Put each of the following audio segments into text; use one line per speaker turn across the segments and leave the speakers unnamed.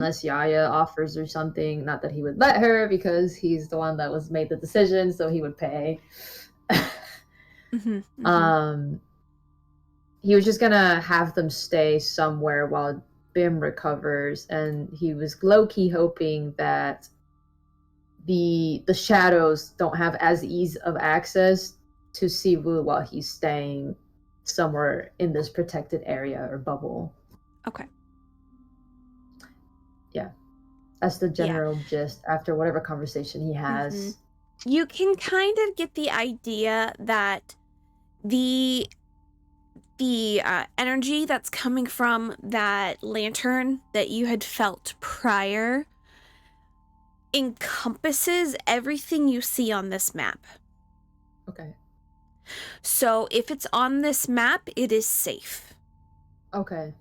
unless Yaya offers or something. Not that he would let her because he's the one that was made the decision, so he would pay.
Mm-hmm, mm-hmm.
um, he was just gonna have them stay somewhere while Bim recovers, and he was low key hoping that the shadows don't have as ease of access to Siwu while he's staying somewhere in this protected area or bubble.
Okay.
Yeah. That's the
Yeah.
general gist after whatever conversation he
Mm-hmm.
has.
You can kind of get the idea that the energy that's coming from that lantern that you had felt prior encompasses everything you see on this map.
Okay.
So if it's on this map, it is safe.
Okay.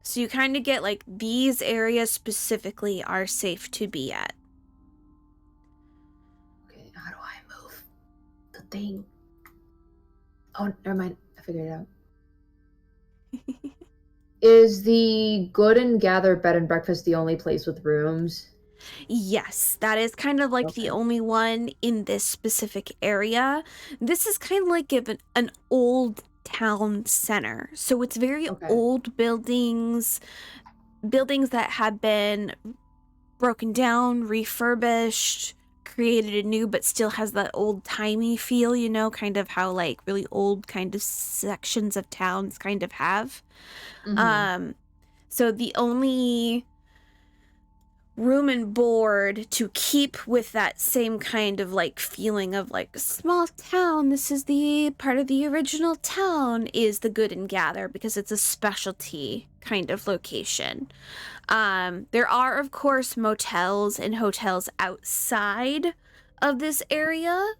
So you kind of get like these areas specifically are safe to be at.
Okay, how do I move the thing? Oh, never mind. I figured it out. Is the Good and Gather bed and breakfast the only place with rooms?
Yes, that is kind of like the
Okay.
only one in this specific area. This is kind of like an old town center. So it's very
Okay.
old buildings that have been broken down, refurbished, created anew, but still has that old timey feel, you know, kind of how like really old kind of sections of towns kind of have.
Mm-hmm.
Um, so the only room and board to keep with that same kind of like feeling of like small town, this is the part of the original town, is the Good and Gather because it's a specialty kind of location. There are of course motels and hotels outside of this area,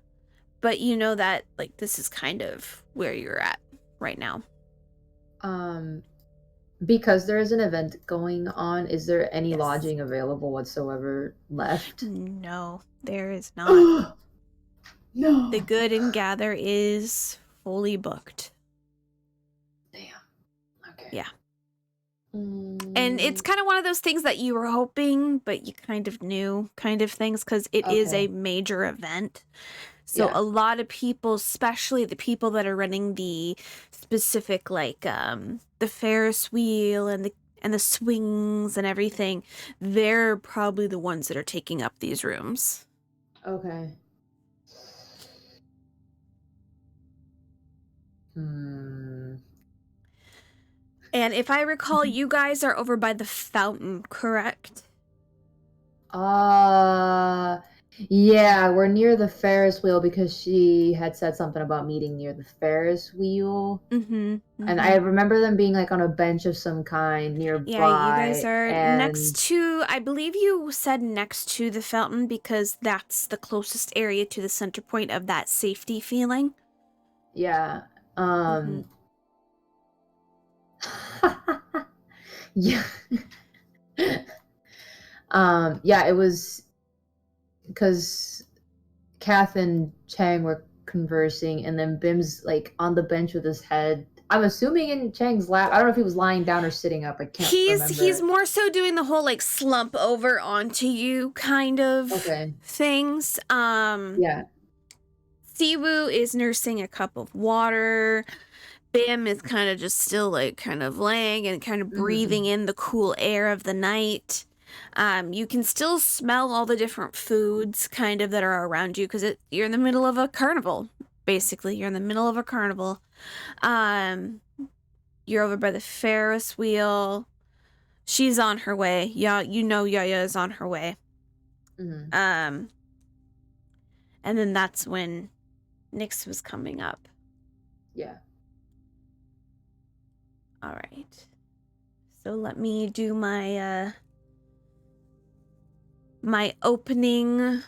but you know that like this is kind of where you're at right now.
Because there is an event going on, is there any
Yes.
lodging available whatsoever left?
No, there is not. The
No.
Good and Gather is fully booked.
Damn. Okay.
Yeah. And it's
Mm,
kind of one of those things that you were hoping, but you kind of knew kind of things because it is a
okay.
major event. So
Yeah.
a lot of people, especially the people that are running the specific like the Ferris wheel and the swings and everything, they're probably the ones that are taking up these rooms.
Okay. Hmm.
And if I recall, you guys are over by the fountain, correct?
Uh, yeah, we're near the Ferris wheel because she had said something about meeting near the Ferris wheel.
Mm-hmm.
And I
Mm-hmm.
remember them being like on a bench of some kind
Yeah, you guys
nearby.
are next
And
to, I believe you said next to the fountain because that's the closest area to the center point of that safety feeling.
yeah,
Mm-hmm.
um, yeah. Yeah, it was because Kath and Chang were conversing, and then Bim's like on the bench with his head. I'm assuming in Chang's lap. I don't know if he was lying down or sitting up. I can't
He's
remember.
more so doing the whole like slump over onto you kind of
Okay.
things.
Yeah.
Siwu is nursing a cup of water. Bim is kind of just still like kind of laying and kind of breathing
Mm-hmm.
in the cool air of the night. You can still smell all the different foods kind of that are around you because you're in the middle of a carnival. Basically, you're in the middle of a carnival. Um, you're over by the Ferris wheel. She's on her way. Yeah, you know Yaya is on her way.
Mm-hmm.
Um, and then that's when Nyx was coming up.
Yeah.
All right. So let me do my opening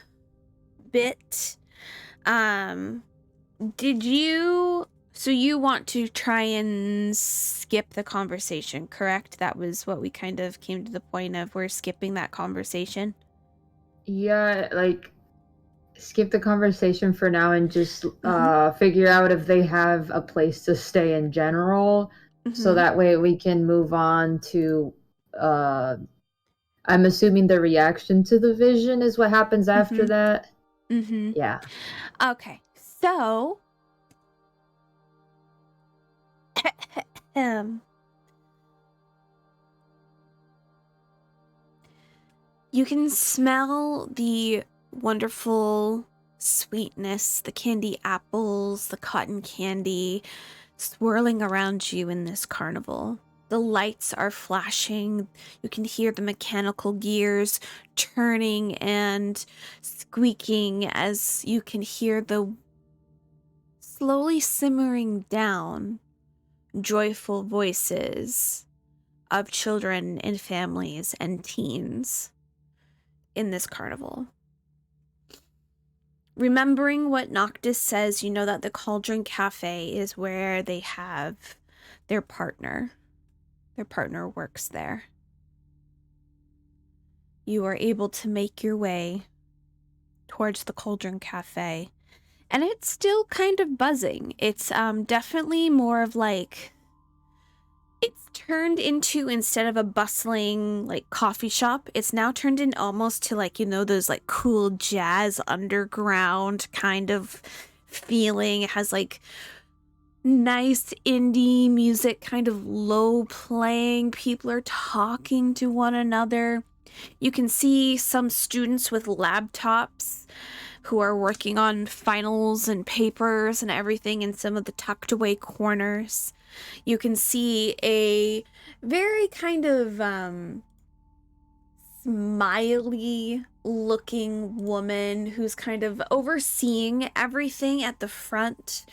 bit. Um, did you so you want to try and skip the conversation, correct? That was what we kind of came to the point of, we're skipping that conversation.
Yeah, like skip the conversation for now and just
Mm-hmm.
figure out if they have a place to stay in general, so
Mm-hmm.
that way we can move on to uh I'm assuming the reaction to the vision is what happens after that.
Mm-hmm.
Yeah.
Okay, so you can smell the wonderful sweetness, the candy apples, the cotton candy swirling around you in this carnival. The lights are flashing. You can hear the mechanical gears turning and squeaking as you can hear the slowly simmering down joyful voices of children and families and teens in this carnival. Remembering what Noctis says, you know that the Cauldron Cafe is where they have their partner. Their partner works there. You are able to make your way towards the Cauldron Cafe, and it's still kind of buzzing. It's definitely more of like, it's turned into, instead of a bustling like coffee shop, it's now turned in almost to like, you know, those like cool jazz underground kind of feeling. It has like nice indie music, kind of low playing. People are talking to one another. You can see some students with laptops who are working on finals and papers and everything in some of the tucked away corners. You can see a very kind of smiley looking woman who's kind of overseeing everything at the front,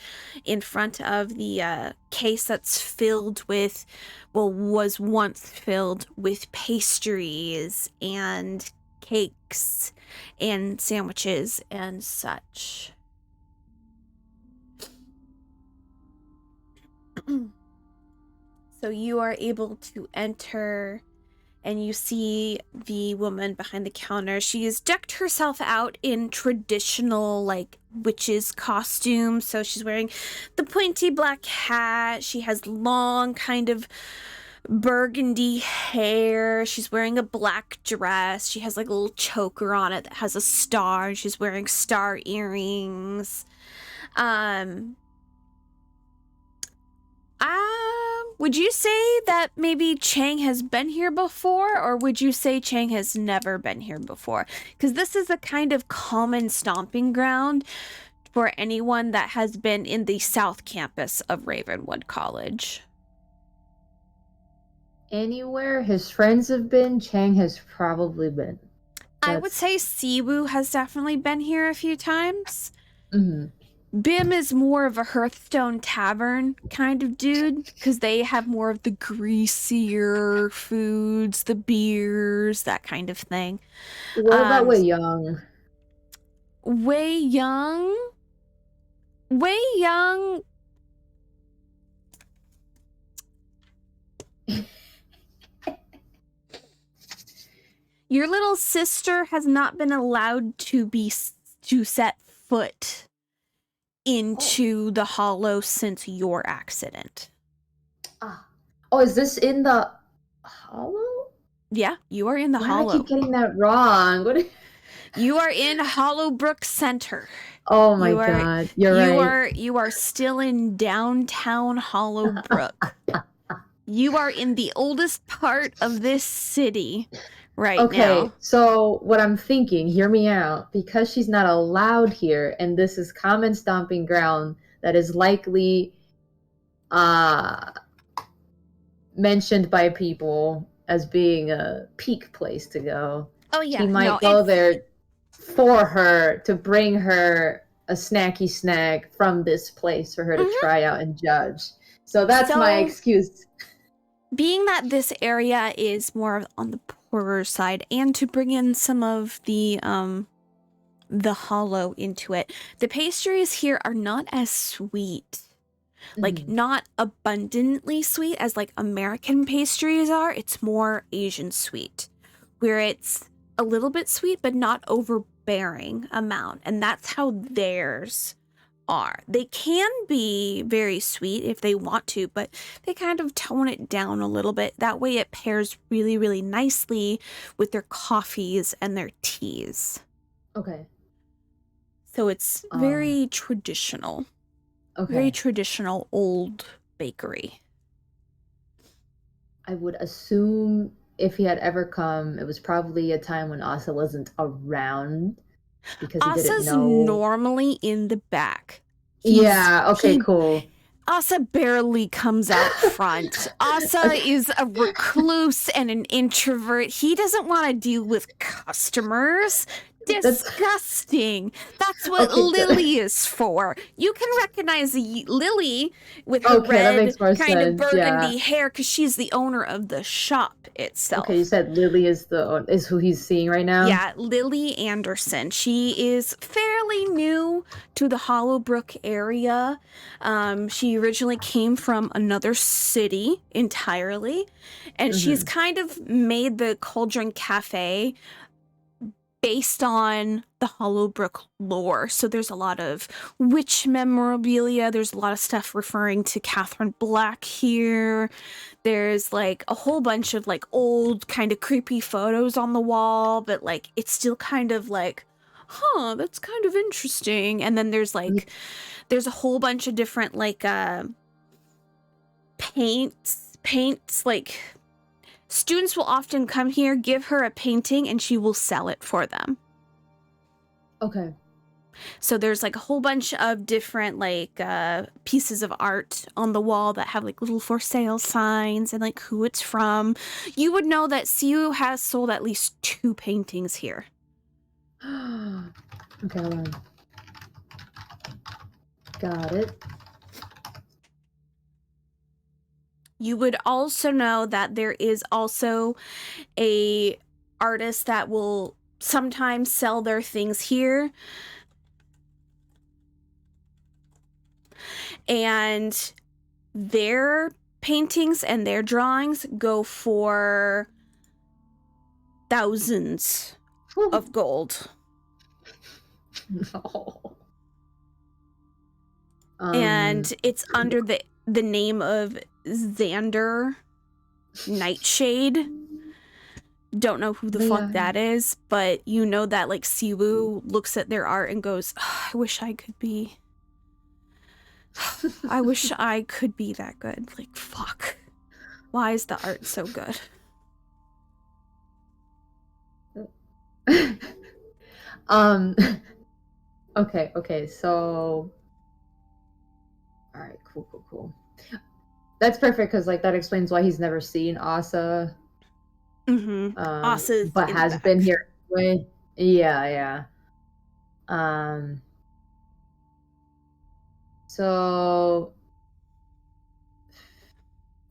in front of the case that's filled with, well, was once filled with pastries and cakes and sandwiches and such. So you are able to enter, and you see the woman behind the counter. She has decked herself out in traditional, like, witches costume. So she's wearing the pointy black hat. She has long, kind of burgundy hair. She's wearing a black dress. She has like a little choker on it that has a star. She's wearing star earrings. Would you say that maybe Chang has been here before, or would you say Chang has never been here before? Because this is a kind of common stomping ground for anyone that has been in the South Campus of Ravenwood College.
Anywhere his friends have been, Chang has probably been.
I would say Siwoo has definitely been here a few times.
Mm-hmm.
Bim is more of a Hearthstone Tavern kind of dude, because they have more of the greasier foods, the beers, that kind of thing.
What about Wei Young?
Wei Young? Wei Young... Your little sister has not been allowed to set foot into the hollow since your accident.
Oh, is this in the hollow?
Yeah, you are in the hollow.
Why do I keep getting that wrong?
You are in Hollowbrook Center.
Oh my god, you're right.
You are still in downtown Hollowbrook. You are in the oldest part of this city right now.
Okay, so what I'm thinking, hear me out, because she's not allowed here, and this is common stomping ground that is likely mentioned by people as being a peak place to go.
Oh yeah,
he might go there for her, to bring her a snacky snack from this place for her to try out and judge. So that's my excuse.
Being that this area is more on the poorer side, and to bring in some of the hollow into it, the pastries here are not as sweet. Like, not abundantly sweet as like American pastries are. It's more Asian sweet, where it's a little bit sweet but not overbearing amount, and that's how theirs are. They can be very sweet if they want to, but they kind of tone it down a little bit. That way it pairs really, really nicely with their coffees and their teas.
Okay.
So it's very traditional.
Okay.
Very traditional old bakery.
I would assume if he had ever come, it was probably a time when Asa wasn't around because he didn't
Asa's
know.
normally in the back.
Yeah, okay, cool.
Asa barely comes out front. Asa is a recluse and an introvert. He doesn't want to deal with customers. Disgusting. That's what
Okay,
Lily is for. You can recognize Lily with her
Okay, that
red
makes more
kind of
sense,
burgundy
yeah.
hair because she's the owner of the shop itself.
Okay, you said Lily is who he's seeing right now?
Yeah, Lily Anderson. She is fairly new to the Hollowbrook area. She originally came from another city entirely, and she's kind of made the Cauldron Cafe based on the Hollowbrook lore. So there's a lot of witch memorabilia. There's a lot of stuff referring to Catherine Black here. There's like a whole bunch of like old kind of creepy photos on the wall, but like it's still kind of like, huh, that's kind of interesting. And then there's like, there's a whole bunch of different like paints like students will often come here, give her a painting, and she will sell it for them.
Okay.
So there's like a whole bunch of different like pieces of art on the wall that have like little for sale signs and like who it's from. You would know that Siu has sold at least 2 paintings here.
Okay, hold on. Got it.
You would also know that there is also a artist that will sometimes sell their things here. And their paintings and their drawings go for thousands of gold.
No.
And it's under the name of Xander Nightshade. Don't know who the fuck that is, but you know that like Siwu looks at their art and goes, oh, I wish I could be that good. Like, fuck. Why is the art so good?
Okay, so all right, cool. That's perfect because like that explains why he's never seen Asa.
Asa's
but has been here anyway. Yeah. So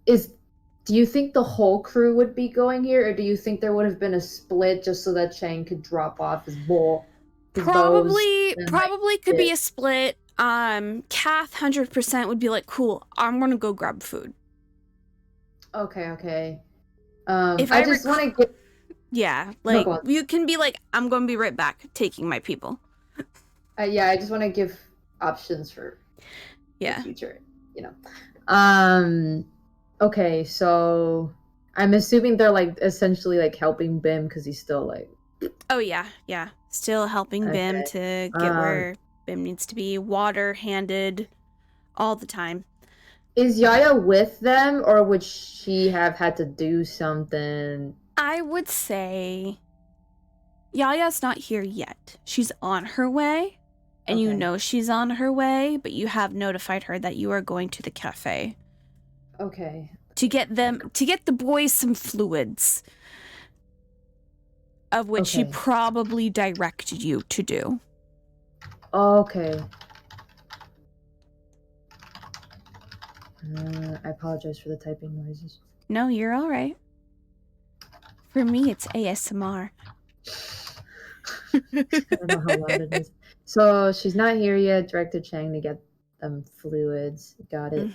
do you think the whole crew would be going here, or do you think there would have been a split just so that Chang could drop off his bow?
Probably could be a split. Kath 100% would be like, cool, I'm gonna go grab food.
Okay.
If
I just want to get...
Yeah, like, you can be like, I'm gonna be right back, taking my people.
Yeah, I just want to give options for the future, you know. Okay, so I'm assuming they're like essentially like helping Bim because he's still like...
Oh yeah, still helping Bim to get where Bim needs to be, water handed all the time.
Is Yaya with them, or would she have had to do something?
I would say Yaya's not here yet. She's on her way, and you know she's on her way, but you have notified her that you are going to the cafe.
Okay.
To get the boys some fluids, of which she probably directed you to do.
Okay. I apologize for the typing noises.
No, you're all right. For me, it's ASMR.
I don't know how loud it is. So she's not here yet. Directed Chang to get them fluids. Got it.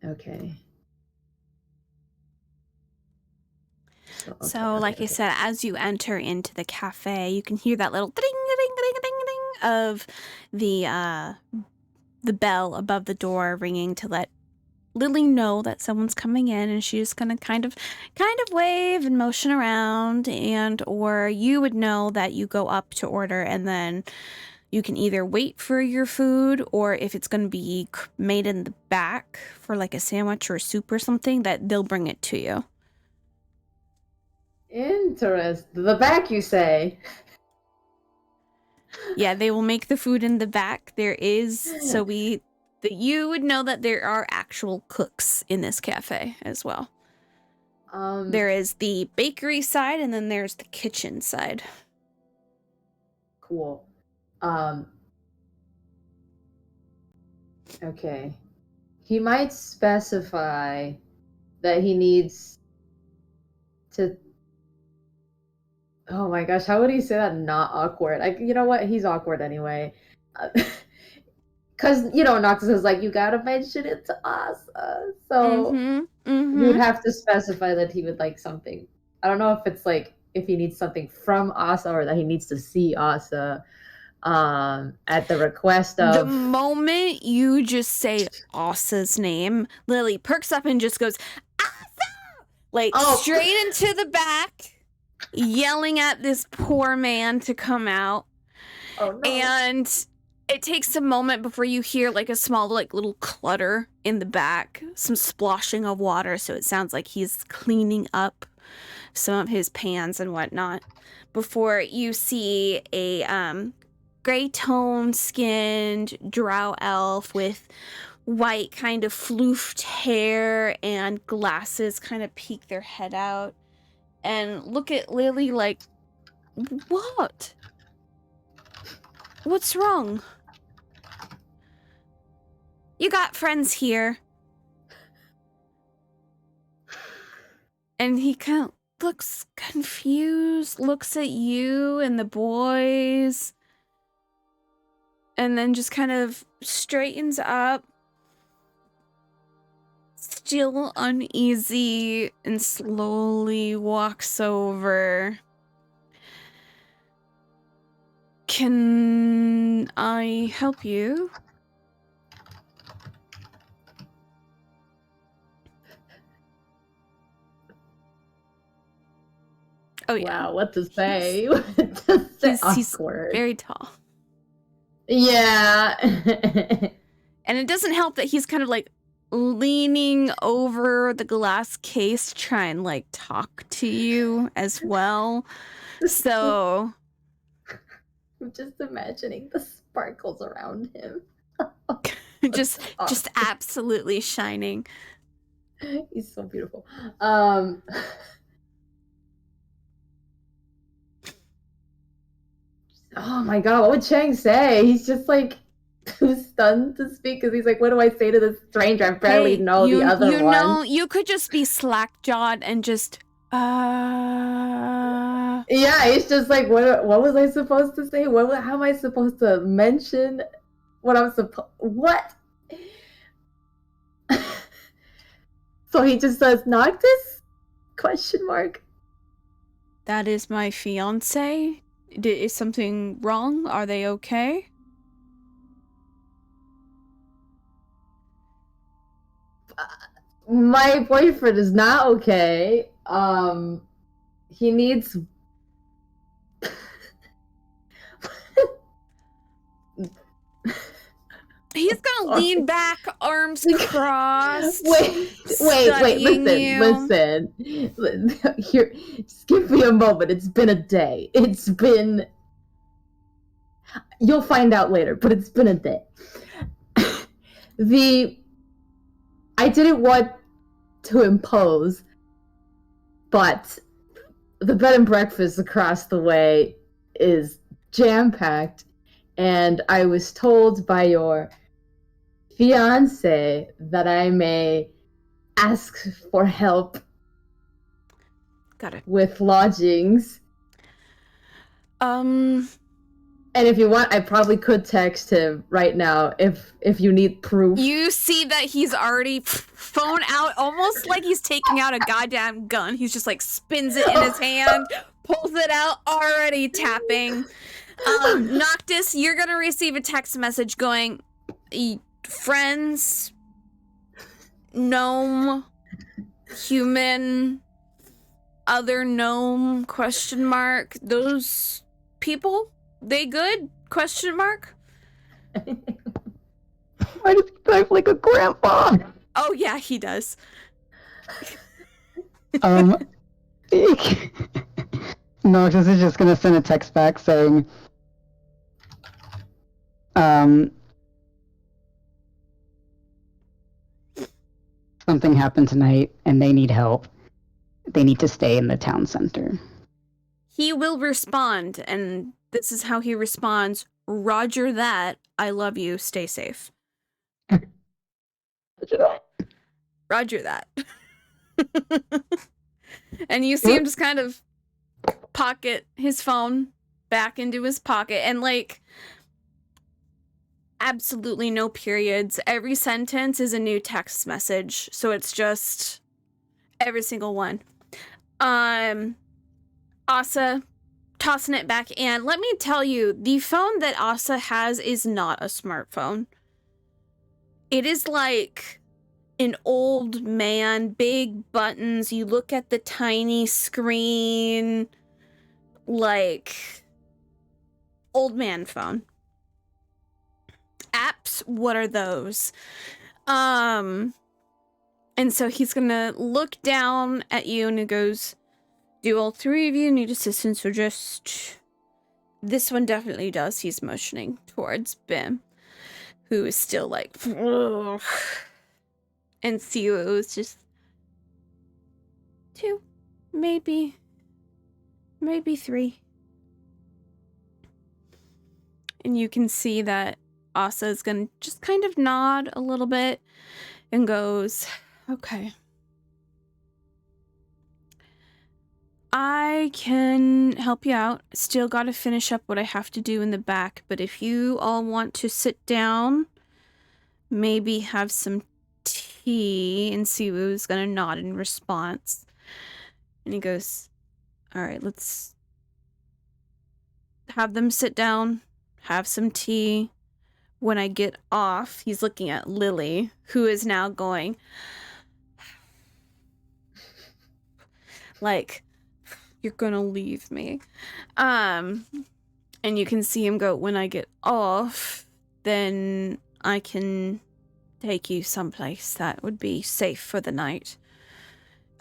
Okay.
So, like I said, as you enter into the cafe, you can hear that little ding, ding, ding, ding, ding of the bell above the door ringing to let Lily know that someone's coming in, and she's gonna kind of wave and motion around, and or you would know that you go up to order, and then you can either wait for your food, or if it's gonna be made in the back for like a sandwich or a soup or something, that they'll bring it to you.
Interesting. The back, you say?
Yeah, they will make the food in the back. There is, you would know that there are actual cooks in this cafe as well. There is the bakery side, and then there's the kitchen side.
Cool. Okay. He might specify that he needs to... Oh my gosh, how would he say that not awkward? You know what? He's awkward anyway. Because, Noctis is like, you gotta mention it to Asa. So he would have to specify that he would like something. I don't know if it's like, if he needs something from Asa or that he needs to see Asa at the request of...
The moment you just say Asa's name, Lily perks up and just goes, Asa! Like, straight into the back, yelling at this poor man to come out.
Oh, no.
And it takes a moment before you hear like a small like little clutter in the back, some sploshing of water, so it sounds like he's cleaning up some of his pans and whatnot, before you see a gray tone skinned drow elf with white kind of floofed hair and glasses kind of peek their head out and look at Lily like, what? What's wrong? You got friends here. And he kind of looks confused, looks at you and the boys, and then just kind of straightens up, still uneasy, and slowly walks over. Can I help you? Oh yeah.
Wow, what to say? He's
very tall.
Yeah.
And it doesn't help that he's kind of like leaning over the glass case to try and like talk to you as well. So
I'm just imagining the sparkles around him.
just absolutely shining.
He's so beautiful. Oh my god, what would Chang say? He's just like too stunned to speak because he's like, what do I say to this stranger? I barely know the other one.
Know, you could just be slack-jawed and just,
Yeah, it's just like, what was I supposed to say? How am I supposed to mention what I'm supposed... What? So he just says, Noctis? Question mark.
That is my fiance. Is something wrong? Are they okay?
My boyfriend is not okay. He needs...
He's gonna lean back, arms crossed.
Wait, listen. Here, just give me a moment. It's been a day. You'll find out later, but it's been a day. I didn't want to impose, but the bed and breakfast across the way is jam-packed, and I was told by your fiance that I may ask for help.
Got it.
With lodgings. And if you want, I probably could text him right now if you need proof.
You see that he's already phone out almost like he's taking out a goddamn gun. He's just like spins it in his hand, pulls it out, already tapping. Noctis, you're gonna receive a text message going, friends, gnome, human, other gnome, ? Those people, they good? ?
Why does he drive like a grandpa?
Oh yeah, he does.
Noctis is just gonna send a text back saying, something happened tonight and they need help. They need to stay in the town center.
He will respond, and this is how he responds. Roger that. I love you. Stay safe. Roger that. And you see him just kind of pocket his phone back into his pocket, and like absolutely no periods. Every sentence is a new text message, so it's just every single one. Asa tossing it back in. Let me tell you, the phone that Asa has is not a smartphone. It is like an old man, big buttons. You look at the tiny screen, like old man phone. Apps, what are those? And so he's gonna look down at you and he goes, do all three of you need assistance or just... This one definitely does. He's motioning towards Bim, who is still like... Ugh. And Siwa was just... 2. Maybe 3. And you can see that Asa is gonna just kind of nod a little bit and goes, okay. I can help you out. Still gotta finish up what I have to do in the back, but if you all want to sit down, maybe have some tea, and Siwoo's gonna nod in response. And he goes, alright, let's have them sit down, have some tea. When I get off, he's looking at Lily, who is now going, like, you're gonna leave me. And you can see him go, when I get off, then I can take you someplace that would be safe for the night.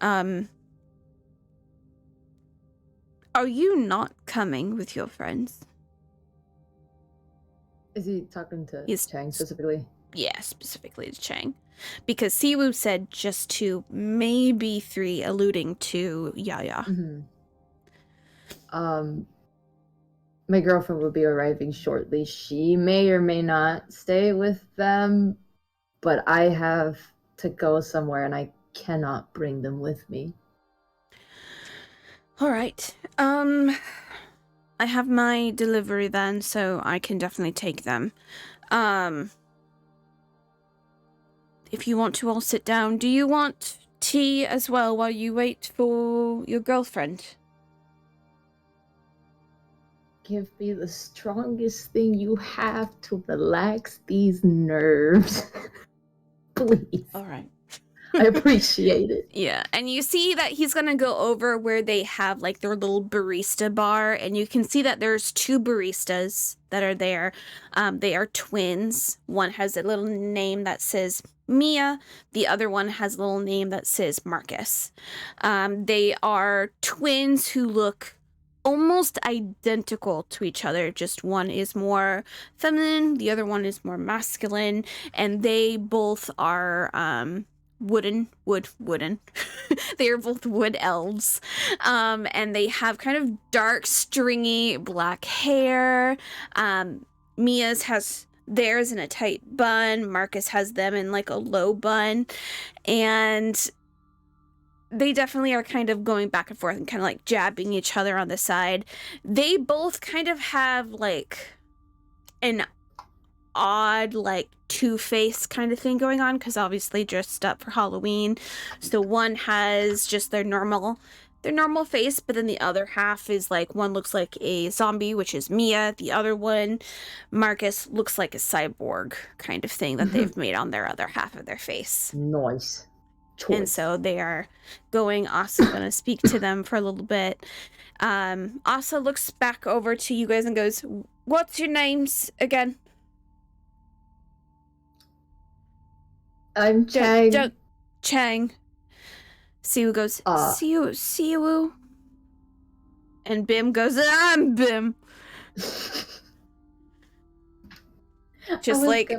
Are you not coming with your friends?
Is he talking to Chang specifically?
Yeah, specifically to Chang. Because Siwoo said just 2, maybe 3, alluding to Yaya.
Mm-hmm. My girlfriend will be arriving shortly. She may or may not stay with them, but I have to go somewhere and I cannot bring them with me.
All right. I have my delivery then, so I can definitely take them. If you want to all sit down, do you want tea as well while you wait for your girlfriend?
Give me the strongest thing you have to relax these nerves. Please.
All right.
I appreciate it.
Yeah, and you see that he's gonna go over where they have like their little barista bar, and you can see that there's 2 baristas that are there. They are twins. One has a little name that says Mia. The other one has a little name that says Marcus. They are twins who look almost identical to each other, just one is more feminine, the other one is more masculine, and they both are wooden. They are both wood elves, and they have kind of dark, stringy black hair. Mia's has theirs in a tight bun. Marcus has them in like a low bun, and they definitely are kind of going back and forth and kind of like jabbing each other on the side. They both kind of have like an odd, like, two-face kind of thing going on, because obviously dressed up for Halloween. So one has just their normal face, but then the other half is like, one looks like a zombie, which is Mia. The other one, Marcus, looks like a cyborg kind of thing that they've made on their other half of their face.
Nice.
And so they are going. Asa gonna speak to them for a little bit. Asa looks back over to you guys and goes, "What's your names again?"
I'm Chang.
Chang. Siwoo goes, Siwoo. And Bim goes, I'm Bim. Just like,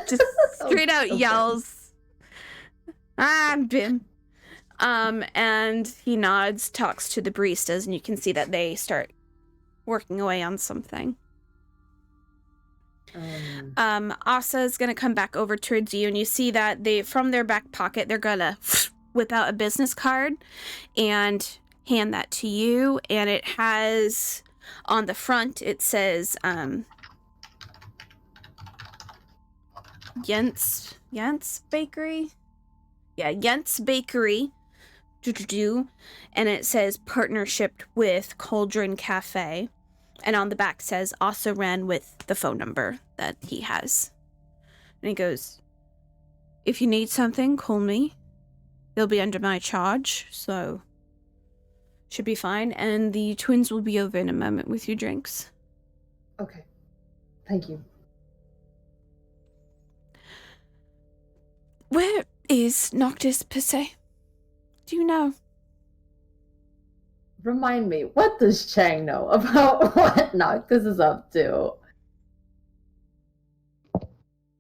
just straight out yells, I'm Bim. And he nods, talks to the baristas, and you can see that they start working away on something. Asa is gonna come back over towards you, and you see that they, from their back pocket, they're gonna whip out a business card and hand that to you, and it has on the front, it says Jens Bakery. Yeah, Jens Bakery. And it says partnership with Cauldron Cafe. And on the back says also ran with the phone number that he has. And he goes, if you need something, call me. They'll be under my charge, so should be fine. And the twins will be over in a moment with your drinks.
Okay. Thank you.
Where is Noctis per se? Do you know?
Remind me, what does Chang know about what Noctis is up to?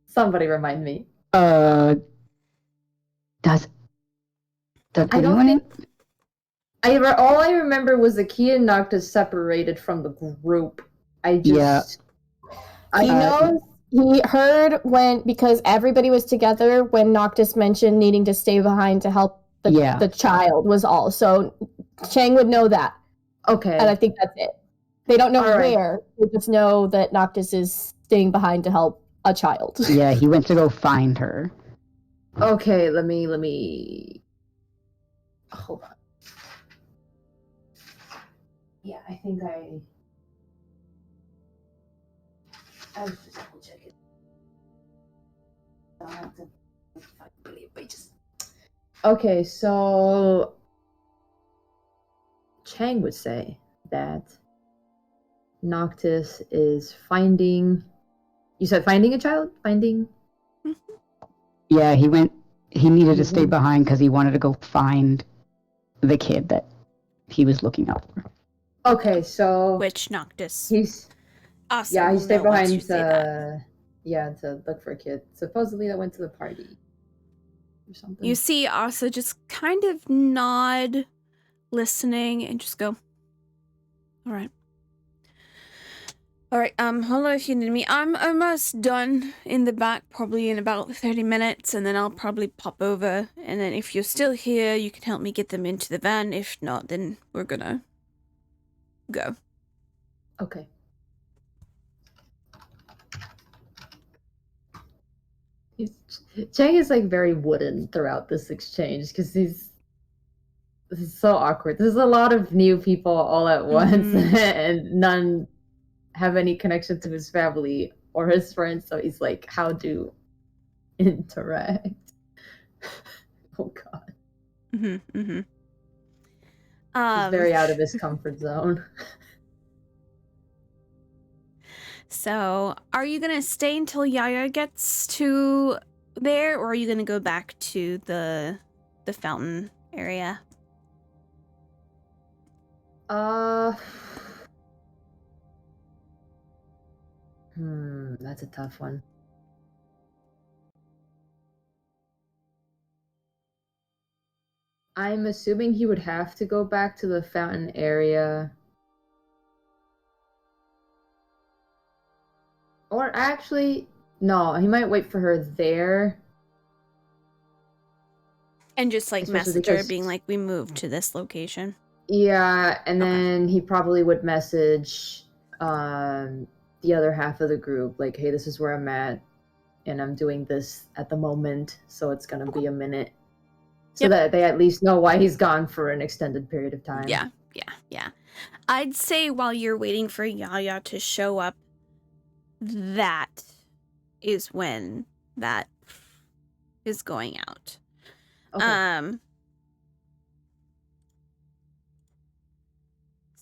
Somebody remind me.
Does
I don't
anyone?
think... all I remember was that Key and Noctis separated from the group.
He knows. He heard because everybody was together when Noctis mentioned needing to stay behind to help the child was all. So Chang would know that.
Okay.
And I think that's it. They don't know where. They just know that Noctis is staying behind to help a child.
Yeah, he went to go find her.
Okay, let me... Hold on. Yeah, I think I was just double checking. I don't have to find million pages. Okay, so Chang would say that Noctis is finding... You said finding a child? Finding...
Yeah, he needed to stay behind because he wanted to go find the kid that he was looking out for.
Okay, so...
Which Noctis?
He's...
Awesome.
Yeah, he stayed behind to look for a kid. Supposedly that went to the party. Or something.
You see Asa just kind of nod, listening, and just go, Alright, hold on if you need me. I'm almost done in the back, probably in about 30 minutes, and then I'll probably pop over, and then if you're still here, you can help me get them into the van. If not, then we're gonna go.
Okay. Chang is like very wooden throughout this exchange because this is so awkward. There's a lot of new people all at once, and none have any connection to his family or his friends, so he's like, how to interact? Oh god. He's very out of his comfort zone.
So, are you gonna stay until Yaya gets to there, or are you gonna go back to the fountain area?
That's a tough one. I'm assuming he would have to go back to the fountain area. Or actually, no, he might wait for her there.
And just like message her being like, we moved to this location.
Yeah, and then he probably would message the other half of the group, like, hey, this is where I'm at, and I'm doing this at the moment, so it's gonna be a minute. So that they at least know why he's gone for an extended period of time.
Yeah. I'd say while you're waiting for Yaya to show up, that is when that is going out.
Okay.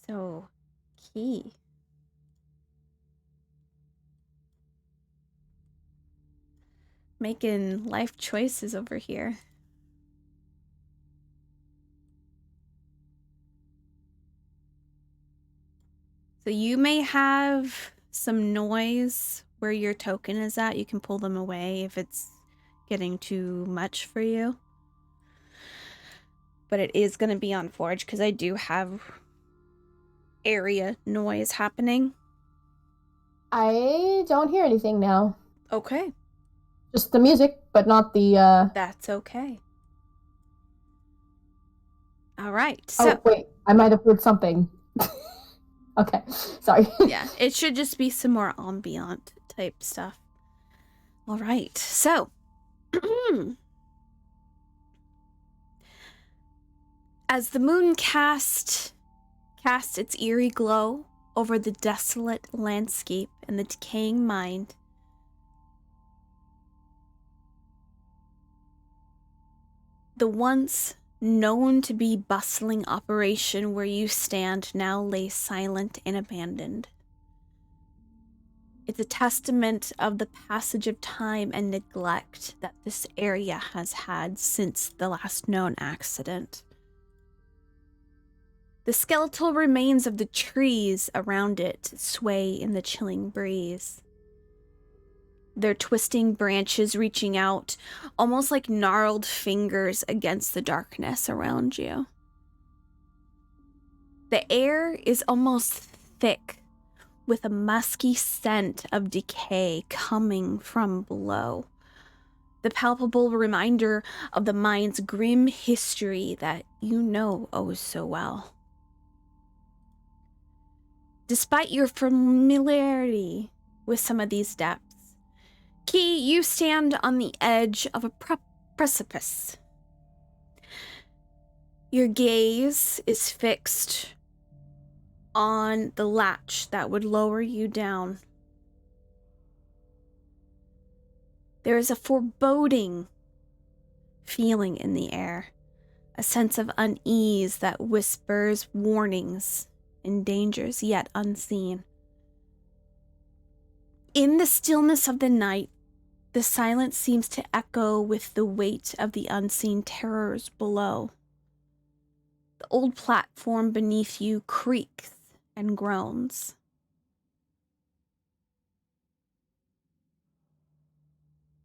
So, Key. Making life choices over here. So you may have some noise where your token is at. You can pull them away if it's getting too much for you. But it is going to be on Forge because I do have area noise happening.
I don't hear anything now.
Okay.
Just the music, but not the...
That's okay. All right. So...
Oh, wait. I might have heard something. Okay. Sorry.
Yeah, it should just be some more ambient type stuff. All right. So... As the moon cast its eerie glow over the desolate landscape and the decaying mind, the once known to be bustling operation where you stand now lay silent and abandoned. It's a testament of the passage of time and neglect that this area has had since the last known accident. The skeletal remains of the trees around it sway in the chilling breeze, their twisting branches reaching out, almost like gnarled fingers against the darkness around you. The air is almost thick, with a musky scent of decay coming from below. The palpable reminder of the mine's grim history that you know oh so well. Despite your familiarity with some of these depths, Key, you stand on the edge of a precipice. Your gaze is fixed on the latch that would lower you down. There is a foreboding feeling in the air, a sense of unease that whispers warnings and dangers yet unseen. In the stillness of the night, the silence seems to echo with the weight of the unseen terrors below. The old platform beneath you creaks and groans.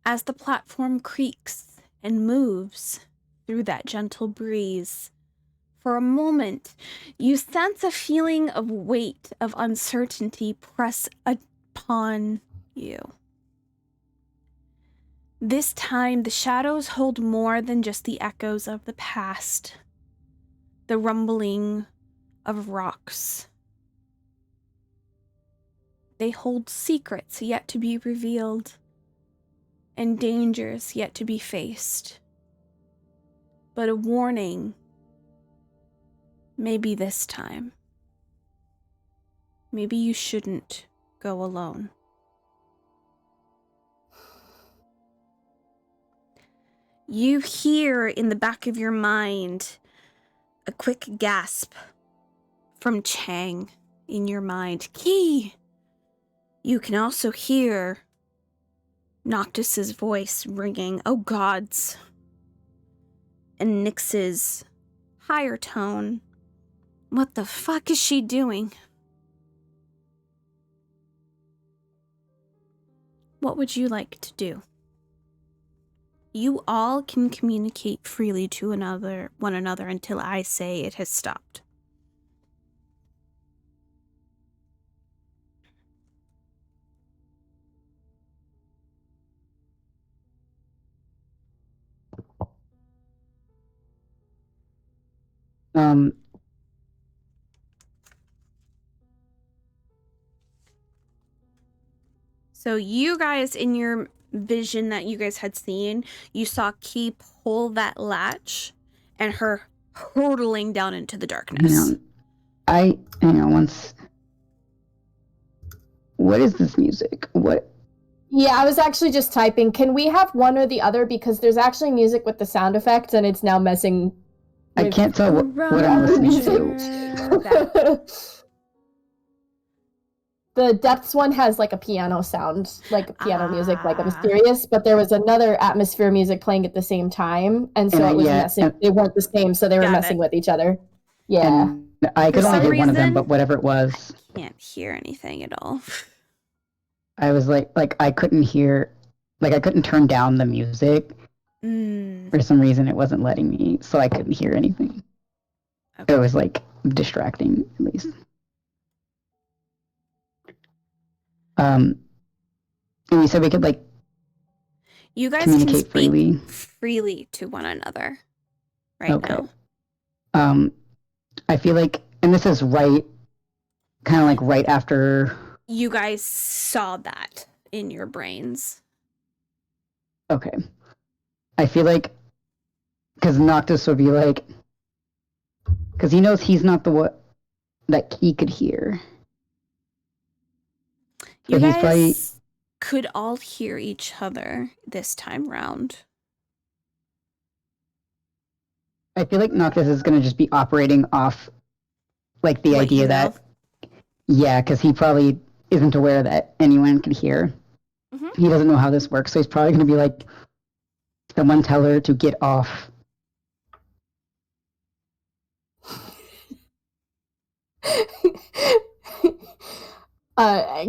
As the platform creaks and moves through that gentle breeze, for a moment, you sense a feeling of weight, of uncertainty press upon you. This time, the shadows hold more than just the echoes of the past, the rumbling of rocks. They hold secrets yet to be revealed, and dangers yet to be faced. But a warning, maybe this time. Maybe you shouldn't go alone. You hear in the back of your mind a quick gasp from Chang in your mind. Key! You can also hear Noctis's voice ringing, oh gods, and Nyx's higher tone. What the fuck is she doing? What would you like to do? You all can communicate freely to one another until I say it has stopped. So you guys, in your vision that you guys had seen, you saw Key pull that latch and her hurtling down into the darkness.
Once... What is this music? What?
Yeah, I was actually just typing. Can we have one or the other? Because there's actually music with the sound effects, and it's now messing.
I can't tell what I'm listening to.
The Depths one has like a piano sound, like piano music, like a mysterious. But there was another atmosphere music playing at the same time, and so it was messing. They weren't the same, so they were messing with each other. Yeah,
and I could only get one of them, but whatever it was,
I can't hear anything at all.
I was like I couldn't hear, like I couldn't turn down the music. For some reason, it wasn't letting me, so I couldn't hear anything. Okay. It was like distracting, at least. And we said we could like.
You guys
communicate
can speak freely to one another right
now. I feel like, and this is right after
you guys saw that in your brains.
Okay. I feel like, because Noctis would be like, because he knows he's not the one that he could hear.
You guys could all hear each other this time round.
I feel like Noctis is going to just be operating off, like, the idea that, yeah, because he probably isn't aware that anyone can hear. He doesn't know how this works, so he's probably going to be like, someone tell her to get off.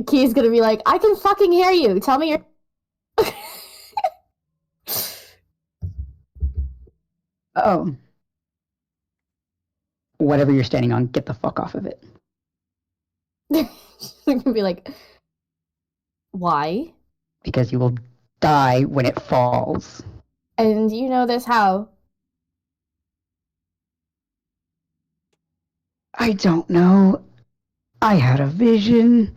Key's gonna be like, I can fucking hear you. Tell me your.
Oh. Whatever you're standing on, get the fuck off of it.
She's gonna be like, why?
Because you will die when it falls.
And you know this how?
I don't know. I had a vision.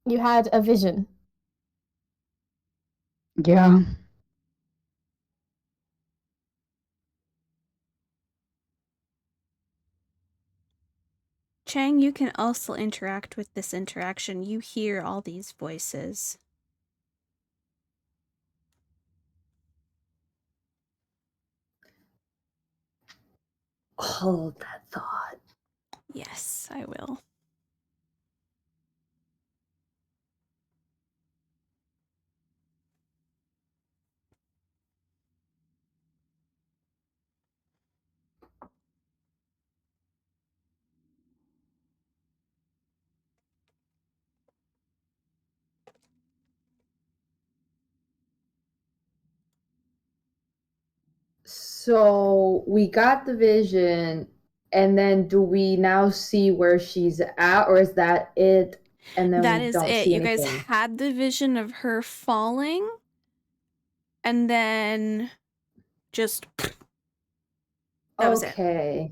You had a vision?
Yeah.
Chang, you can also interact with this interaction. You hear all these voices.
Hold that thought.
Yes, I will.
So we got the vision, and then do we now see where she's at, or is that it? And then
that
we
is
don't
it.
see
You
anything?
guys had the vision of her falling, and then just that was it.
Okay.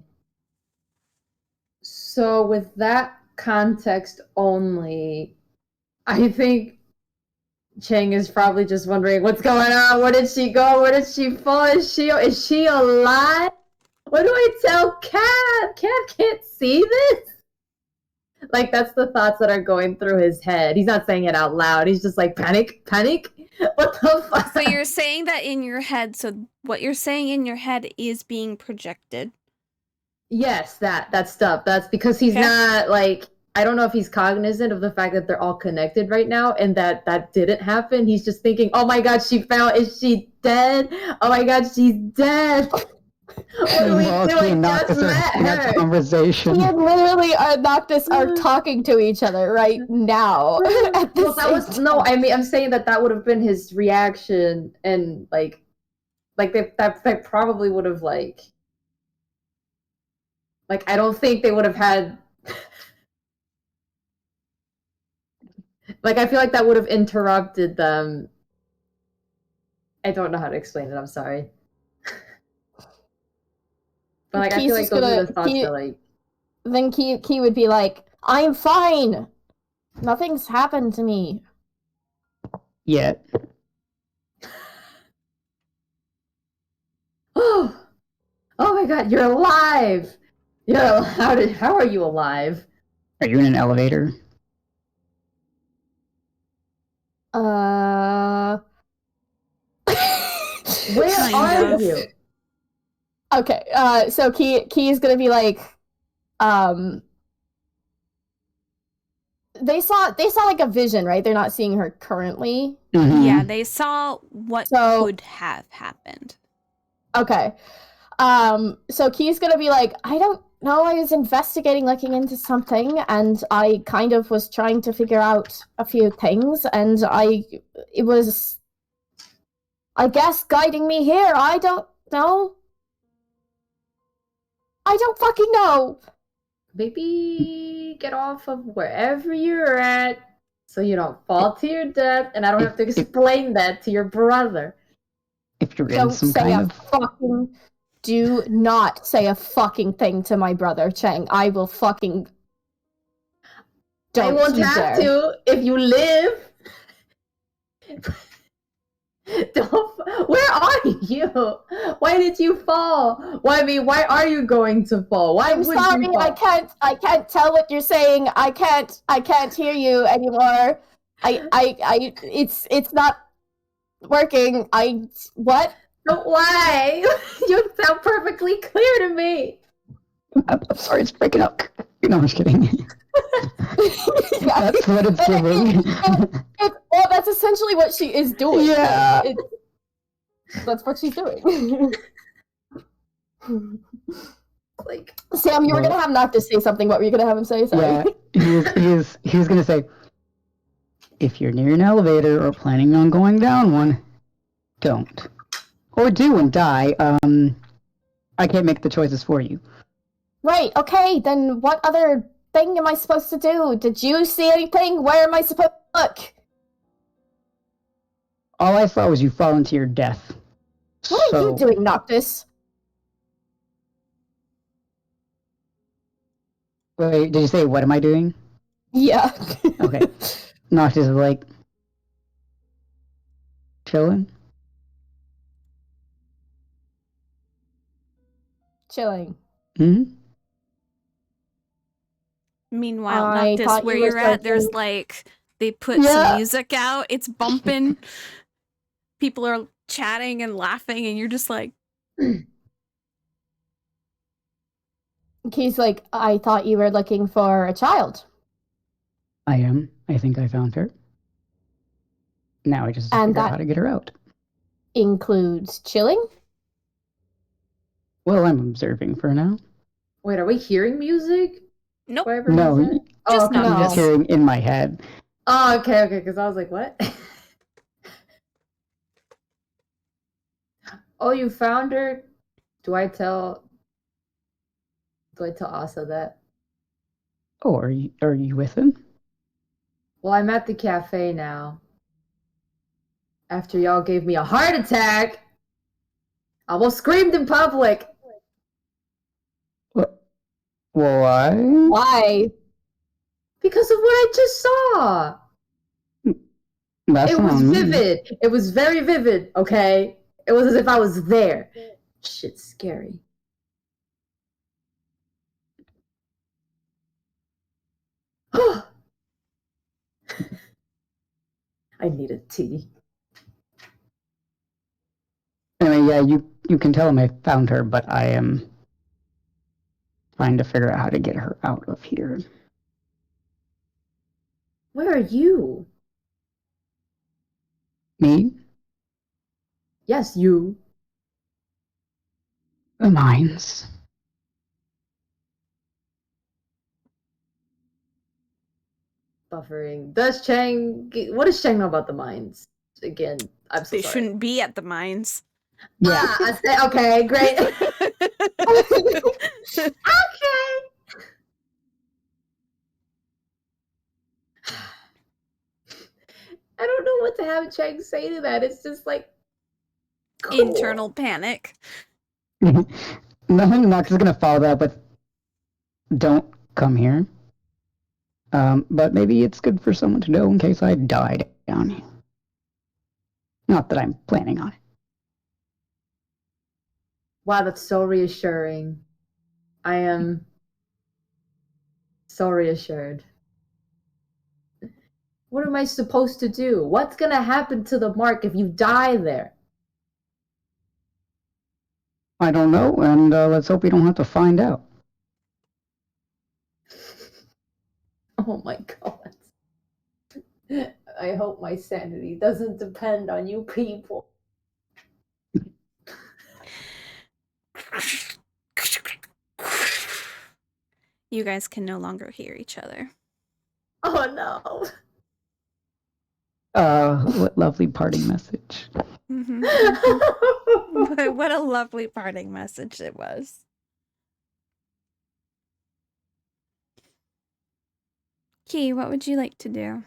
So with that context only, I think Chang is probably just wondering what's going on. Where did she go? Where did she fall? Is she alive? What do I tell Cat? Cat can't see this? Like, that's the thoughts that are going through his head. He's not saying it out loud. He's just like, panic? What the fuck?
So you're saying that in your head. So what you're saying in your head is being projected.
Yes, that stuff. That's because he's not, like, I don't know if he's cognizant of the fact that they're all connected right now and that didn't happen. He's just thinking, oh my god, she fell. Is she dead? Oh my god, she's dead. What do we do? I just met her.
Conversation.
He and literally Noctis are talking to each other right now.
I'm saying that would have been his reaction, and like they probably would have like I don't think they would have had like I feel like that would have interrupted them. I don't know how to explain it. I'm sorry. But like, I feel like those are the thoughts that like.
Then Key would be like, I'm fine. Nothing's happened to me.
Yet.
Oh my god, you're alive! How are you alive?
Are you in an elevator?
Where are you?
Okay, so Key is gonna be like, they saw like a vision, right? They're not seeing her currently.
Mm-hmm.
Yeah, they saw what could have happened.
Okay. So Key's gonna be like, I don't know, I was investigating, looking into something, and I kind of was trying to figure out a few things, and it was, I guess, guiding me here. I don't know. I don't fucking know.
Maybe get off of wherever you're at so you don't fall to your death, and I don't have to explain that to your brother.
If you're in some kind of...
Do not say a fucking thing to my brother, Cheng. I will fucking...
I won't have to if you live. Where are you? Why did you fall? Why are you going to fall?
I'm sorry, I can't tell what you're saying. I can't hear you anymore. It's not working. What?
Why? You sound perfectly clear to me.
I'm sorry, it's breaking up. No, I'm just kidding. That's what it's doing.
Well, that's essentially what she is doing.
Yeah.
That's what she's doing.
Like,
Sam, you were gonna have Noctis say something. What were you gonna have him say? Sorry.
Yeah, he was gonna say, if you're near an elevator or planning on going down one, don't. Or do and die. I can't make the choices for you.
Right, okay, then what other thing am I supposed to do? Did you see anything? Where am I supposed to look?
All I saw was you fall into your death.
What are you doing, Noctis?
Wait, did you say, what am I doing?
Yeah.
Okay. Noctis is like, chilling.
Chilling.
Mm-hmm.
Meanwhile, Noctis, where you're at, there's like, they put some music out, it's bumping, people are chatting and laughing, and you're just like...
He's like, I thought you were looking for a child.
I am. I think I found her. Now I just figure out how to get her out.
Includes chilling?
Well, I'm observing for now.
Wait, are we hearing music?
Nope.
No,
just
I'm just hearing in my head.
Oh, okay, because I was like, what? Oh, you found her? Do I tell Asa that?
Oh, are you with him?
Well, I'm at the cafe now. After y'all gave me a heart attack, I almost screamed in public.
Why?
Why?
Because of what I just saw. It was vivid. It was very vivid, okay? It was as if I was there. Shit's scary. I need a tea.
Anyway, yeah, you can tell him I found her, but I am trying to figure out how to get her out of here.
Where are you?
Me?
Yes, you.
The mines.
Buffering. What does Cheng know about the mines? Again, I'm so
sorry. They shouldn't be at the mines.
Yeah. Okay, great. Okay. I don't know what to have Cheng say to that. It's just like
cool. Internal panic.
Nothing. Nox is gonna follow that, but don't come here. But maybe it's good for someone to know in case I die down here. Not that I'm planning on it.
Wow, that's so reassuring. I am so reassured. What am I supposed to do? What's gonna happen to the mark if you die there?
I don't know, and let's hope we don't have to find out.
Oh my god. I hope my sanity doesn't depend on you people.
You guys can no longer hear each other.
Oh no.
What lovely parting message.
Mm-hmm. What a lovely parting message it was. Key, what would you like to do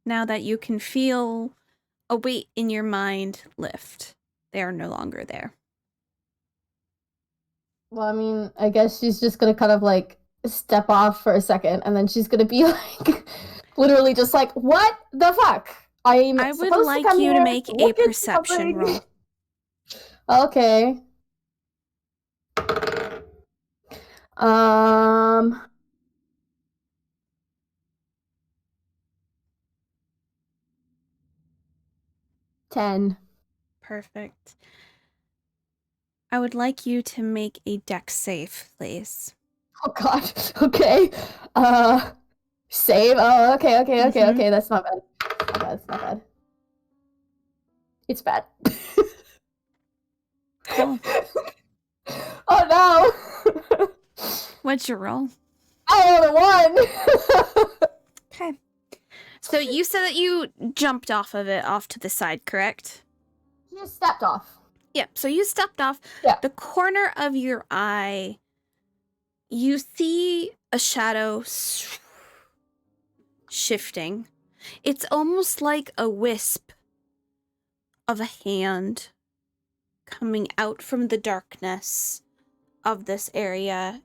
now that you can feel a weight in your mind lift? They are no longer there.
Well, I mean, I guess she's just gonna kind of like step off for a second, and then she's gonna be like, literally just like, what the fuck? I
would like you to make a perception roll.
Okay. 10.
Perfect. I would like you to make a dex save, please.
Oh god. Okay. Save. Oh, okay. Okay. That's not bad. It's not bad. It's bad.
Cool.
Oh no.
What's your roll?
I rolled a 1.
Okay. So you said that you jumped off of it off to the side, correct?
You stepped off.
Yep. So you stepped off.
Yeah.
The corner of your eye, you see a shadow shifting. It's almost like a wisp of a hand coming out from the darkness of this area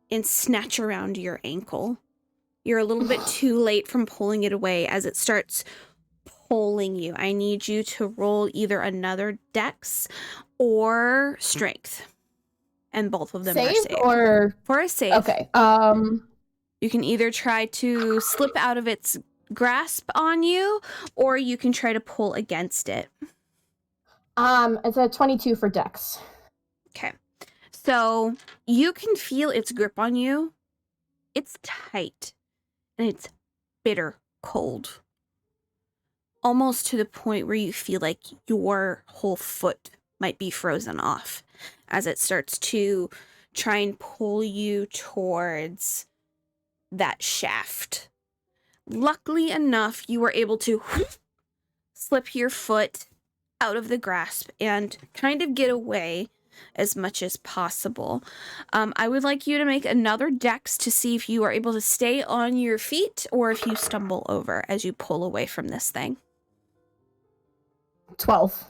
and snatch around your ankle. You're a little bit too late from pulling it away as it starts pulling you. I need you to roll either another dex or strength. And both of them are saved.
Or
for a save.
Okay.
You can either try to slip out of its grasp on you, or you can try to pull against it.
It's a 22 for dex.
Okay. So you can feel its grip on you. It's tight. And it's bitter cold. Almost to the point where you feel like your whole foot might be frozen off as it starts to try and pull you towards that shaft. Luckily enough, you were able to slip your foot out of the grasp and kind of get away as much as possible. I would like you to make another dex to see if you are able to stay on your feet or if you stumble over as you pull away from this thing.
12.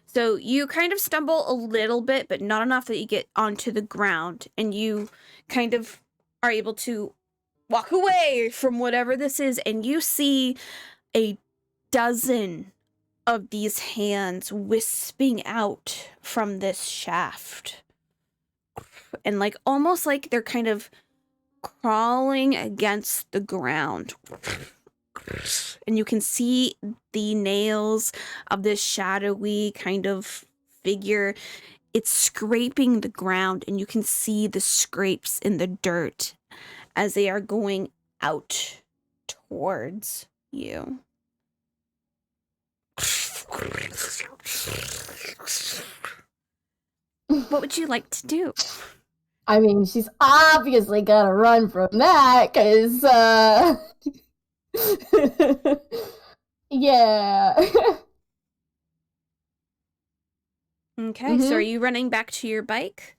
So you kind of stumble a little bit, but not enough that you get onto the ground, and you kind of are able to walk away from whatever this is, and you see a dozen of these hands wisping out from this shaft. And like almost like they're kind of crawling against the ground. And you can see the nails of this shadowy kind of figure. It's scraping the ground, and you can see the scrapes in the dirt as they are going out towards you. What would you like to do?
I mean, she's obviously gonna run from that, because, yeah.
Okay, so are you running back to your bike?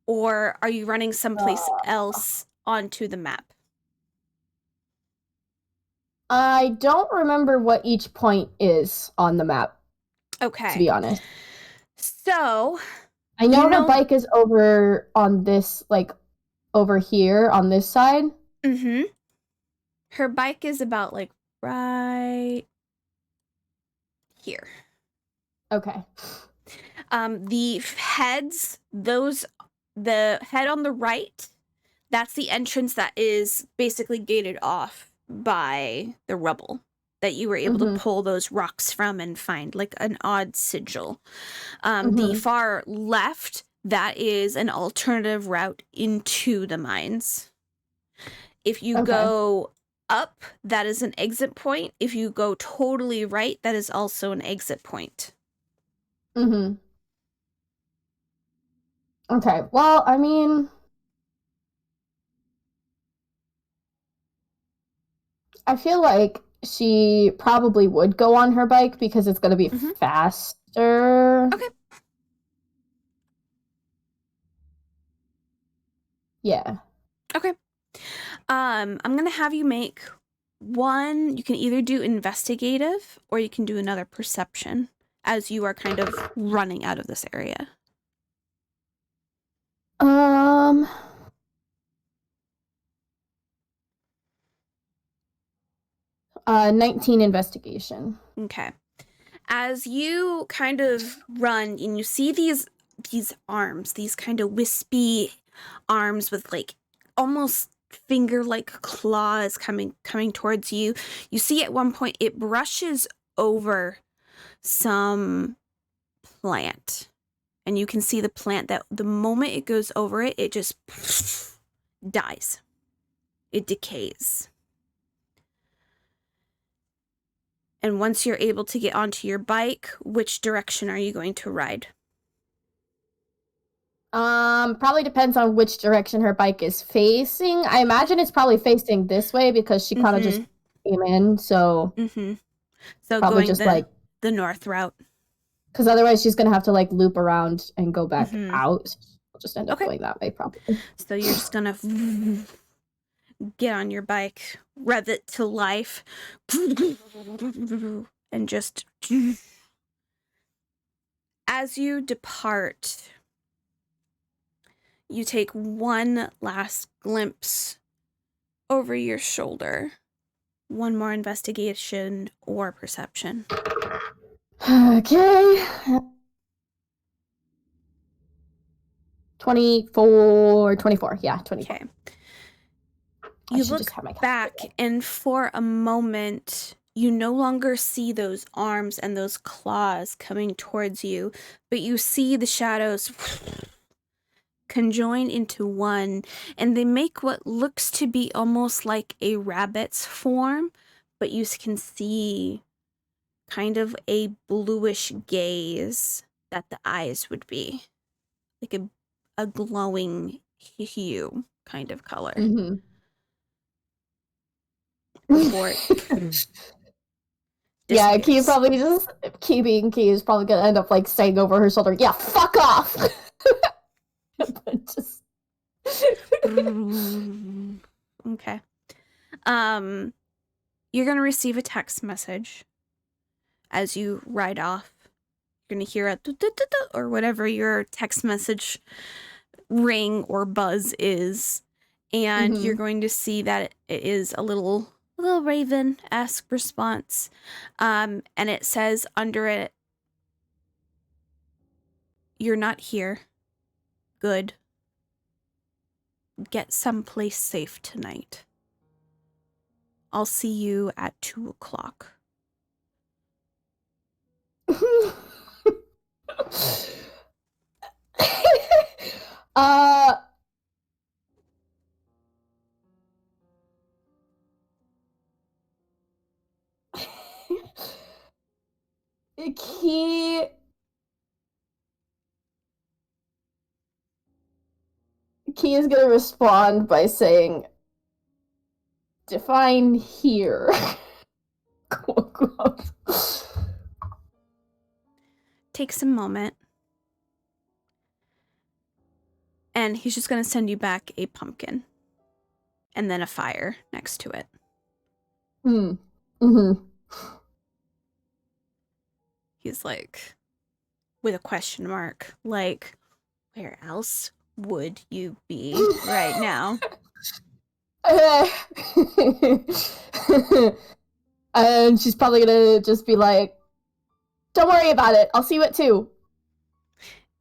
Or are you running someplace else onto the map?
I don't remember what each point is on the map.
Okay.
To be honest.
So,
I know the bike is over on this, like, over here on this side.
Mm-hmm. Her bike is about like right here.
Okay.
The heads, the head on the right, that's the entrance that is basically gated off by the rubble that you were able to pull those rocks from and find like an odd sigil. The far left, that is an alternative route into the mines. If you go up, that is an exit point. If you go totally right, that is also an exit point.
Okay, well, I mean, I feel like she probably would go on her bike because it's going to be faster.
Okay.
Yeah.
Okay. I'm going to have you make one. You can either do investigative or you can do another perception as you are kind of running out of this area.
19 investigation.
Okay. As you kind of run and you see these arms, these kind of wispy arms with like almost finger-like claws coming towards you. You see at one point it brushes over some plant. And you can see the plant that the moment it goes over it, it just dies. It decays. And once you're able to get onto your bike, which direction are you going to ride?
Probably depends on which direction her bike is facing. I imagine it's probably facing this way because she kind of just came in, so
so
probably
going
just like
the north route.
Because otherwise she's gonna have to like loop around and go back out. I'll just end up going that way probably.
So you're just gonna get on your bike, rev it to life, and just as you depart, you take one last glimpse over your shoulder. One more investigation or perception.
Okay. 24. Yeah, 24. Okay.
You look back, and for a moment, you no longer see those arms and those claws coming towards you, but you see the shadows conjoin into one, and they make what looks to be almost like a rabbit's form, but you can see kind of a bluish gaze that the eyes would be. Like a glowing hue kind of color.
Yeah, Key probably just Key being Key is probably gonna end up like saying over her shoulder, "Yeah, fuck off." Just...
Okay. You're gonna receive a text message as you ride off. You're gonna hear a or whatever your text message ring or buzz is, and you're going to see that it is a little Raven-esque response, and it says under it, "You're not here. Good. Get someplace safe tonight. I'll see you at 2:00.
Key is gonna respond by saying, "Define here."
Takes a moment. And he's just going to send you back a pumpkin. And then a fire next to it. He's like, with a question mark, like, where else would you be right now?
And she's probably gonna just be like, "Don't worry about it. I'll see you at 2."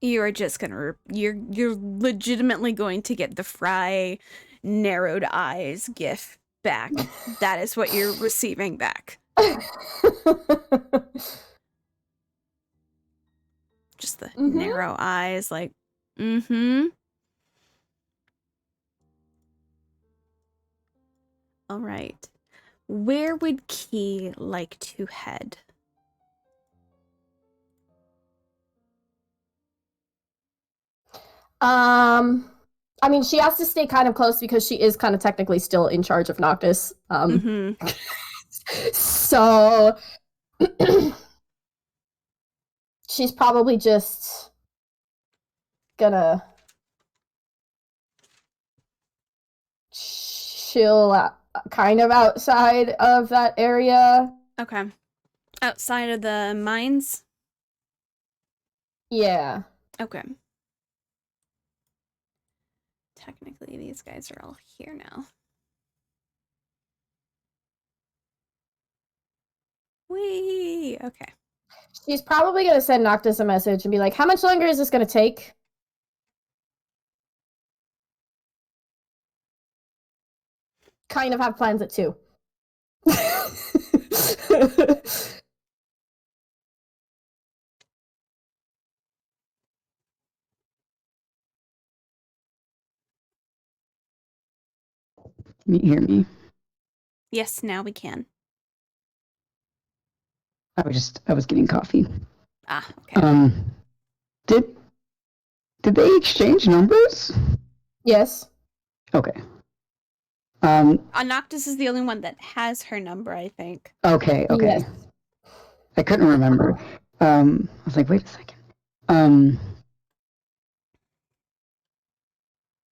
You are just gonna you're legitimately going to get the Fry narrowed eyes gif back. That is what you're receiving back. Just the narrow eyes, like, All right. Where would Key like to head?
I mean, she has to stay kind of close because she is kind of technically still in charge of Noctis. So she's probably just gonna chill kind of outside of that area.
Okay. Outside of the mines?
Yeah.
Okay. Technically, these guys are all here now. Whee! Okay.
She's probably going to send Noctis a message and be like, how much longer is this going to take? Kind of have plans at 2.
Can you hear me?
Yes, now we can.
I was getting coffee.
Ah, okay.
Did they exchange numbers?
Yes.
Okay.
Noctis is the only one that has her number, I think.
Okay.
Yes.
I couldn't remember. I was like, wait a second.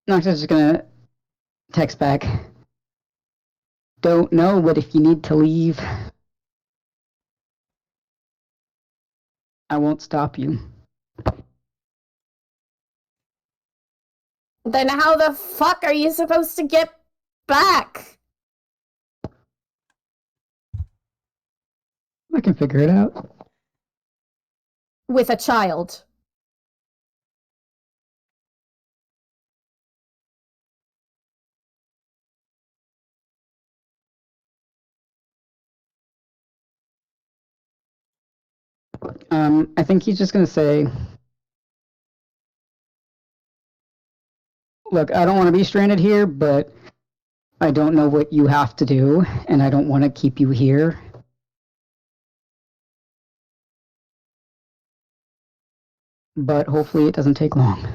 Noctis is gonna text back. Don't know, but if you need to leave, I won't stop you.
Then how the fuck are you supposed to get back?
I can figure it out.
With a child.
I think he's just gonna say, look, I don't want to be stranded here, but I don't know what you have to do, and I don't want to keep you here. But hopefully it doesn't take long.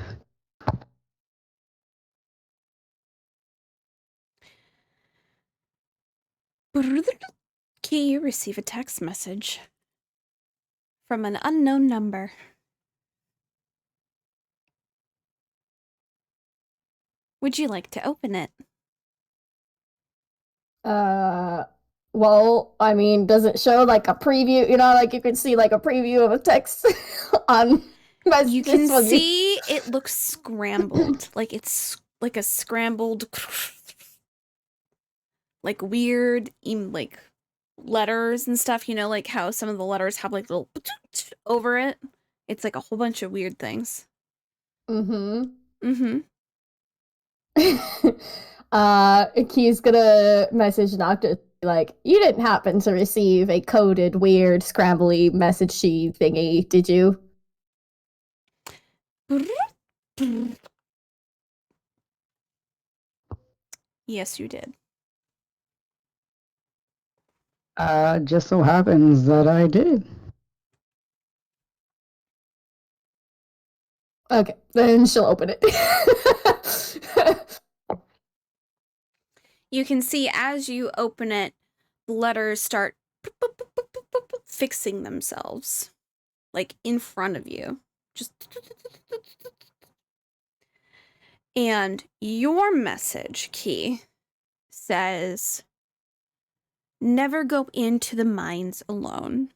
Key, you receive a text message from an unknown number. Would you like to open it?
Well, I mean, does it show like a preview? You know, like you can see like a preview of a text on messages.
You can see it looks scrambled. Like it's like a scrambled, like weird, like letters and stuff. You know, like how some of the letters have like little over it. It's like a whole bunch of weird things.
Key's gonna message Noctis like, you didn't happen to receive a coded, weird, scrambly message-y thingy, did you?
Yes, you did.
Just so happens that I did.
Okay, then she'll open it.
You can see as you open it, the letters start fixing themselves, like in front of you. Just. And your message, Key, says, never go into the mines alone.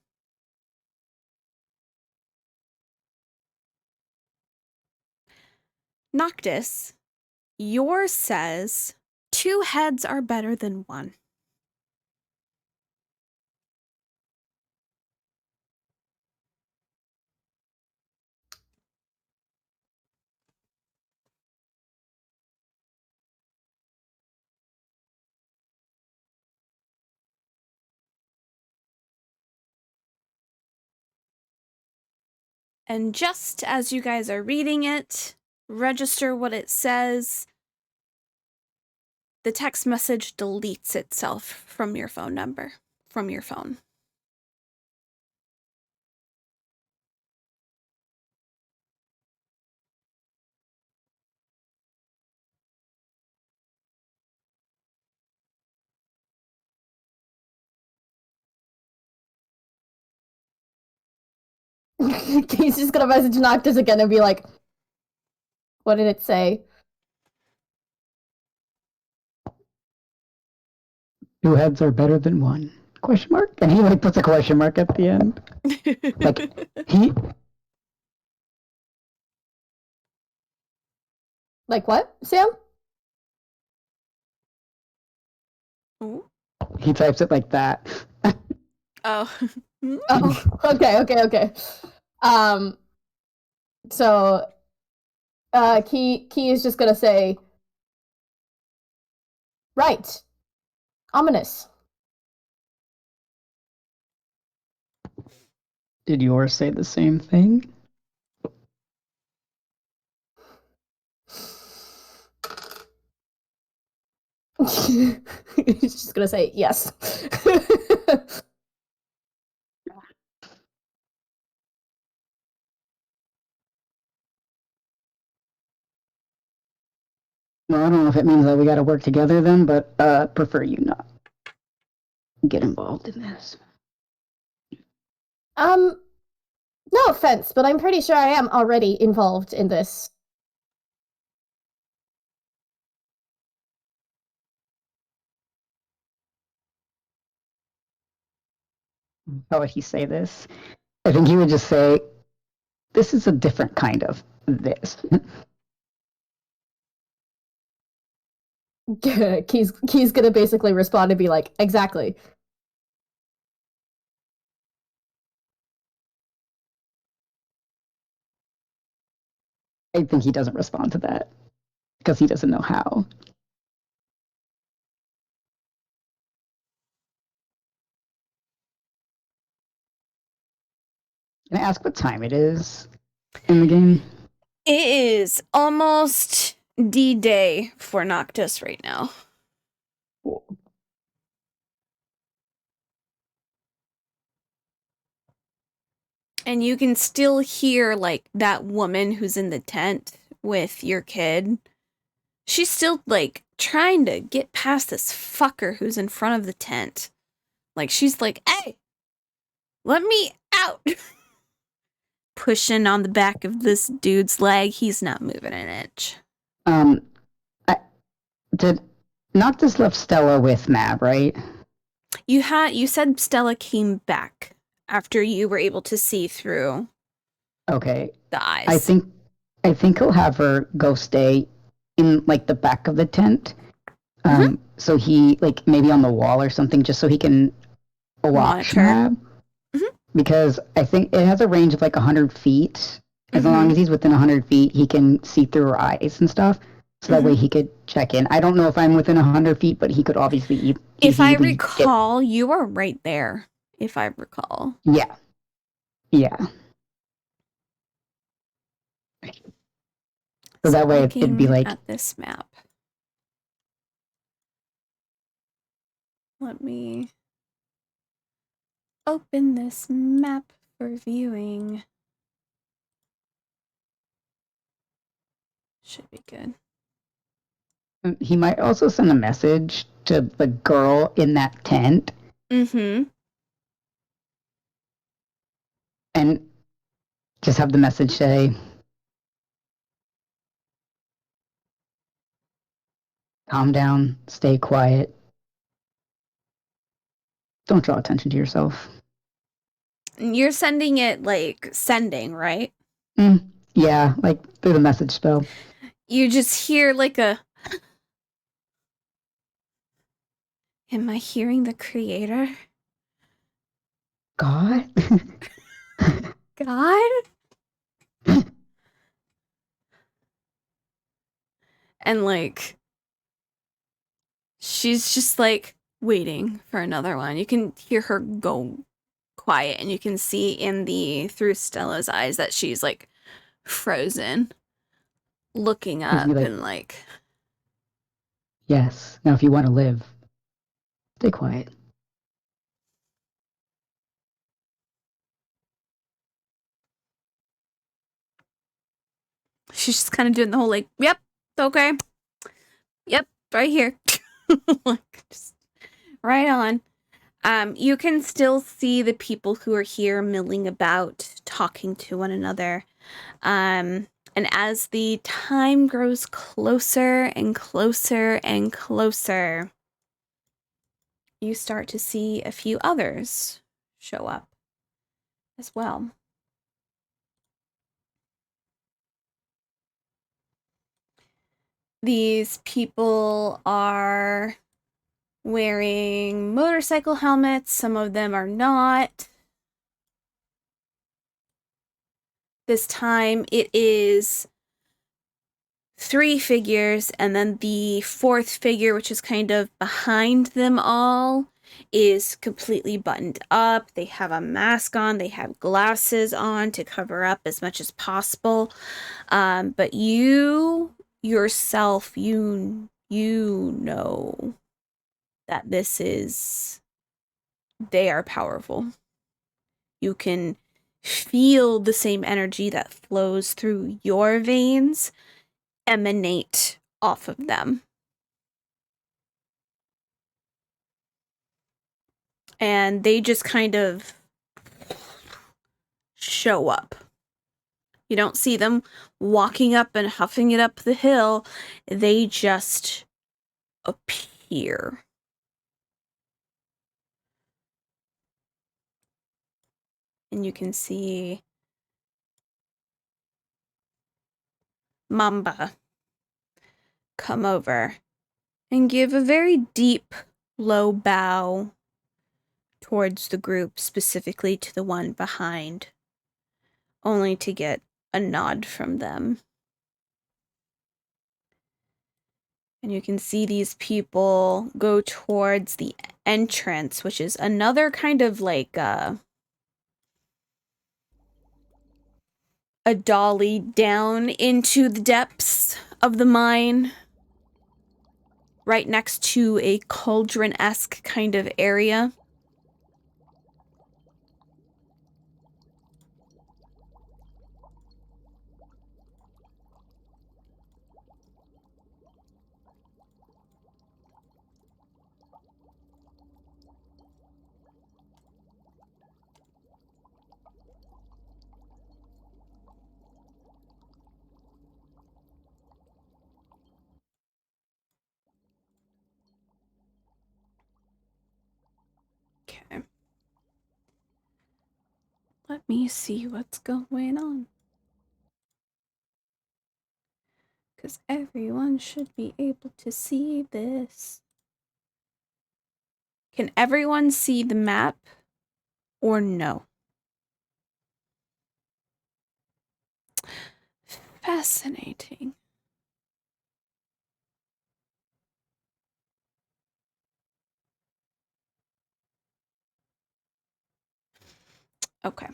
Noctis, yours says, 2 heads are better than 1. And just as you guys are reading it, register what it says, the text message deletes itself from your phone number, from your phone.
He's just gonna message Noctis again and be like, what did it say?
2 heads are better than 1. Question mark? And he like puts a question mark at the end. Like he
Like what, Sam?
Ooh.
He types it like that.
Oh.
Oh, okay. So Key is just gonna say, right. Ominous.
Did yours say the same thing?
He's just gonna say yes.
Well, I don't know if it means that we gotta work together then, but prefer you not get involved in this.
No offense, but I'm pretty sure I am already involved in this.
How would he say this? I think he would just say, this is a different kind of this.
Key's gonna basically respond and be like, exactly.
I think he doesn't respond to that because he doesn't know how. Can I ask what time it is in the game?
It is almost D-Day for Noctis right now.
Cool.
And you can still hear, like, that woman who's in the tent with your kid. She's still, like, trying to get past this fucker who's in front of the tent. Like, she's like, hey, let me out. Pushing on the back of this dude's leg. He's not moving an inch.
Did Noctis left Stella with Mab, right?
You said Stella came back after you were able to see through.
Okay.
The eyes.
I think he'll have her go stay in like the back of the tent. So he like maybe on the wall or something, just so he can watch Mab. Because I think it has a range of like 100 feet. As long as he's within 100 feet, he can see through her eyes and stuff. So that way he could check in. I don't know if I'm within 100 feet, but he could obviously.
If I recall, you are right there. If I recall.
Yeah. So that way it'd be like.
At this map. Let me open this map for viewing. Should be good.
He might also send a message to the girl in that tent. And just have the message say, calm down, stay quiet. Don't draw attention to yourself.
You're sending it like sending, right?
Yeah, like through the message spell.
You just hear like a Am I hearing the creator?
God?
God? And like, she's just like waiting for another one. You can hear her go quiet, and you can see through Stella's eyes that she's like frozen, looking up
like,
and like,
yes. Now, if you want to live, stay quiet.
she's just kind of doing the whole like, yep, okay, yep, right here. Like, just right on. You can still see the people who are here milling about, talking to one another. And as the time grows closer and closer and closer, you start to see a few others show up as well. These people are wearing motorcycle helmets. Some of them are not. This time it is 3 figures, and then the 4th figure, which is kind of behind them all, is completely buttoned up. They have a mask on. They have glasses on to cover up as much as possible. But you yourself, you know that they are powerful. You can feel the same energy that flows through your veins emanate off of them. And they just kind of show up. You don't see them walking up and huffing it up the hill. They just appear. And you can see Mamba come over and give a very deep, low bow towards the group, specifically to the one behind, only to get a nod from them. And you can see these people go towards the entrance, which is another kind of like a dolly down into the depths of the mine, right next to a cauldron-esque kind of area. Okay. Let me see what's going on. Because everyone should be able to see this. Can everyone see the map or no? Fascinating. Okay.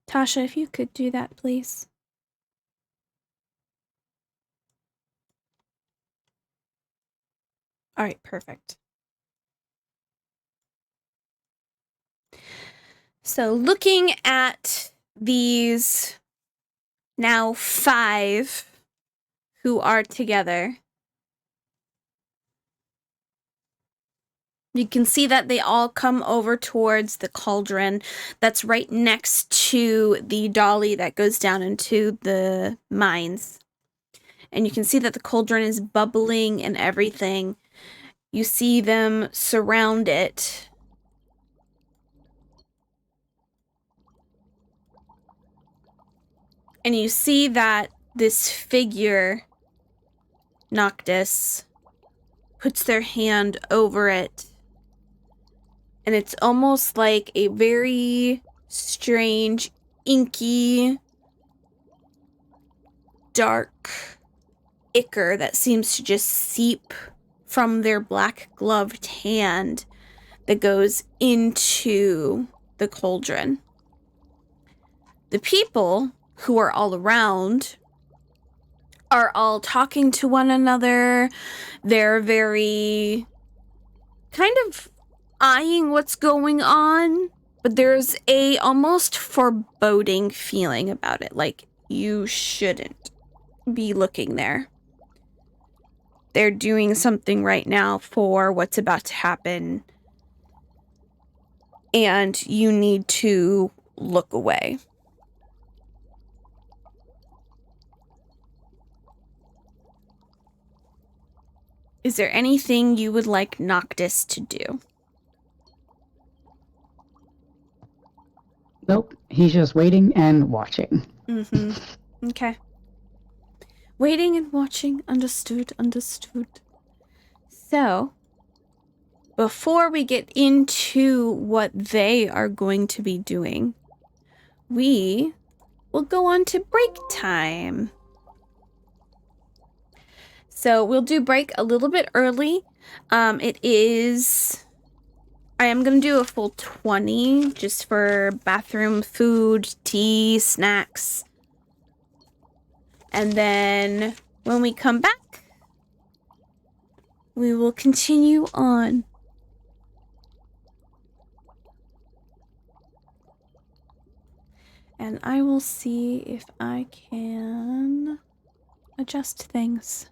Tasha, if you could do that, please. All right, perfect. So looking at these now 5 who are together, You can see that they all come over towards the cauldron that's right next to the dolly that goes down into the mines. And you can see that the cauldron is bubbling and everything. You see them surround it. And you see that this figure, Noctis, puts their hand over it. And it's almost like a very strange, inky, dark ichor that seems to just seep from their black gloved hand that goes into the cauldron. The people who are all around are all talking to one another. They're very kind of eyeing what's going on, but there's a almost foreboding feeling about it, like you shouldn't be looking there. They're doing something right now for what's about to happen, and you need to look away. Is there anything you would like Noctis to do?
Nope, he's just waiting and watching.
Okay. Waiting and watching. Understood. So, before we get into what they are going to be doing, we will go on to break time. So, we'll do break a little bit early. I am going to do a full 20 just for bathroom, food, tea, snacks. And then when we come back, we will continue on. And I will see if I can adjust things.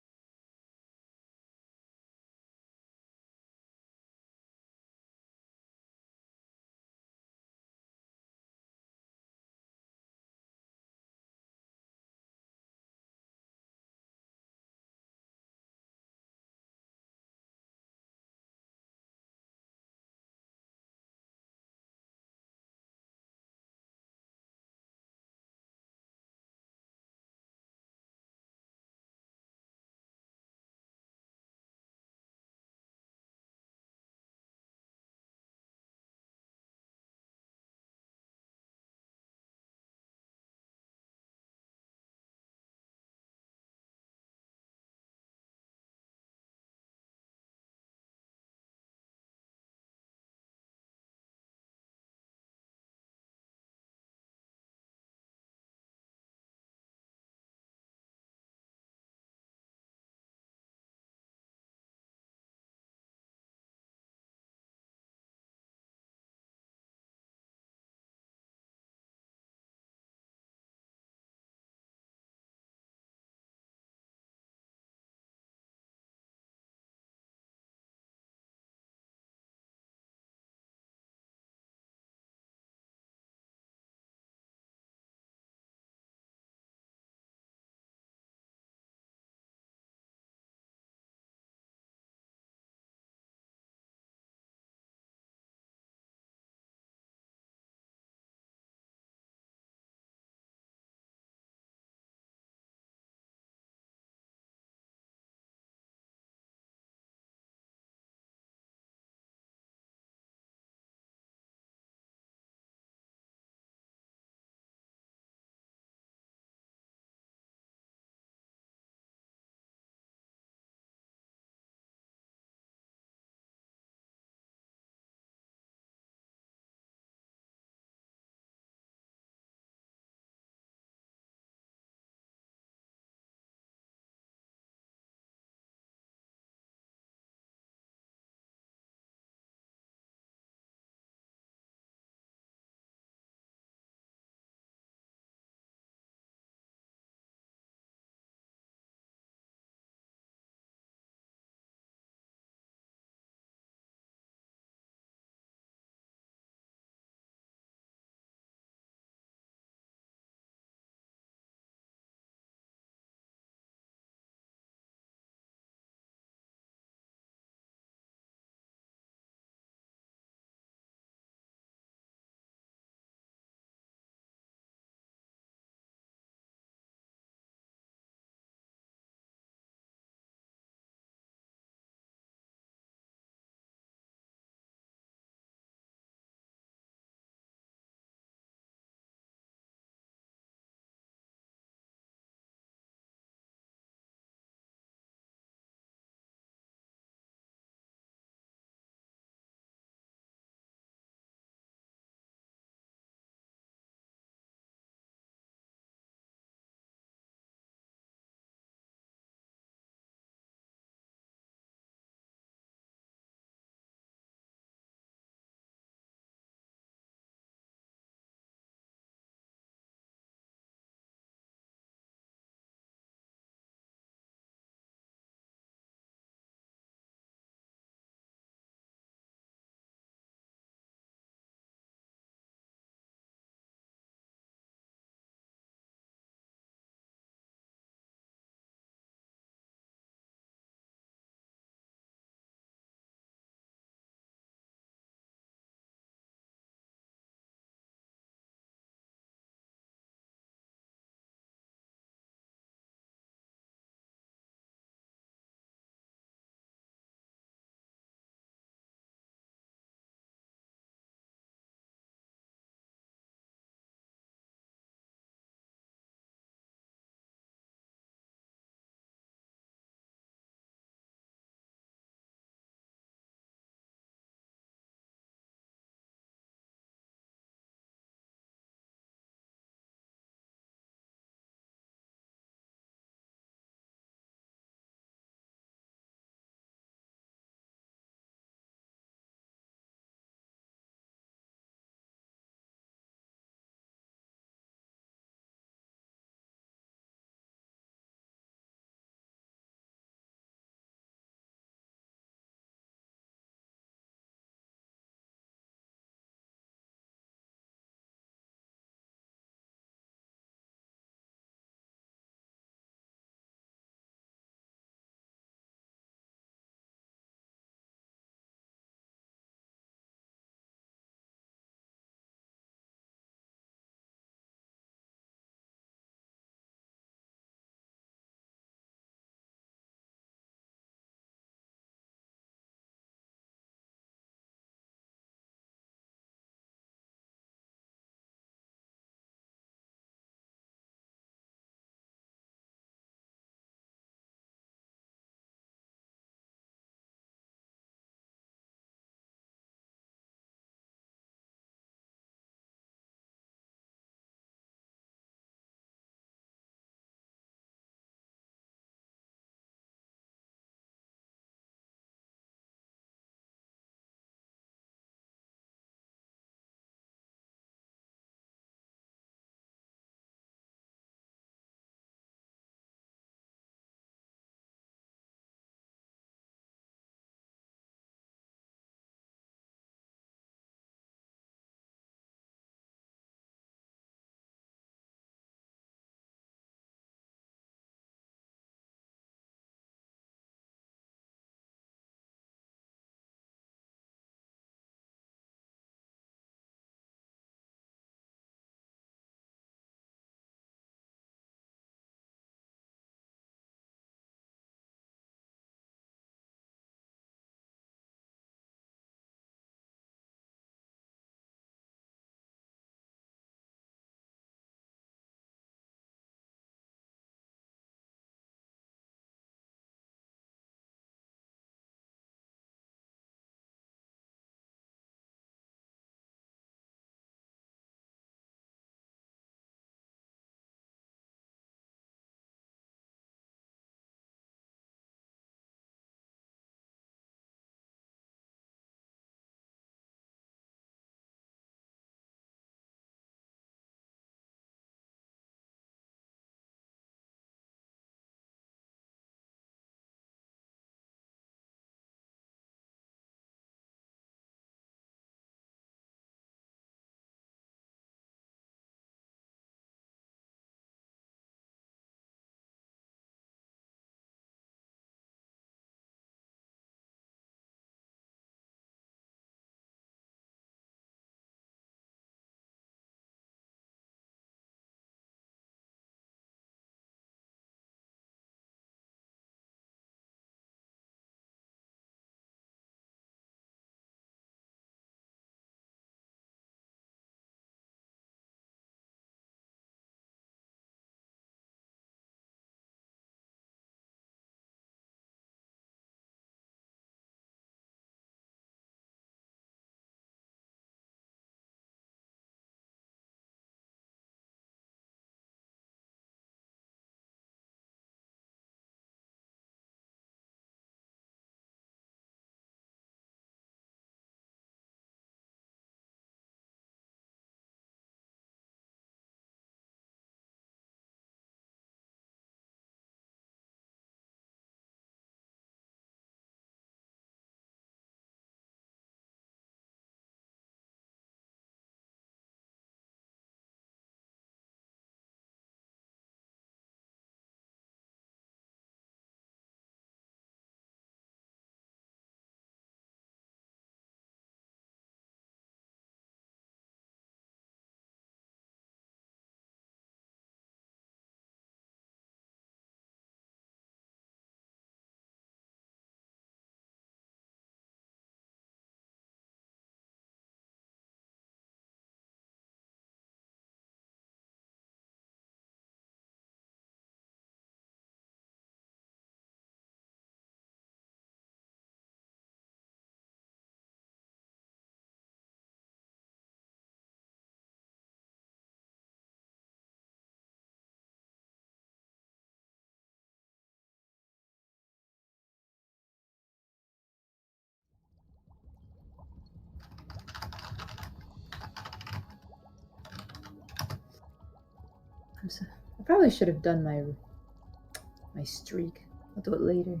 I probably should have done my streak. I'll do it later.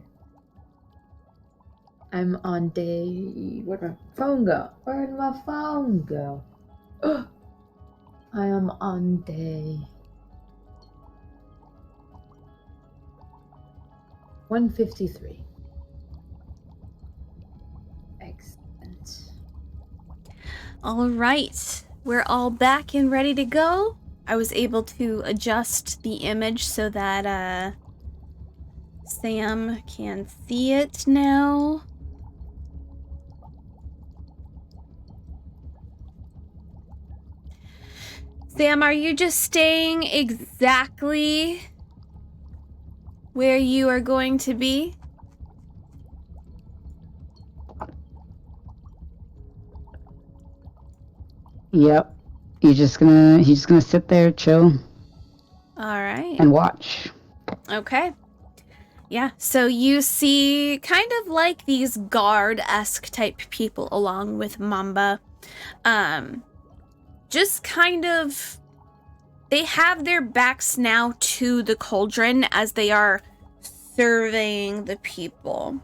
I'm on day... Where'd my phone go? Where'd my phone go? I am on day... 153. Excellent.
All right. We're all back and ready to go. I was able to adjust the image so that Sam can see it now. Sam, are you just staying exactly where you are going to be?
Yep. He's just gonna sit there, chill.
All right.
And watch.
Okay. Yeah, so you see kind of like these guard-esque type people along with Mamba. Just kind of, they have their backs now to the cauldron as they are serving the people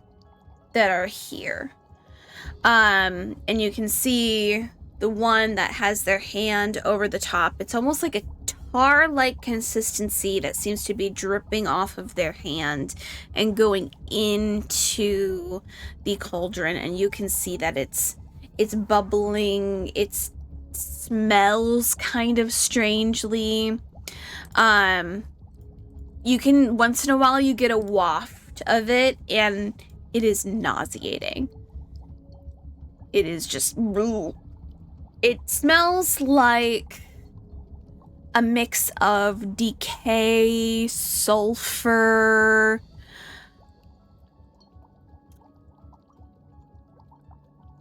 that are here. And you can see the one that has their hand over the top. It's almost like a tar-like consistency that seems to be dripping off of their hand and going into the cauldron, and you can see that it's bubbling, it smells kind of strangely. You can, once in a while, you get a waft of it, and it is nauseating. It is just... It smells like a mix of decay, sulfur,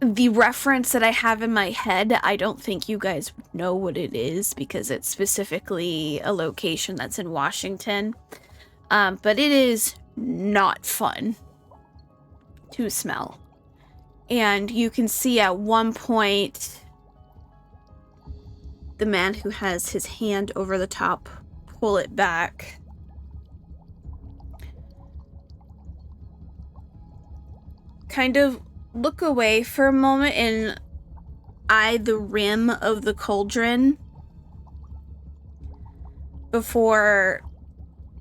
the reference that I have in my head, I don't think you guys would know what it is because it's specifically a location that's in Washington. But it is not fun to smell. And you can see at one point the man who has his hand over the top pull it back. Kind of look away for a moment and eye the rim of the cauldron before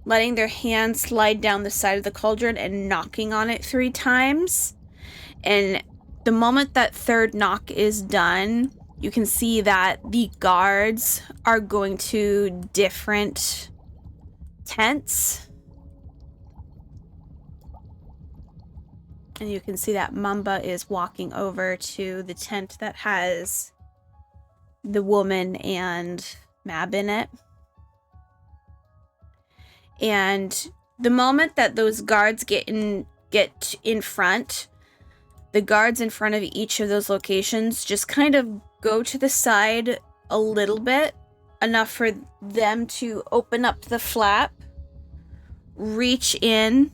letting their hand slide down the side of the cauldron and knocking on it 3 times. And the moment that third knock is done, you can see that the guards are going to different tents. And you can see that Mamba is walking over to the tent that has the woman and Mab in it. And the moment that those guards get in front, the guards in front of each of those locations just kind of go to the side a little bit, enough for them to open up the flap, reach in,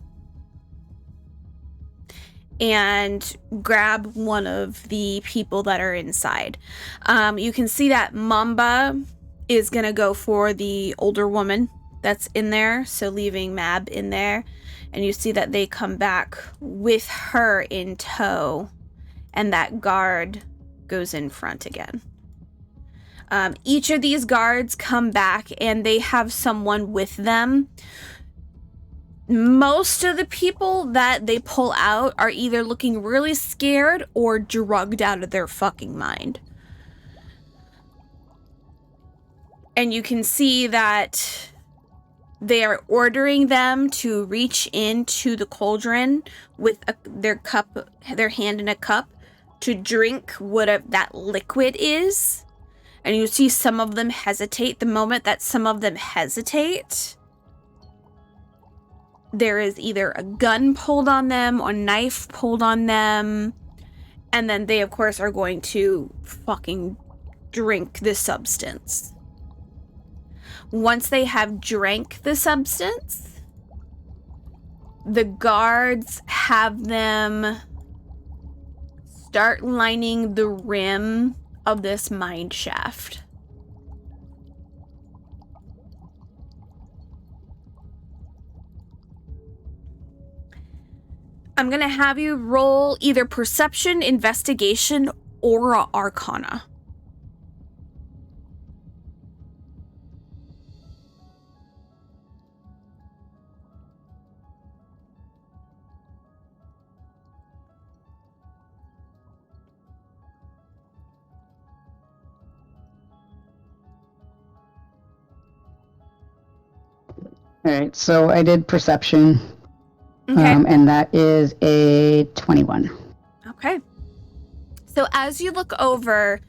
and grab one of the people that are inside. You can see that Mamba is gonna go for the older woman that's in there, so leaving Mab in there. And you see that they come back with her in tow, and that guard goes in front again. Each of these guards come back and they have someone with them. Most of the people that they pull out are either looking really scared or drugged out of their fucking mind. And you can see that they are ordering them to reach into the cauldron with their hand in a cup to drink whatever that liquid is. And you see some of them hesitate. The moment that some of them hesitate, there is either a gun pulled on them or knife pulled on them. And then they, of course, are going to fucking drink the substance. Once they have drank the substance, the guards have them start lining the rim of this mine shaft. I'm going to have you roll either perception, investigation, or arcana.
All right, so I did perception,
Okay.
And that is a 21.
Okay. So as you look over,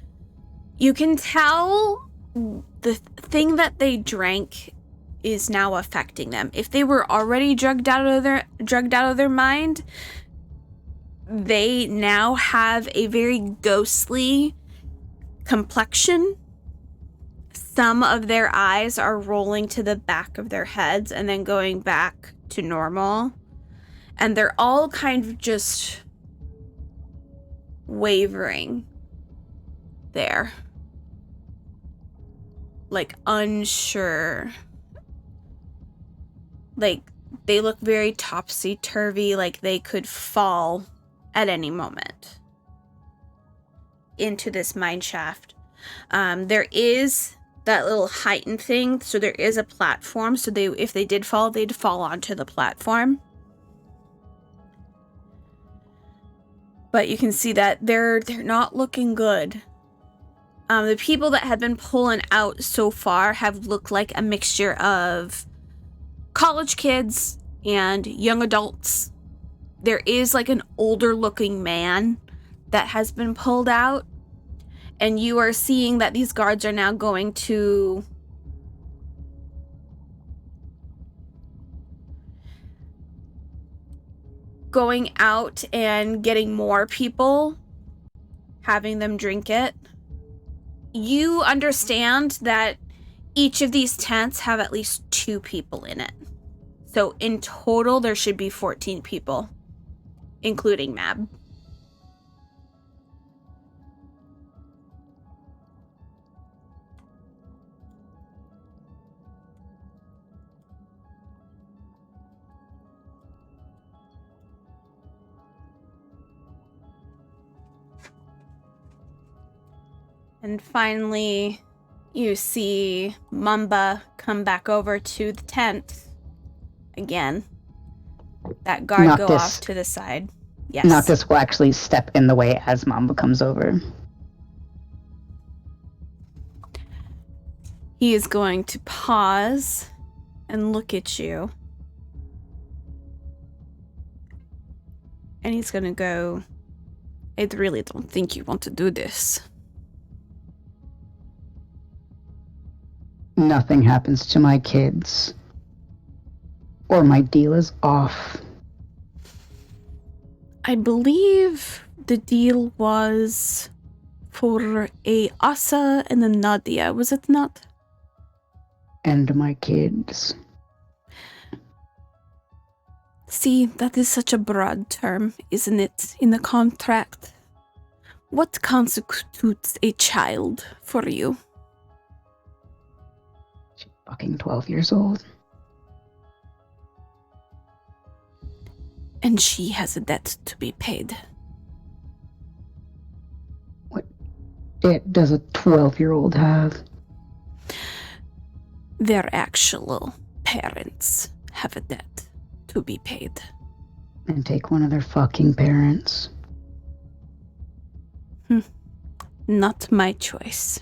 you can tell the thing that they drank is now affecting them. If they were already drugged out of their mind, they now have a very ghostly complexion. Some of their eyes are rolling to the back of their heads and then going back to normal. And they're all kind of just wavering there. Like unsure. Like they look very topsy-turvy, like they could fall at any moment into this mine shaft. There is that little heightened thing, so there is a platform, so if they did fall, they'd fall onto the platform. But you can see that they're not looking good. The people that have been pulling out so far have looked like a mixture of college kids and young adults. There is like an older looking man that has been pulled out. And you are seeing that these guards are now going out and getting more people, having them drink it. You understand that each of these tents have at least 2 people in it. So in total, there should be 14 people, including Mab. And finally, you see Mamba come back over to the tent again. That guard go off to the side. Yes.
Noctis will actually step in the way as Mamba comes over.
He is going to pause and look at you. And he's going to go, I really don't think you want to do this.
Nothing happens to my kids. Or my deal is off.
I believe the deal was for a Asa and a Nadia, was it not?
And my kids.
See, that is such a broad term, isn't it, in the contract? What constitutes a child for you?
She's fucking 12 years old.
And she has a debt to be paid.
What debt does a 12-year-old have?
Their actual parents have a debt to be paid.
And take one of their fucking parents.
Not my choice.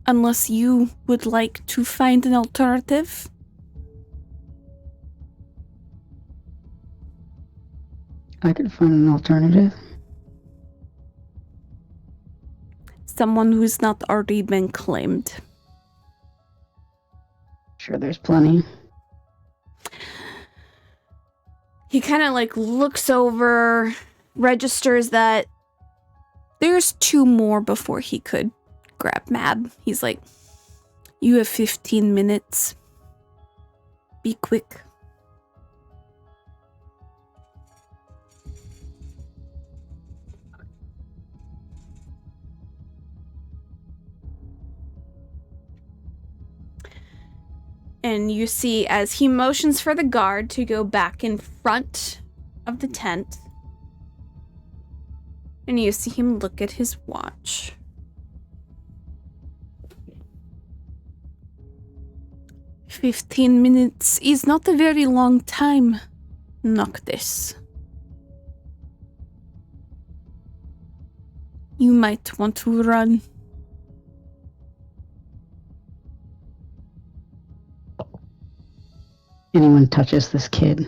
Unless you would like to find an alternative.
I could find an alternative.
Someone who's not already been claimed.
Sure, there's plenty.
He kind of like looks over, registers that there's 2 more before he could grab Mab. He's like, you have 15 minutes. Be quick. And you see as he motions for the guard to go back in front of the tent. And you see him look at his watch. "15 minutes is not a very long time, Noctis. You might want to run."
Anyone touches this kid,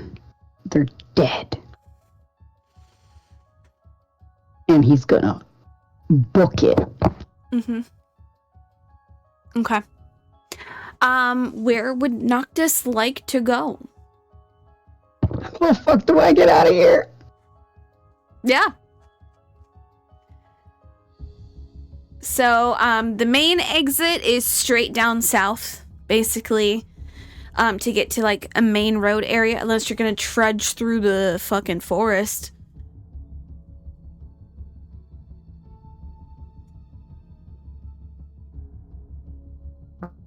they're dead. And he's gonna book it.
Mm-hmm. Okay. Where would Noctis like to go?
How the fuck do I get out of here?
Yeah. So, the main exit is straight down south, basically, to get to, like, a main road area, unless you're gonna trudge through the fucking forest.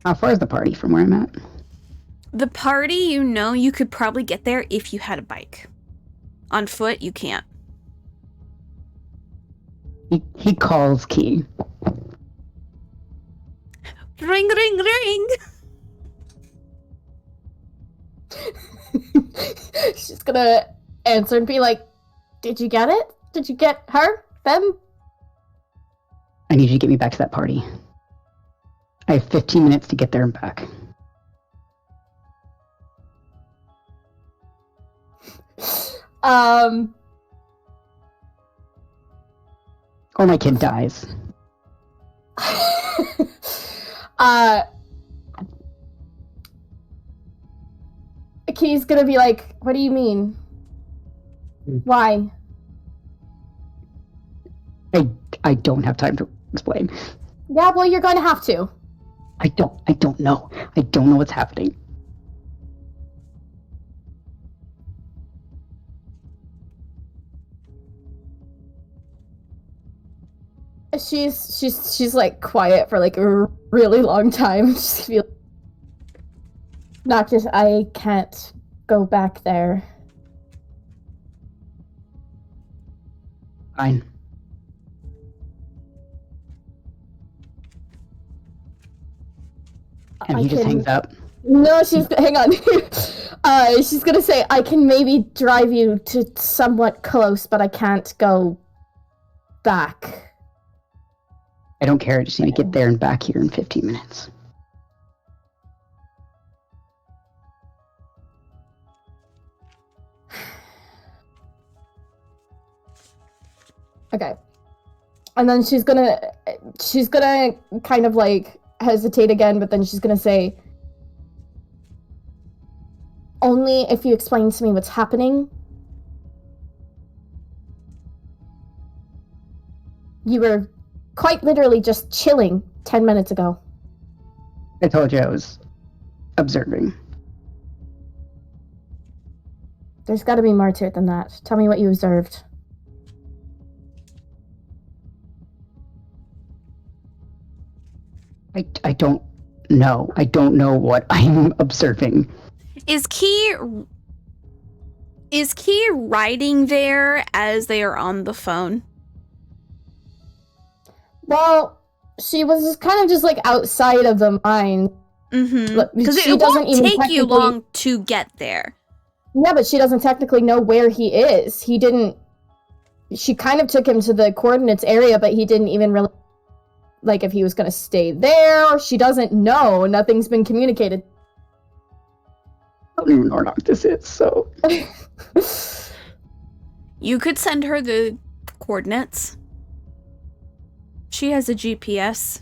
How far is the party from where I'm at?
The party, you could probably get there if you had a bike. On foot, you can't.
He calls Key.
Ring, ring, ring!
She's gonna answer and be like, "Did you get it? Did you get her? Them?"
I need you to get me back to that party. I have 15 minutes to get there and back. Or my kid dies.
Key's gonna be like, "What do you mean? Why?"
I don't have time to explain.
Yeah, well, you're going to have to.
I don't know. I don't know what's happening.
She's like quiet for like a really long time. Just feel Noctis, I can't go back there.
Fine. And he just hangs up.
No, hang on. She's gonna say, "I can maybe drive you to somewhat close, but I can't go back."
I don't care. I just need to get there and back here in 15 minutes.
Okay. And then she's gonna kind of like hesitate again, but then she's gonna say, "Only if you explain to me what's happening." You were quite literally just chilling 10 minutes ago.
I told you I was observing.
There's gotta be more to it than that. Tell me what you observed.
I don't know. I don't know what I'm observing.
Is Key riding there as they are on the phone?
Well, she was just kind of just like outside of the mine.
Mm-hmm. Because it won't take you long to get there.
Yeah, but she doesn't technically know where he is. She kind of took him to the coordinates area, but he didn't even really, like, if he was going to stay there. She doesn't know. Nothing's been communicated.
I don't even know where Noctis is, so...
You could send her the coordinates. She has a GPS.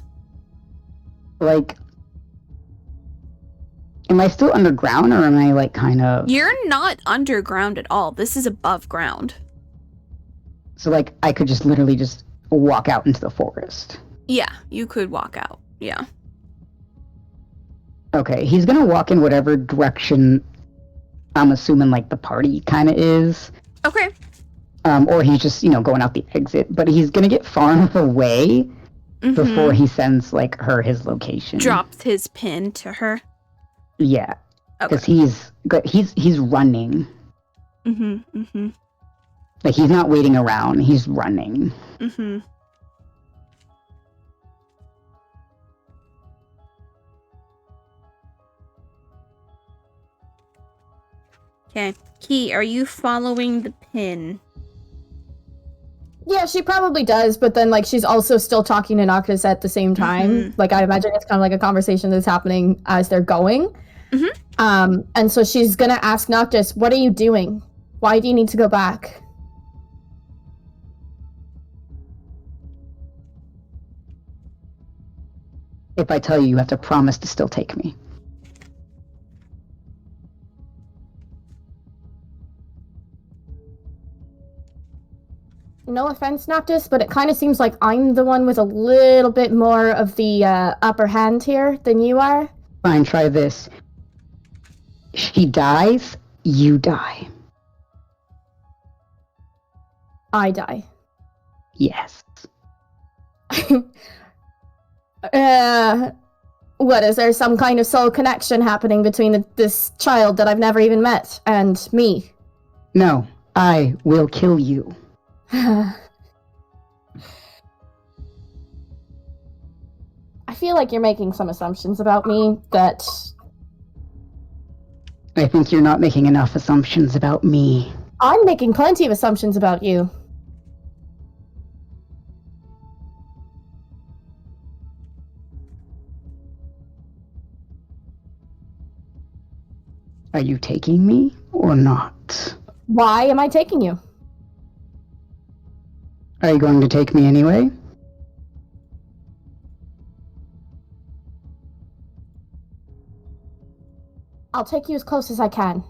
Like... Am I still underground, or am I, like, kind of...
You're not underground at all. This is above ground.
So, like, I could just literally just walk out into the forest.
Yeah, you could walk out. Yeah.
Okay, he's gonna walk in whatever direction I'm assuming, like, the party kind of is.
Okay.
Or he's just, going out the exit. But he's gonna get far enough away before he sends, like, her his location.
Drops his pin to her.
Yeah, Because he's running.
Mm-hmm.
Like, he's not waiting around. He's running.
Mm-hmm. Okay. Key, are you following the pin?
Yeah, she probably does, but then, like, she's also still talking to Noctis at the same time.
Mm-hmm.
Like, I imagine it's kind of like a conversation that's happening as they're going.
Mm-hmm.
And so she's gonna ask Noctis, what are you doing? Why do you need to go back?
If I tell you, you have to promise to still take me.
No offense, Noctis, but it kind of seems like I'm the one with a little bit more of the upper hand here than you are.
Fine, try this. She dies, you die.
I die.
Yes.
What, is there some kind of soul connection happening between this child that I've never even met and me?
No, I will kill you.
I feel like you're making some assumptions about me that...
I think you're not making enough assumptions about me.
I'm making plenty of assumptions about you.
Are you taking me or not?
Why am I taking you?
Are you going to take me anyway?
I'll take you as close as I can.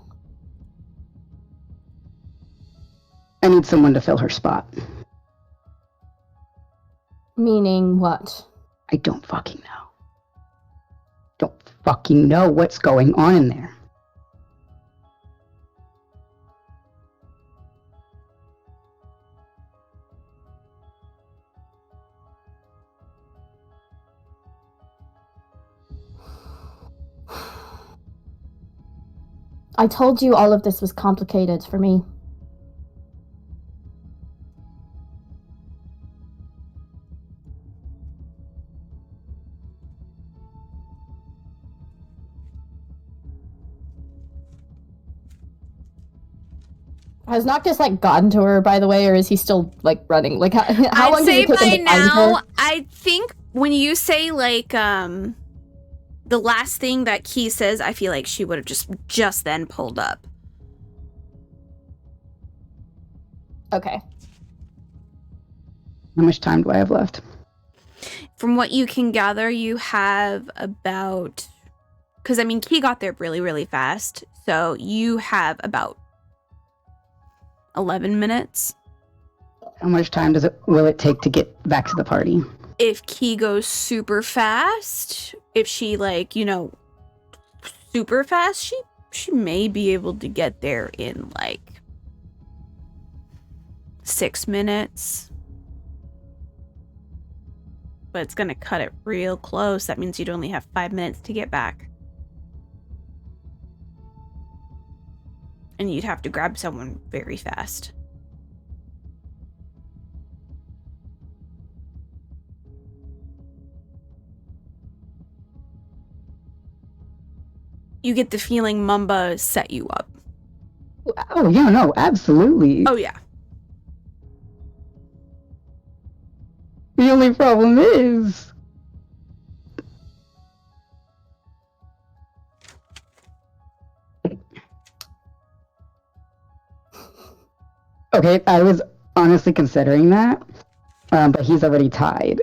I need someone to fill her spot.
Meaning what?
I don't fucking know. Don't fucking know what's going on in there.
I told you all of this was complicated for me. Has Noctis, like, gotten to her, by the way, or is he still, like, running? Like, how long does it take him to find her?
I think when you say, like, the last thing that Key says, I feel like she would have just then pulled up.
Okay.
How much time do I have left?
From what you can gather, you have about... Because, I mean, Key got there really, really fast. So you have about 11 minutes.
How much time will it take to get back to the party?
If Key goes super fast, if she, like, you know, super fast, she may be able to get there in, like, 6 minutes. But it's gonna cut it real close. That means you'd only have 5 minutes to get back. And you'd have to grab someone very fast. You get the feeling Mumba set you up.
Oh, yeah, no, absolutely.
Oh, yeah.
The only problem is... Okay, I was honestly considering that, but he's already tied.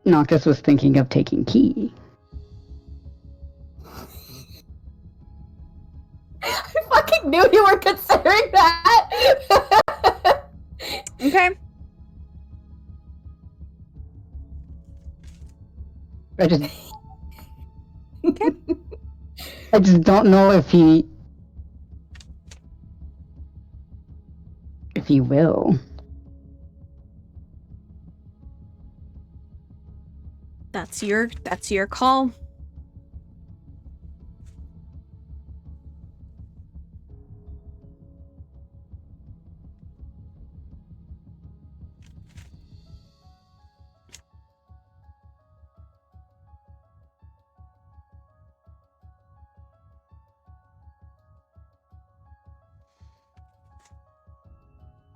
Noctis was thinking of taking Key.
I fucking knew you were considering that!
Okay.
I just don't know if he will.
That's your call.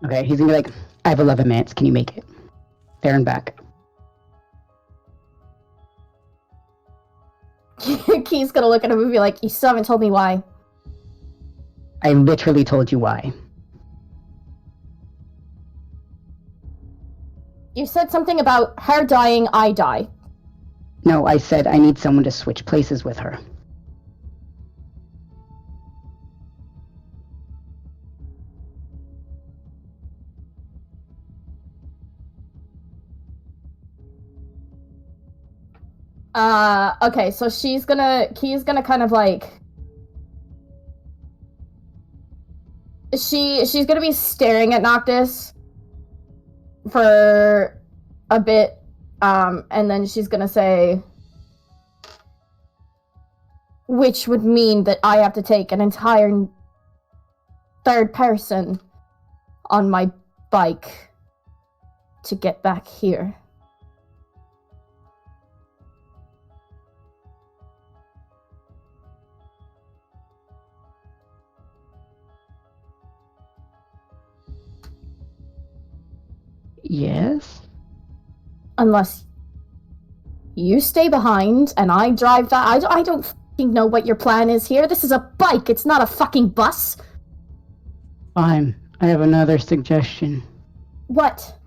Okay, he's gonna be like, I have 11 minutes. Can you make it? There and back.
Key's gonna look at him and be like, you still haven't told me why.
I literally told you why.
You said something about her dying, I die.
No, I said I need someone to switch places with her.
Okay, so Key's gonna kind of like... She's gonna be staring at Noctis for a bit, and then she's gonna say, which would mean that I have to take an entire third person on my bike to get back here.
Yes?
Unless you stay behind and I drive that. I don't fucking know what your plan is here. This is a bike, it's not a fucking bus.
Fine. I have another suggestion.
What?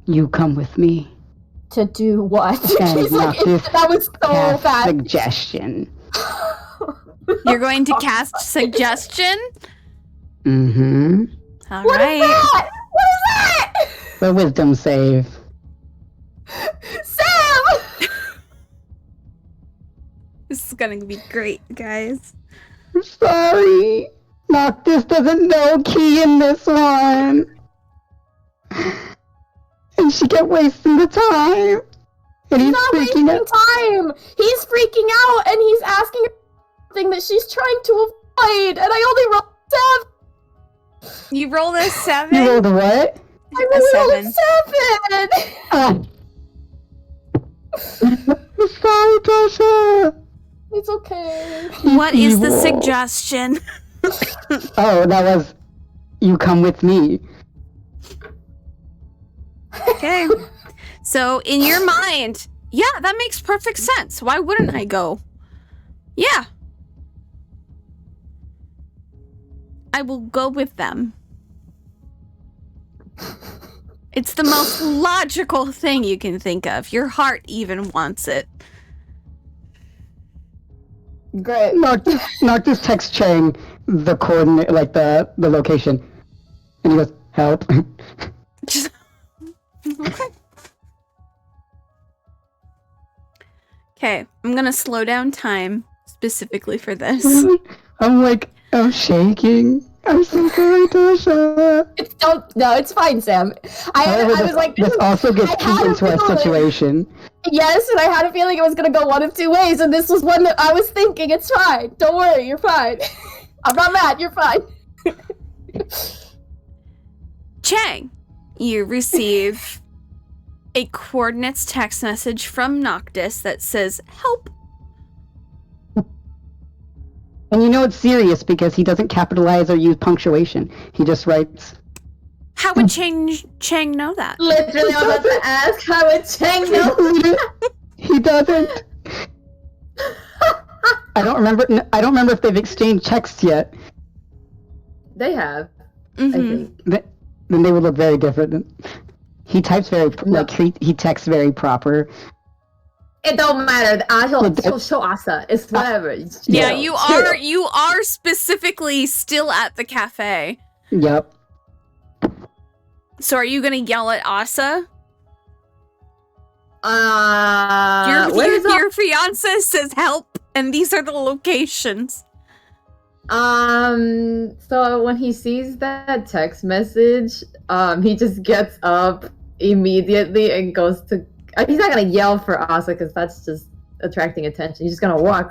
You come with me.
To do what?
And
She's like, that was so fast.
Suggestion.
You're going to cast suggestion?
Mm-hmm.
All
What
right.
is that? What is that?
The wisdom save.
Sam!
This is gonna be great, guys.
I'm sorry. Noctis doesn't know Key in this one. And she kept wasting the time. And he's
not
freaking
wasting
out.
time. He's freaking out and he's asking her something that she's trying to avoid. And I only rolled 7.
You rolled a 7?
You rolled a what?
I rolled 7.
I'm sorry, Tasha.
It's okay.
What is the
Evil.
suggestion?
Oh, that was you come with me.
Okay. So, in your mind, yeah, that makes perfect sense. Why wouldn't I go? Yeah. I will go with them. It's the most logical thing you can think of. Your heart even wants it.
Great.
Noctis texts Chang the coordinate, like the location, and he goes, "Help."
Okay, I'm gonna slow down time specifically for this.
I'm shaking. I'm so sorry, Tasha.
It's fine, Sam. I was like,
this also gets
I
Key
had a
into our
feeling.
situation.
Yes, and I had a feeling it was gonna go one of 2 ways, and this was one that I was thinking. It's fine. Don't worry, you're fine. I'm not mad. You're fine.
Chang, you receive a coordinates text message from Noctis that says, help.
And you know it's serious because he doesn't capitalize or use punctuation. He just writes.
How would Chang know that?
Literally, I'm about to ask how would Chang know.
He doesn't. I don't remember if they've exchanged texts yet.
They have,
Mm-hmm.
I think.
Then they would look very different. He types very he texts very proper.
It don't matter. He'll show Asa. It's whatever. It's
Yeah,
chill.
you are specifically still at the cafe.
Yep.
So are you gonna yell at Asa? Your fiance says help, and these are the locations.
So when he sees that text message, he just gets up immediately and goes to he's not gonna yell for Asa because that's just attracting attention. He's just gonna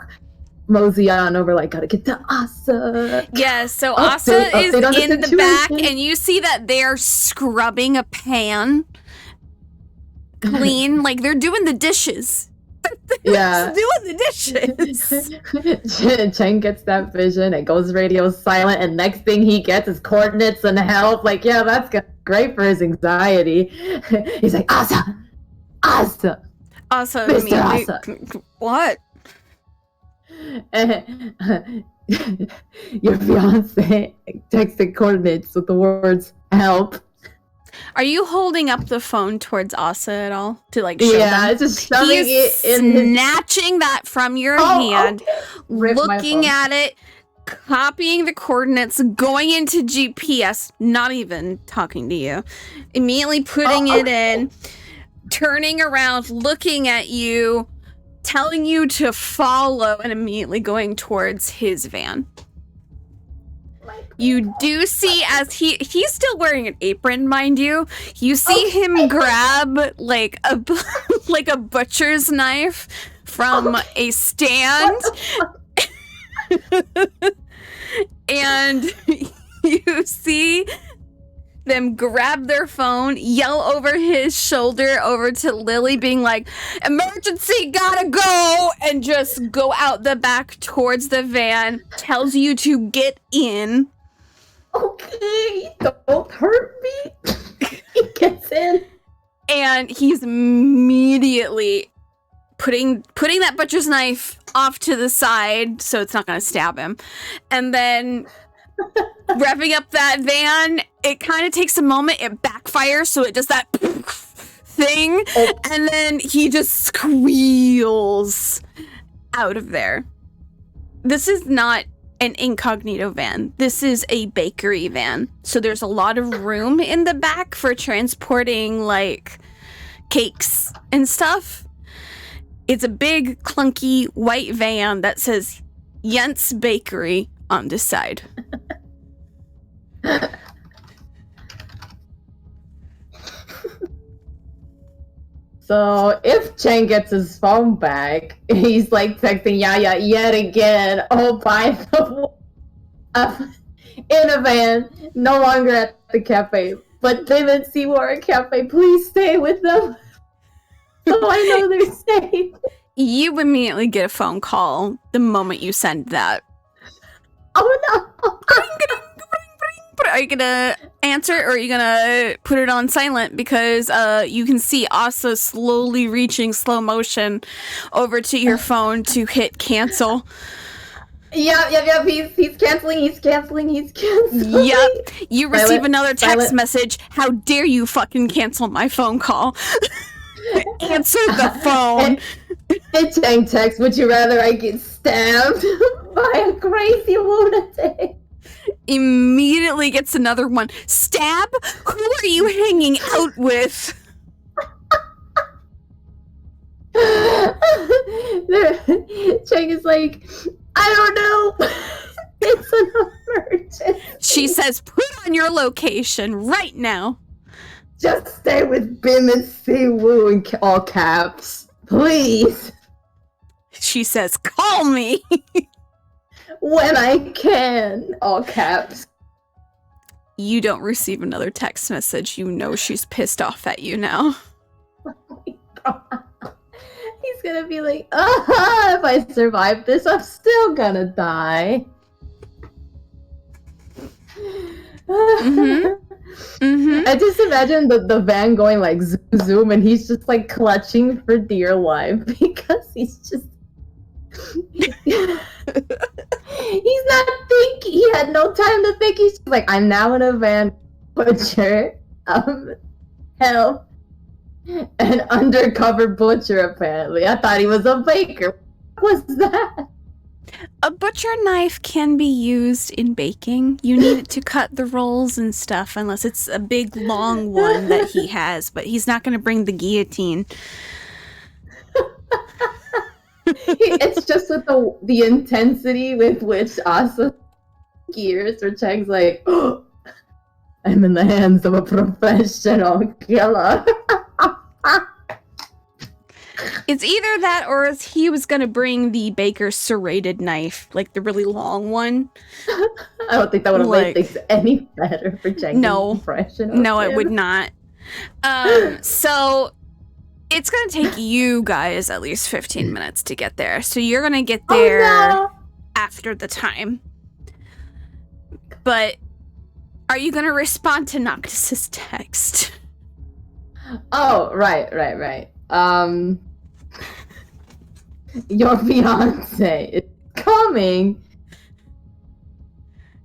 mosey on over, like, gotta get to Asa.
Yeah, so Asa is in the back, and you see that they're scrubbing a pan clean, like they're doing the dishes.
Yeah,
doing the dishes.
Chang gets that vision, it goes radio silent, and next thing he gets is coordinates and help. Like, yeah, that's great for his anxiety. He's like, Asa, Mr. Asa.
What?
Your fiance texted coordinates with the words "help."
Are you holding up the phone towards Asa at all to like show
yeah,
them?
just shoving it in
snatching that from your hand, looking at it, copying the coordinates, going into GPS, not even talking to you, immediately putting it in, turning around, looking at you, telling you to follow, and immediately going towards his van. You do see, as he's still wearing an apron, mind you, you see him grab like a butcher's knife from a stand, and you see them grab their phone, yell over his shoulder over to Lily, being like, "Emergency, gotta go," and just go out the back towards the van, tells you to get in.
Okay, don't hurt me. He gets in.
And he's immediately putting that butcher's knife off to the side so it's not going to stab him. And then revving up that van, it kind of takes a moment, it backfires, so it does that thing, and then he just squeals out of there. This is not an incognito van. This is a bakery van. So there's a lot of room in the back for transporting like cakes and stuff. It's a big, clunky white van that says Jens Bakery on the side.
So if Chang gets his phone back, he's like texting Yaya yet again. Oh, by the way, in a van, no longer at the cafe, but Bim and Seymour at cafe. Please stay with them, so I know they're safe.
You immediately get a phone call the moment you send that.
Oh no!
Are you gonna answer, or are you gonna put it on silent? Because you can see Asa slowly reaching slow motion over to your phone to hit cancel.
Yep. He's canceling.
Yep. You receive another text message. How dare you fucking cancel my phone call? Answer the phone.
It's Chang text. Would you rather I get stabbed by a crazy lunatic?
Immediately gets another one. Stab? Who are you hanging out with?
Chang is like, I don't know. It's an emergency.
She says, put on your location right now.
Just stay with Bim and Siwoo in all caps. Please.
She says, call me.
When I can, all caps.
You don't receive another text message. You know she's pissed off at you now.
Oh my god. He's gonna be like, if I survive this, I'm still gonna die. I just imagine the van going like zoom, and he's just like clutching for dear life because he's just... He's not thinking. He had no time to think. He's just like, I'm now in a van, butcher, help, an undercover butcher. Apparently, I thought he was a baker. What was that?
A butcher knife can be used in baking. You need it to cut the rolls and stuff, unless it's a big long one that he has. But he's not going to bring the guillotine.
It's just with the intensity with which Asa gears, where Chang's like, oh, I'm in the hands of a professional killer.
It's either that or he was going to bring the baker's serrated knife, like the really long one.
I don't think that would have made things any better for Jenkins' impression.
No, it would not. So it's going to take you guys at least 15 minutes to get there. So you're going to get there after the time. But are you going to respond to Noctis's text?
Oh, right. Your fiance is coming.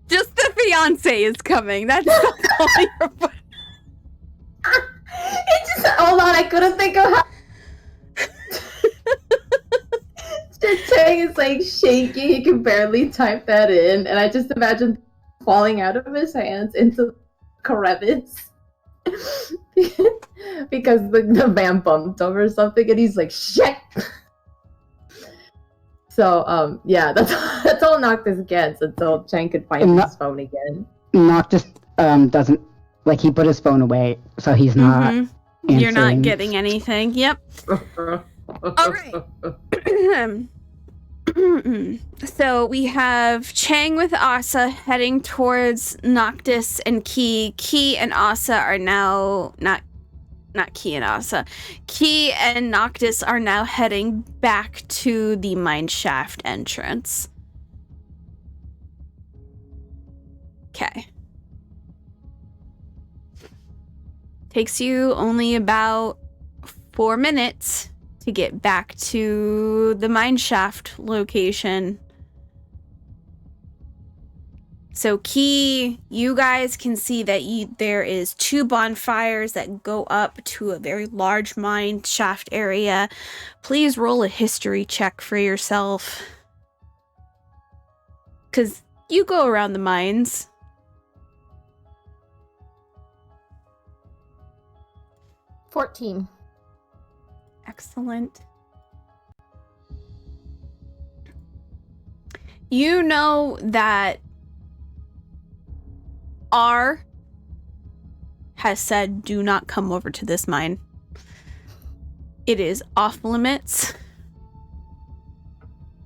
Just the fiance is coming. That's all you're putting.
Hold on, I couldn't think of how. Chang is like shaking. He can barely type that in, and I just imagine falling out of his hands into the crevice because the van bumped over something, and he's like, "Shit." So, yeah, that's all Noctis gets until Chang could find his phone again.
Noctis doesn't, like, he put his phone away, so he's not answering.
You're not getting anything. Yep. All right. So we have Chang with Asa heading towards Noctis and Key. Key and Asa are now not Key and Asa. Key and Noctis are now heading back to the mine shaft entrance. Okay. Takes you only about 4 minutes to get back to the mine shaft location. So Key, you guys can see that there is 2 bonfires that go up to a very large mine shaft area. Please roll a history check for yourself. 'Cause you go around the mines.
$14.
Excellent. You know that R has said, do not come over to this mine. It is off limits.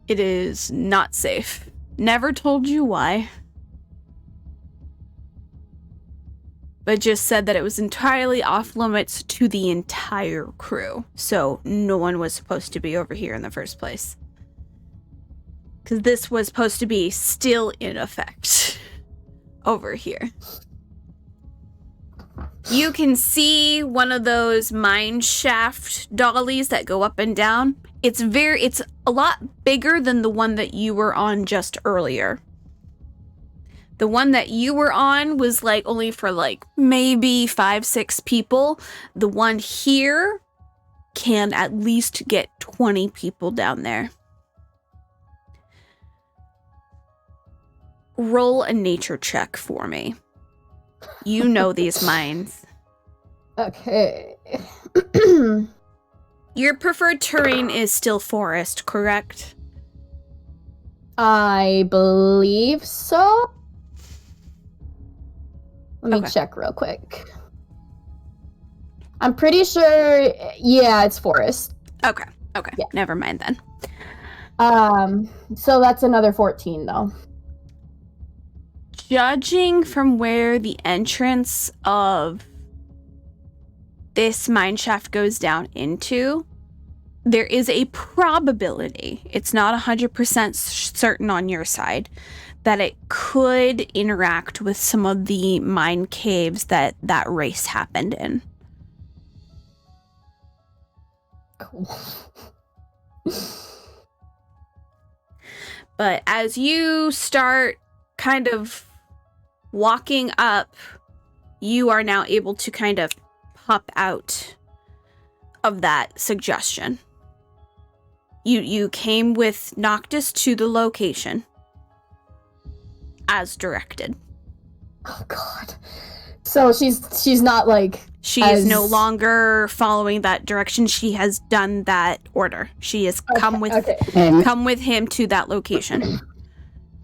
It is not safe. Never told you why. But just said that it was entirely off limits to the entire crew. So no one was supposed to be over here in the first place. Because this was supposed to be still in effect over here. You can see one of those mine shaft dollies that go up and down. It's a lot bigger than the one that you were on just earlier. The one that you were on was like only for like maybe 5-6 people. The one here can at least get 20 people down there. Roll a nature check for me. You know these mines.
Okay.
Your preferred terrain is still forest, correct?
I believe so. Let me check real quick. I'm pretty sure, yeah, it's forest.
Okay, yeah. Never mind then.
So that's another 14 though.
Judging from where the entrance of this mine shaft goes down into, there is a probability, it's not 100% certain on your side, that it could interact with some of the mine caves that race happened in.
Cool.
But as you start kind of walking up, you are now able to kind of pop out of that suggestion. You came with Noctis to the location as directed.
Oh god. So she's not like
she is no longer following that direction. She has done that order. She has come with him to that location.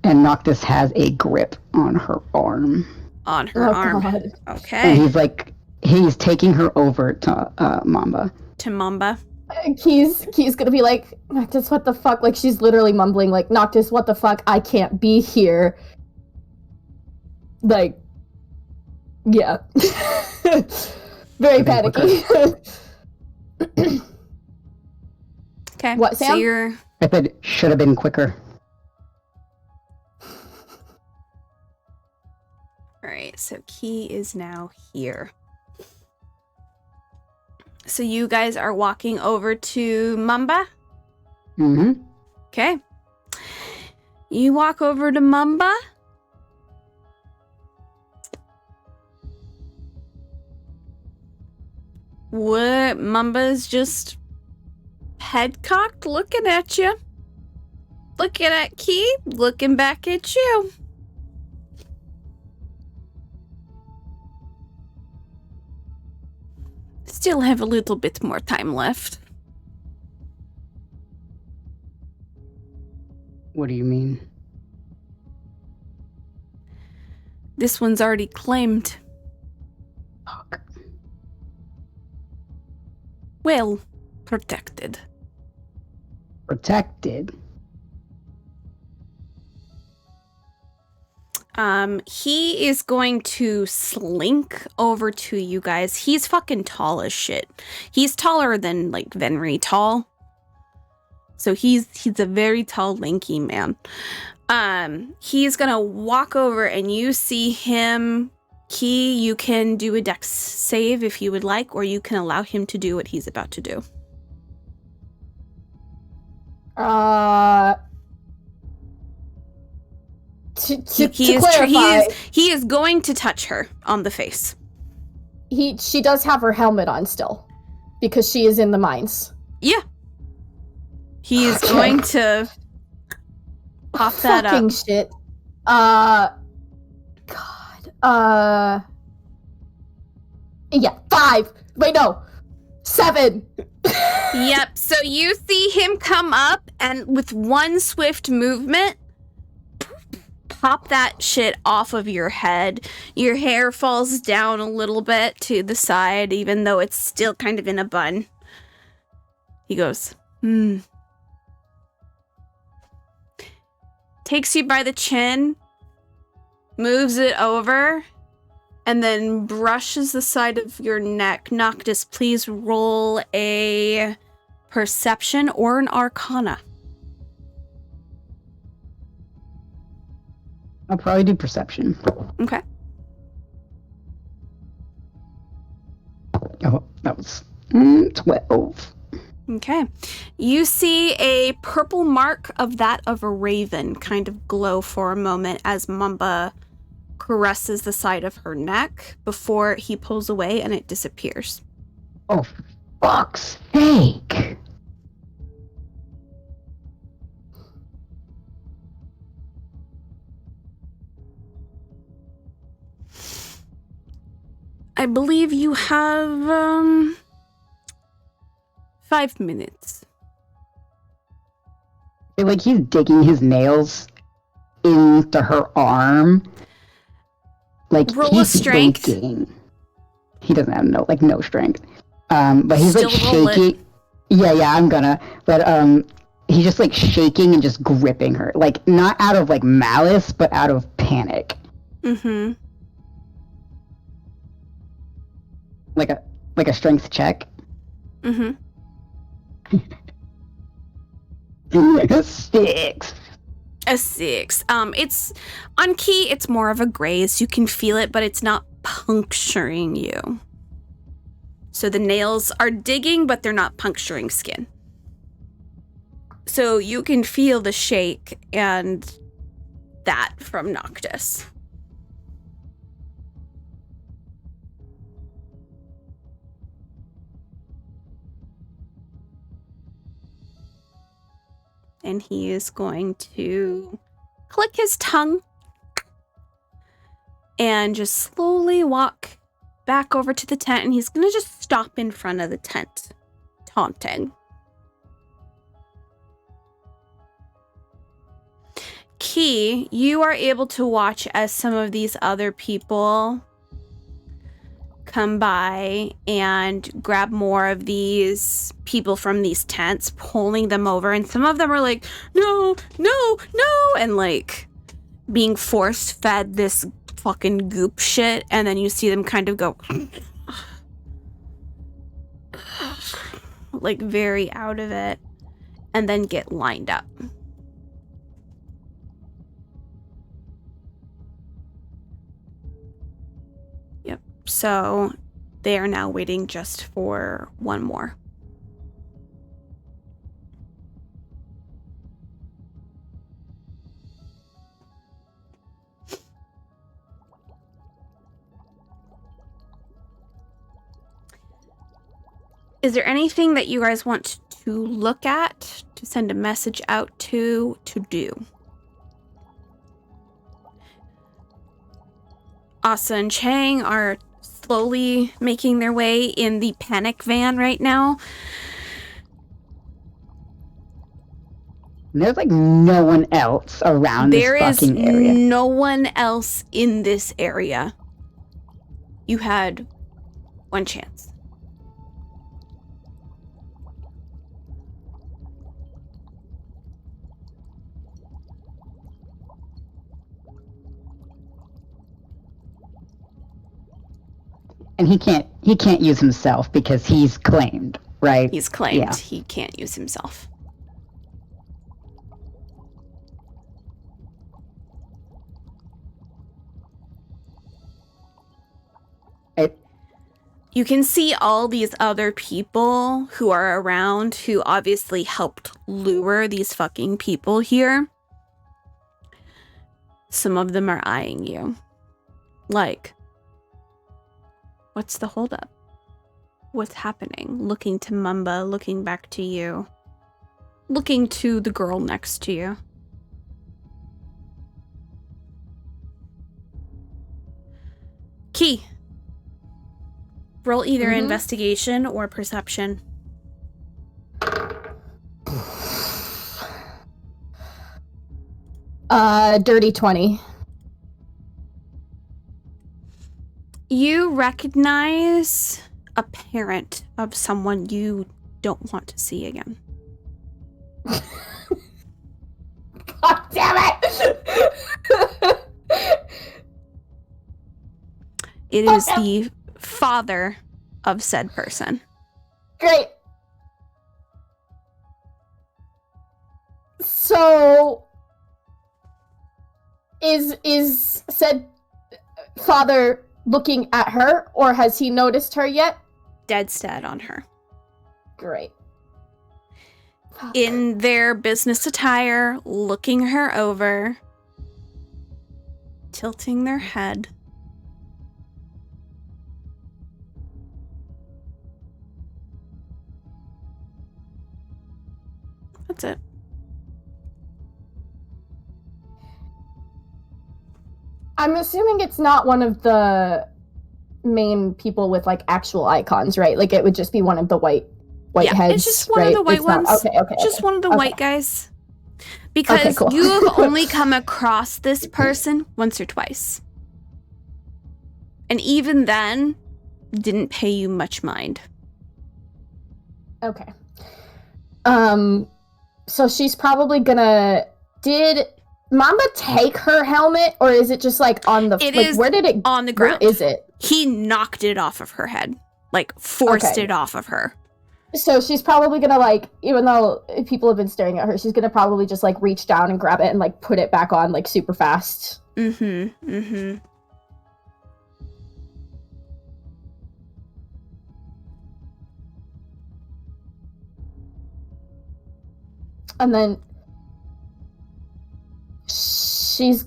And Noctis has a grip on her arm.
On her arm.
God. Okay. And he's taking her over to Mamba.
To Mamba.
Key's gonna be like, Noctis, what the fuck? Like, she's literally mumbling, like, Noctis, what the fuck? I can't be here. Like, yeah. Very panicky.
Okay.
What, Sam?
So you're...
I said should have been quicker.
Alright, so Key is now here. So you guys are walking over to Mamba?
Mm-hmm.
Okay. You walk over to Mamba. What? Mamba's just head cocked looking at you. Looking at Key, looking back at you. Still have a little bit more time left.
What do you mean?
This one's already claimed.
Fuck.
Well, protected.
Protected?
He is going to slink over to you guys. He's fucking tall as shit. He's taller than, like, Venry tall. So he's a very tall, lanky man. He's gonna walk over and you see him. Key, you can do a dex save if you would like, or you can allow him to do what he's about to do.
To clarify,
he is going to touch her on the face.
She does have her helmet on still, because she is in the mines.
Yeah. He is going to pop that up.
Fucking shit. God. Yeah, 5. Wait, no. 7.
Yep. So you see him come up and with one swift movement, pop that shit off of your head. Your hair falls down a little bit to the side, even though it's still kind of in a bun. He goes, takes you by the chin, moves it over, and then brushes the side of your neck. Noctis, please roll a perception or an arcana.
I'll probably do perception.
Okay.
Oh, that was 12.
Okay. You see a purple mark of that of a raven kind of glow for a moment as Mamba caresses the side of her neck before he pulls away and it disappears.
Oh, fuck's sake.
I believe you have 5 minutes.
I feel like he's digging his nails into her arm. Like,
roll
he's
a strength.
Thinking. He doesn't have no strength. But he's
still
like shaking. Yeah, I'm gonna. But he's just like shaking and just gripping her. Like, not out of like malice, but out of panic.
Mm-hmm.
Like a strength check.
Mm-hmm.
6.
A 6. It's on Key, it's more of a graze. You can feel it, but it's not puncturing you. So the nails are digging, but they're not puncturing skin. So you can feel the shake and that from Noctis. And he is going to click his tongue and just slowly walk back over to the tent. And he's going to just stop in front of the tent, taunting. Key, you are able to watch as some of these other people come by and grab more of these people from these tents, pulling them over, and some of them are like, no, and like being force fed this fucking goop shit, and then you see them kind of go like very out of it, and then get lined up. Yep, so they are now waiting just for one more. Is there anything that you guys want to look at, to send a message out to do? Asa and Chang are slowly making their way in the panic van right now.
There's like no one else around this fucking area.
There is no one else in this area. You had one chance.
And he can't use himself because he's claimed, right?
He's claimed.
Yeah.
He can't use himself. You can see all these other people who are around who obviously helped lure these fucking people here. Some of them are eyeing you. Like, what's the holdup? What's happening? Looking to Mamba, looking back to you. Looking to the girl next to you. Key. Roll either investigation or perception.
Dirty 20.
You recognize a parent of someone you don't want to see again.
God damn it!
It is the father of said person.
Great. So, is said father looking at her, or has he noticed her yet?
Dead on her.
Great.
In their business attire, looking her over, tilting their head. That's it.
I'm assuming it's not one of the main people with like actual icons, right? Like it would just be one of the white heads.
It's just one of the white ones.
Okay.
Just one of the white guys. Because
cool.
you have only come across this person once or twice. And even then, didn't pay you much mind.
Okay. So she's probably gonna... Did Mamba take her helmet, or is it just like on the...
It
like,
is
where did it...
on the ground.
Where is it?
He knocked it off of her head. Like, forced it off of her.
So she's probably gonna, like, even though people have been staring at her, she's gonna probably just, like, reach down and grab it and, like, put it back on, like, super fast.
Mm-hmm.
And then she's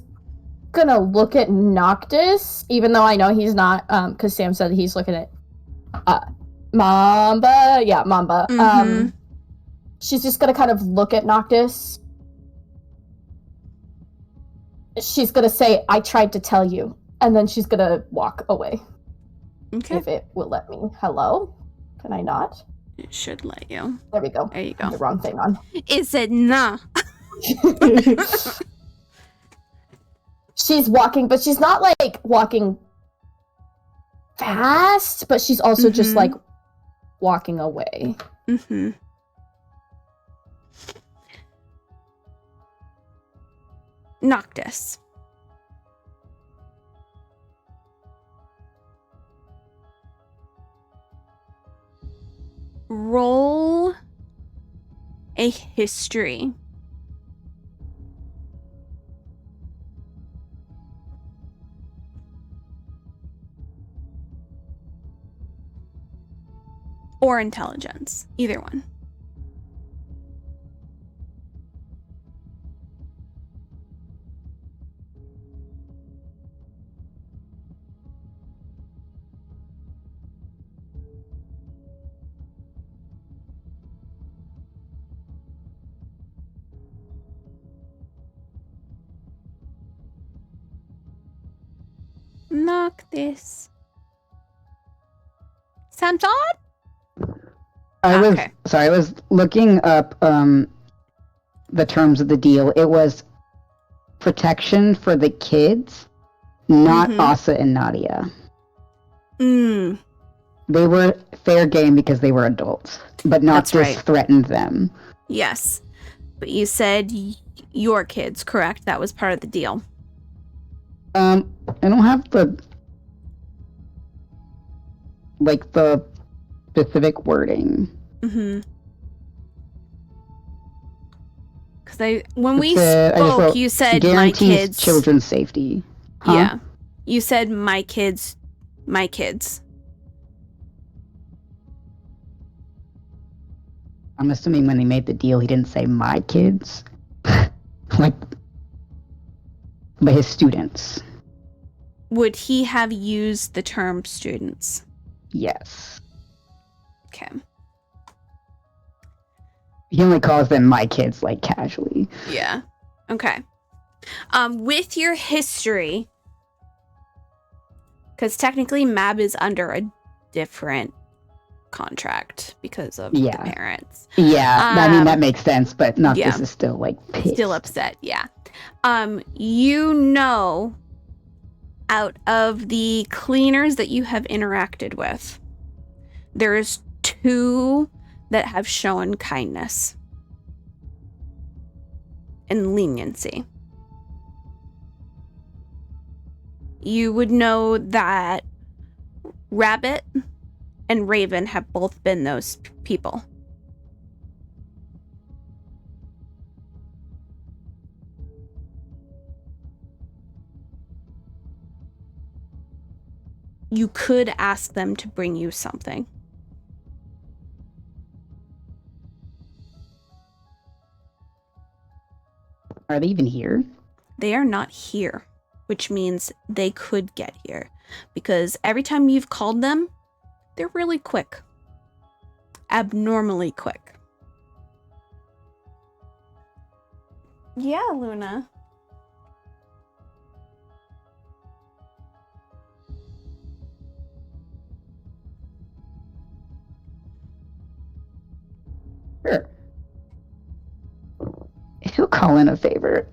gonna look at Noctis, even though I know he's not, because Sam said he's looking at Mamba. Yeah, Mamba.
Mm-hmm.
She's just gonna kind of look at Noctis. She's gonna say, "I tried to tell you," and then she's gonna walk away.
Okay.
If it will let me. Hello? Can I not?
It should let you.
There we go.
There you go.
The wrong thing on.
It said nah.
She's walking, but she's not like walking fast, but she's also just like walking away.
Mm-hmm. Noctis. Roll a history. Or intelligence. Either one. Noctis. Sounds odd?
I was looking up the terms of the deal. It was protection for the kids, not Asa and Nadia.
Mm.
They were fair game because they were adults, but Noctis threatened them.
Yes. But you said your kids, correct? That was part of the deal.
I don't have the specific wording.
Mm-hmm. Because when we spoke, you said my kids.
Children's safety. Huh?
Yeah. You said my kids. My kids.
I'm assuming when they made the deal, he didn't say my kids. But his students.
Would he have used the term students?
Yes.
Okay.
He only calls them my kids, like, casually.
Yeah. Okay. With your history, because technically Mab is under a different contract because of the parents.
Yeah, I mean, that makes sense, but Noctis is still, like, pissed.
Still upset, yeah. You know, out of the cleaners that you have interacted with, there's 2 that have shown kindness and leniency. You would know that Rabbit and Raven have both been those people. You could ask them to bring you something.
Are they even here?
They are not here, which means they could get here. Because every time you've called them, they're really quick. Abnormally quick. Yeah, Luna.
Sure. He'll call in a favor.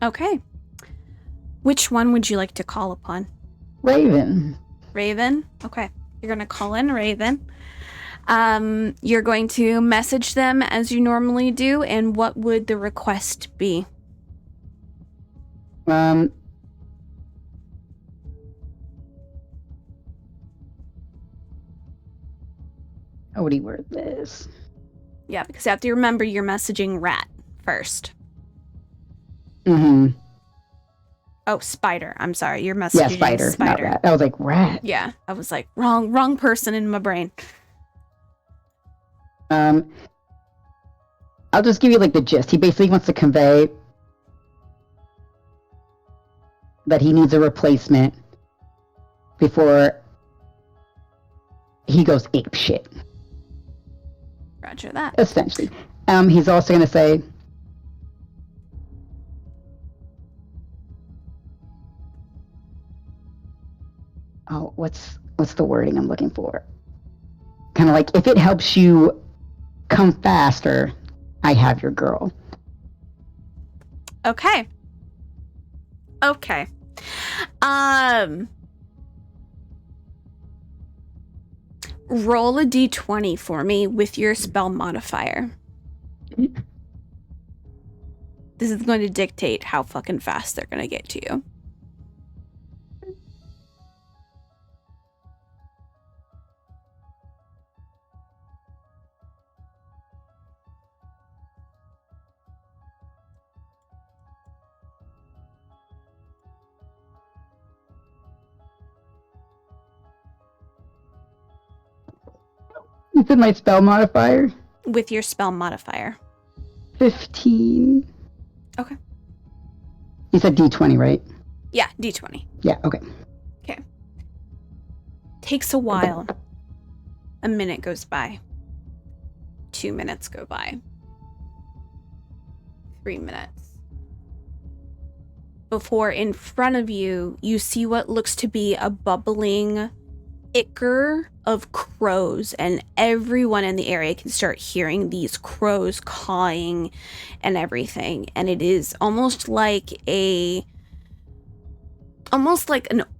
Okay. Which one would you like to call upon?
Raven.
Raven? Okay. You're going to call in Raven. You're going to message them as you normally do, and what would the request be?
How would he word this?
Yeah, because you have to remember you're messaging Rat first.
Mm-hmm.
Oh, Spider. I'm sorry. You're messaging
Spider. Not Rat. I was like, Rat.
Yeah, I was like, wrong person in my brain.
I'll just give you like the gist. He basically wants to convey that he needs a replacement before he goes ape shit.
Roger that.
Essentially. He's also going to say, oh, what's the wording I'm looking for? Kind of like, if it helps you come faster, I have your girl.
Okay. Roll a d20 for me with your spell modifier. This is going to dictate how fucking fast they're going to get to you.
You said my spell modifier?
With your spell modifier.
15.
Okay.
You said D20, right?
Yeah, d20.
Yeah, okay.
Okay. Takes a while. A minute goes by. 2 minutes go by. 3 minutes. Before in front of you, you see what looks to be a bubbling ichor of crows, and everyone in the area can start hearing these crows cawing and everything, and it is almost like an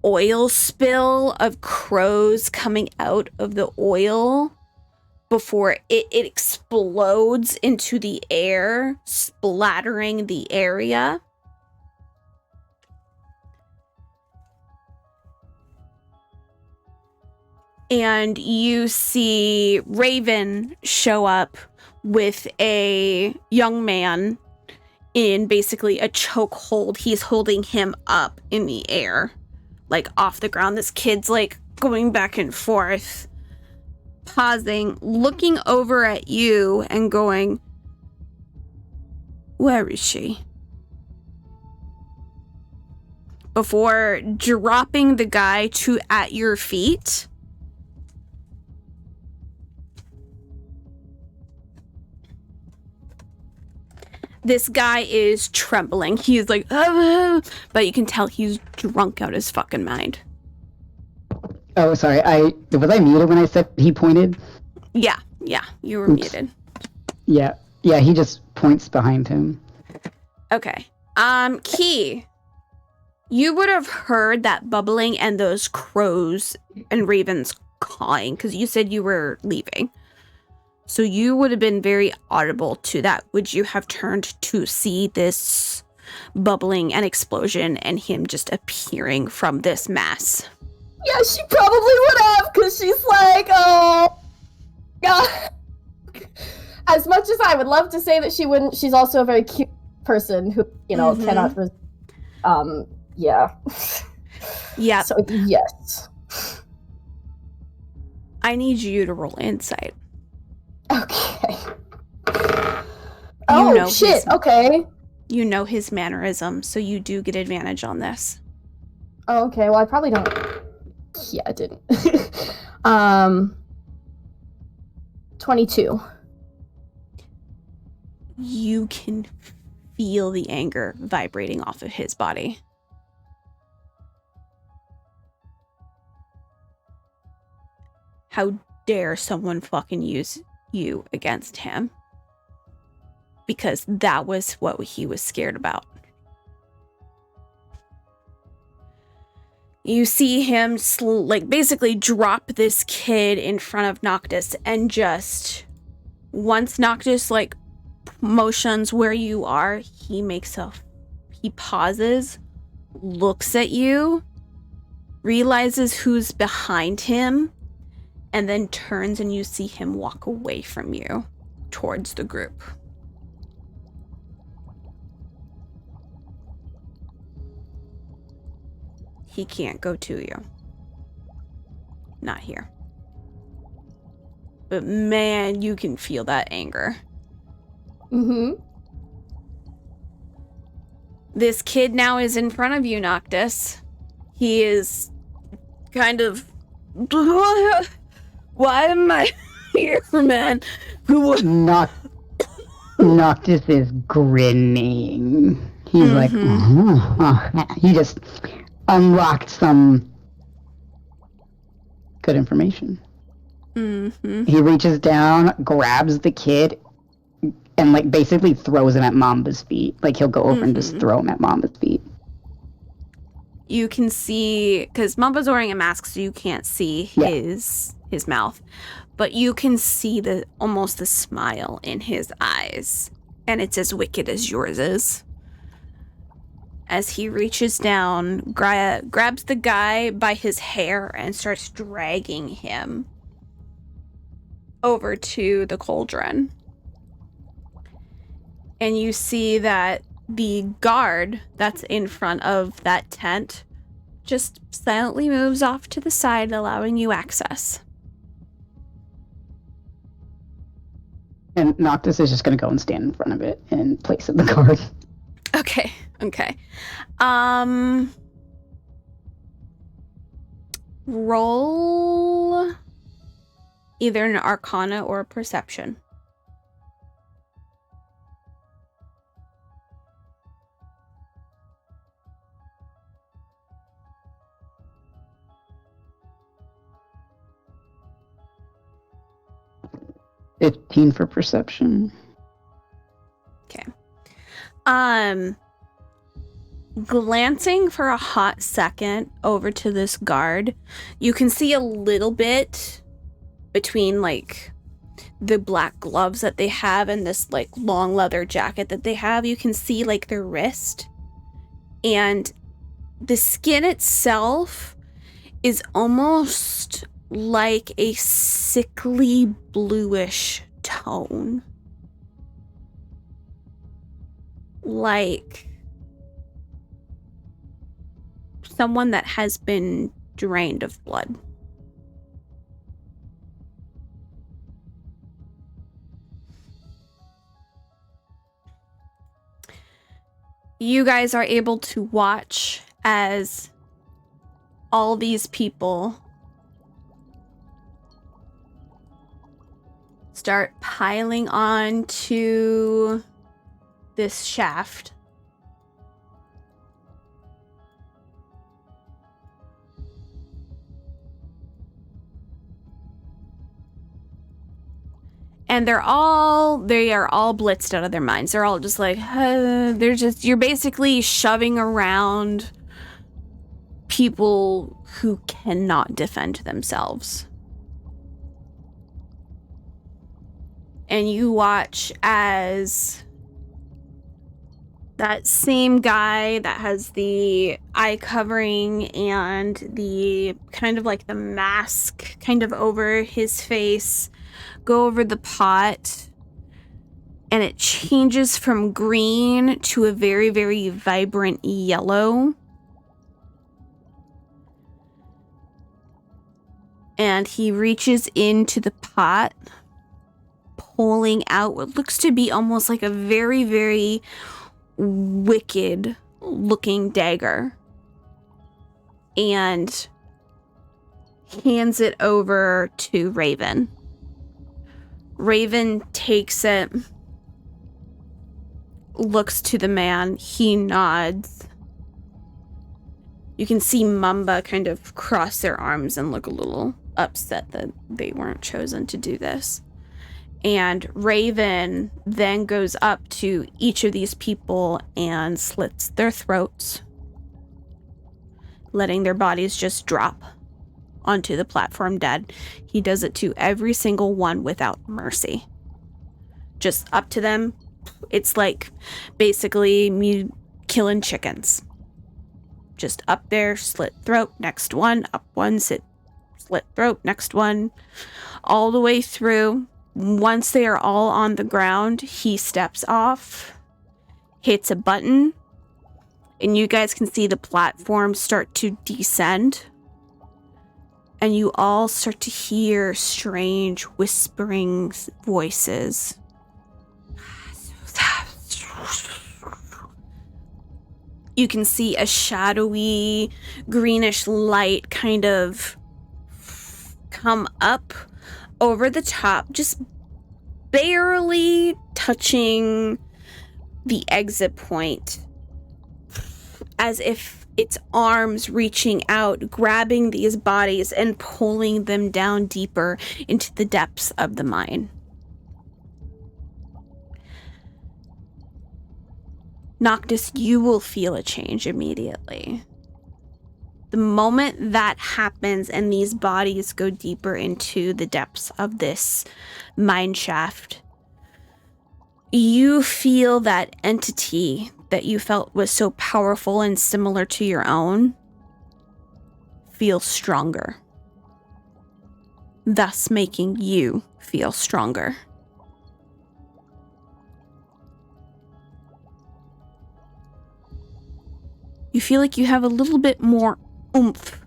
oil spill of crows coming out of the oil before it explodes into the air, splattering the area. And you see Raven show up with a young man in basically a chokehold. He's holding him up in the air, like off the ground. This kid's like going back and forth, pausing, looking over at you and going, "Where is she?" Before dropping the guy at your feet. This guy is trembling. He's like, oh, but you can tell he's drunk out his fucking mind.
Oh, sorry. Was I muted when I said he pointed?
Yeah, you were muted.
Yeah, he just points behind him.
Okay. Key, you would have heard that bubbling and those crows and ravens cawing because you said you were leaving. So you would have been very audible to that. Would you have turned to see this bubbling and explosion and him just appearing from this mass?
Yeah, she probably would have, because she's like, oh, God. As much as I would love to say that she wouldn't, she's also a very cute person who, cannot, yeah.
Yeah.
So, yes.
I need you to roll insight.
Okay. Oh, shit, okay.
You know his mannerism, so you do get advantage on this.
Oh, okay, well, I probably don't... Yeah, I didn't. 22.
You can feel the anger vibrating off of his body. How dare someone fucking use you against him? Because that was what he was scared about. You see him basically drop this kid in front of Noctis, and just once Noctis motions where you are, he pauses, looks at you, realizes who's behind him, and then turns and you see him walk away from you towards the group. He can't go to you. Not here. But man, you can feel that anger.
Mm-hmm.
This kid now is in front of you, Noctis. He is kind of... Why am I here, man?
Noctis is grinning. He's like, he just unlocked some good information.
Mm-hmm.
He reaches down, grabs the kid, and basically throws him at Mamba's feet. He'll go over and just throw him at Mamba's feet.
you can see, because Mamba's wearing a mask, so you can't see his mouth, but you can see almost the smile in his eyes, and it's as wicked as yours is. As he reaches down, grabs the guy by his hair and starts dragging him over to the cauldron. And you see that the guard that's in front of that tent just silently moves off to the side, allowing you access.
And Noctis is just going to go and stand in front of it in place of the guard.
Okay. Roll either an Arcana or a Perception.
$15 for perception.
Okay. Glancing for a hot second over to this guard, you can see a little bit between like the black gloves that they have and this like long leather jacket that they have. You can see like their wrist, and the skin itself is almost like a sickly bluish tone. Like someone that has been drained of blood. You guys are able to watch as all these people start piling onto this shaft. And they are all blitzed out of their minds. They're all just like, you're basically shoving around people who cannot defend themselves. And you watch as that same guy that has the eye covering and the kind of like the mask kind of over his face go over the pot, and it changes from green to a very, very vibrant yellow. And he reaches into the pot, pulling out what looks to be almost like a very, very wicked looking dagger, and hands it over to Raven. Raven takes it, looks to the man, he nods. You can see Mamba kind of cross their arms and look a little upset that they weren't chosen to do this. And Raven then goes up to each of these people and slits their throats, letting their bodies just drop onto the platform dead. He does it to every single one without mercy. Just up to them. It's like basically me killing chickens. Just up there, slit throat, next one, up one, slit throat, next one, all the way through. Once they are all on the ground, he steps off, hits a button, and you guys can see the platform start to descend. And you all start to hear strange whispering voices. You can see a shadowy, greenish light kind of come up over the top, just barely touching the exit point, as if its arms reaching out, grabbing these bodies and pulling them down deeper into the depths of the mine. Noctis, you will feel a change immediately. The moment that happens and these bodies go deeper into the depths of this mine shaft, you feel that entity that you felt was so powerful and similar to your own feel stronger, thus making you feel stronger. You feel like you have a little bit more oomph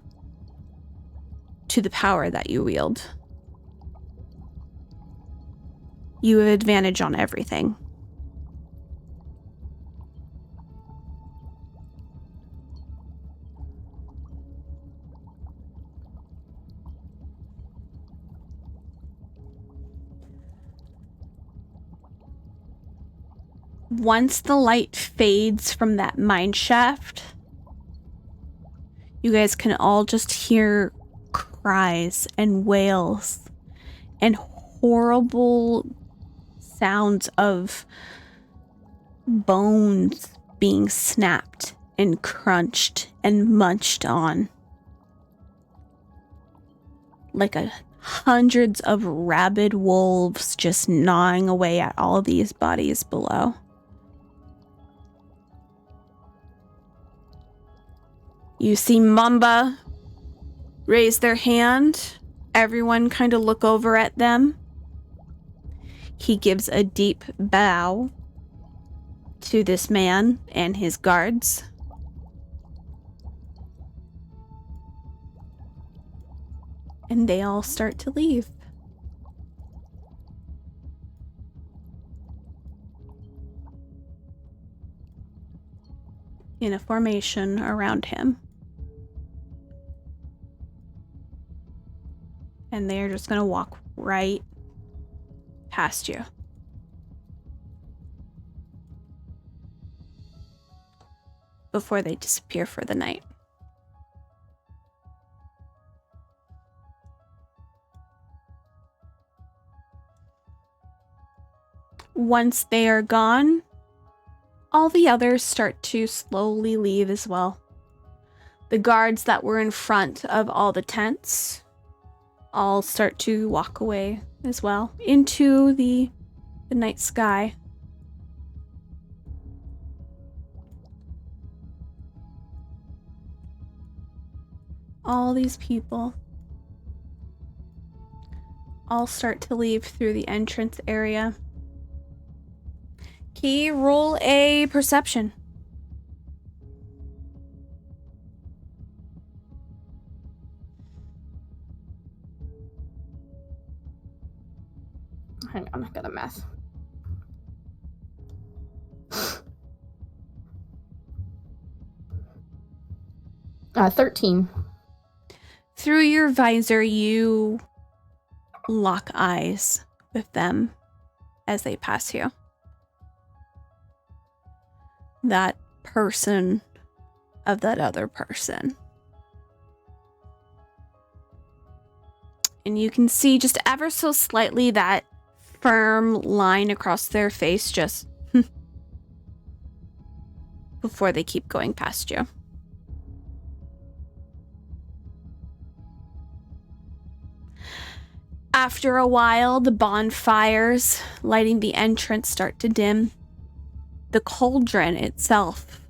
to the power that you wield. You have advantage on everything. Once the light fades from that mine shaft, you guys can all just hear cries and wails and horrible sounds of bones being snapped and crunched and munched on. Like hundreds of rabid wolves just gnawing away at all these bodies below. You see Mamba raise their hand. Everyone kind of look over at them. He gives a deep bow to this man and his guards. And they all start to leave. In a formation around him. And they're just gonna walk right past you. Before they disappear for the night. Once they are gone, all the others start to slowly leave as well. The guards that were in front of all the tents all start to walk away as well into the night sky. All these people all start to leave through the entrance area. Key, roll a perception.
Hang on, I got a math. Uh, 13.
Through your visor, you lock eyes with them as they pass you. That person of that other person. And you can see just ever so slightly that firm line across their face just before they keep going past you. After a while, the bonfires lighting the entrance start to dim. The cauldron itself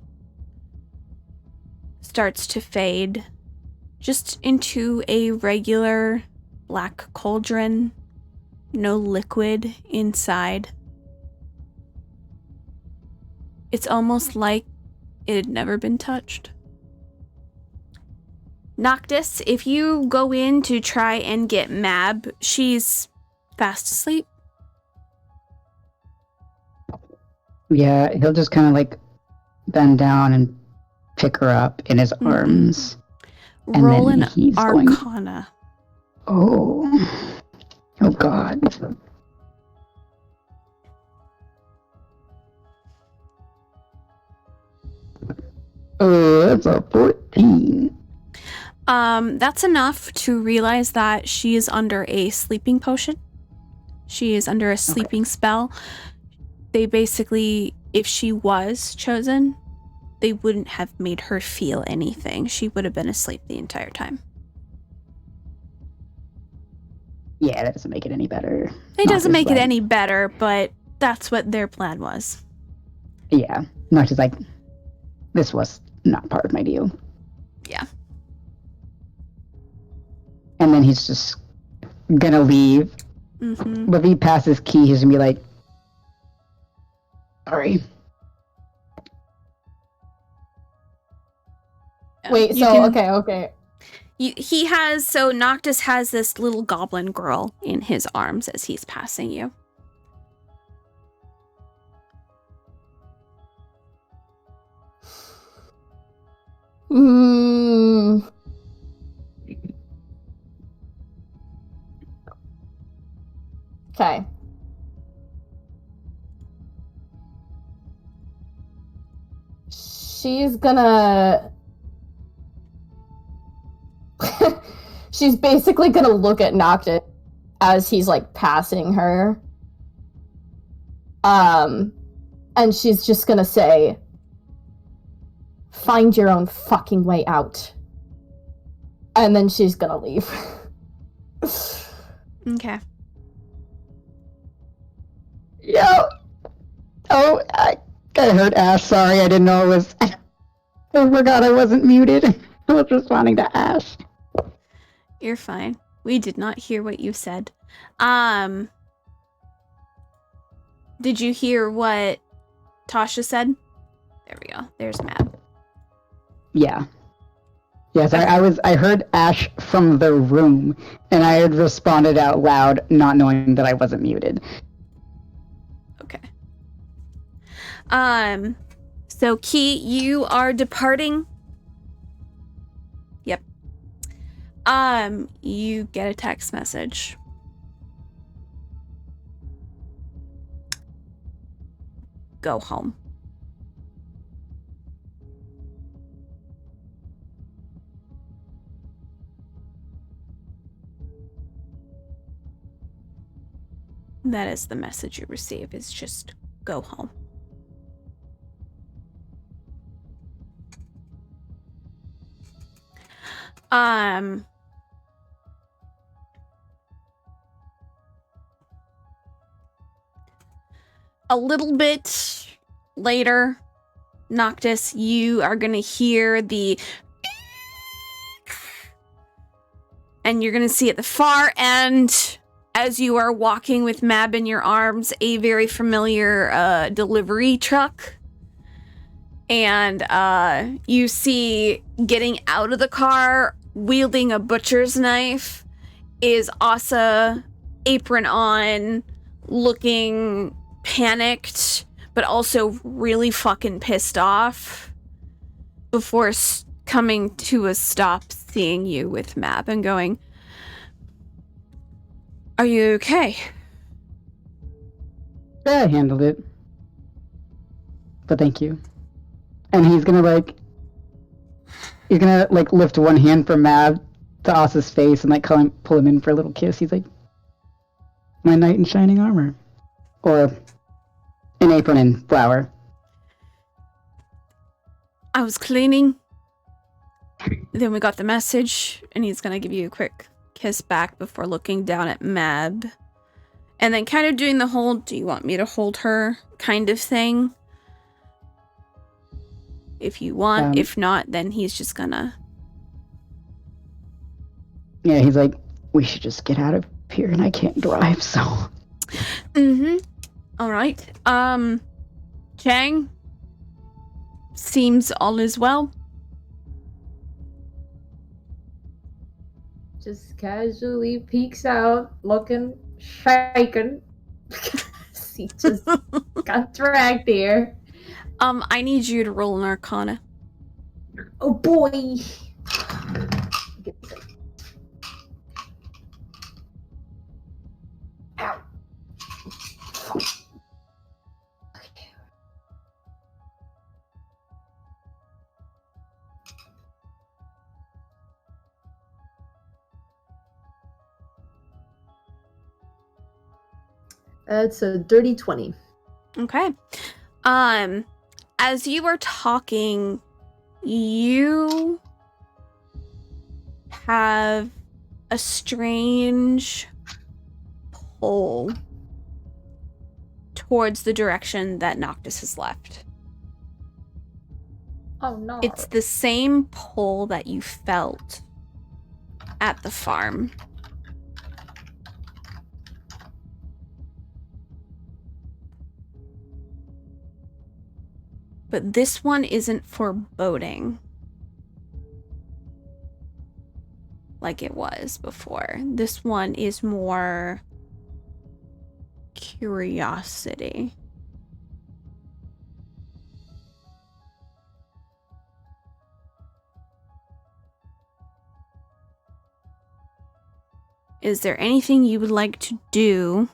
starts to fade just into a regular black cauldron. No liquid inside. It's almost like it had never been touched. Noctis, if you go in to try and get Mab, she's fast asleep.
Yeah, he'll just kind of like bend down and pick her up in his arms. And
roll
then
an
he's
Arcana.
Oh God. That's a 14.
That's enough to realize that she is under a sleeping potion. She is under a sleeping spell. They basically, if she was chosen, they wouldn't have made her feel anything. She would have been asleep the entire time.
Yeah, that doesn't make it any better.
It doesn't make it any better, but that's what their plan was.
Yeah. Not just like, this was not part of my deal.
Yeah.
And then he's just gonna leave.
Mm-hmm.
But if he passes key, he's gonna be like, sorry.
Wait, okay.
So Noctis has this little goblin girl in his arms as he's passing you.
Okay. She's gonna... She's basically gonna look at Noctis as he's, like, passing her. And she's just gonna say, find your own fucking way out. And then she's gonna leave.
Okay.
Yo! Oh, I heard Ash. Sorry, I didn't know it was... I forgot I wasn't muted. I was responding to Ash.
You're fine. We did not hear what you said. Did you hear what Tasha said? There we go. There's Mab.
Yeah. Yes, I heard Ash from the room, and I had responded out loud, not knowing that I wasn't muted.
Okay. So Key, you are departing. Yep. You get a text message. Go home. That is the message you receive, is just go home. A little bit later, Noctis, you are gonna hear the and you're gonna see at the far end, as you are walking with Mab in your arms, a very familiar delivery truck. And you see getting out of the car, wielding a butcher's knife, is Asa, apron on, looking panicked, but also really fucking pissed off, before coming to a stop, seeing you with Mab and going, "Are you okay?"
Yeah, I handled it. But thank you. And he's gonna lift one hand from Mab to Asa's face and pull him in for a little kiss. He's like, my knight in shining armor. Or an apron and flower.
I was cleaning. Then we got the message, and he's gonna give you a quick kiss back before looking down at Mab. And then kind of doing the whole, do you want me to hold her kind of thing? If you want, if not, then he's just gonna...
Yeah, he's like, we should just get out of here, and I can't drive, so...
Mm-hmm. Alright. Chang? Seems all is well.
Just casually peeks out, looking shaken. He just got dragged here.
I need you to roll an Arcana.
Oh boy! Ow. Okay. It's a dirty 20.
Okay. as you are talking, you have a strange pull towards the direction that Noctis has left.
Oh no.
It's the same pull that you felt at the farm. But this one isn't foreboding like it was before. This one is more curiosity. Is there anything you would like to do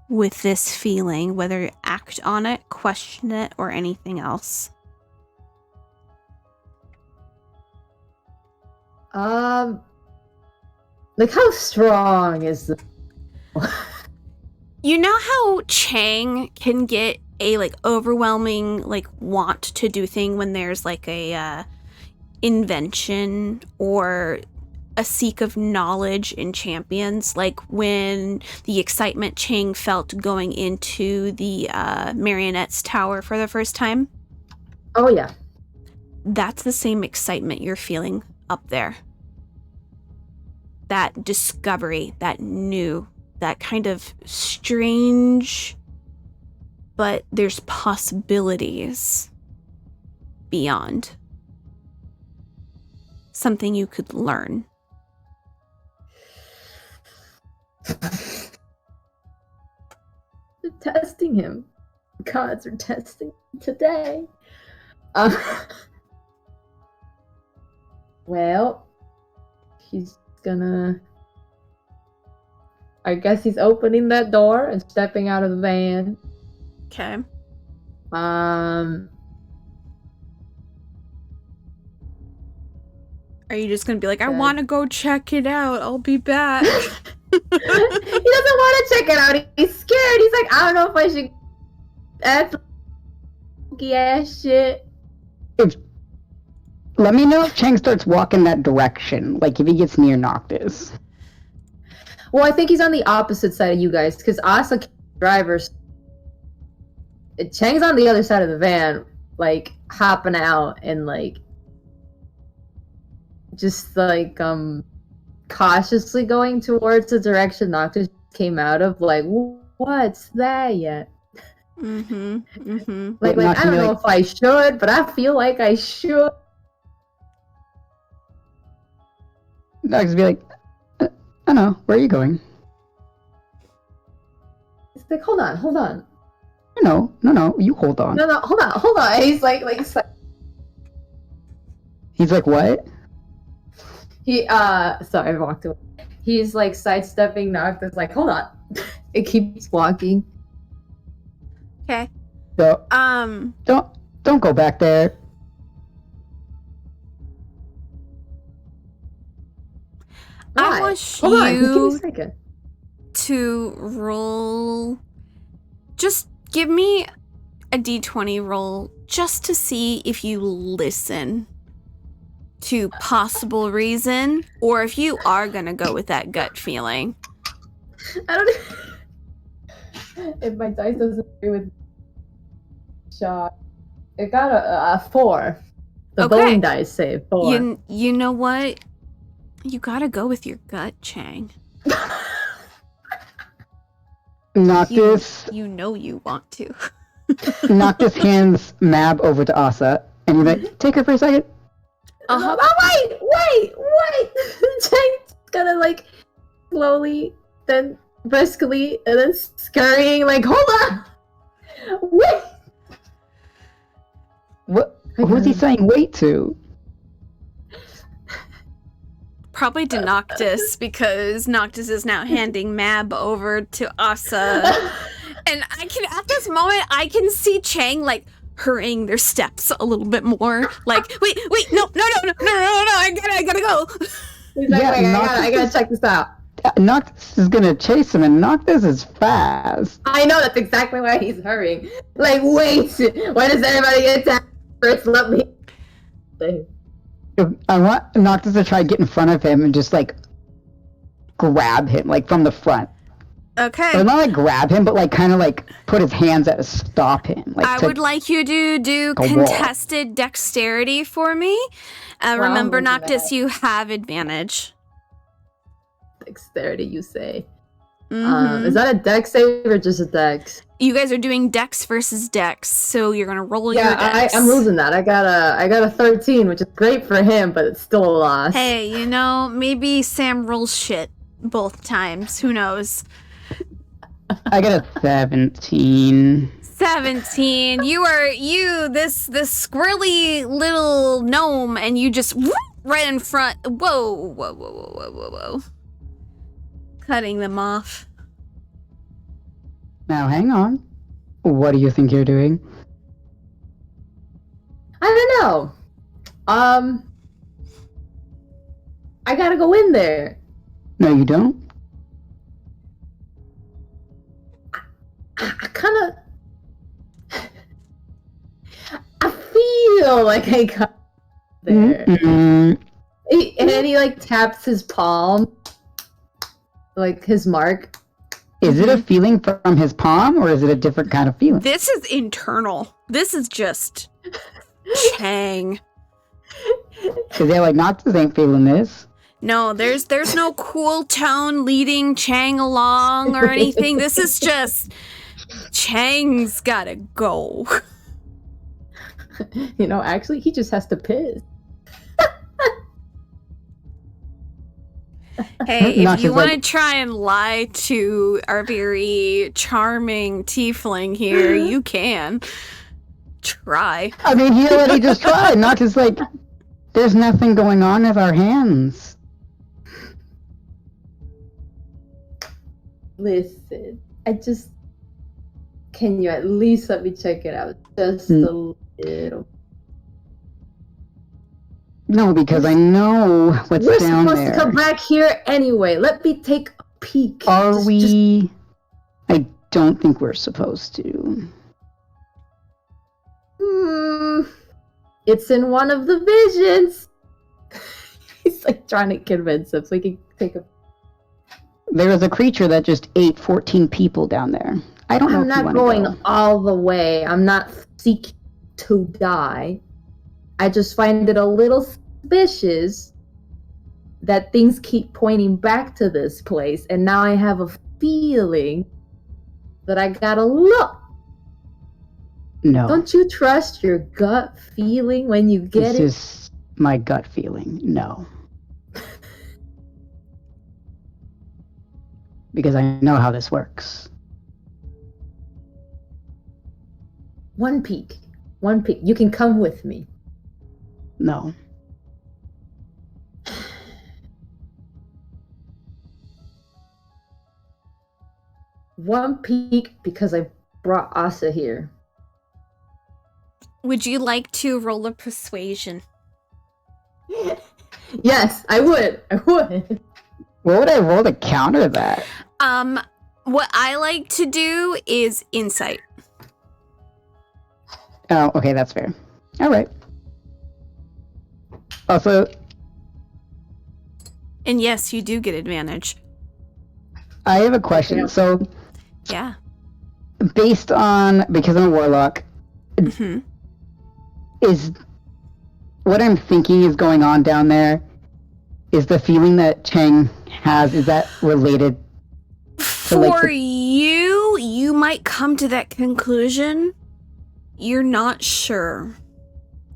with this feeling, whether you act on it, question it, or anything else?
Like, how strong is the...
You know how Chang can get a, like, overwhelming, like, want to do thing when there's, like, a, invention or a seek of knowledge in champions, like when the excitement Chang felt going into the Marionette's tower for the first time?
Oh, yeah.
That's the same excitement you're feeling up there. That discovery, that new, that kind of strange, but there's possibilities beyond. Something you could learn.
They're testing him. Gods are testing him today. Well, he's gonna... I guess he's opening that door and stepping out of the van.
Okay. Are you just gonna be like, I want to go check it out, I'll be back?
He doesn't want to check it out. He's scared. He's like, I don't know if I should add funky ass shit.
Let me know if Chang starts walking that direction, like if he gets near Noctis.
Well, I think he's on the opposite side of you guys, because Asa drivers. Chang's on the other side of the van, like hopping out and like just like cautiously going towards the direction Noctis came out of, like, what's that yet? Like I don't know if I should, but I feel like I should.
Noctis be like, I know, where are you going?
It's like, hold on.
No, you hold on.
No, hold on. He's like.
He's like, what?
Sorry, I walked away. He's like sidestepping Noctis, like, hold on. It keeps walking.
Okay.
So, don't go back there.
I want you to roll. Just give me a d20 roll just to see if you listen to possible reason or if you are gonna go with that gut feeling.
I don't know if my dice doesn't agree with shot. It got a 4. The bone dice say 4.
You know what? You gotta go with your gut, Chang.
Noctis.
You know you want to.
Noctis hands Mab over to Asa, and he's like, take her for a second.
Oh, wait! Chang's gonna like slowly, then briskly, and then scurrying, like, hold on! Wait!
What? Who's he saying wait to?
Probably to Noctis, because Noctis is now handing Mab over to Asa. And at this moment, I can see Chang, like, hurrying their steps a little bit more. Like, wait, no, I gotta go.
He's like, I gotta check this out.
Noctis is gonna chase him, and Noctis is fast.
I know, that's exactly why he's hurrying. Like, wait, when does everybody get attacked? First, let me.
I want Noctis to try to get in front of him and just like grab him, like from the front.
Okay.
Or not like grab him, but like kind of like put his hands out to stop him. Like
I would like you to do contested dexterity for me. Remember, Noctis, you have advantage.
Dexterity, you say? Is that a dex save or just a dex?
You guys are doing dex versus dex, so you're gonna roll your dex.
I'm losing that. I got a 13, which is great for him, but it's still a loss.
Hey, you know, maybe Sam rolls shit both times. Who knows?
I got a 17.
17. This squirrely little gnome, and you just whoop, right in front. Whoa. Cutting them off.
Now, hang on. What do you think you're doing?
I don't know. I gotta go in there.
No, you don't?
I kind of... I feel like I got there. And then he, like, taps his palm. Like, his mark.
Is it a feeling from his palm, or is it a different kind of feeling?
This is internal. This is just Chang.
Because they're like, Noctis ain't feeling this.
No, there's no cool tone leading Chang along or anything. This is just Chang's gotta go.
You know, actually, he just has to piss.
Hey, if you want to try and lie to our very charming tiefling here, you can. Try.
I mean, he already just tried. Noctis like, there's nothing going on with our hands.
Listen, can you at least let me check it out? Just a little.
No, because I know what's down there.
We're supposed to come back here anyway. Let me take a peek.
Are we? I don't think we're supposed to.
It's in one of the visions. He's like trying to convince us. We can take a...
There was a creature that just ate 14 people down there. I don't know if you want to go. I'm not going
all the way. I'm not seeking to die. I just find it a little suspicious that things keep pointing back to this place, and now I have a feeling that I gotta look.
No.
Don't you trust your gut feeling when you get it?
This is my gut feeling. No. Because I know how this works.
One peek. You can come with me.
No.
One peek because I brought Asa here.
Would you like to roll a persuasion?
Yes, I would.
What would I roll to counter that?
What I like to do is insight.
Oh, okay, that's fair. All right. Also,
and yes, you do get advantage.
I have a question. So,
yeah,
based on, because I'm a warlock, is what I'm thinking is going on down there, is the feeling that Chang has, is that related to,
for you might come to that conclusion. You're not sure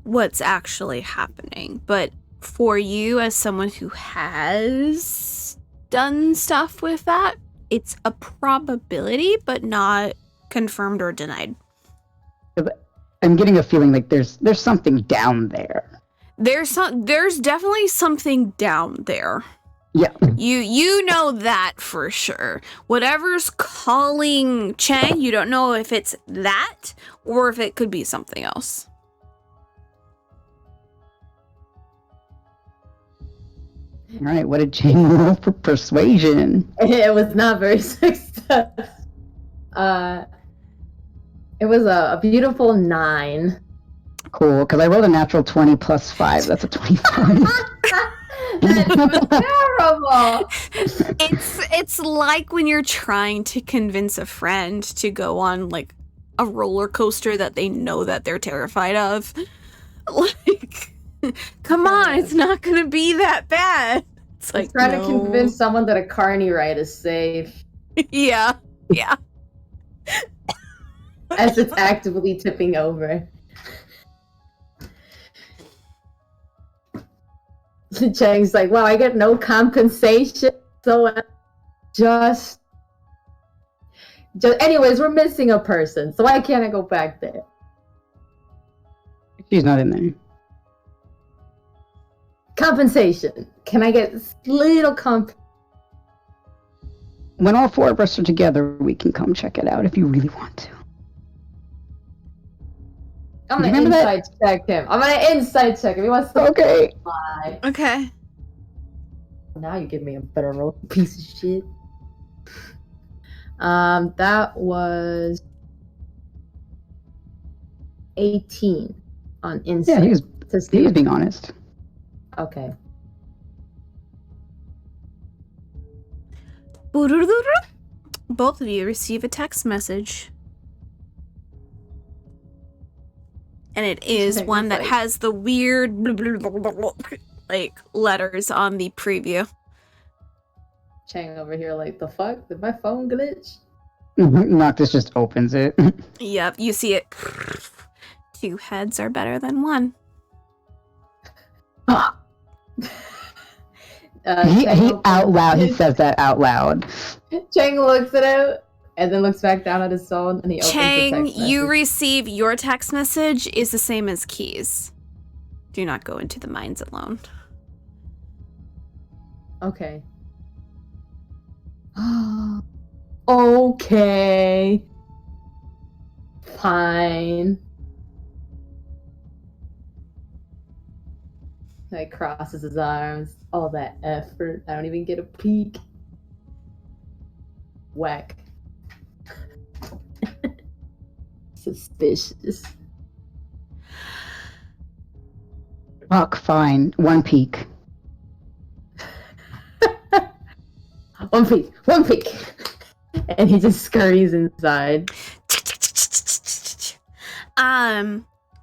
what's actually happening, but for you as someone who has done stuff with that, it's a probability but not confirmed or denied.
I'm getting a feeling like there's something down there.
There's definitely something down there.
Yeah.
You know that for sure. Whatever's calling Chang, you don't know if it's that or if it could be something else.
All right, what did Chang roll for persuasion?
It was not very successful. It was a beautiful 9.
Cool, because I rolled a natural 20 plus 5. That's a 25.
That's terrible.
It's like when you're trying to convince a friend to go on like a roller coaster that they know that they're terrified of. Like, come on, it's not gonna be that bad. It's like
trying to convince someone that a carny ride is safe.
Yeah.
As it's actively tipping over. Chang's like, wow, I get no compensation. So just anyways, we're missing a person. So why can't I go back there?
She's not in there.
Compensation. Can I get little
When all 4 of us are together, we can come check it out if you really want to.
I'm gonna inside check him. I'm gonna inside check him. He wants to.
Okay.
Fly.
Okay.
Now you give me a better roll, piece of shit. That was 18 on insight.
Yeah, he was being honest.
Okay.
Both of you receive a text message. And it is one that has the weird like letters on the preview.
Chang over here like, the fuck? Did my phone glitch?
Noctis just opens it.
Yep, you see it. 2 heads are better than 1.
He out loud. He says that out loud.
Chang looks at it and then looks back down at his phone and he opens
Chang,
the text
you
message.
receive your text message is the same as Key's. Do not go into the mines alone.
Okay. Okay. Fine. Like crosses his arms. All that effort. I don't even get a peek. Whack. Suspicious.
Fuck, fine. 1 peek.
One peek. And he just scurries inside.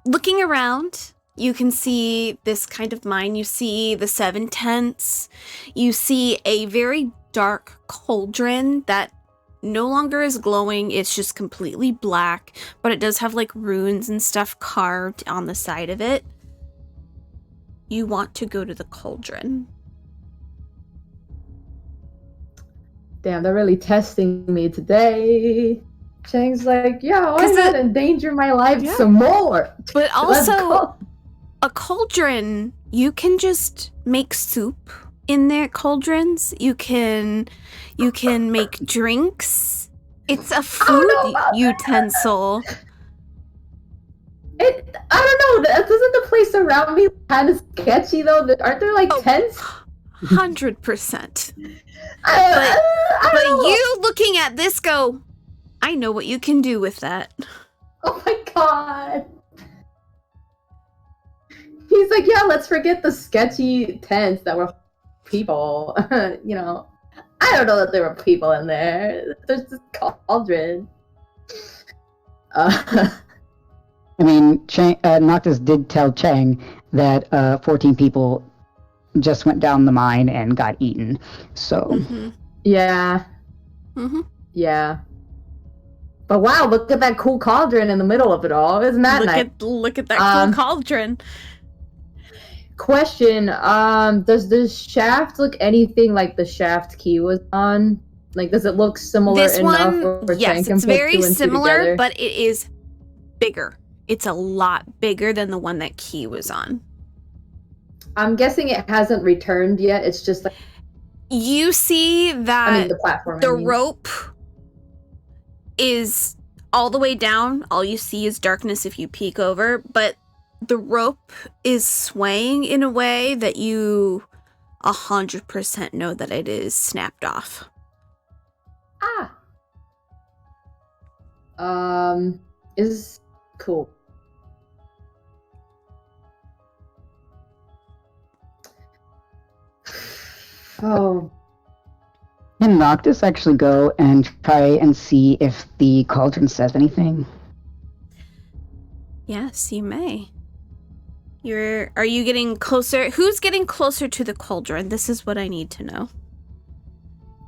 Looking around, you can see this kind of mine. You see the 7 tents. You see a very dark cauldron that no longer is glowing. It's just completely black, but it does have like runes and stuff carved on the side of it. You want to go to the cauldron.
Damn, they're really testing me today. Chang's like, yeah, why not endanger my life some more?
But also, a cauldron, you can just make soup in their cauldrons. You can make drinks. It's a food utensil.
I don't know. Doesn't the place around me kind of sketchy though? Aren't there like tents?
100%. But you looking at this go, I know what you can do with that.
Oh my god. He's like, yeah, let's forget the sketchy tents that were people. You know, I don't know that there were people in there. There's this cauldron.
I mean, Noctis did tell Chang that 14 people just went down the mine and got eaten. So,
yeah. Yeah. But wow, look at that cool cauldron in the middle of it all. Isn't that nice?
Look at that cool cauldron.
Question, does the shaft look anything like the shaft Key was on? Like, does it look similar
this
enough?
One, yes, it's very similar, but it is bigger. It's a lot bigger than the one that Key was on.
I'm guessing it hasn't returned yet. It's just like...
You see that
the platform,
the rope is all the way down. All you see is darkness if you peek over, but the rope is swaying in a way that you 100% know that it is snapped off.
Is cool. Oh.
Can Noctis actually go and try and see if the cauldron says anything?
Yes, you may. Are you getting closer? Who's getting closer to the cauldron? This is what I need to know.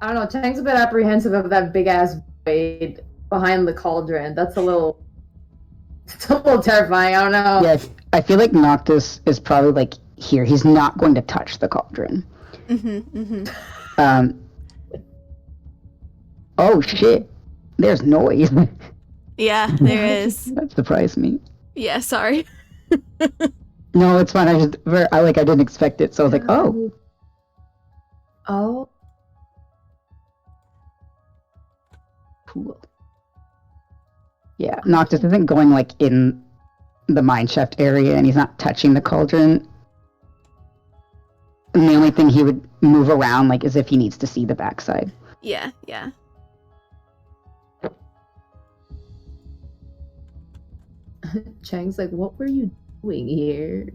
I don't know. Chang's a bit apprehensive of that big ass void behind the cauldron. It's a little terrifying. I don't know.
Yeah, I feel like Noctis is probably like here. He's not going to touch the cauldron. Oh shit! There's noise.
Yeah, there is.
That surprised me.
Yeah, sorry.
No, it's fine. I didn't expect it, so I was like, oh.
Oh.
Cool. Yeah, Noctis isn't going like in the mineshaft area, and he's not touching the cauldron. And the only thing he would move around like is if he needs to see the backside.
Yeah.
Chang's like, what were you doing here?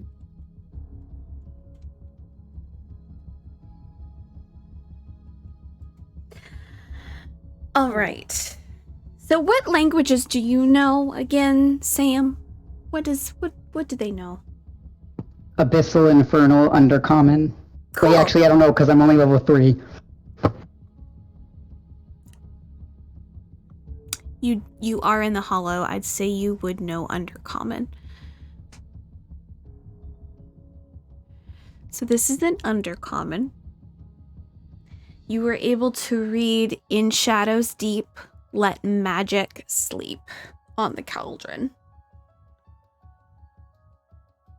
All right. So what languages do you know again, Sam? What do they know?
Abyssal, Infernal, Undercommon.
Cool.
Wait, actually, I don't know because I'm only level 3.
You are in the Hollow. I'd say you would know Undercommon. So this is an Undercommon. You were able to read "In shadows deep, let magic sleep" on the cauldron.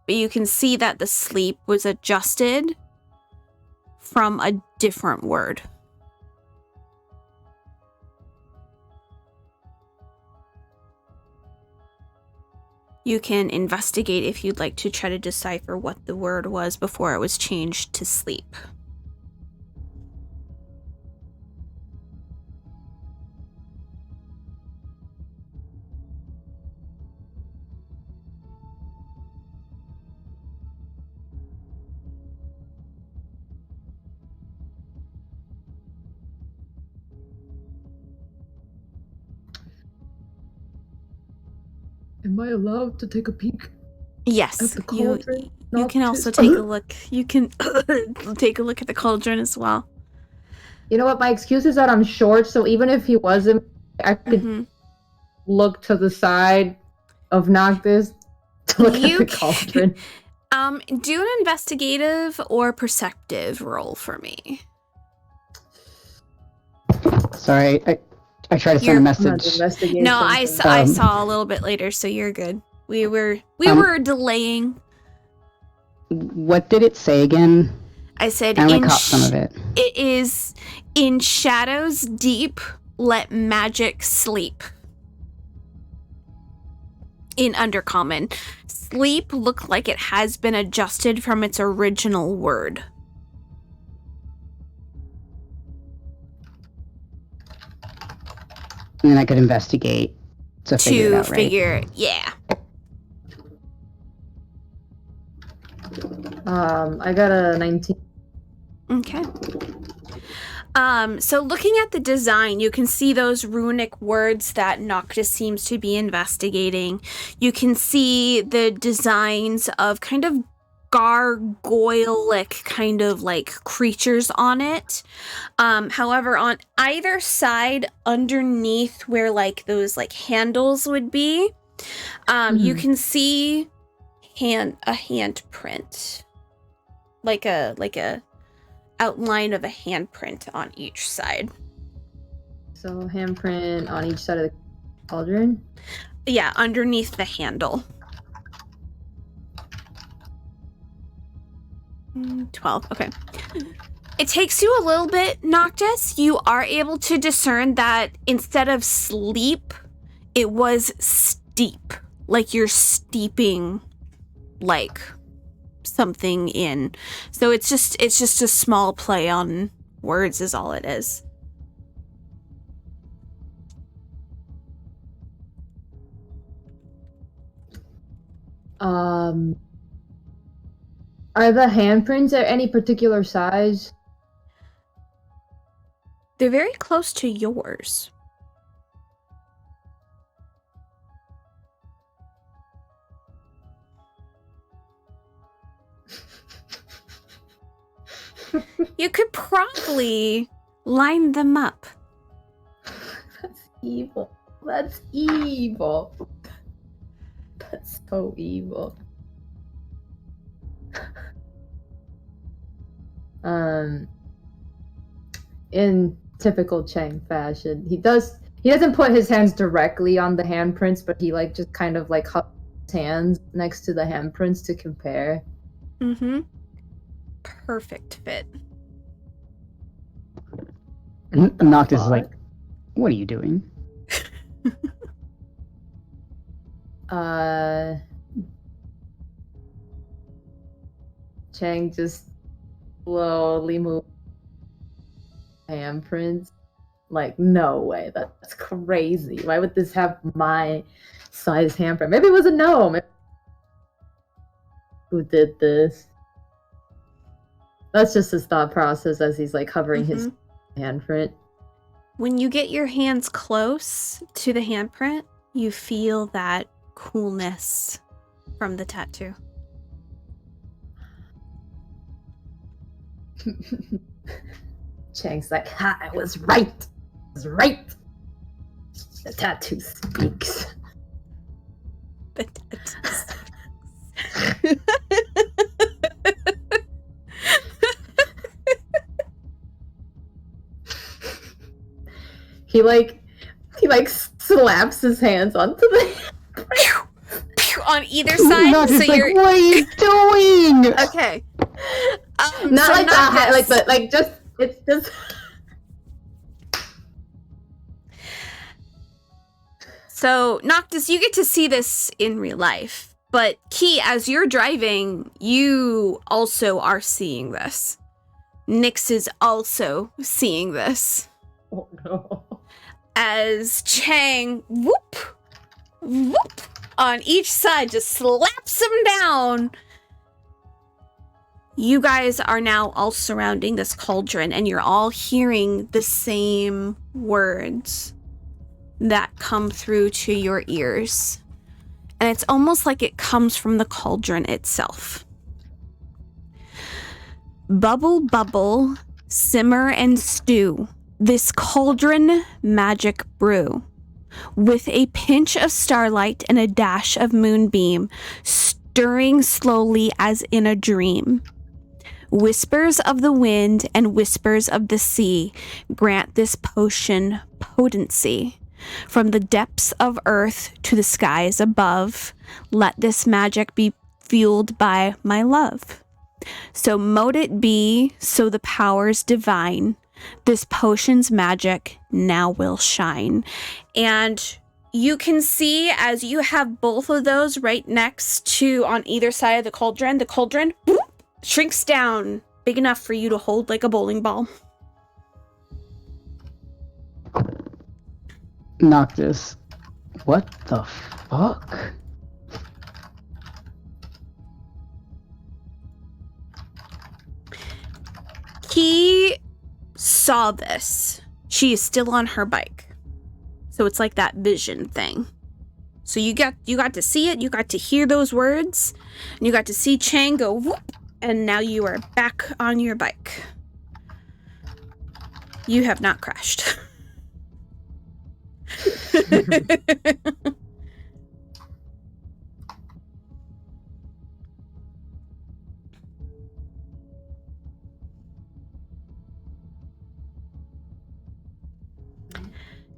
But you can see that the sleep was adjusted from a different word. You can investigate if you'd like to try to decipher what the word was before it was changed to sleep.
Am I allowed to take a peek?
Yes,
at the cauldron?
you can also take a look. You can take a look at the cauldron as well.
You know what? My excuse is that I'm short, so even if he wasn't, I could look to the side of Noctis to look at the cauldron.
Do an investigative or perceptive roll for me.
Sorry, I tried to send a message.
No, I saw a little bit later, so you're good. We were delaying.
What did it say again?
I said
I only caught some of it.
It is "In shadows deep, let magic sleep." In Undercommon, sleep looked like it has been adjusted from its original word.
And then I could investigate to figure it out, right?
Yeah.
I got a 19.
Okay. So looking at the design, you can see those runic words that Noctis seems to be investigating. You can see the designs of kind of gargoyle-like kind of like creatures on it. However, on either side underneath where like those like handles would be, you can see a handprint. Like a outline of a handprint on each side.
So handprint on each side of the cauldron?
Yeah, underneath the handle. 12, okay. It takes you a little bit, Noctis. You are able to discern that instead of sleep, it was steep. Like you're steeping like something in. So it's just a small play on words is all it is.
Are the handprints at any particular size?
They're very close to yours. You could probably line them up.
That's evil. That's evil. That's so evil. In typical Chang fashion, he doesn't put his hands directly on the handprints, but he like just kind of like hugs his hands next to the handprints to compare.
Mm-hmm. Perfect fit.
Noctis is like, what are you doing?
Chang just slowly moves handprints. Like, no way, that's crazy. Why would this have my size handprint? Maybe it was a gnome. Who did this? That's just his thought process as he's like covering his handprint.
When you get your hands close to the handprint, you feel that coolness from the tattoo.
Chang's like, ha, I was right. I was right. The tattoo speaks.
The tattoo speaks.
He slaps his hands onto the
on either side.
Not just
so
like,
you're...
what are you doing?
Okay.
Not
so
like
not
that,
this.
but like just it's just.
So Noctis, you get to see this in real life, but Key, as you're driving, you also are seeing this. Nyx is also seeing this.
Oh no.
As Chang, whoop, whoop, on each side just slaps him down. You guys are now all surrounding this cauldron and you're all hearing the same words that come through to your ears. And it's almost like it comes from the cauldron itself. Bubble, bubble, simmer and stew. This cauldron magic brew, with a pinch of starlight and a dash of moonbeam, stirring slowly as in a dream. Whispers of the wind and whispers of the sea grant this potion potency. From the depths of earth to the skies above, let this magic be fueled by my love. So mote it be, so the powers divine, this potion's magic now will shine. And you can see as you have both of those right next to on either side of the cauldron boop, shrinks down big enough for you to hold like a bowling ball.
Noctis, what the fuck?
He saw this. She is still on her bike. So it's like that vision thing. So you got to see it, you got to hear those words, and you got to see Chang go whoop, and now you are back on your bike. You have not crashed.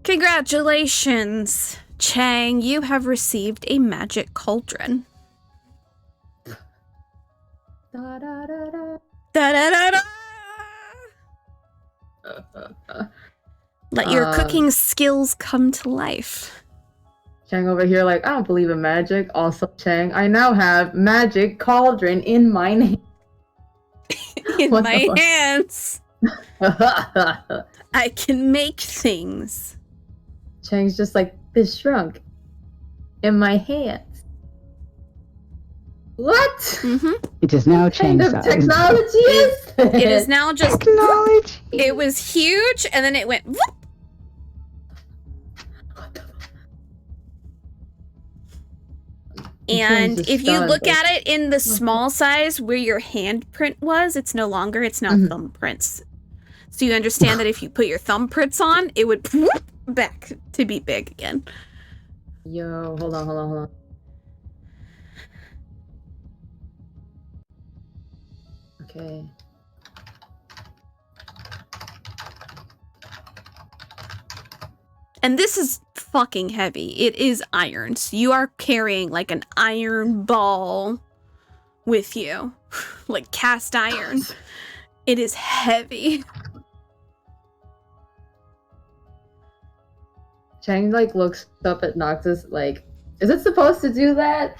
Congratulations, Chang. You have received a magic cauldron.
Da, da, da, da.
Da, da, da, da. Let your cooking skills come to life.
Chang over here like, I don't believe in magic. Also, Chang, I now have magic cauldron in my name.
In my hands. I can make things.
Chang's just like, this shrunk in my hands. What?
Mm-hmm.
It is now
What kind of
Chang-sized.
technology is this?
It is now just
Technology.
It was huge, and then it went whoop. And if you look at it in the small size where your handprint was, it's no longer, it's now thumbprints. So you understand that if you put your thumbprints on, it would whoop back to be big again.
Yo, hold on. Okay.
And this is fucking heavy. It is iron. So you are carrying like an iron ball with you. Like cast iron. It is heavy.
Chang like looks up at Noctis like, is it supposed to do that?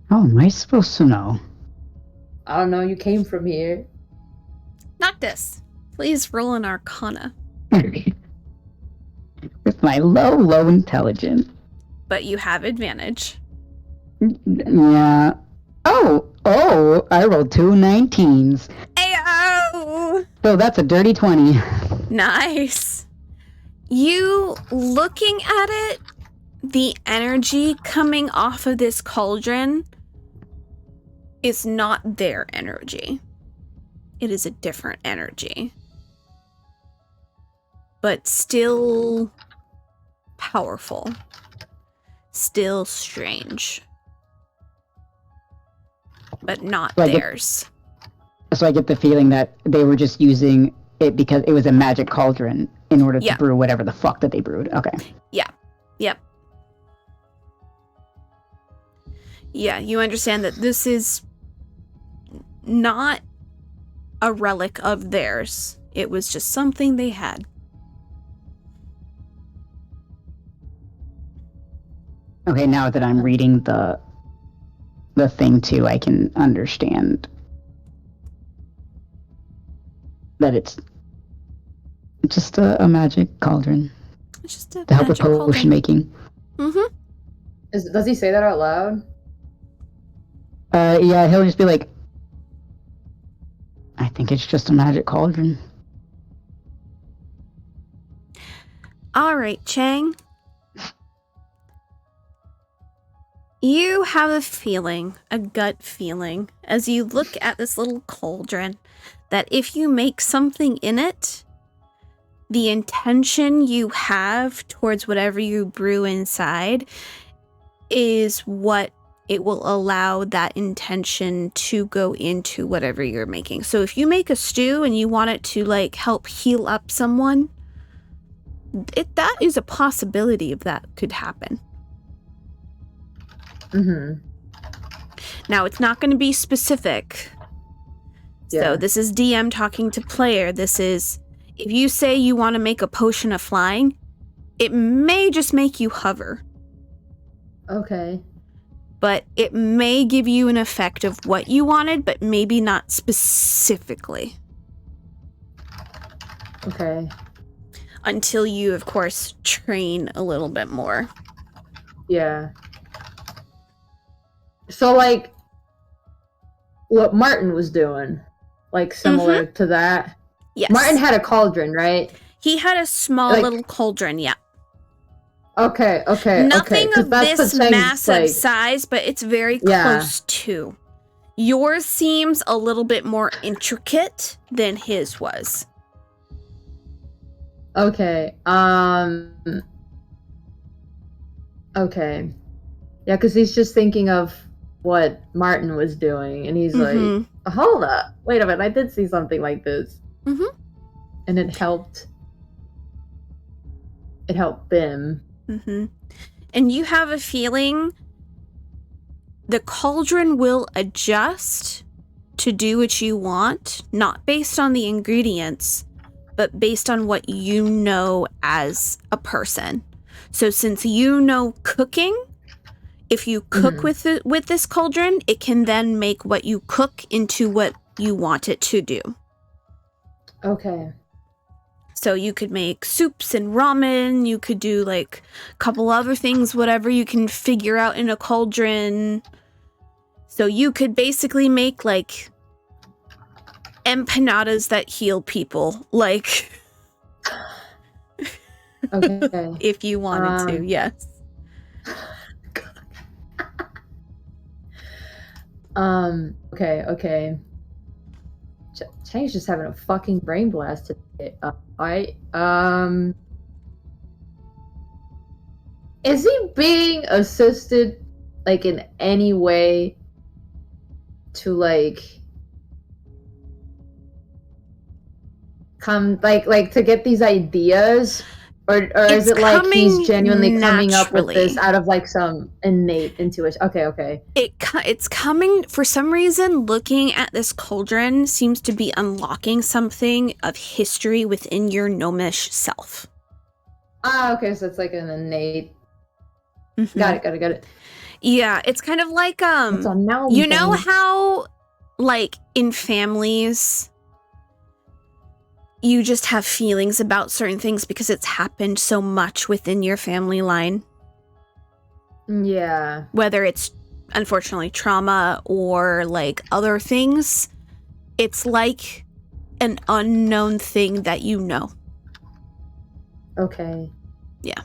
How am I supposed to know?
I don't know, you came from here.
Noctis, please roll an Arcana.
With my low intelligence.
But you have advantage.
Yeah. Oh, I rolled 2 19s.
Ayo!
So that's a dirty 20.
Nice. You looking at it, the energy coming off of this cauldron is not their energy. It is a different energy. But still powerful. Still strange. But not theirs.
So I get the feeling that they were just using it because it was a magic cauldron in order to brew whatever the fuck that they brewed. Okay.
Yeah. Yep. Yeah, you understand that this is not a relic of theirs. It was just something they had.
Okay, now that I'm reading the thing too, I can understand that it's just a magic cauldron.
It's just a
to help with potion making.
Mm-hmm.
Does he say that out loud?
Yeah, he'll just be like, I think it's just a magic cauldron.
All right, Chang. You have a feeling, a gut feeling, as you look at this little cauldron, that if you make something in it, the intention you have towards whatever you brew inside is what it will allow that intention to go into whatever you're making. So if you make a stew and you want it to like help heal up someone, that is a possibility of that could happen.
Mm-hmm.
Now, it's not going to be specific. So this is DM talking to player. This is, if you say you want to make a potion of flying, it may just make you hover.
Okay.
But it may give you an effect of what you wanted, but maybe not specifically.
Okay.
Until you, of course, train a little bit more.
Yeah. So, like, what Martin was doing, like, similar to that?
Yes.
Martin had a cauldron, right?
He had a small little cauldron, yeah.
Okay.
Nothing of this massive size, but it's very close to. Yours seems a little bit more intricate than his was.
Okay. Okay. Yeah, because he's just thinking of what Martin was doing, and he's like, hold up, wait a minute, I did see something like this.
Mm-hmm.
And it helped Bim.
Mm-hmm. And you have a feeling the cauldron will adjust to do what you want, not based on the ingredients, but based on what you know as a person. So since you know cooking, if you cook with this cauldron, it can then make what you cook into what you want it to do.
Okay.
So you could make soups and ramen, you could do like a couple other things, whatever you can figure out in a cauldron. So you could basically make like empanadas that heal people, like
Okay.
if you wanted to, yes.
Okay. Chang's just having a fucking brain blast today. Is he being assisted, like, in any way to, like, come, like to get these ideas? Or is it like he's genuinely coming up with this out of like some innate intuition? Okay.
It's coming, for some reason, looking at this cauldron seems to be unlocking something of history within your gnomish self.
Okay, so it's like an innate. Mm-hmm. Got it.
Yeah, it's kind of like, you know how, like, in families, you just have feelings about certain things because it's happened so much within your family line?
Yeah.
Whether it's, unfortunately, trauma or, like, other things, it's like an unknown thing that you know.
Okay.
Yeah.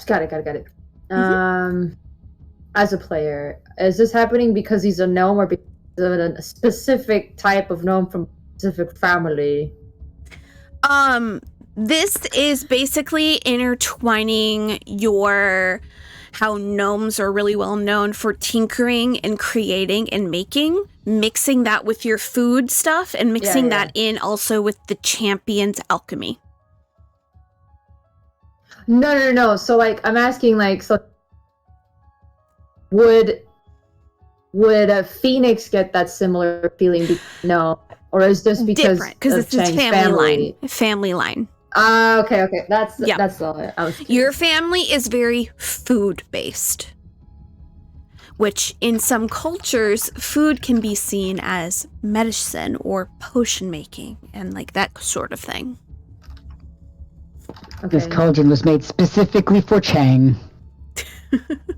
Got it. Mm-hmm. As a player, is this happening because he's a gnome or because of a specific type of gnome from a specific family?
This is basically intertwining how gnomes are really well known for tinkering and creating and making, mixing that with your food stuff and mixing that in also with the champion's alchemy.
No. So, like, I'm asking, like, so would a Phoenix get that similar feeling? No, or is this because
different? Because it's his family line.
Okay. That's all I was curious.
Your family is very food based, which in some cultures, food can be seen as medicine or potion making and like that sort of thing.
Okay. This cauldron was made specifically for Chang.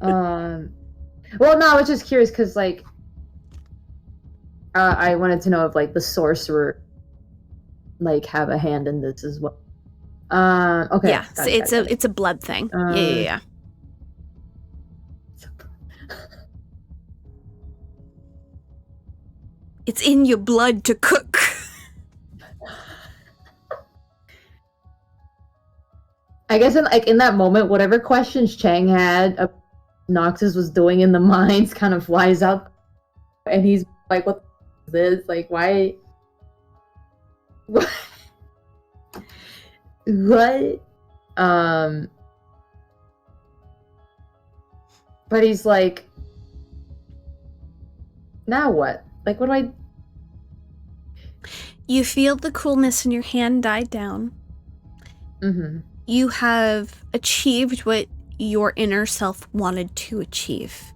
Well, no, I was just curious because, like, I wanted to know if, like, the sorcerer, like, have a hand in this as well. Okay.
Yeah, it's a blood thing. Yeah. It's in your blood to cook.
I guess in that moment, whatever questions Chang had, Noxus was doing in the mines kind of flies out, and he's like, "What is this? Like, why? What? What?" But he's like, "Now what? Like, what do I?"
You feel the coolness in your hand die down.
Mm-hmm.
You have achieved what your inner self wanted to achieve.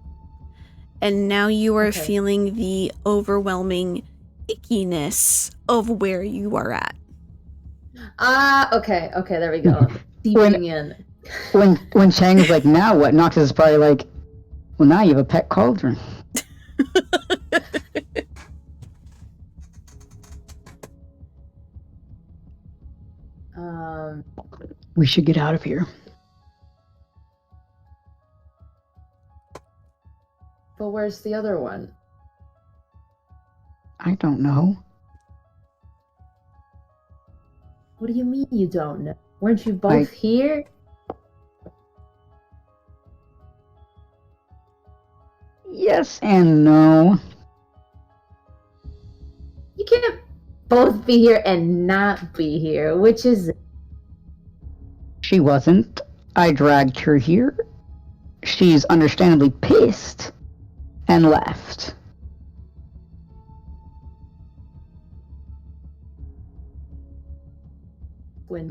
And now you are feeling the overwhelming ickiness of where you are at.
Okay, there we go. Deeping in.
When Chang's like, now what? Noxus is probably like, well, now you have a pet cauldron. We should get out of here.
But where's the other one?
I don't know.
What do you mean you don't know? Weren't you both here?
Yes and no.
You can't both be here and not be here, which is...
She wasn't. I dragged her here. She's understandably pissed and left.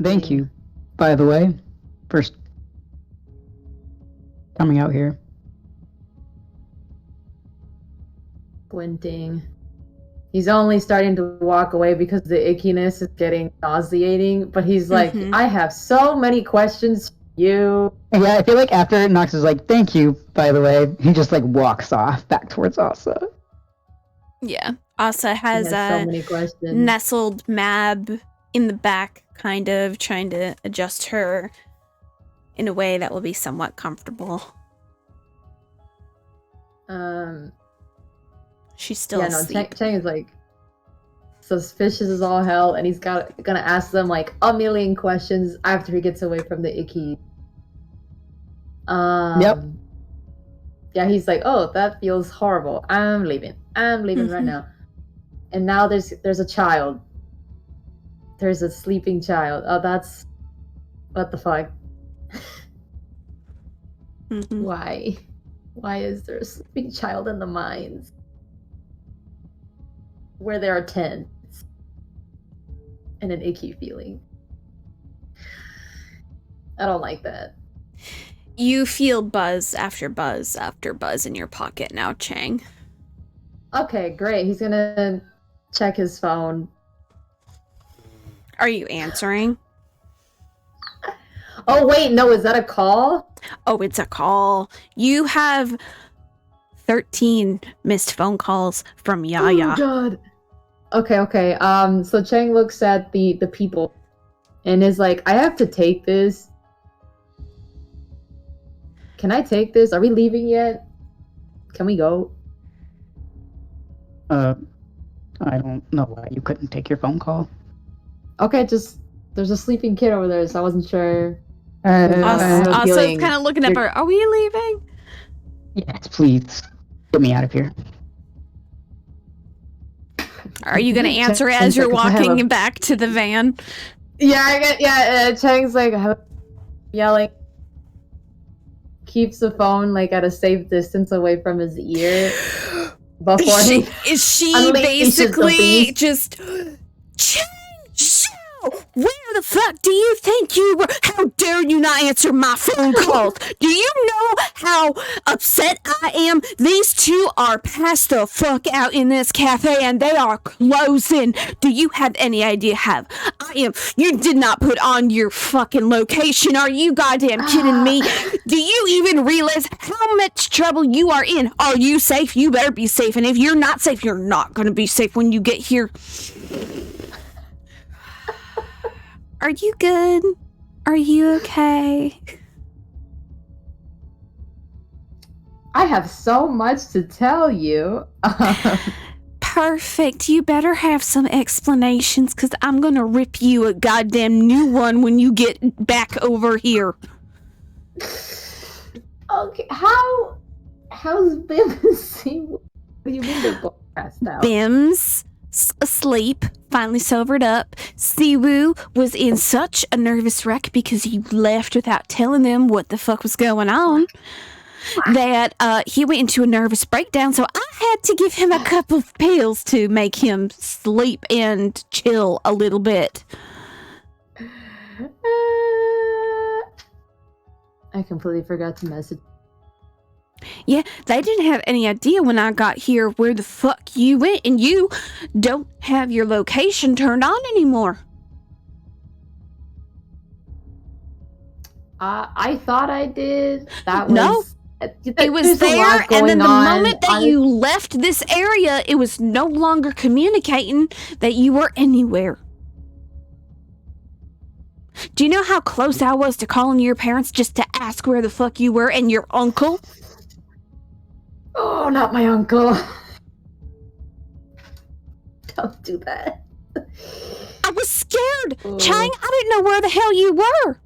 Thank you, by the way, for coming out here.
Squinting. He's only starting to walk away because the ickiness is getting nauseating, but he's like, I have so many questions for you.
Yeah, I feel like after Nox is like, thank you, by the way, he just like walks off back towards Asa.
Yeah. Asa has
so many questions.
Nestled Mab in the back, kind of trying to adjust her in a way that will be somewhat comfortable. She's still asleep.
Chang is like suspicious as all hell, and he's gonna ask them like a million questions after he gets away from the icky.
Yep.
Yeah, he's like, oh, that feels horrible. I'm leaving right now. And now there's a child. There's a sleeping child. Oh, that's what the fuck. Why is there a sleeping child in the mines where there are tents and an icky feeling? I don't like that.
You feel buzz after buzz after buzz in your pocket now, Chang.
Okay, great. He's gonna check his phone.
Are you answering?
Oh wait, no, is that a call?
Oh, it's a call. You have 13 missed phone calls from Yaya.
Oh god. Okay. So Chang looks at the people and is like, I have to take this. Can I take this? Are we leaving yet? Can we go?
I don't know why you couldn't take your phone call.
Okay, just there's a sleeping kid over there, so I wasn't sure.
Also, kind of looking at her. Are we leaving?
Yes, please. Get me out of here.
Are you going to answer as you're walking back to the van?
Yeah, Chang's like yelling. Keeps the phone like at a safe distance away from his ear. Before
is she basically just where the fuck do you think you were? How dare you not answer my phone calls? Do you know how upset I am? These two are passed the fuck out in this cafe and they are closing. Do you have any idea how I am? You did not put on your fucking location. Are you goddamn kidding me? Do you even realize how much trouble you are in? Are you safe? You better be safe. And if you're not safe, you're not going to be safe when you get here. Are you good? Are you okay?
I have so much to tell you.
Perfect. You better have some explanations, because I'm going to rip you a goddamn new one when you get back over here.
Okay, how's Bim and Siwoo? What do you mean they're both passed out?
Bim's asleep, finally sobered up. Siwoo was in such a nervous wreck because you left without telling them what the fuck was going on that he went into a nervous breakdown, so I had to give him a couple of pills to make him sleep and chill a little bit.
I completely forgot to message.
Yeah, they didn't have any idea when I got here where the fuck you went, and you don't have your location turned on anymore.
I thought I did. That was...
No. It was there, and then the moment that you left this area, it was no longer communicating that you were anywhere. Do you know how close I was to calling your parents just to ask where the fuck you were and your uncle?
Oh, not my uncle. Don't do that.
I was scared. Oh. Chang, I didn't know where the hell you were.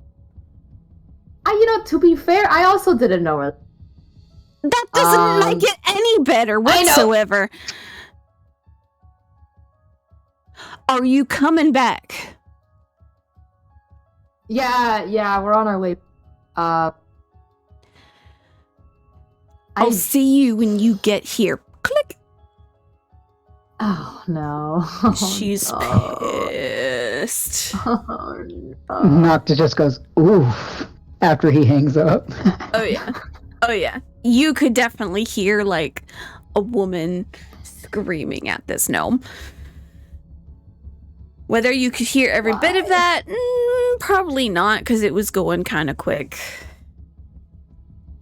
To be fair, I also didn't know where.
That doesn't make it any better whatsoever. Are you coming back?
Yeah, we're on our way.
I'll see you when you get here. Click.
Oh no.
She's pissed.
Oh, no.
Noctis just goes, oof, after he hangs up.
Oh yeah. You could definitely hear like a woman screaming at this gnome. Whether you could hear every bit of that, probably not, because it was going kind of quick.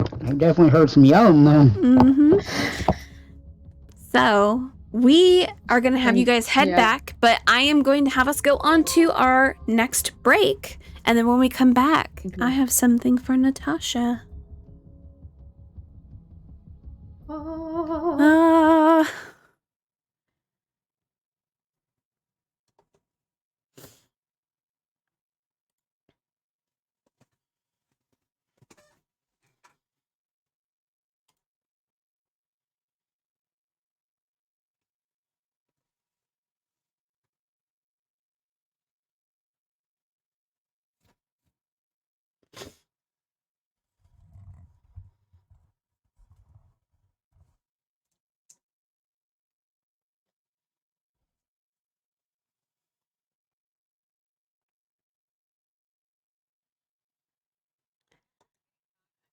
I definitely heard some yelling, though.
So, we are going to have you guys head back, but I am going to have us go on to our next break. And then when we come back, I have something for Natasha.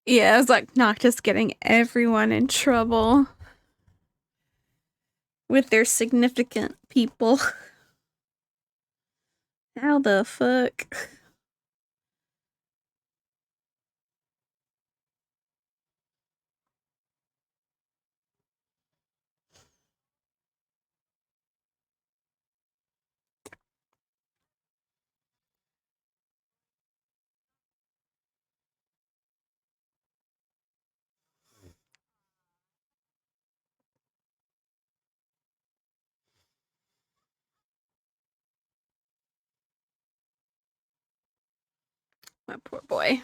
Yeah, it was like Noctis getting everyone in trouble with their significant people. How the fuck? My poor boy.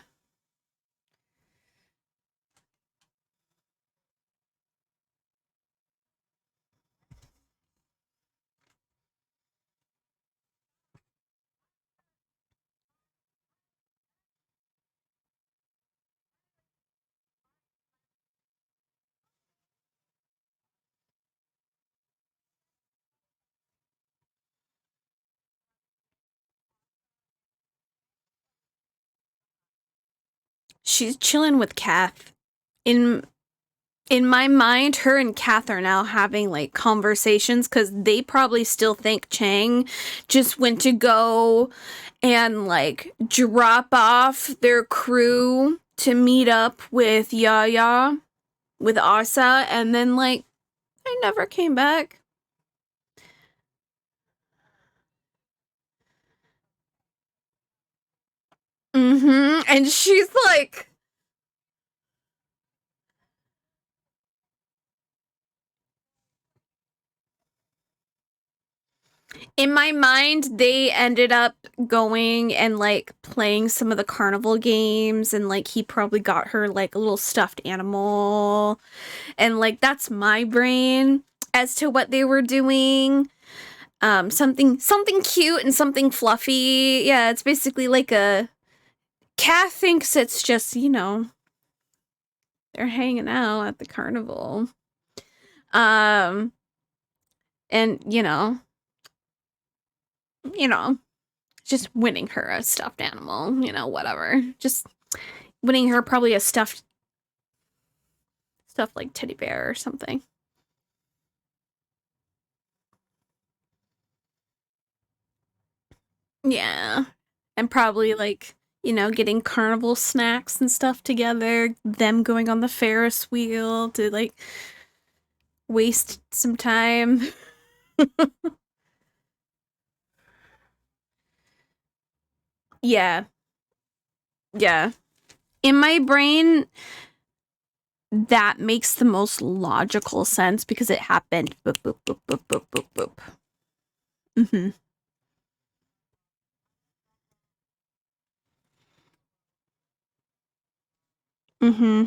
She's chilling with Kath. In my mind, her and Kath are now having like conversations because they probably still think Chang just went to go and like drop off their crew to meet up with Yaya, with Asa, and then like they never came back. And she's like, in my mind, they ended up going and like playing some of the carnival games, and like he probably got her like a little stuffed animal, and like that's my brain as to what they were doing. Something cute and something fluffy. Yeah, it's basically like a Kath thinks it's just, you know, they're hanging out at the carnival. And just winning her a stuffed animal, whatever. Just winning her probably a stuffed like teddy bear or something. Yeah. And probably like, getting carnival snacks and stuff together, them going on the Ferris wheel to like waste some time. Yeah. Yeah. In my brain, that makes the most logical sense because it happened. Boop, boop, boop, boop, boop, boop, boop. Mm-hmm. Mm-hmm.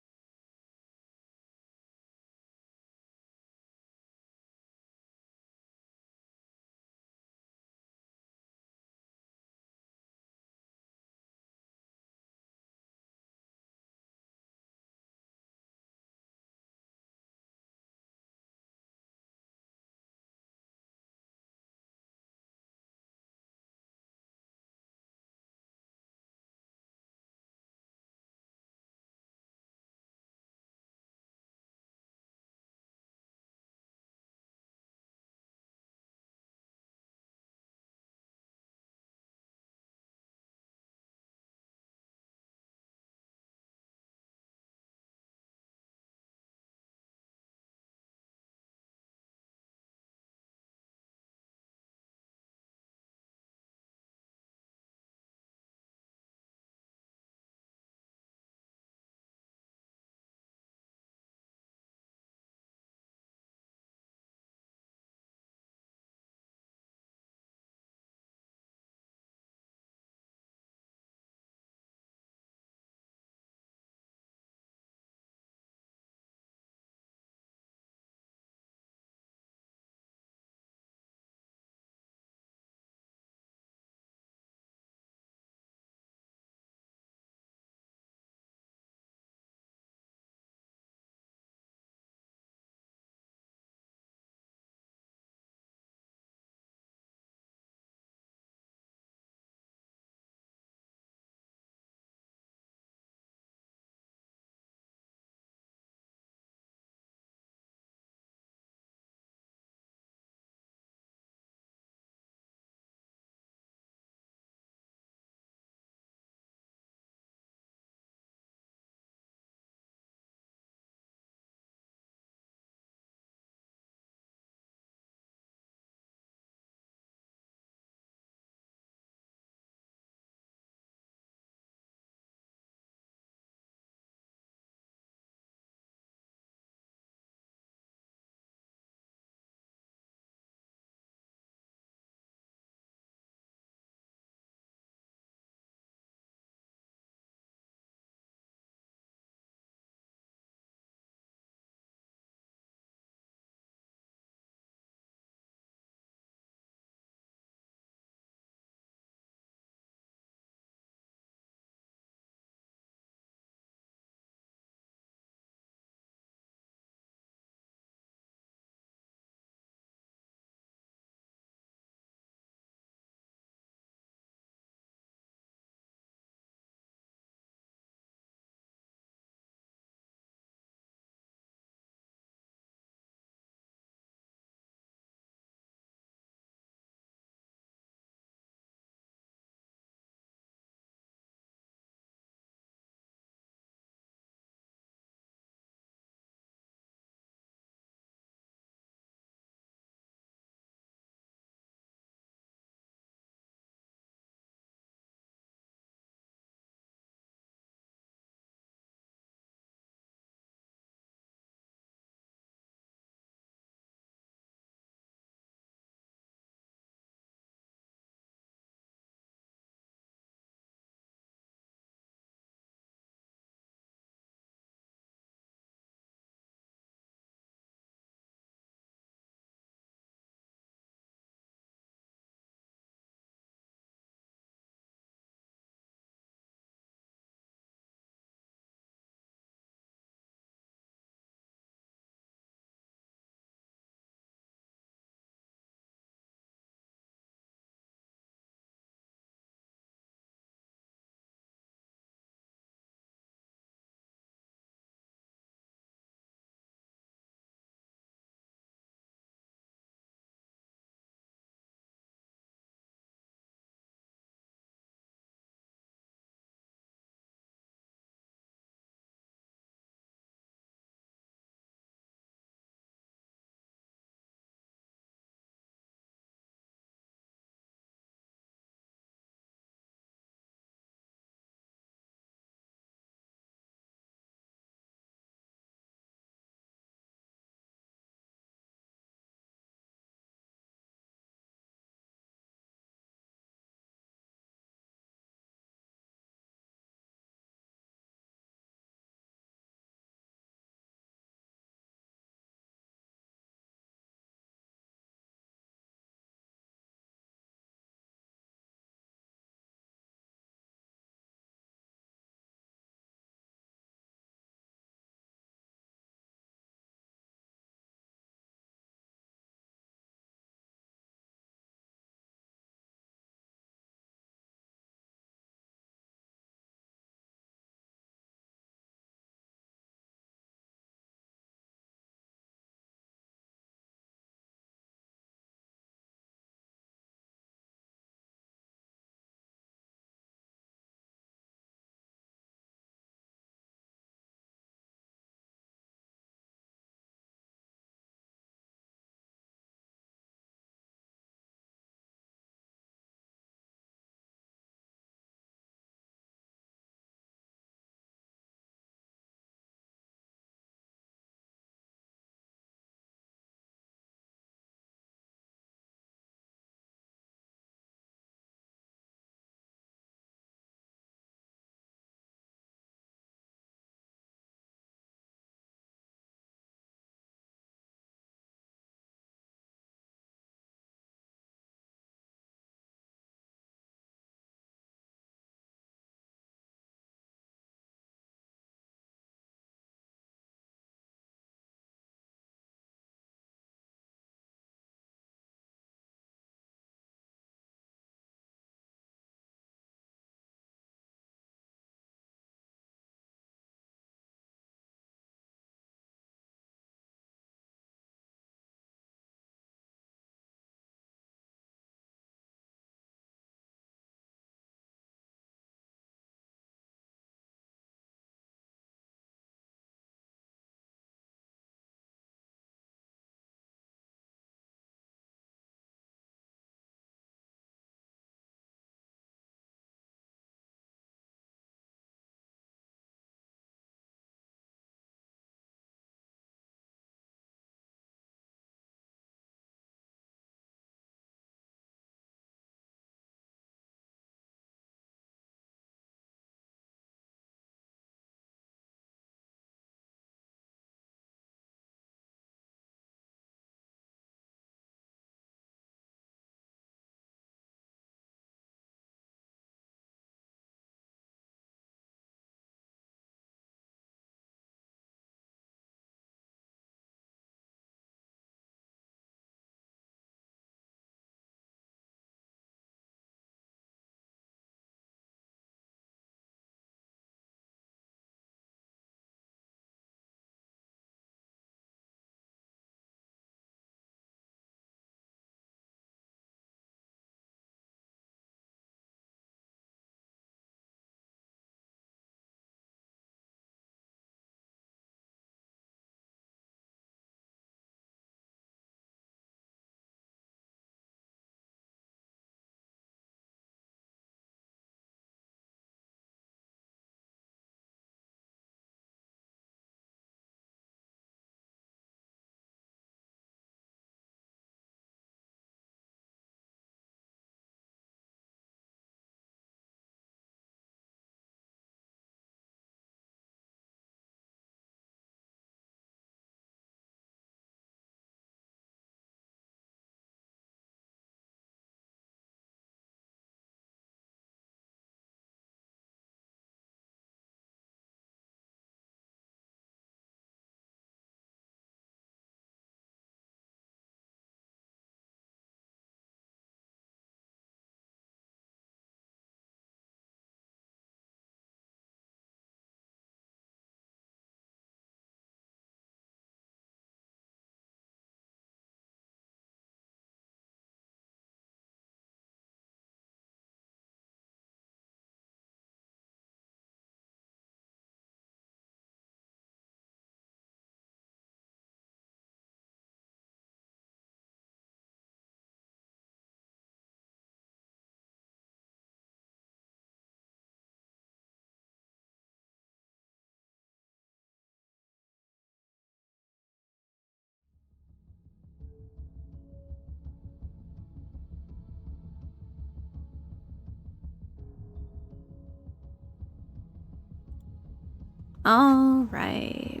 All right.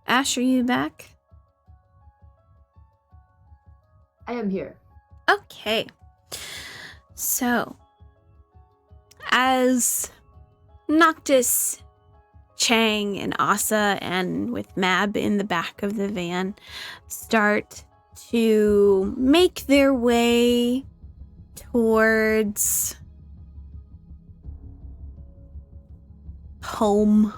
Ash, are you back?
I am here.
Okay. So, as Noctis, Chang, and Asa, and with Mab in the back of the van, start to make their way towards home,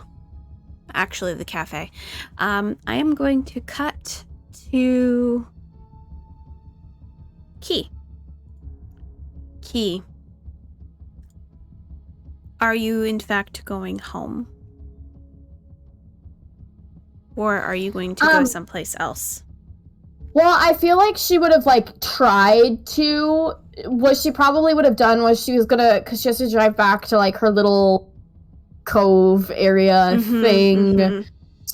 actually the cafe, I am going to cut to Key, are you in fact going home? Or are you going to go someplace else?
Well, I feel like she would have, like, tried to. What she probably would have done was she was gonna, because she has to drive back to, like, her little cove area thing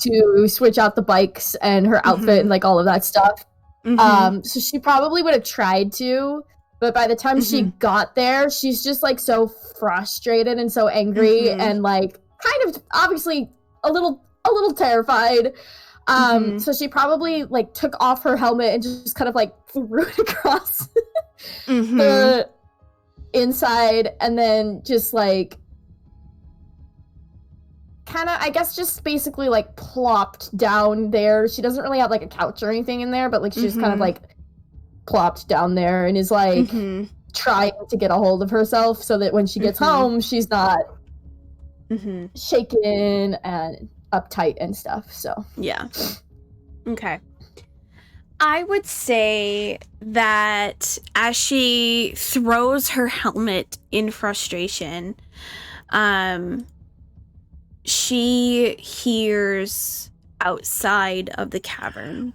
to switch out the bikes and her outfit and, like, all of that stuff. So she probably would have tried to, but by the time she got there, she's just, like, so frustrated and so angry and, like, kind of obviously a little terrified. So she probably, like, took off her helmet and just kind of, like, threw it across the inside, and then just, like, kind of, I guess, just basically, like, plopped down there. She doesn't really have, like, a couch or anything in there, but, like, she just kind of, like, plopped down there and is, like, trying to get a hold of herself so that when she gets home, she's not shaken and uptight and stuff. So
yeah. Okay. I would say that as she throws her helmet in frustration, she hears outside of the cavern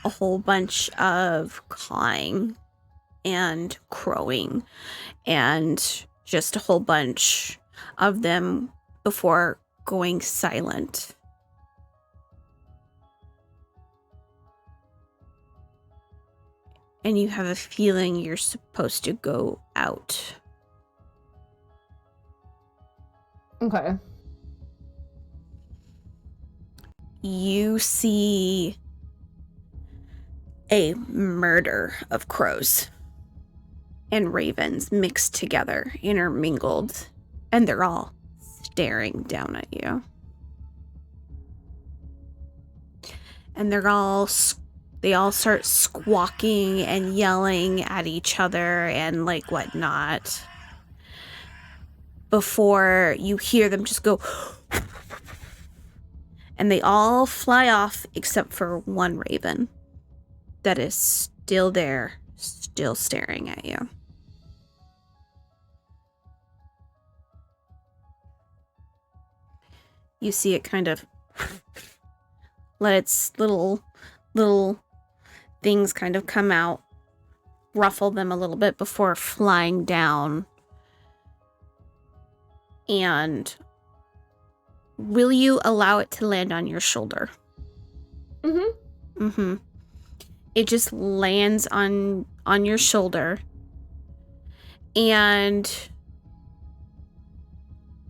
a whole bunch of cawing and crowing and just a whole bunch of them before going silent. And you have a feeling you're supposed to go out.
okay.
You see a murder of crows and ravens mixed together, intermingled, and they're all staring down at you. And they all start squawking and yelling at each other and like whatnot before you hear them just go and they all fly off except for one raven that is still there, still staring at you. You see it kind of let its little things kind of come out, ruffle them a little bit before flying down. And will you allow it to land on your shoulder? It just lands on your shoulder. And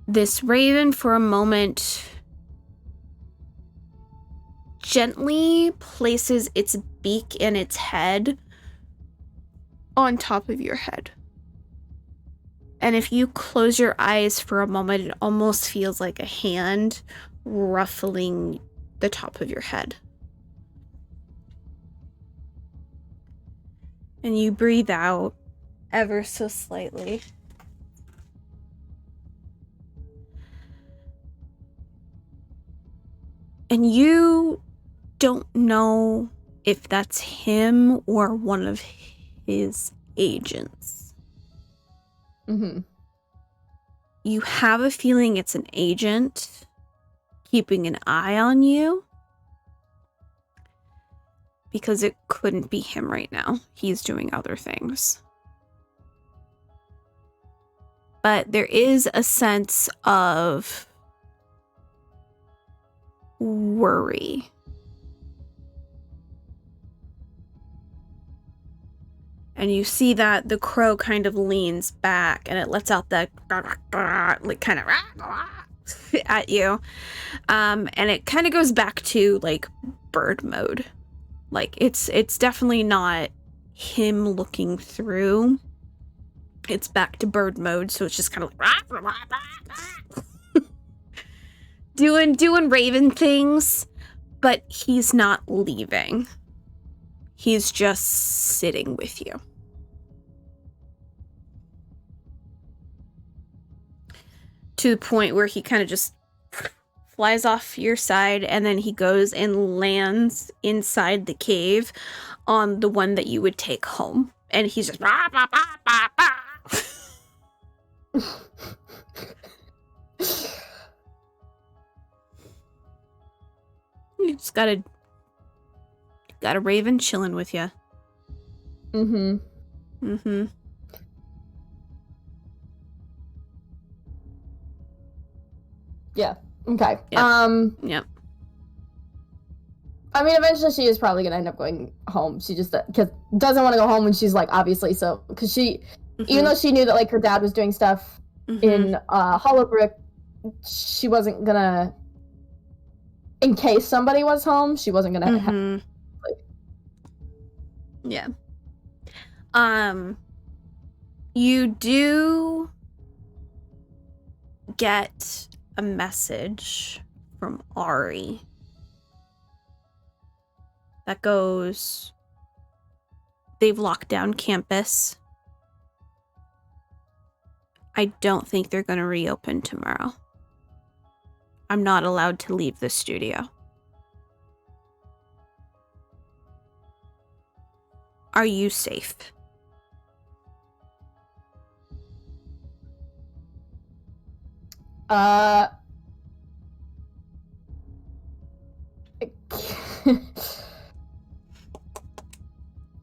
this raven for a moment gently places its beak and its head on top of your head. And if you close your eyes for a moment, it almost feels like a hand ruffling the top of your head. And you breathe out ever so slightly. And you don't know if that's him or one of his agents. You have a feeling it's an agent keeping an eye on you because it couldn't be him right now. He's doing other things. But there is a sense of worry. And you see that the crow kind of leans back and it lets out that like kind of at you. And it kind of goes back to like bird mode. Like it's definitely not him looking through. It's back to bird mode, so it's just kind of like doing raven things, but he's not leaving. He's just sitting with you. To the point where he kind of just flies off your side, and then he goes and lands inside the cave on the one that you would take home. And he's just... You just got a raven chilling with you.
Yeah. Okay.
Yep. Yep.
I mean, eventually she is probably gonna end up going home. She just doesn't want to go home when she's like, obviously, so because she, even though she knew that like her dad was doing stuff in Hollowbrook, she wasn't gonna, in case somebody was home, she wasn't gonna.
Yeah. You do get a message from Ari that goes, they've locked down campus. I don't think they're going to reopen tomorrow. I'm not allowed to leave the studio. Are you safe?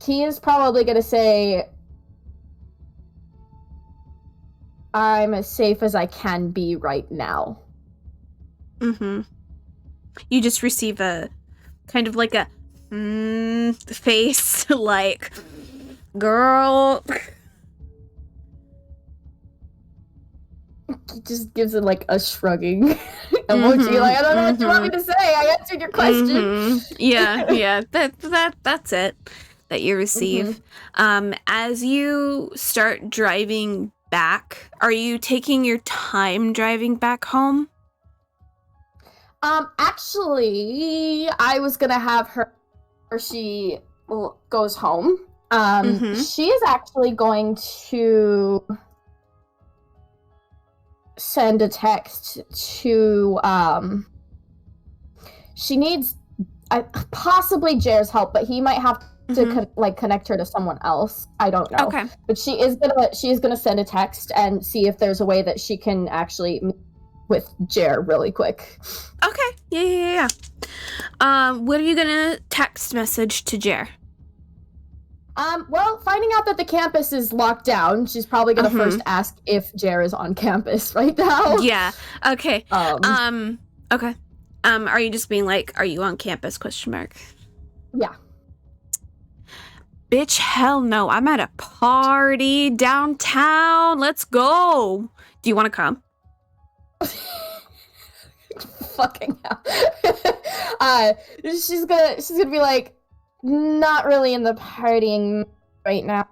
He is probably gonna say, I'm as safe as I can be right now.
You just receive a kind of like a face, like, girl.
He just gives it like a shrugging emoji, like, I don't know what you want me to say. I answered your question.
Yeah. That's it that you receive. As you start driving back, are you taking your time driving back home?
Actually, I was gonna have her, or she goes home. She is actually going to send a text to, she needs possibly Jer's help, but he might have to connect her to someone else. I don't know.
Okay.
But she is gonna send a text and see if there's a way that she can actually meet with Jer really quick.
Okay. Yeah. What are you gonna text message to Jer?
Well, finding out that the campus is locked down, she's probably gonna first ask if Jer is on campus right now.
Yeah. Okay. Okay. Are you just being like, are you on campus? ?
Yeah.
Bitch, hell no. I'm at a party downtown. Let's go. Do you want to come?
Fucking hell. She's gonna be like, not really in the partying right now.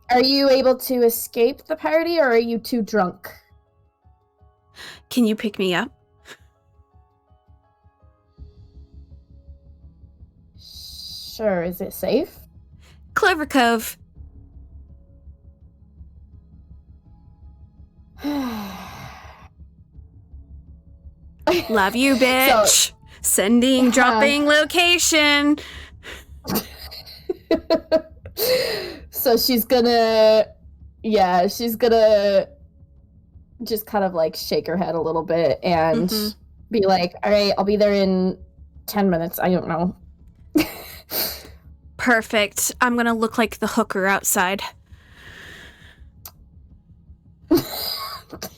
Are you able to escape the party, or are you too drunk?
Can you pick me up?
Sure. Is it safe?
Clover Cove. Love you, bitch. Dropping location.
So she's gonna just kind of like shake her head a little bit and be like, all right, I'll be there in 10 minutes. I don't know.
Perfect. I'm gonna look like the hooker outside.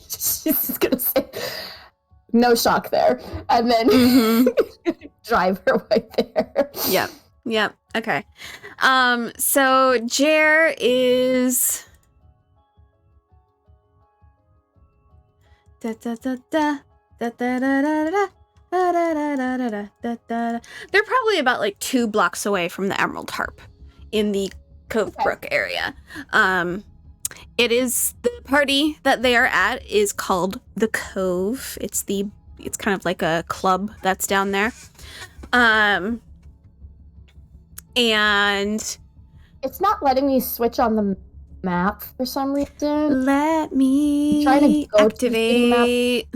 She's gonna say, no shock there, and then drive her way there.
Yeah. Yep. Okay. So Jer is they're probably about like 2 blocks away from the Emerald Harp in the Cove Brook area. It is the party that they are at is called the Cove. It's kind of like a club that's down there. And
it's not letting me switch on the map for some reason.
Let me
trying to go
activate.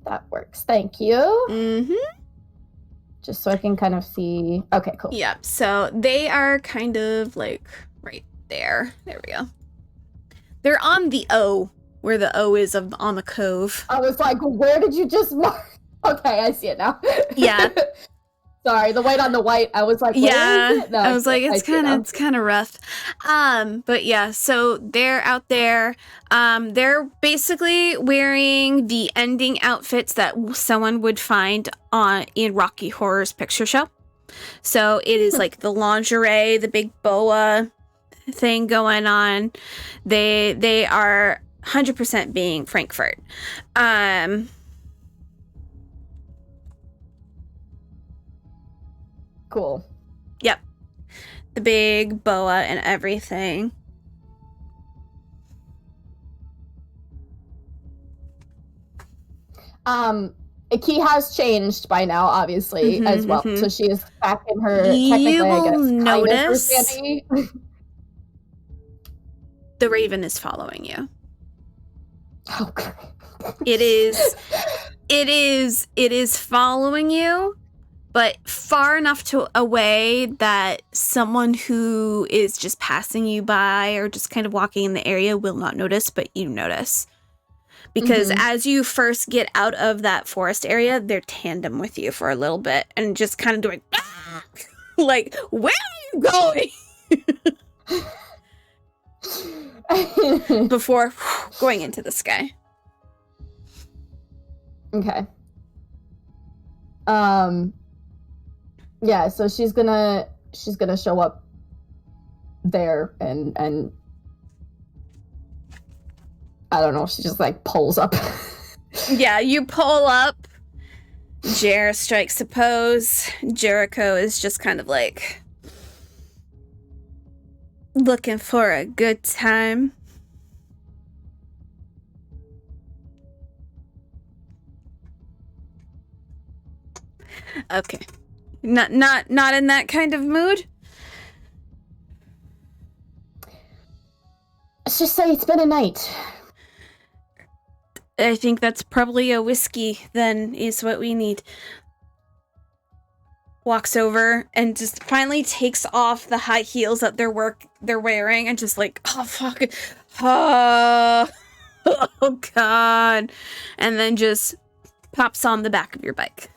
That works. Thank you.
Mm-hmm.
Just so I can kind of see. Okay, cool.
Yep. So they are kind of like right there. There we go. They're on the O, where the O is on the cove.
I was like, where did you just mark? Okay, I see it now.
Yeah.
Sorry, the white on the white. I was like,
yeah.
Where is it? No,
I was like, it's kind of rough. But yeah, so they're out there. They're basically wearing the ending outfits that someone would find in Rocky Horror's picture show. So it is like the lingerie, the big boa thing going on. They are 100% being Frankfurt.
Cool.
Yep. The big boa and everything.
Key has changed by now, obviously, as well. Mm-hmm. So she is back in her
you will
I guess,
notice the raven is following you.
Oh, great.
It is following you, but far enough away that someone who is just passing you by or just kind of walking in the area will not notice, but you notice. Because as you first get out of that forest area, they're tandem with you for a little bit and just kind of doing, like, where are you going? Before going into the sky.
Okay. Yeah, so she's gonna show up there and I don't know, she just like pulls up.
Yeah, you pull up. Jer strikes a pose. Jericho is just kind of like looking for a good time. Okay. Not in that kind of mood?
Let's just say it's been a night.
I think that's probably a whiskey, then, is what we need. Walks over and just finally takes off the high heels that they're wearing and just like, oh, fuck. Oh, God. And then just pops on the back of your bike.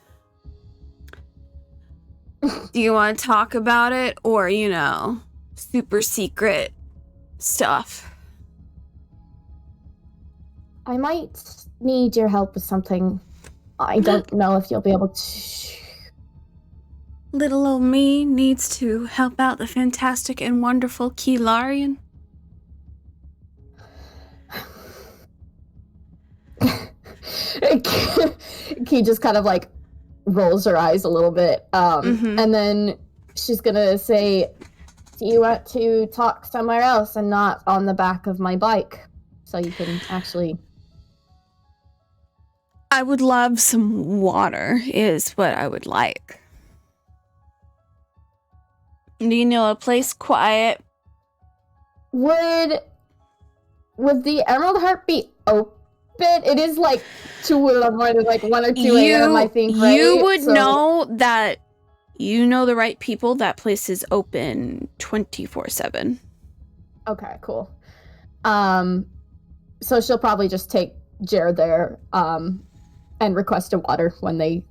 Do you want to talk about it or, super secret stuff?
I might need your help with something. I don't know if you'll be able to.
Little old me needs to help out the fantastic and wonderful Keylarian.
Key just kind of like rolls her eyes a little bit. And then she's gonna say, do you want to talk somewhere else and not on the back of my bike? So you can actually...
I would love some water is what I would like. Do you know a place quiet?
Would the Emerald Harp be open? It is like 2 in the morning, like 1 or 2 a.m. I think, right?
You would know that you know the right people. That place is open 24/7.
Okay, cool. So she'll probably just take Jared there, and request a water when they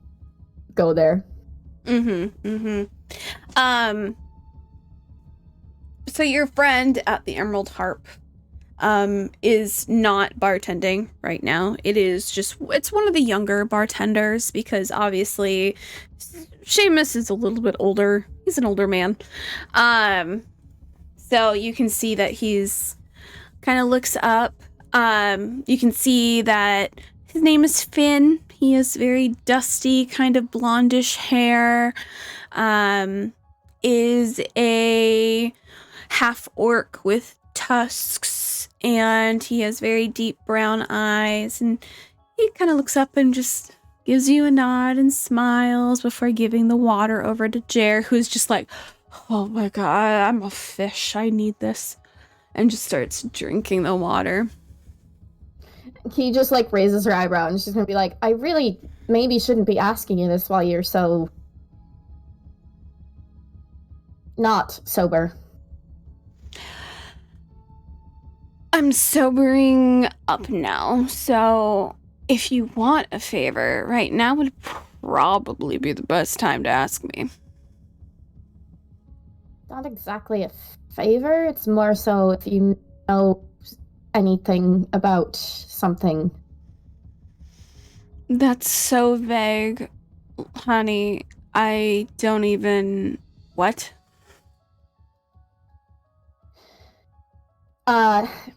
go there.
So your friend at the Emerald Harp is not bartending right now. It's one of the younger bartenders because obviously Seamus is a little bit older. He's an older man. So you can see that he's kind of looks up. You can see that his name is Finn. He has very dusty, kind of blondish hair. Is a half orc with tusks, and he has very deep brown eyes, and he kind of looks up and just gives you a nod and smiles before giving the water over to Jer, who's just like, oh my god, I'm a fish, I need this, and just starts drinking the water.
He just like raises her eyebrow, and she's gonna be like, I really maybe shouldn't be asking you this while you're so not sober.
I'm sobering up now, so if you want a favor, right now would probably be the best time to ask me.
Not exactly a favor, it's more so if you know anything about something.
That's so vague, honey. I don't even... What?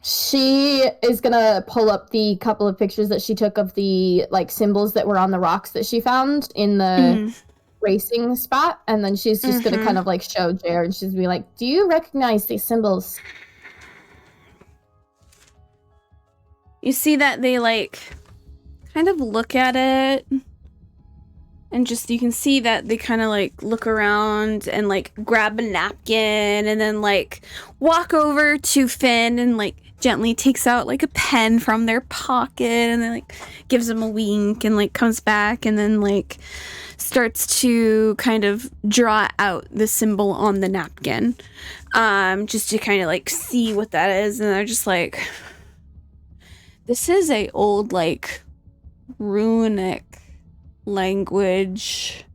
She is gonna pull up the couple of pictures that she took of the like symbols that were on the rocks that she found in the racing spot, and then she's just gonna kind of like show Jer, and she's gonna be like, do you recognize these symbols?
You see that they like kind of look at it, and just you can see that they kind of like look around and like grab a napkin and then like walk over to Finn and like gently takes out like a pen from their pocket and then like gives him a wink and like comes back and then like starts to kind of draw out the symbol on the napkin, just to kind of like see what that is. And they're just like, this is a old like runic language.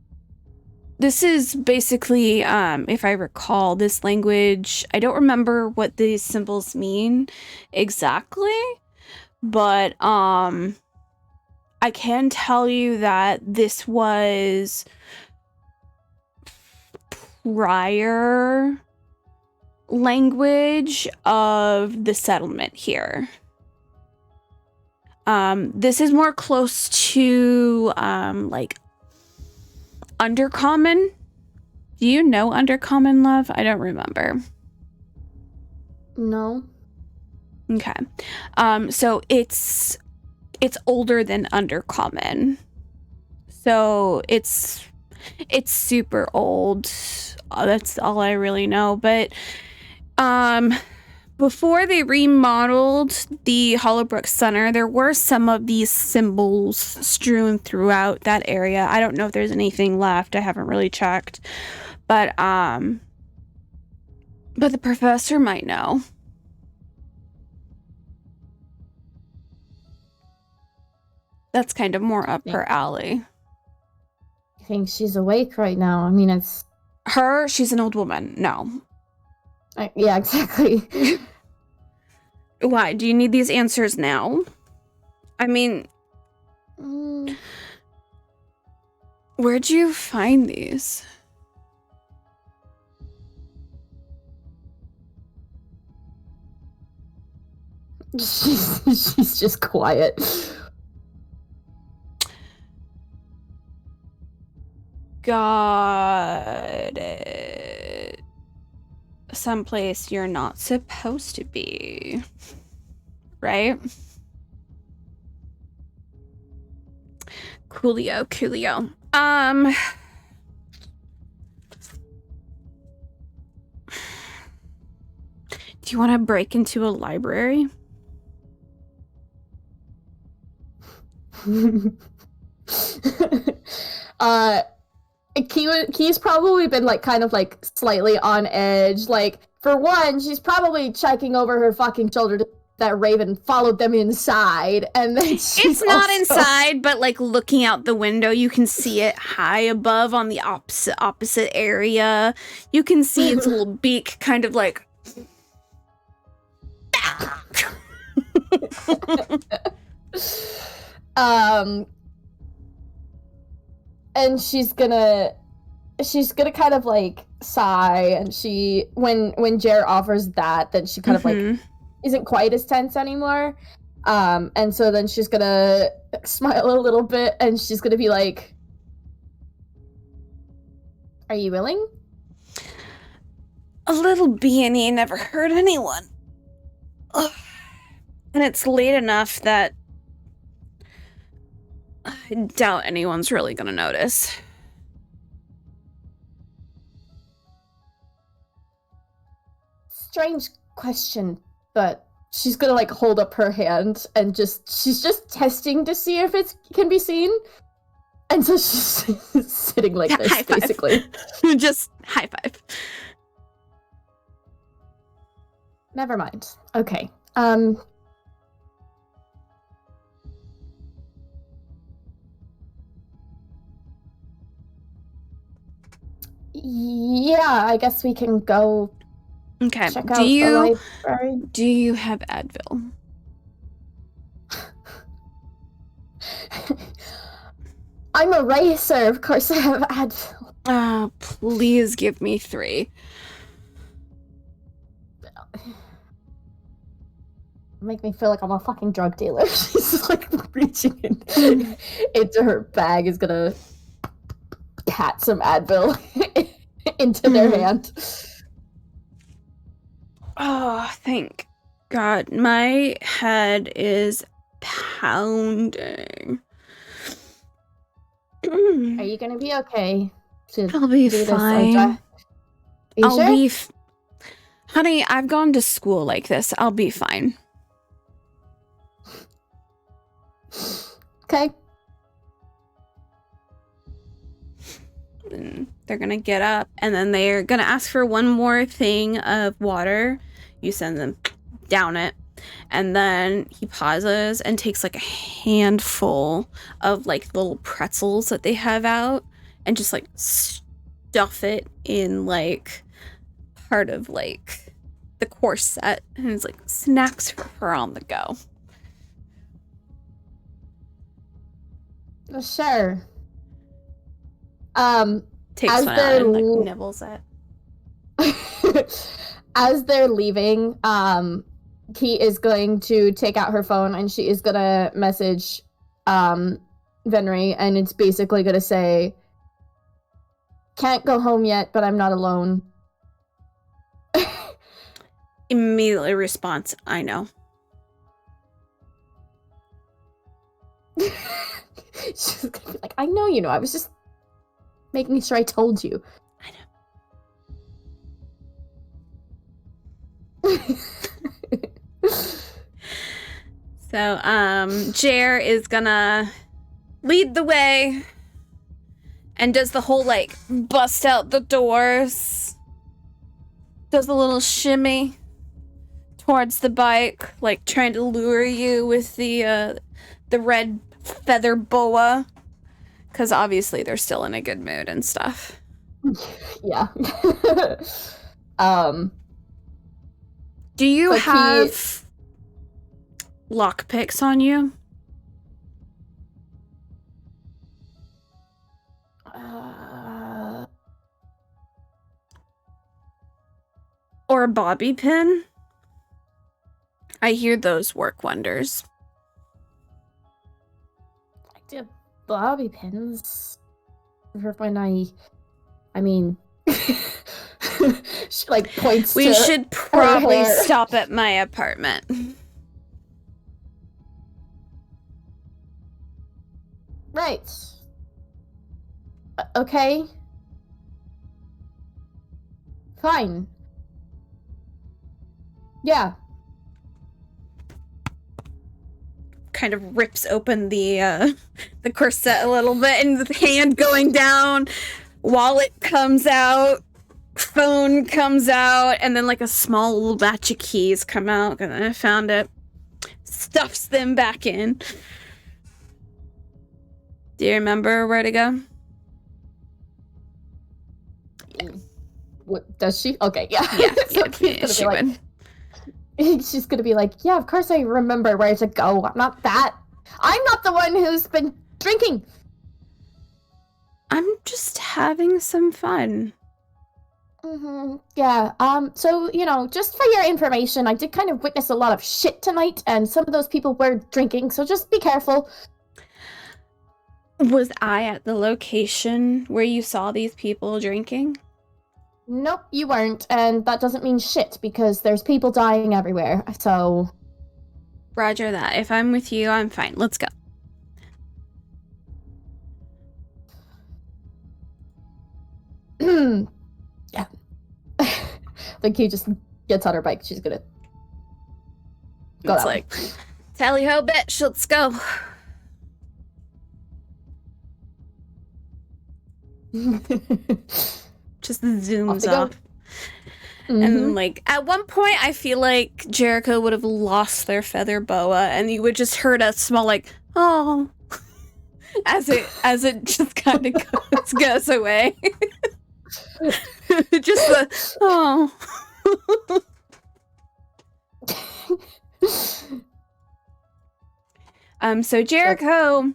This is basically, if I recall, this language, I don't remember what these symbols mean exactly, but I can tell you that this was prior language of the settlement here. This is more close to, like, Undercommon. Do you know Undercommon, love? I don't remember.
No.
Okay. So it's older than Undercommon. So it's super old. That's all I really know. But, before they remodeled the Hollowbrook Center, there were some of these symbols strewn throughout that area. I don't know if there's anything left. I haven't really checked. But the professor might know. That's kind of more up her alley.
I think she's awake right now. I mean, it's...
Her? She's an old woman. No.
Yeah, exactly.
Why? Do you need these answers now? I mean... Where'd you find these?
She's just quiet.
Got it. Someplace you're not supposed to be. Right? Coolio. Do you want to break into a library?
Key's probably been like kind of like slightly on edge. Like, for one, she's probably checking over her fucking shoulder that Raven followed them inside, and then
it's not inside, but like looking out the window, you can see it high above on the opposite area. You can see its little beak kind of like
and she's gonna kind of like sigh, and she when Jer offers that, then she kind of like isn't quite as tense anymore. And so then she's gonna smile a little bit, and she's gonna be like, "Are you willing?"
A little beanie never hurt anyone. Ugh. And it's late enough that I doubt anyone's really gonna notice.
Strange question, but she's gonna like hold up her hand and she's just testing to see if it can be seen. And so she's sitting like this,
high five.
Basically.
Just high five.
Never mind. Okay. Yeah, I guess we can go.
Okay.
Check out the library.
Do you have Advil?
I'm a racer. Of course, I have Advil.
Please give me 3.
Make me feel like I'm a fucking drug dealer. She's like reaching into her bag, is gonna pat some Advil into their hand.
Oh, thank God. My head is pounding.
Are you gonna be okay?
I'll be fine.
I'll be
Honey, I've gone to school like this. I'll be fine.
Okay.
And they're gonna get up, and then they're gonna ask for one more thing of water. You send them down it, and then he pauses and takes like a handful of like little pretzels that they have out, and just like stuff it in like part of like the corset, and it's like snacks for her on the go.
Sure.
Takes
as
one out and like nibbles it.
As they're leaving, he is going to take out her phone, and she is gonna message Venri, and it's basically gonna say, "Can't go home yet, but I'm not alone."
Immediately response, I know.
She's gonna be like, I know you know, I was just making sure I told you.
I know. So, Jer is gonna lead the way and does the whole, like, bust out the doors. Does a little shimmy towards the bike, like trying to lure you with the red feather boa, because obviously they're still in a good mood and stuff.
Yeah.
Do you have lockpicks on you? Or a bobby pin? I hear those work wonders.
I did bobby pins for when I mean, she like points.
We should probably stop at my apartment.
Right. Okay. Fine. Yeah.
Kind of rips open the corset a little bit, and the hand going down, wallet comes out, phone comes out, and then like a small little batch of keys come out, and then I found it. Stuffs them back in. Do you remember where to go?
What does she? Okay, yeah.
Yeah,
She's gonna be like, yeah, of course I remember where to go. I'm not the one who's been drinking.
I'm just having some fun.
Yeah. So, just for your information, I did kind of witness a lot of shit tonight, and some of those people were drinking, so just be careful.
Was I at the location where you saw these people drinking?
Nope, you weren't, and that doesn't mean shit, because there's people dying everywhere, so...
Roger that. If I'm with you, I'm fine. Let's go.
Yeah. The key just gets on her bike. She's gonna go.
It's like, tally ho, bitch, let's go. Just zooms off. Mm-hmm. And like at one point I feel like Jericho would have lost their feather boa and you would just heard a small like oh as it just kind of goes away. Just the oh. So Jericho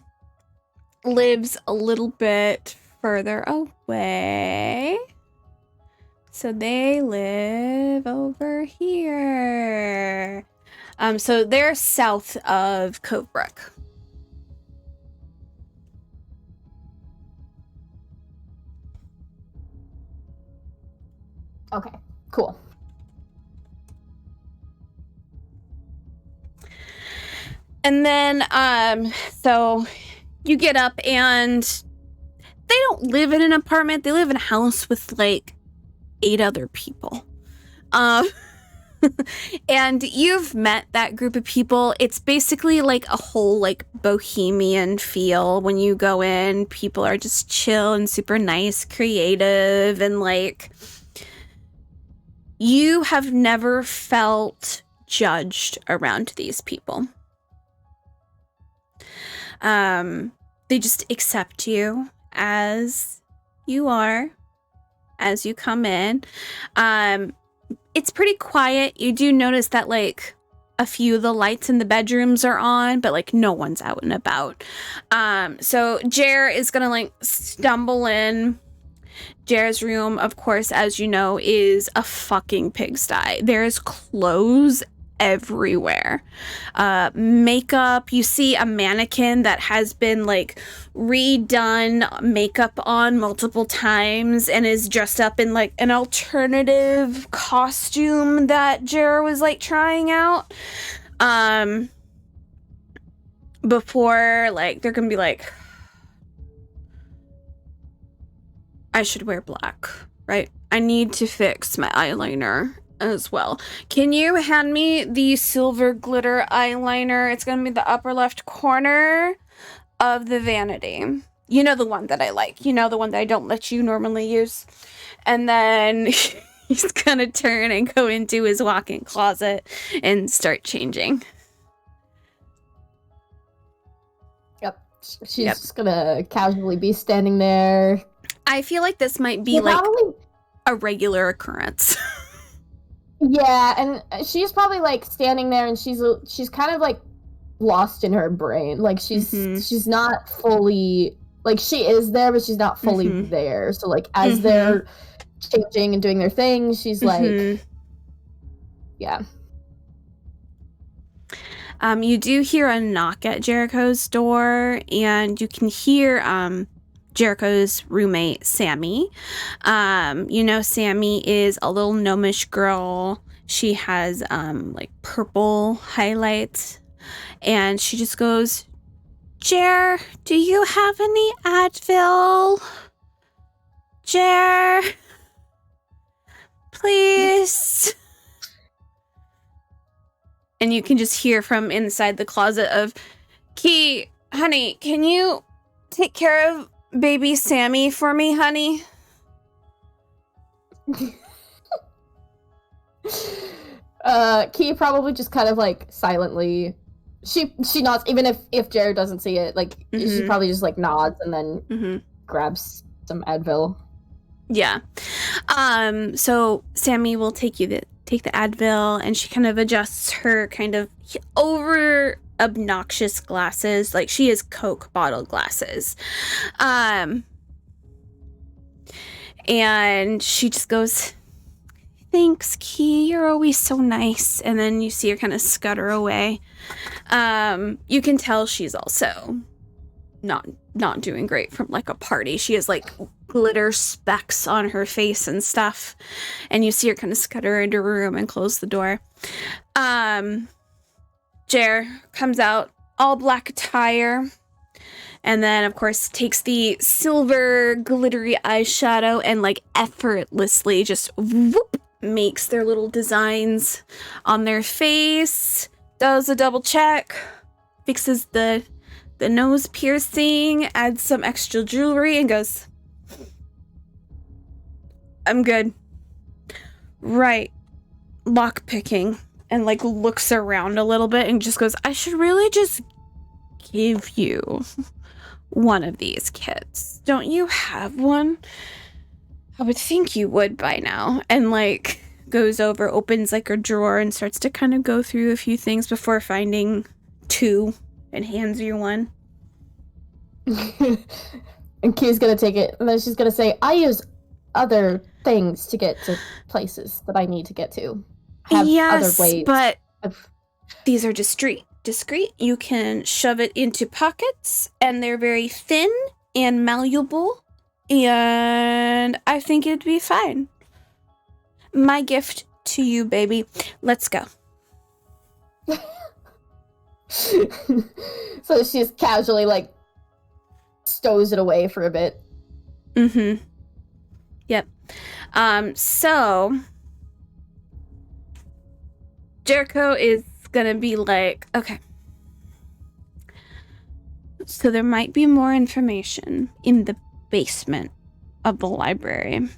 lives a little bit further away. So they live over here. So they're south of Covebrook.
Okay, cool.
And then, so you get up and they don't live in an apartment. They live in a house with like 8 other people. And you've met that group of people. It's basically like a whole like bohemian feel when you go in. People are just chill and super nice, creative, and like you have never felt judged around these people. They just accept you as you are, as you come in. It's pretty quiet. You do notice that like a few of the lights in the bedrooms are on, but like no one's out and about. So Jer is gonna like stumble in. Jer's room, of course, as you know, is a fucking pigsty. There's clothes everywhere. Makeup. You see a mannequin that has been like redone makeup on multiple times and is dressed up in like an alternative costume that Jer was like trying out. Before like they're gonna be like, I should wear black, right? I need to fix my eyeliner as well. Can you hand me the silver glitter eyeliner? It's gonna be the upper left corner of the vanity. You know the one that I like. You know the one that I don't let you normally use. And then he's gonna turn and go into his walk-in closet and start changing.
Yep. She's just gonna casually be standing there.
I feel like this might be like a regular occurrence.
Yeah, and she's probably like standing there and she's kind of like lost in her brain. Like she's not fully, like she is there, but she's not fully there. So like as they're changing and doing their thing, she's like, yeah.
You do hear a knock at Jericho's door and you can hear Jericho's roommate, Sammy. You know, Sammy is a little gnomish girl. She has like purple highlights and she just goes, Jer, do you have any Advil? Jer, please. And you can just hear from inside the closet of, Key, honey, can you take care of baby Sammy for me, honey?
Key probably just kind of like silently, she nods, even if Jared doesn't see it, like she probably just like nods and then grabs some Advil.
Yeah. So Sammy will take the Advil and she kind of adjusts her kind of over obnoxious glasses. Like she has Coke bottle glasses. And she just goes, "Thanks, Key. You're always so nice." And then you see her kind of scutter away. You can tell she's also not doing great from like a party. She has like glitter specks on her face and stuff. And you see her kind of scutter into her room and close the door. Jer comes out, all black attire. And then, of course, takes the silver glittery eyeshadow and, like, effortlessly just whoop, makes their little designs on their face, does a double check, fixes the nose piercing, adds some extra jewelry, and goes, "I'm good." Right. Lockpicking. And, like, looks around a little bit and just goes, "I should really just give you one of these kits. Don't you have one? I would think you would by now." And like goes over, opens like a drawer and starts to kind of go through a few things before finding two and hands you one.
And Key's gonna take it and then she's gonna say, "I use other things to get to places that I need to get to. I have
yes,
other ways
but these are discreet. You can shove it into pockets and they're very thin and malleable, and I think it'd be fine. My gift to you, baby. Let's go."
So she just casually like stows it away for a bit.
Mm-hmm. Yep. So Jericho is gonna be like, "Okay, so there might be more information in the basement of the library.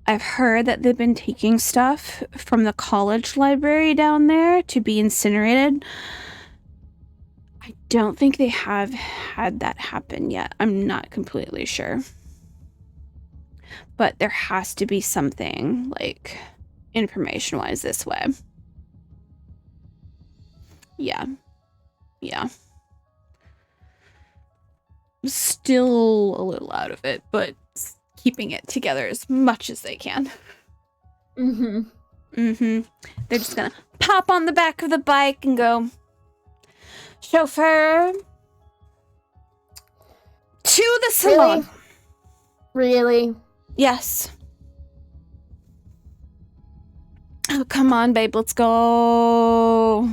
I've heard that they've been taking stuff from the college library down there to be incinerated. I don't think they have had that happen yet. I'm not completely sure. But there has to be something, like, information-wise this way." Yeah. Still a little out of it, but keeping it together as much as they can. They're just gonna pop on the back of the bike and go, "Chauffeur, to the salon."
Really?
Yes. Oh, come on, babe, let's go.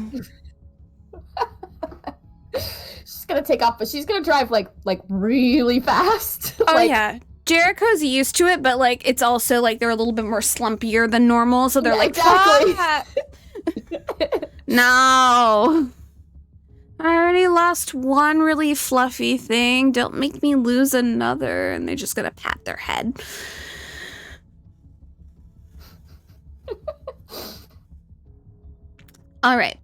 She's gonna take off, but she's gonna drive like really fast.
Oh,
like,
yeah. Jericho's used to it, but like it's also like they're a little bit more slumpier than normal, so they're like,
exactly.
"No. I already lost one really fluffy thing. Don't make me lose another." And they're just gonna pat their head. All right.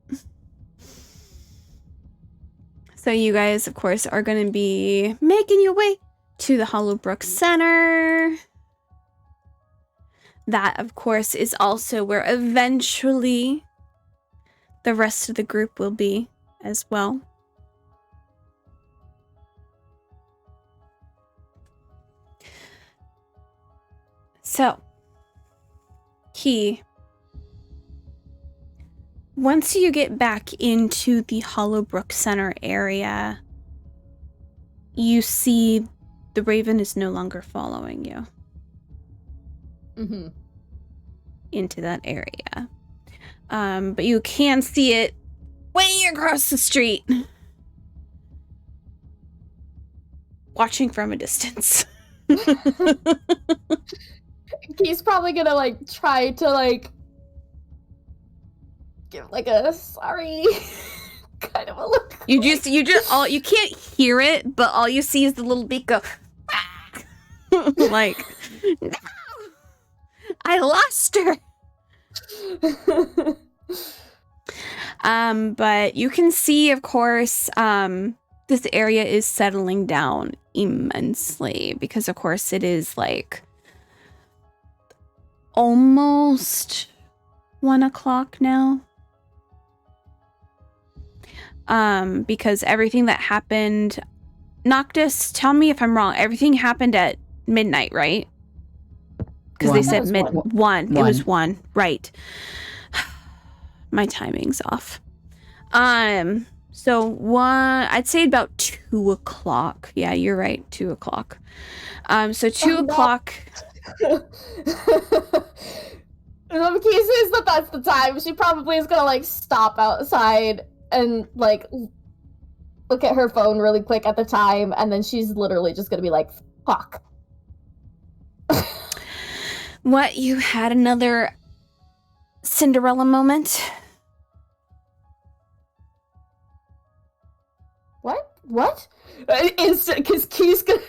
So you guys, of course, are going to be making your way to the Hollowbrook Center. That, of course, is also where eventually the rest of the group will be as well. So, Key, once you get back into the Hollowbrook Center area, you see the Raven is no longer following you into that area. But you can see it way across the street, watching from a distance.
He's probably gonna like try to like give like a sorry kind of a look.
You can't hear it, but all you see is the little beak go like, "No, I lost her." But you can see, of course, this area is settling down immensely because, of course, it is like almost 1 o'clock now. Because everything that happened, Noctis, tell me if I'm wrong, everything happened at midnight, right? Because they said one. It was 1, right? My timing's off. So I'd say about 2 o'clock. Yeah, you're right. 2 o'clock. So 2 o'clock.
The key says that that's the time. She probably is gonna like stop outside and like look at her phone really quick at the time, and then she's literally just gonna be like, "Fuck."
What? You had another Cinderella moment?
What? Instant, because Key's gonna.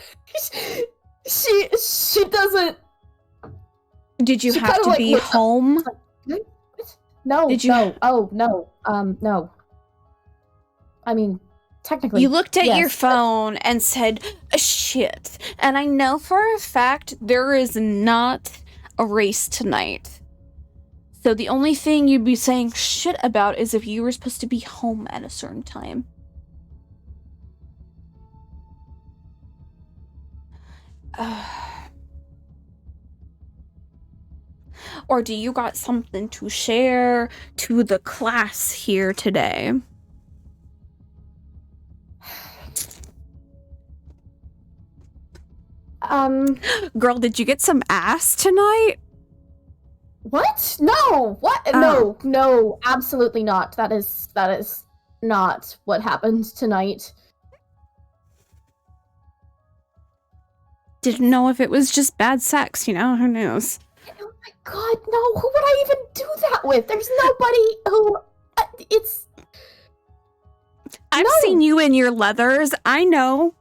She doesn't.
Did you have to be home?
What? No. Did you? No. Oh no. No. I mean, technically.
You looked at your phone and said, "Shit!" And I know for a fact there is not a race tonight. So the only thing you'd be saying shit about is if you were supposed to be home at a certain time. Or do you got something to share to the class here today? Girl, did you get some ass tonight?
What? No. What? No, absolutely not. That is not what happened tonight.
Didn't know if it was just bad sex, who knows?
Oh my god, no, who would I even do that with? There's nobody who,
I've seen you in your leathers, I know.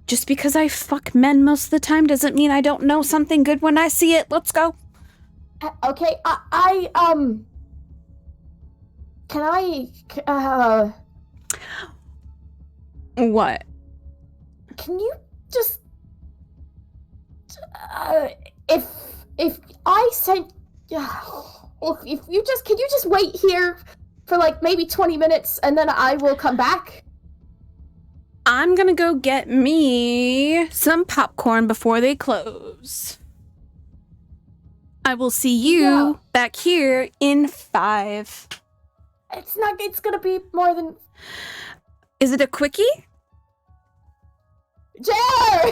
Just because I fuck men most of the time doesn't mean I don't know something good when I see it. Let's go.
Okay, can I,
What?
Can you just, if I said, if you just, can you just wait here for like maybe 20 minutes and then I will come back?
I'm gonna go get me some popcorn before they close. I will see you back here in 5.
It's gonna be more than...
Is it a quickie?
Jer!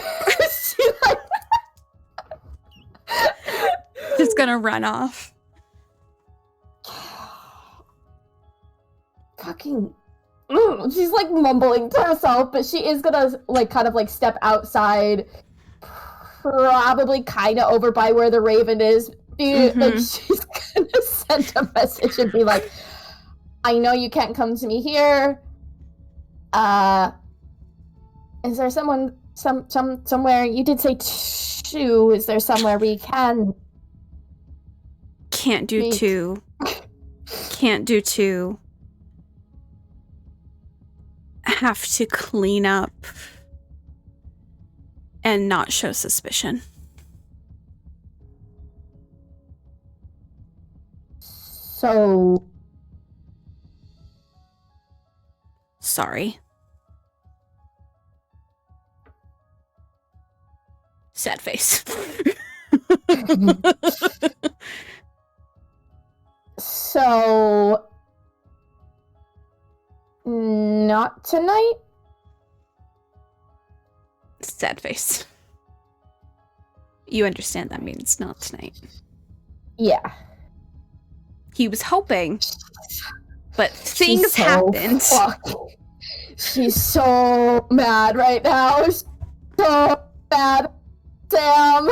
Just gonna run off.
Fucking... She's like mumbling to herself, but she is gonna like kind of like step outside, probably kind of over by where the Raven is. Like she's gonna send a message and be like, I know you can't come to me here. Is there someone somewhere? You did say 2. Is there somewhere we can?
Can't do 2. Can't do 2. Have to clean up and not show suspicion.
So...
Sorry. Sad face.
So... Not tonight?
Sad face. You understand that means not tonight.
Yeah.
He was hoping, but things happened.
She's so mad right now. So mad. Damn.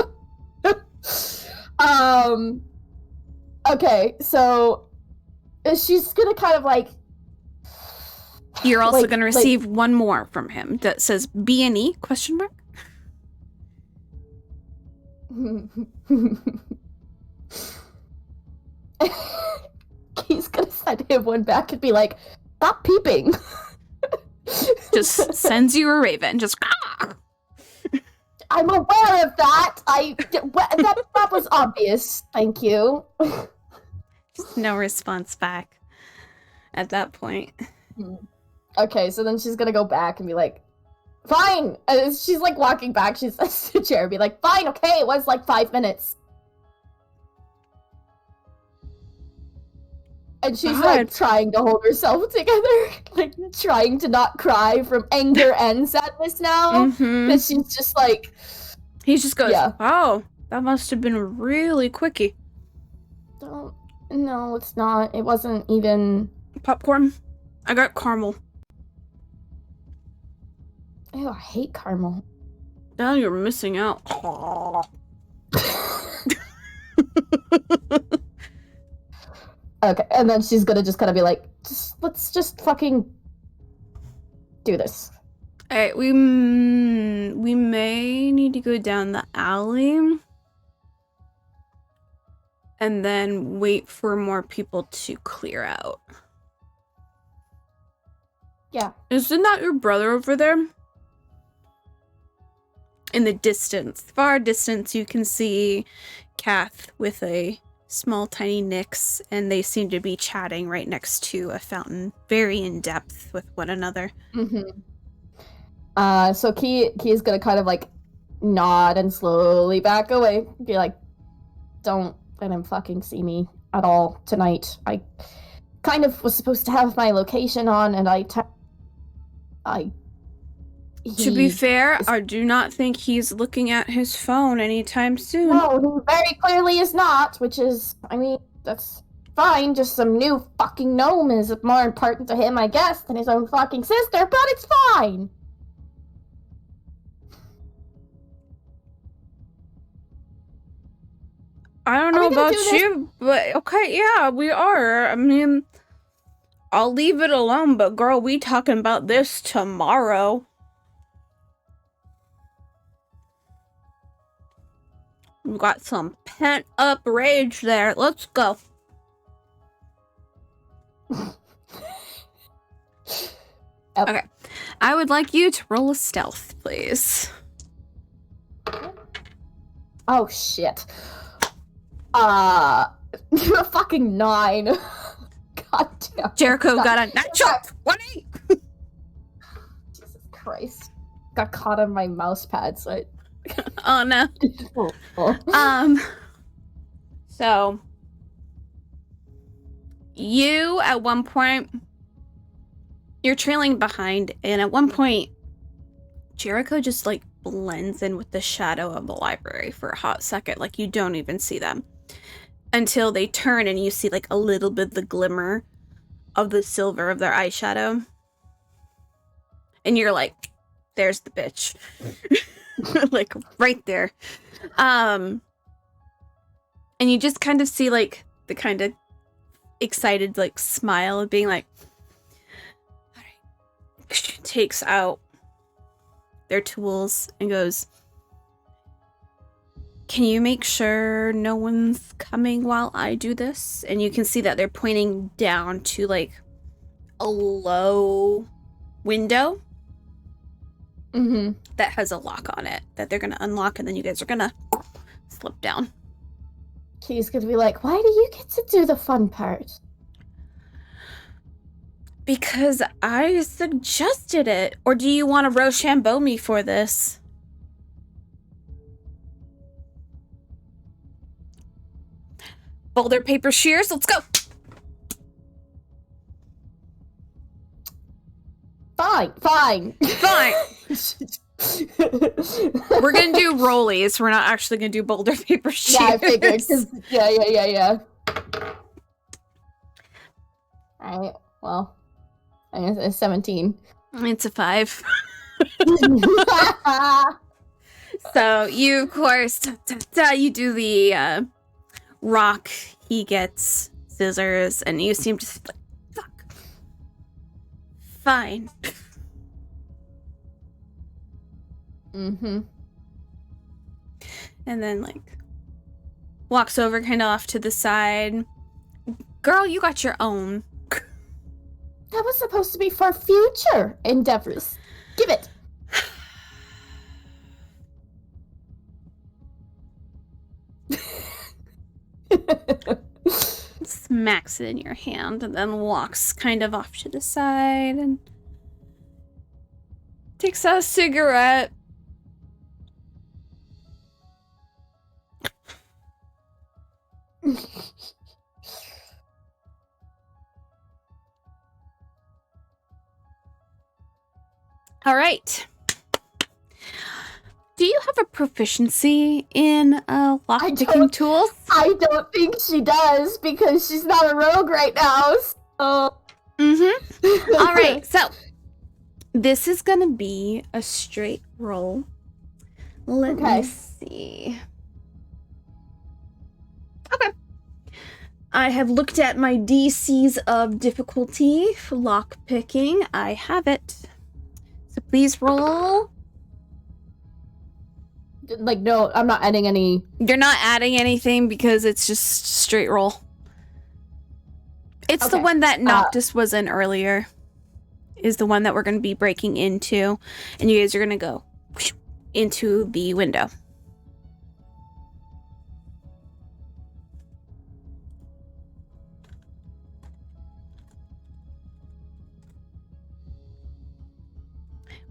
Okay, so she's gonna kind of like...
You're also gonna receive one more from him that says B&E ?
He's gonna send him one back and be like, stop peeping.
Just sends you a raven. Just...
I'm aware of that. That was obvious. Thank you.
Just no response back. at that point.
Okay, so then she's gonna go back and be like, fine! And she's like walking back, she's to the chair and be like, fine, okay, it was like 5 minutes. And she's like trying to hold herself together, like trying to not cry from anger and sadness now. But she's just like...
He just goes, wow, that must have been really quickie.
No, it's not. It wasn't even...
Popcorn? I got caramel.
Ew, I hate caramel.
Now you're missing out.
Okay, and then she's gonna just kind of be like, let's just fucking do this.
Alright, we may need to go down the alley and then wait for more people to clear out.
Yeah.
Isn't that your brother over there? In the distance, far distance, you can see Kath with a small tiny Nyx, and they seem to be chatting right next to a fountain, very in depth with one another.
So Key is gonna kind of like nod and slowly back away. Be like, don't let him fucking see me at all tonight. I kind of was supposed to have my location on, and
to be fair, I do not think he's looking at his phone anytime soon.
No, he very clearly is not, which is, I mean, that's fine. Just some new fucking gnome is more important to him, I guess, than his own fucking sister, but it's fine.
I don't know about you, but okay, yeah, we are. I mean, I'll leave it alone, but girl, we talking about this tomorrow. We've got some pent-up rage there. Let's go. Okay. I would like you to roll a stealth, please.
Oh, shit. A fucking 9. God damn.
Jericho got a natural 20!
Jesus Christ. Got caught on my mouse pad, so I...
Oh, no. So, you, at one point, you're trailing behind, and at one point, Jericho just, like, blends in with the shadow of the library for a hot second. Like, you don't even see them. Until they turn and you see, like, a little bit the glimmer of the silver of their eyeshadow. And you're like, there's the bitch. Like, right there. And you just kind of see, like, the kind of excited, like, smile of being like, all right. She takes out their tools and goes, can you make sure no one's coming while I do this? And you can see that they're pointing down to, like, a low window that has a lock on it that they're gonna unlock, and then you guys are gonna slip down.
Key's gonna be like, why do you get to do the fun part?
Because I suggested it. Or do you want to Rochambeau me for this? Boulder, paper, shears, let's go!
Fine.
We're gonna do rollies. We're not actually gonna do boulder, paper, shears.
Yeah, I figured. Yeah. Alright, well, I guess it's 17.
It's a 5. So you, of course, you do the rock. He gets scissors, and you seem to like, fuck. Fine. And then, like, walks over kind of off to the side. Girl, you got your own.
That was supposed to be for future endeavors. Give it.
smacks it in your hand and then walks kind of off to the side and takes out a cigarette. All right. Do you have a proficiency in lockpicking tools?
I don't think she does because she's not a rogue right now. So.
Mm-hmm. All right. So this is gonna be a straight roll. Let me see. Okay. I have looked at my DCs of difficulty for lockpicking. I have it. So please roll.
Like, no, I'm not adding any.
You're not adding anything because it's just straight roll. It's the one that Noctis was in earlier. Is the one that we're going to be breaking into. And you guys are going to go into the window.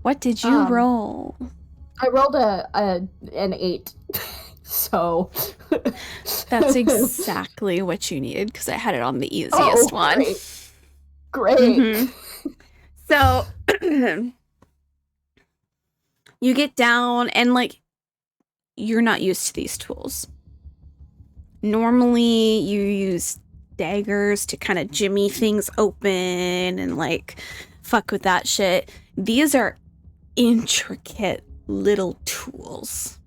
What did you roll?
I rolled an 8. So
that's exactly what you needed because I had it on the easiest one.
Great.
Mm-hmm. So you get down and like you're not used to these tools. Normally you use daggers to kind of jimmy things open and like fuck with that shit. These are intricate little tools.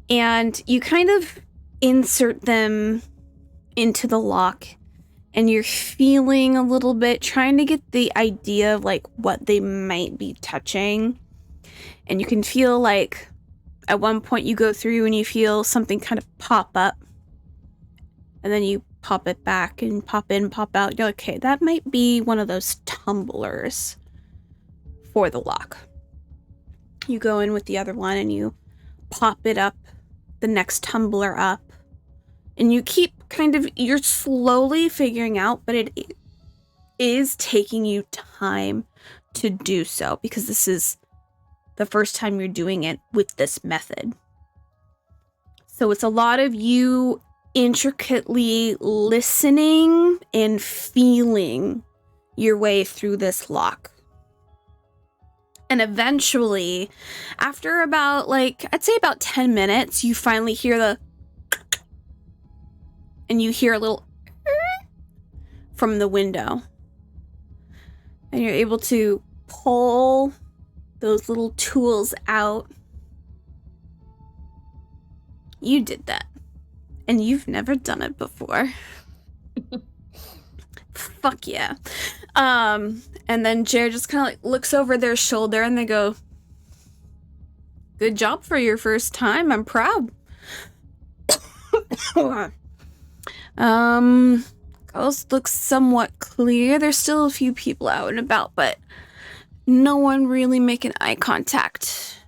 And you kind of insert them into the lock and you're feeling a little bit, trying to get the idea of like what they might be touching. And you can feel like at one point you go through and you feel something kind of pop up. And then you pop it back and pop in, pop out. You're like, okay, that might be one of those tumblers for the lock. You go in with the other one and you pop it up, the next tumbler up, and you keep you're slowly figuring out, but it is taking you time to do so because this is the first time you're doing it with this method. So it's a lot of you intricately listening and feeling your way through this lock. And eventually, after about I'd say about 10 minutes, you finally hear and you hear a little from the window. And you're able to pull those little tools out. You did that. And you've never done it before. Fuck yeah. And then Jared just kind of looks over their shoulder and they go, good job for your first time. I'm proud. Coast looks somewhat clear. There's still a few people out and about, but no one really making eye contact.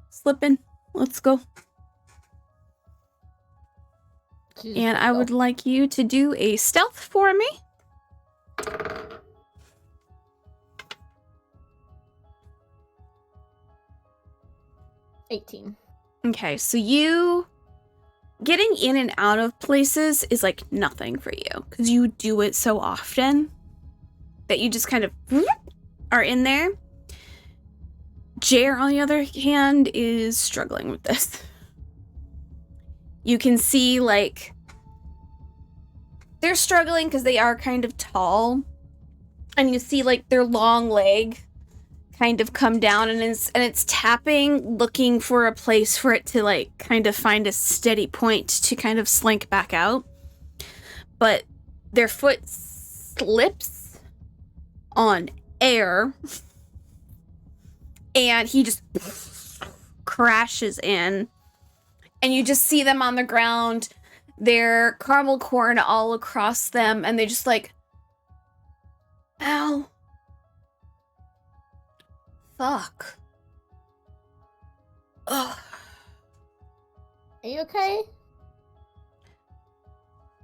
Slip in. Let's go. And I would like you to do a stealth for me.
$18.
Okay, so you getting in and out of places is like nothing for you because you do it so often that you just kind of are in there. Jer, on the other hand, is struggling with this. You can see they're struggling because they are kind of tall, and you see their long leg kind of come down and it's tapping, looking for a place for it to kind of find a steady point to kind of slink back out. But their foot slips on air and he just crashes in, and you just see them on the ground, their caramel corn all across them, and they just ow. Fuck. Ugh.
Are you okay?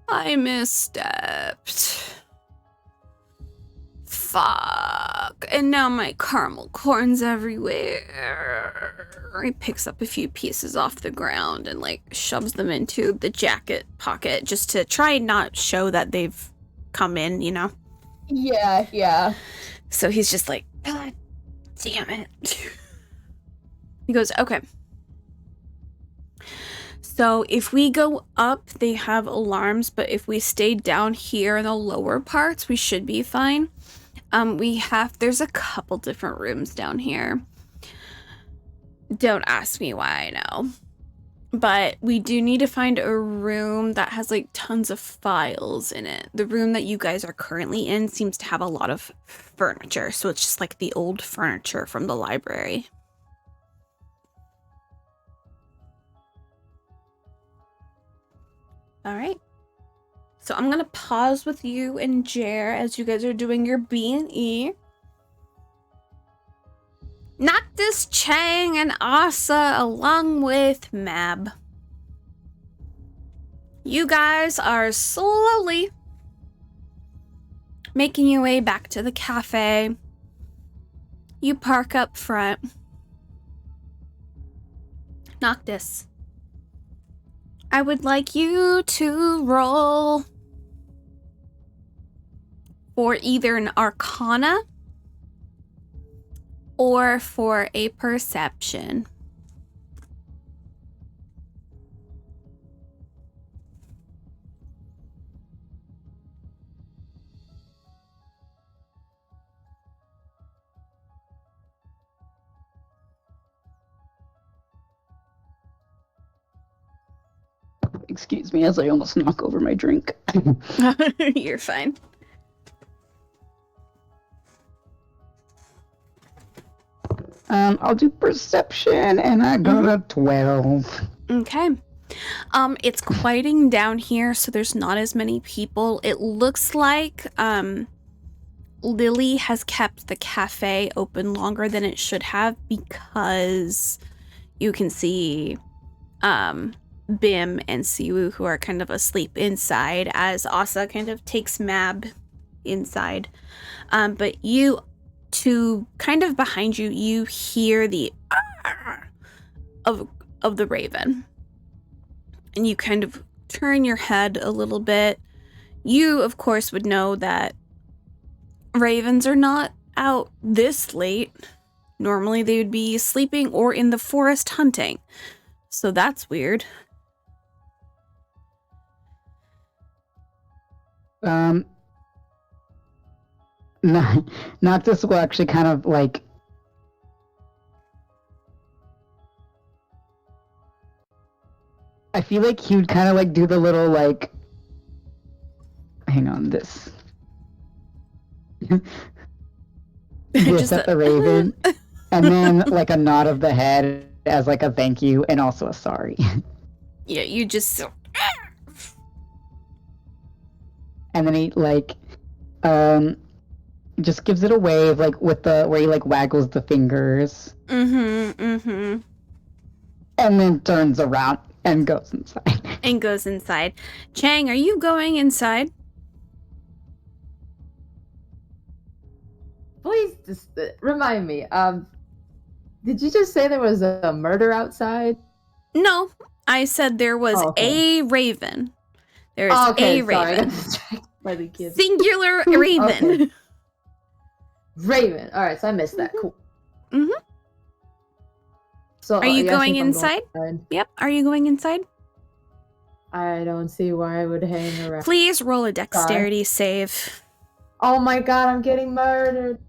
I misstepped. Fuck. And now my caramel corn's everywhere. He picks up a few pieces off the ground and, like, shoves them into the jacket pocket just to try and not show that they've come in, you know?
Yeah.
So he's just like, God damn it. He goes, okay. So if we go up, they have alarms, but if we stay down here in the lower parts, we should be fine. There's a couple different rooms down here. Don't ask me why I know. But we do need to find a room that has, like, tons of files in it. The room that you guys are currently in seems to have a lot of furniture, so it's just like the old furniture from the library. All right. So I'm going to pause with you and Jer as you guys are doing your B&E. Noctis, Chang, and Asa along with Mab. You guys are slowly making your way back to the cafe. You park up front. Noctis, I would like you to roll for either an Arcana or for a Perception.
Excuse me as I almost knock over my drink.
You're fine.
I'll do Perception, and I got a 12.
Okay. It's quieting down here, so there's not as many people. It looks like, Lily has kept the cafe open longer than it should have because you can see, Bim and Siwoo, who are kind of asleep inside, as Asa kind of takes Mab inside. But you two, kind of behind you, you hear the of the raven. And you kind of turn your head a little bit. You, of course, would know that ravens are not out this late. Normally they would be sleeping or in the forest hunting. So that's weird.
Noctis will actually kind of like I feel like he would kind of like do the little like hang on this just at the raven and then like a nod of the head as like a thank you and also a sorry.
Yeah, you just
and then he like just gives it a wave like with the where he like waggles the fingers. And then turns around and goes inside.
Chang, are you going inside?
Please just remind me. Did you just say there was a murder outside?
No, I said there was a raven. There's a raven. Singular raven.
Okay. Raven. All right, so I missed that. Cool. So
are you going inside? Yep. Are you going inside?
I don't see why I would hang around.
Please roll a dexterity save.
Oh my god, I'm getting murdered.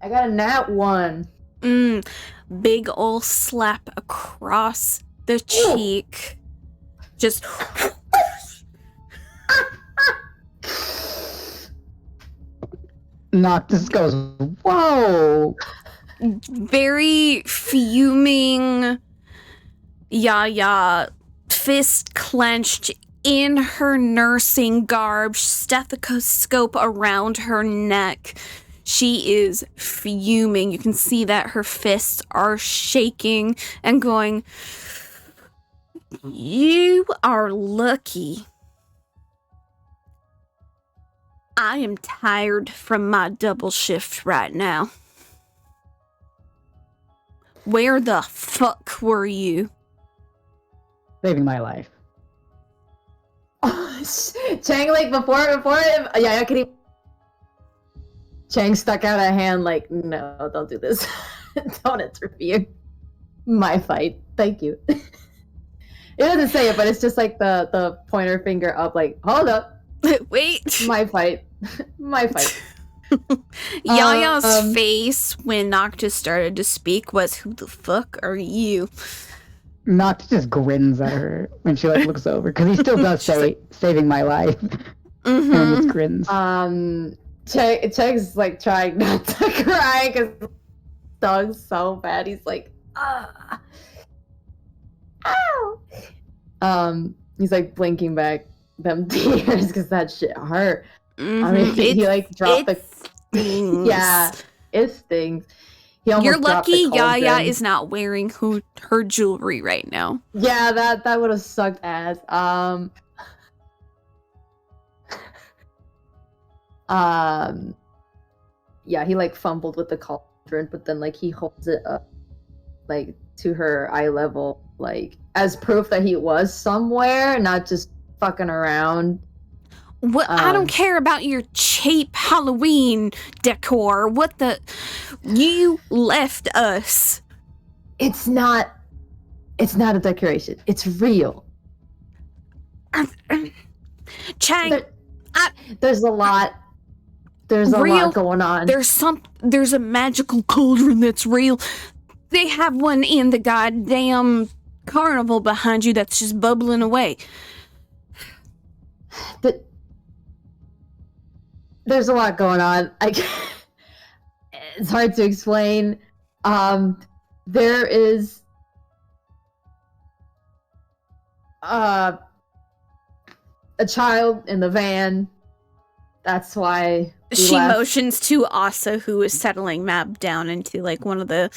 I got a nat 1.
Big ol' slap across the cheek. Just
Noctis goes, whoa!
Very fuming. Yaya, fist clenched in her nursing garb, stethoscope around her neck. She is fuming. You can see that her fists are shaking and going, You are lucky. I am tired from my double shift right now. Where the fuck were you?
Saving my life.
Chang, like, before him, yeah, could he... Chang stuck out a hand like, no, don't do this. Don't interfere. My fight. Thank you. It doesn't say it, but it's just like the pointer finger up, like, hold up.
Wait.
My fight. My fight.
Yaya's face when Noctis started to speak was, who the fuck are you?
Noctis just grins at her when she like looks over, because he still does say, like, saving my life.
Mm-hmm.
And just grins.
Cheg's like trying not to cry because dog's so bad. He's like, ah, ow. He's like blinking back them tears because that shit hurt.
Mm-hmm.
I mean, he like dropped the
stings.
Yeah, it stings.
You're lucky Yaya is not wearing her jewelry right now.
Yeah, that would have sucked ass. Yeah, he like fumbled with the cauldron, but then like he holds it up like to her eye level, like as proof that he was somewhere, not just fucking around.
What? I don't care about your cheap Halloween decor. What the? You left us.
It's not a decoration. It's real.
Chang,
there's a lot. There's a lot going on.
There's a magical cauldron that's real. They have one in the goddamn carnival behind you that's just bubbling away.
There's a lot going on. It's hard to explain. There is a child in the van. That's why
she
left.
Motions to Asa, who is settling Mab down into like one of the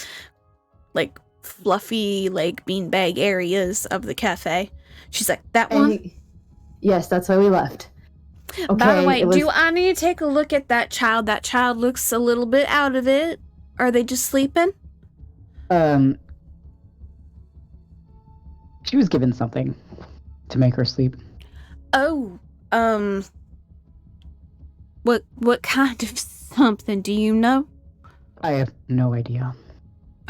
like fluffy like beanbag areas of the cafe. She's like, that one?
Yes, that's why we left. Okay,
by the way, do I need to take a look at that child? That child looks a little bit out of it. Are they just sleeping?
She was given something to make her sleep.
Oh, what kind of something, do you know?
I have no idea.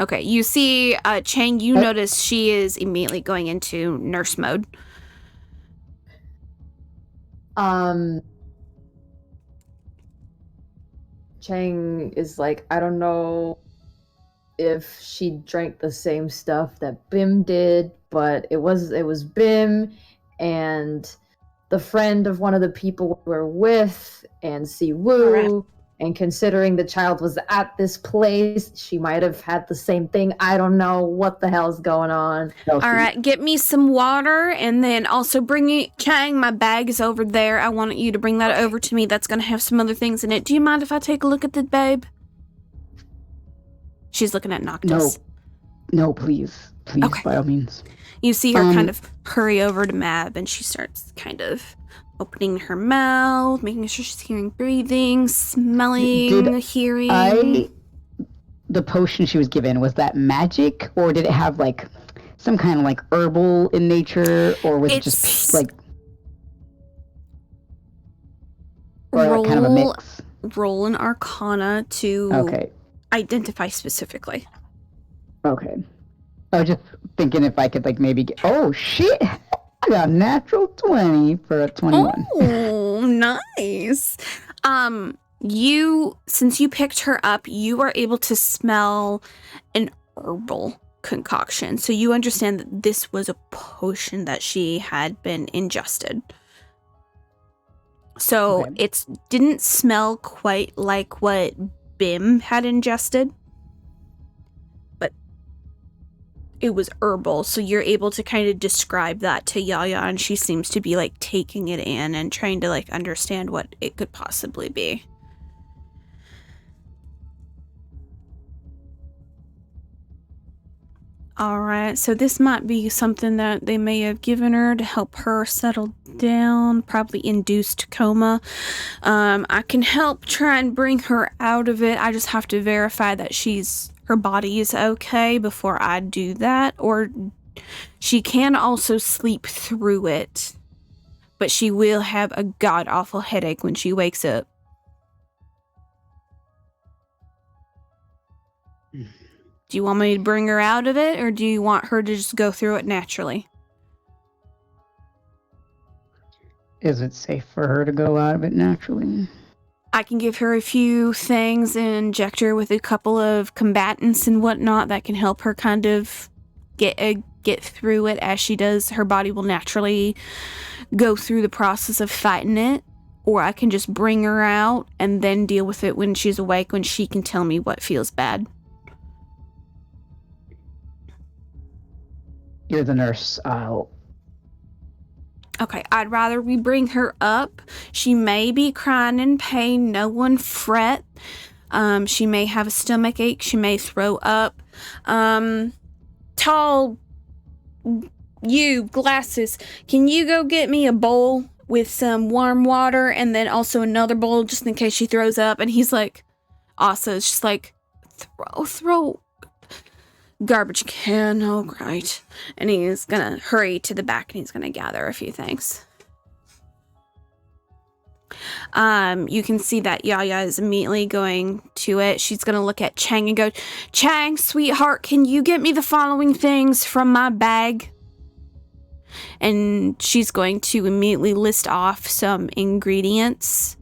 Okay, you see, Chang, you notice she is immediately going into nurse mode.
Chang is like, I don't know if she drank the same stuff that Bim did, but it was Bim and the friend of one of the people we were with and Siwoo. Right. And considering the child was at this place, she might have had the same thing. I don't know what the hell's going on.
All right, get me some water, and then also Chang, my bag is over there. I want you to bring that over to me. That's going to have some other things in it. Do you mind if I take a look at the babe? She's looking at Noctis.
No, please. Please, okay. By all means.
You see her kind of hurry over to Mab, and she starts kind of opening her mouth, making sure she's hearing breathing, smelling, hearing.
The potion she was given, was that magic, or did it have like some kind of like herbal in nature, or was it just like, or kind of a mix?
Roll an Arcana to identify specifically.
Okay. I was just thinking if I could like maybe get. Oh shit! I got a natural 20 for a 21.
Oh, nice. Since you picked her up, you are able to smell an herbal concoction. So you understand that this was a potion that she had been ingested. So it didn't smell quite like what Bim had ingested. It was herbal, so you're able to kind of describe that to Yaya, and she seems to be like taking it in and trying to like understand what it could possibly be. All right, so this might be something that they may have given her to help her settle down, probably induced coma. I can help try and bring her out of it. I just have to verify that her body is okay before I do that, or she can also sleep through it, but she will have a god-awful headache when she wakes up. Do you want me to bring her out of it, or do you want her to just go through it naturally?
Is it safe for her to go out of it naturally?
I can give her a few things and inject her with a couple of combatants and whatnot that can help her kind of get through it as she does. Her body will naturally go through the process of fighting it, or I can just bring her out and then deal with it when she's awake, when she can tell me what feels bad.
You're the nurse.
Okay, I'd rather we bring her up. She may be crying in pain. No one fret. She may have a stomach ache. She may throw up. Tall, you, glasses, can you go get me a bowl with some warm water and then also another bowl just in case she throws up? And he's like, also, it's just like, throw garbage can. Oh, great. And he's gonna hurry to the back and he's gonna gather a few things. You can see that Yaya is immediately going to it. She's gonna look at Chang and go, Chang, sweetheart, can you get me the following things from my bag? And she's going to immediately list off some ingredients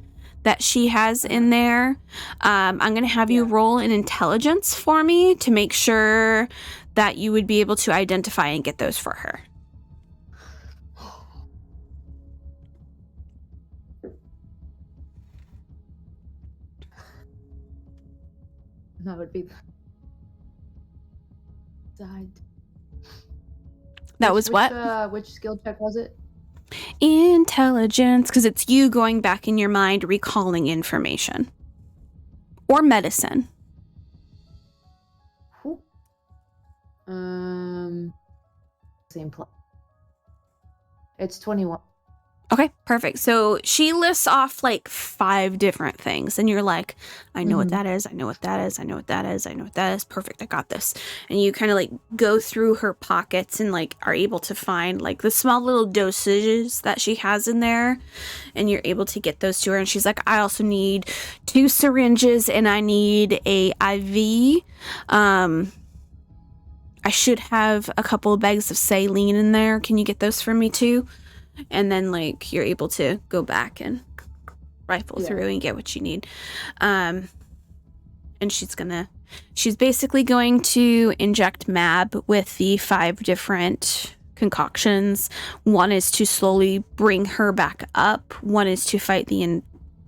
that she has in there. I'm going to have you roll an intelligence for me to make sure that you would be able to identify and get those for her.
That would be died.
That was what?
Which skill check was it?
Intelligence, because it's you going back in your mind, recalling information. Or medicine.
Same plus. It's 21.
Okay, perfect. So she lists off like 5 different things, and you're like, I know what that is, I know what that is, I know what that is, I know what that is. Perfect, I got this. And you kind of like go through her pockets and like are able to find like the small little dosages that she has in there, and you're able to get those to her. And she's like, I also need 2 syringes and I need a IV. I should have a couple of bags of saline in there. Can you get those for me too? And then, like, you're able to go back and rifle through and get what you need. And she's basically going to inject Mab with the 5 different concoctions. One is to slowly bring her back up. One is to fight an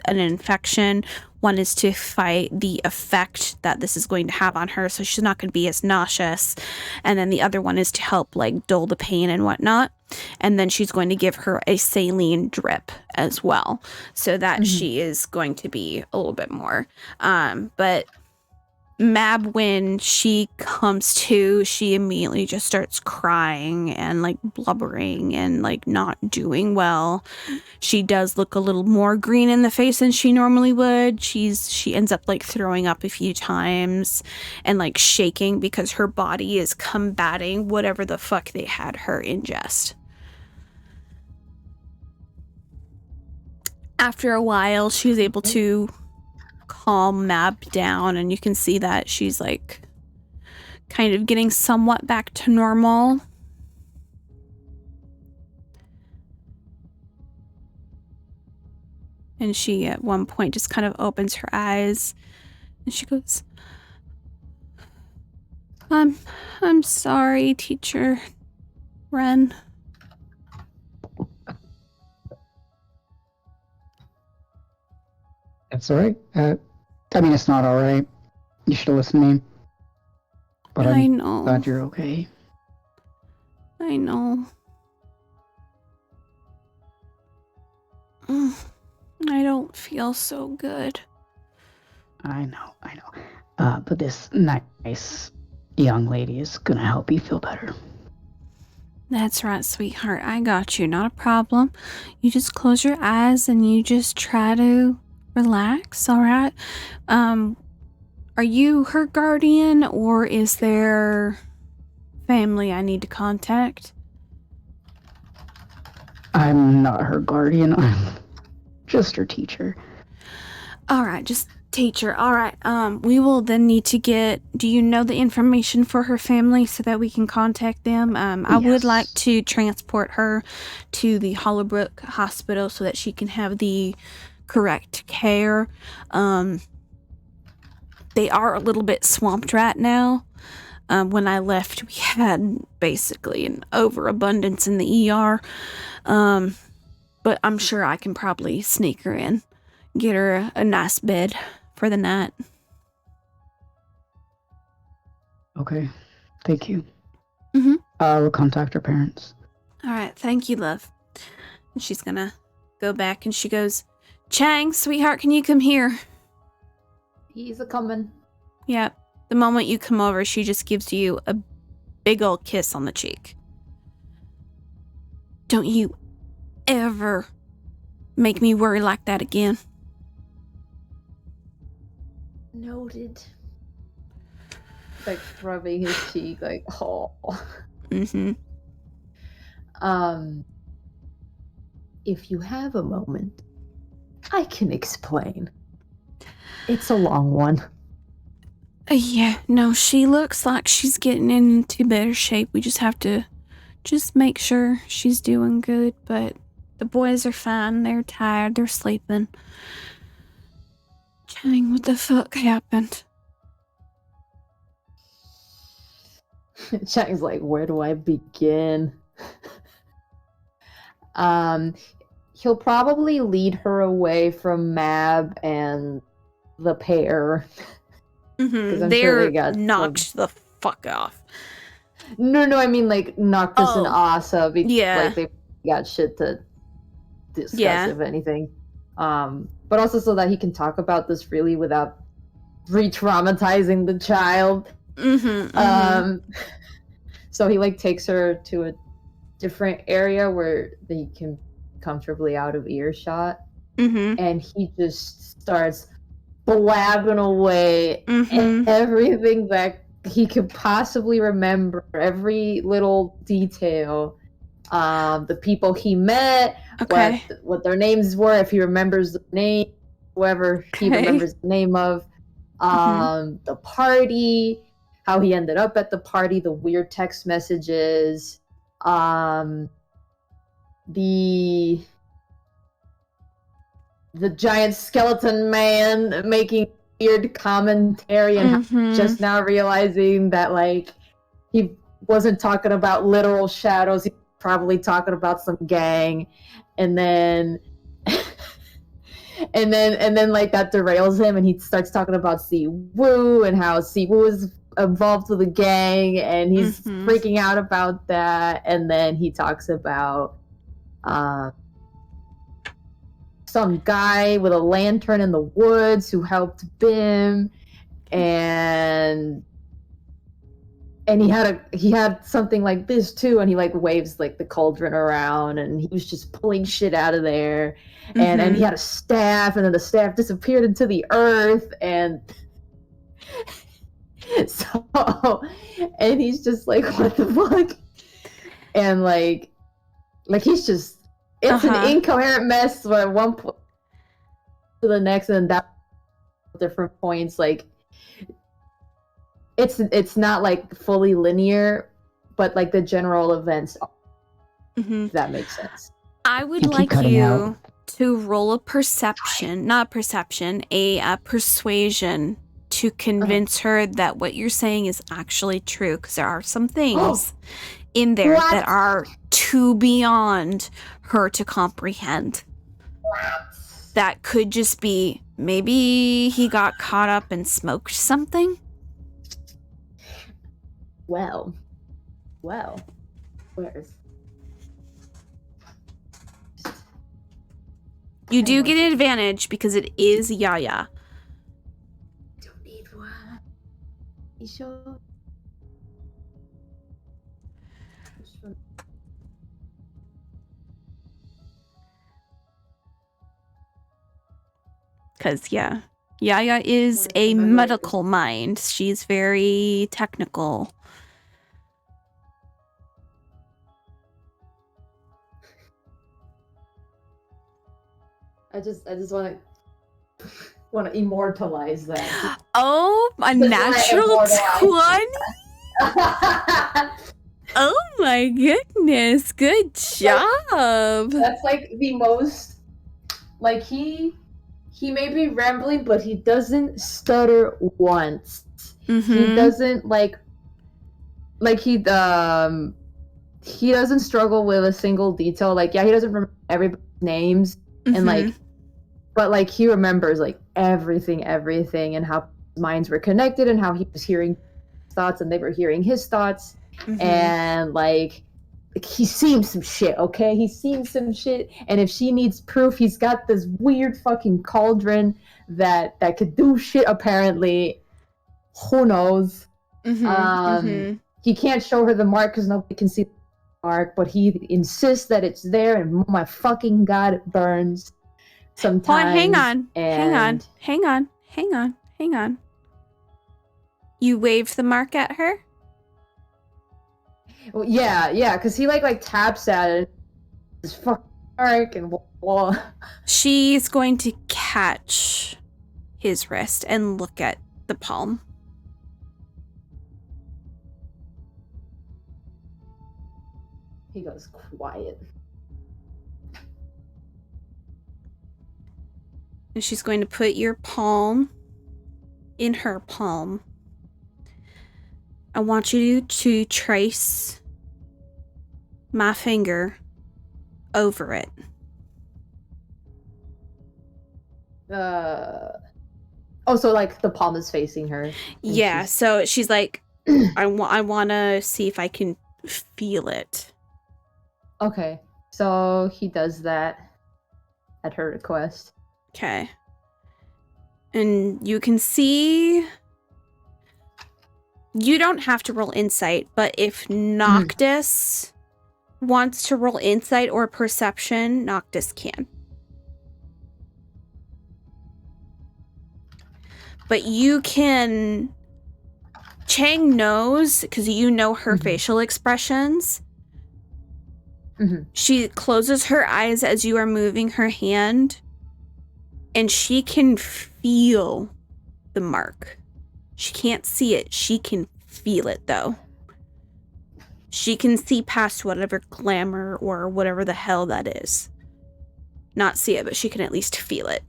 infection. One is to fight the effect that this is going to have on her, so she's not going to be as nauseous. And then the other one is to help, like, dull the pain and whatnot. And then she's going to give her a saline drip as well, so that she is going to be a little bit more. But Mab, when she comes to, she immediately just starts crying and like blubbering and like not doing well. She does look a little more green in the face than she normally would. She ends up like throwing up a few times and like shaking because her body is combating whatever the fuck they had her ingest. After a while, she's able to calm Mab down, and you can see that she's like kind of getting somewhat back to normal. And she at one point just kind of opens her eyes and she goes, I'm sorry, Teacher Ren.
That's all right. I mean, it's not all right. You should listen to me. But
I know.
Glad you're okay.
I know. I don't feel so good.
I know. But this nice young lady is gonna help you feel better.
That's right, sweetheart. I got you. Not a problem. You just close your eyes and you just try to relax, all right? Are you her guardian, or is there family I need to contact?
I'm not her guardian. I'm just her teacher.
All right, just teacher. All right. We will then need to get. Do you know the information for her family so that we can contact them? I would like to transport her to the Hollowbrook Hospital so that she can have the correct care. They are a little bit swamped right now. When I left, we had basically an overabundance in the ER. But I'm sure I can probably sneak her in, get her a nice bed for the night.
Okay, thank you.
Mm-hmm.
We'll contact her parents.
All right, thank you, love. And she's gonna go back and she goes, Chang, sweetheart, can you come here?
He's a-coming.
Yep. The moment you come over, she just gives you a big old kiss on the cheek. Don't you ever make me worry like that again.
Noted. Like rubbing his cheek, like, oh.
Mm-hmm.
If you have a moment, I can explain. It's a long one.
Yeah, no, she looks like she's getting into better shape. We just have to make sure she's doing good, but the boys are fine. They're tired. They're sleeping. Chang, what the fuck happened?
Chang's like, where do I begin? He'll probably lead her away from Mab and the pair.
Mm-hmm. They're knocked the fuck off.
No, I mean like Noctis and Asa.
Yeah.
Like they got shit to discuss, if anything. But also so that he can talk about this freely without re-traumatizing the child.
Mm-hmm.
So he like takes her to a different area where they can comfortably out of earshot.
Mm-hmm.
And he just starts blabbing away everything that he could possibly remember, every little detail, the people he met, what their names were, if he remembers the name, whoever he remembers the name of, the party, how he ended up at the party, the weird text messages, the giant skeleton man making weird commentary and just now realizing that like he wasn't talking about literal shadows, he was probably talking about some gang, and then and then like that derails him and he starts talking about Siwoo and how Siwoo is involved with the gang and he's freaking out about that, and then he talks about some guy with a lantern in the woods who helped Bim, and he had something like this too, and he like waves like the cauldron around, and he was just pulling shit out of there, and he had a staff, and then the staff disappeared into the earth, and so and he's just like, what the fuck, and like he's just. It's an incoherent mess where at one point to the next, and that different points. Like it's not like fully linear, but like the general events. If that makes sense.
I would like you to roll a perception, not perception, a persuasion to convince her that what you're saying is actually true, because there are some things in there that are too beyond her to comprehend. That could just be maybe he got caught up and smoked something.
Well, where's
you do get an advantage because it is Yaya.
Don't need one. You sure?
Because, yeah, Yaya is a medical mind. She's very technical.
I just want to immortalize that.
Oh, a natural 20? Oh my goodness, good job.
That's like the most, like he may be rambling, but he doesn't stutter once.
Mm-hmm.
He doesn't he doesn't struggle with a single detail. Like, yeah, he doesn't remember everybody's names, and like, but like he remembers like everything, and how his minds were connected, and how he was hearing thoughts, and they were hearing his thoughts, and like he's seen some shit. Okay, he's seen some shit, and if she needs proof, he's got this weird fucking cauldron that could do shit. Apparently, who knows? He can't show her the mark because nobody can see the mark, but he insists that it's there, and oh my fucking god, it burns sometimes.
Hang on. You waved the mark at her?
Well, yeah, because he like taps at it. This fucking mark and blah.
She's going to catch his wrist and look at the palm.
He goes quiet.
And she's going to put your palm in her palm. I want you to trace my finger over it.
So like the palm is facing her.
Yeah, so she's like, I want to see if I can feel it.
Okay, so he does that at her request.
Okay. And you can see... You don't have to roll insight, but if Noctis wants to roll insight or perception, Noctis can. But you can... Chang knows, because you know her facial expressions. She closes her eyes as you are moving her hand, and she can feel the mark. She can't see it. She can feel it, though. She can see past whatever glamour or whatever the hell that is. Not see it, but she can at least feel it.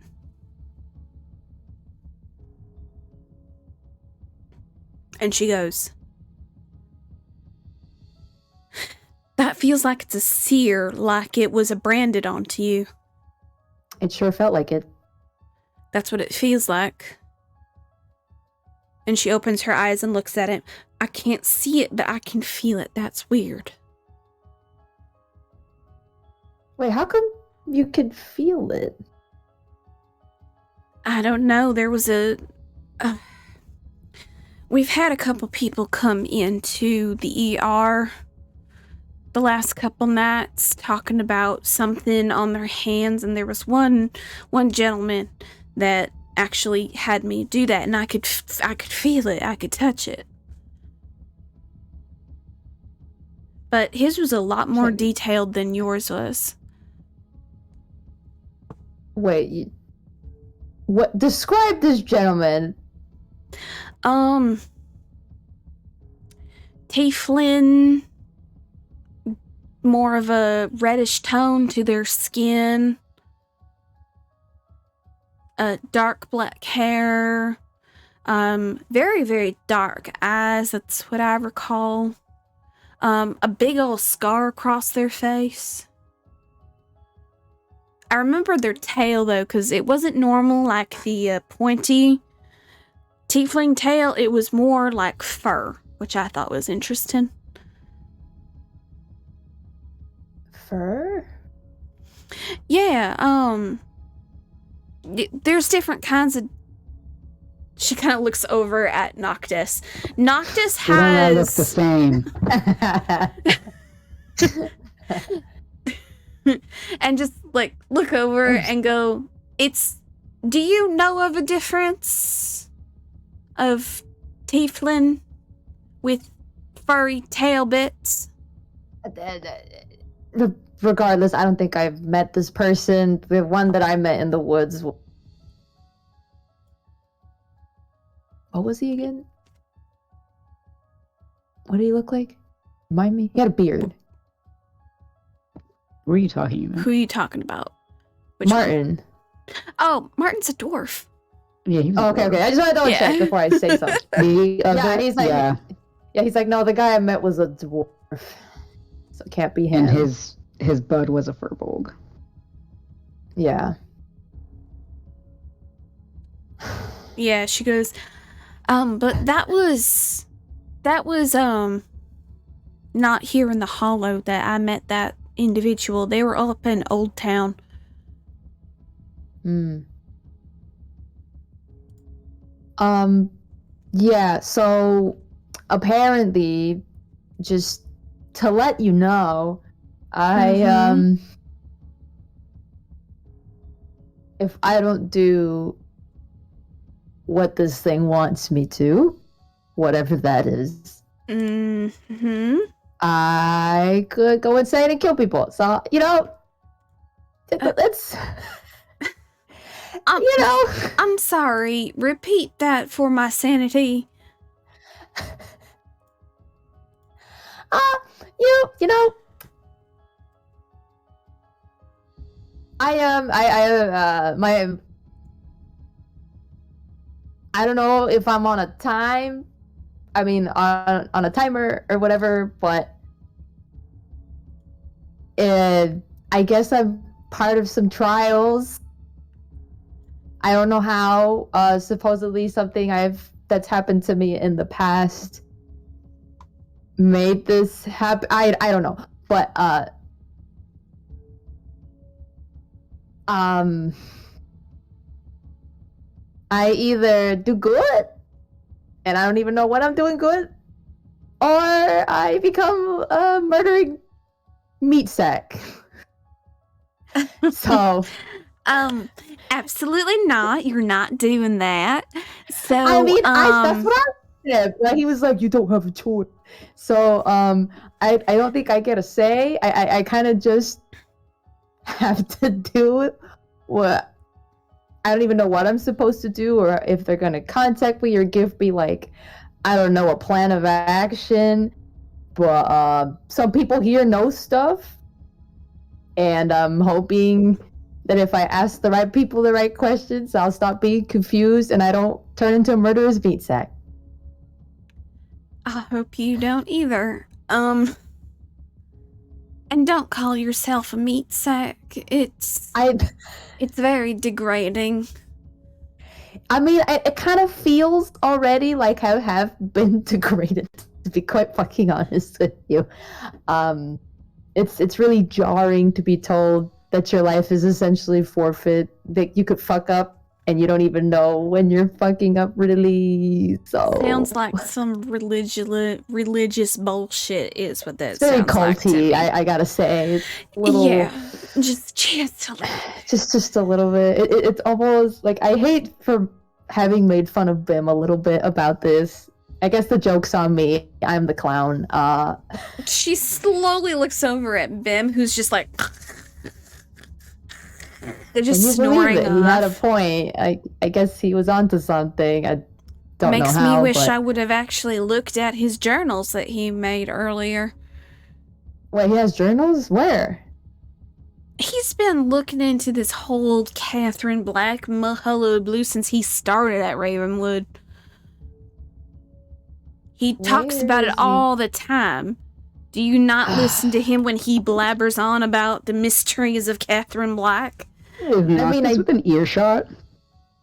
And she goes, that feels like it's a sear, like it was branded onto you.
It sure felt like it.
That's what it feels like. And she opens her eyes and looks at it. I can't see it, but I can feel it. That's weird.
Wait, how come you could feel it?
I don't know. There was we've had a couple people come into the ER the last couple nights talking about something on their hands, and there was one gentleman that actually had me do that, and I could feel it. I could touch it. But his was a lot more detailed than yours was.
Wait, what? Describe this gentleman.
Tieflin, more of a reddish tone to their skin. Dark black hair. Very, very dark eyes. That's what I recall. A big old scar across their face. I remember their tail, though, because it wasn't normal like the pointy tiefling tail. It was more like fur, which I thought was interesting.
Fur?
Yeah, there's different kinds of... She kind of looks over at Noctis. Noctis has...
They look the same.
And just, like, look over and go, it's Do you know of a difference of tiefling with furry tail bits?
Regardless, I don't think I've met this person. The one that I met in the woods. What was he again? What did he look like? Remind me. He had a beard.
What are you talking about?
Who are you talking about? Which
Martin.
one? Oh, Martin's a dwarf.
Yeah, he was
Okay. I just want to double check before I say something. He's like, he's like, no, the guy I met was a dwarf, so it can't be him.
And his bud was a furbolg.
Yeah.
Yeah, she goes, but that was not here in the Hollow that I met that individual. They were up in Old Town.
Yeah, so apparently, just to let you know, if I don't do what this thing wants me to, whatever that is, I could go insane and kill people. So, it's...
I'm sorry. Repeat that for my sanity.
I don't know if I'm on a time. I mean, on a timer or whatever, but I guess I'm part of some trials. I don't know how. Supposedly something that's happened to me in the past made this happen. I don't know, but I either do good, and I don't even know what I'm doing good, or I become a murdering meat sack. So,
absolutely not. You're not doing that. So,
I mean, that's what I said. Like, he was like, "You don't have a choice." So, I don't think I get a say. I kind of just have to do what. I don't even know what I'm supposed to do, or if they're gonna contact me or give me, like, I don't know, a plan of action. But some people here know stuff, and I'm hoping that if I ask the right people the right questions, I'll stop being confused and I don't turn into a murderous meat sack.
I hope you don't either. And don't call yourself a meat sack. It's very degrading.
I mean, it kind of feels already like I have been degraded, to be quite fucking honest with you. It's really jarring to be told that your life is essentially forfeit, that you could fuck up and you don't even know when you're fucking up, really. So
sounds like some religious bullshit is what that
it's very
sounds like to
culty,
me.
I gotta say. It's a little,
just a little.
Just a little bit. It's almost like I hate for having made fun of Bim a little bit about this. I guess the joke's on me. I'm the clown.
She slowly looks over at Bim, who's just like just snoring off.
He had a point. I guess he was onto something. I don't know how.
Makes me wish I would have actually looked at his journals that he made earlier.
Wait, he has journals? Where?
He's been looking into this whole Catherine Black hullabaloo since he started at Ravenwood. He talks about it all the time. Do you not listen to him when he blabbers on about the mysteries of Catherine Black?
I mean, with an earshot.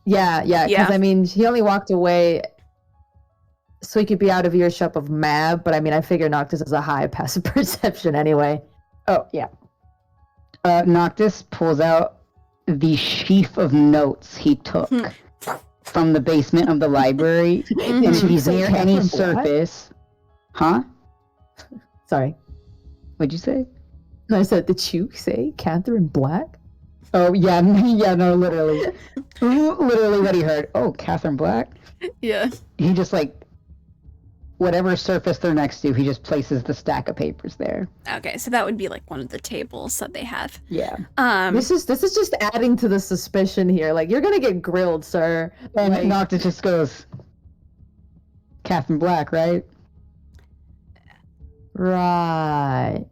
Yeah. Because I mean, he only walked away so he could be out of earshot of Mab. But I mean, I figure Noctis has a high passive perception anyway.
Oh yeah. Noctis pulls out the sheaf of notes he took from the basement of the library, and if he's near any surface,
Sorry.
What'd you say?
No, I said, did you say Catherine Black?
Oh, yeah, yeah, no, literally. Literally what he heard. Oh, Catherine Black?
Yeah.
He just, like, whatever surface they're next to, he just places the stack of papers there.
Okay, so that would be like one of the tables that they have.
Yeah.
This is just adding to the suspicion here. Like, you're gonna get grilled, sir.
And
like...
Noctis just goes, Catherine Black, right?
Right.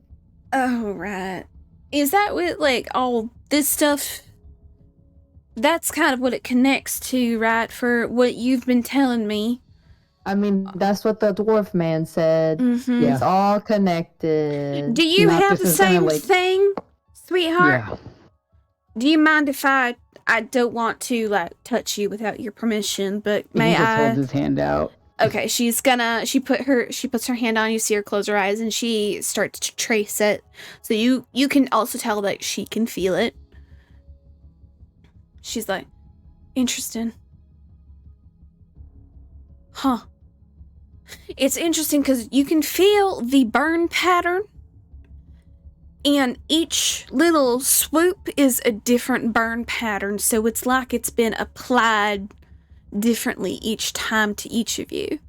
Oh, right. Is that what, like, all this stuff? That's kind of what it connects to, right? For what you've been telling me.
I mean, that's what the dwarf man said.
Mm-hmm.
Yeah.
It's all connected.
Do you have the same thing, sweetheart?
Yeah.
Do you mind if I don't want to, like, touch you without your permission, but may
he just
I?
holds his hand out.
Okay, she puts her hand on, you see her close her eyes, and she starts to trace it. So you can also tell that she can feel it. She's like, interesting. Huh. It's interesting because you can feel the burn pattern, and each little swoop is a different burn pattern, so it's like it's been applied differently each time to each of you.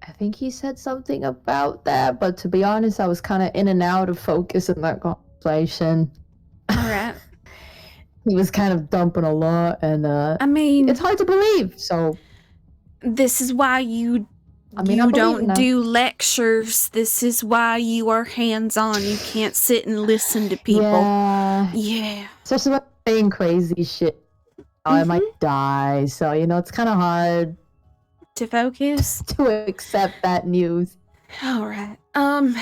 I think he said something about that, but to be honest, I was kind of in and out of focus in that conversation.
Alright.
He was kind of dumping a lot, and
I mean,
it's hard to believe, so...
This is why you don't do lectures. This is why you are hands-on. You can't sit and listen to people.
Yeah. Especially when saying crazy shit. I might die, so, it's kind of hard
to focus.
To accept that news.
Alright.
It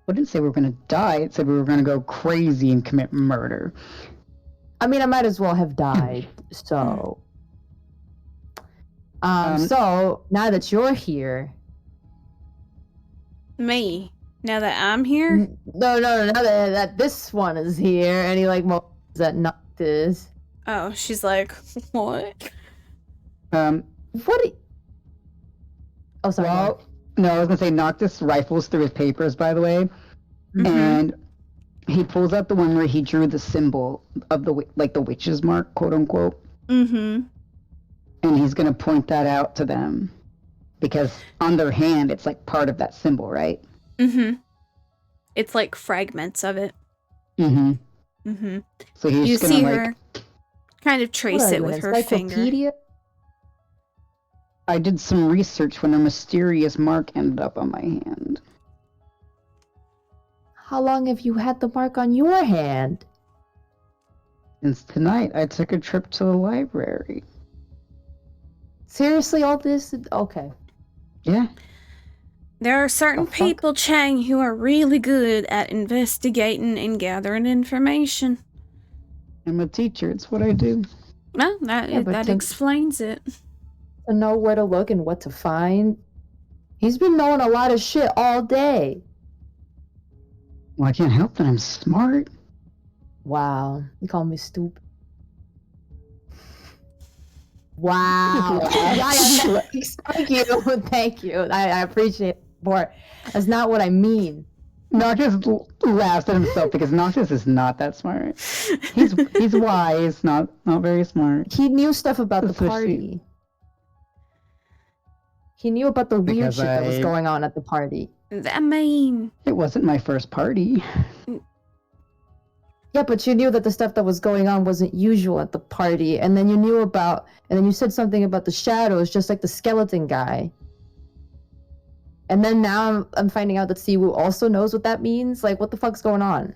didn't say we were going to die. It said we were going to go crazy and commit murder.
I mean, I might as well have died, so... So, now that you're here...
Me? Now that I'm here?
No, now that this one is here, and he, like, that Noctis.
Oh, she's like, what?
What Oh, sorry.
Well, no, I was going to say Noctis rifles through his papers, by the way, and... He pulls out the one where he drew the symbol of the witch's mark, quote unquote.
Mm-hmm.
And he's gonna point that out to them because on their hand, it's like part of that symbol, right?
Mm-hmm. It's like fragments of it.
Mm-hmm.
Mm-hmm.
So he's
you
gonna
see her kind of trace it with her finger.
I did some research when a mysterious mark ended up on my hand.
How long have you had the mark on your hand?
Since tonight, I took a trip to the library.
Seriously, all this? Okay.
Yeah.
There are certain people, Chang, who are really good at investigating and gathering information.
I'm a teacher. It's what I do.
Well, that explains it.
To know where to look and what to find. He's been knowing a lot of shit all day.
Well, I can't help that I'm smart.
Wow. You call me stupid. Wow. Thank you. Thank you. I appreciate it more. That's not what I mean.
Noctis laughs at himself because Noctis is not that smart. He's wise, not very smart.
He knew stuff about the party. He knew about the weird shit that was going on at the party.
I mean...
It wasn't my first party.
Yeah, but you knew that the stuff that was going on wasn't usual at the party, and then you said something about the shadows, just like the skeleton guy. And then now I'm finding out that Siwoo also knows what that means. Like, what the fuck's going on?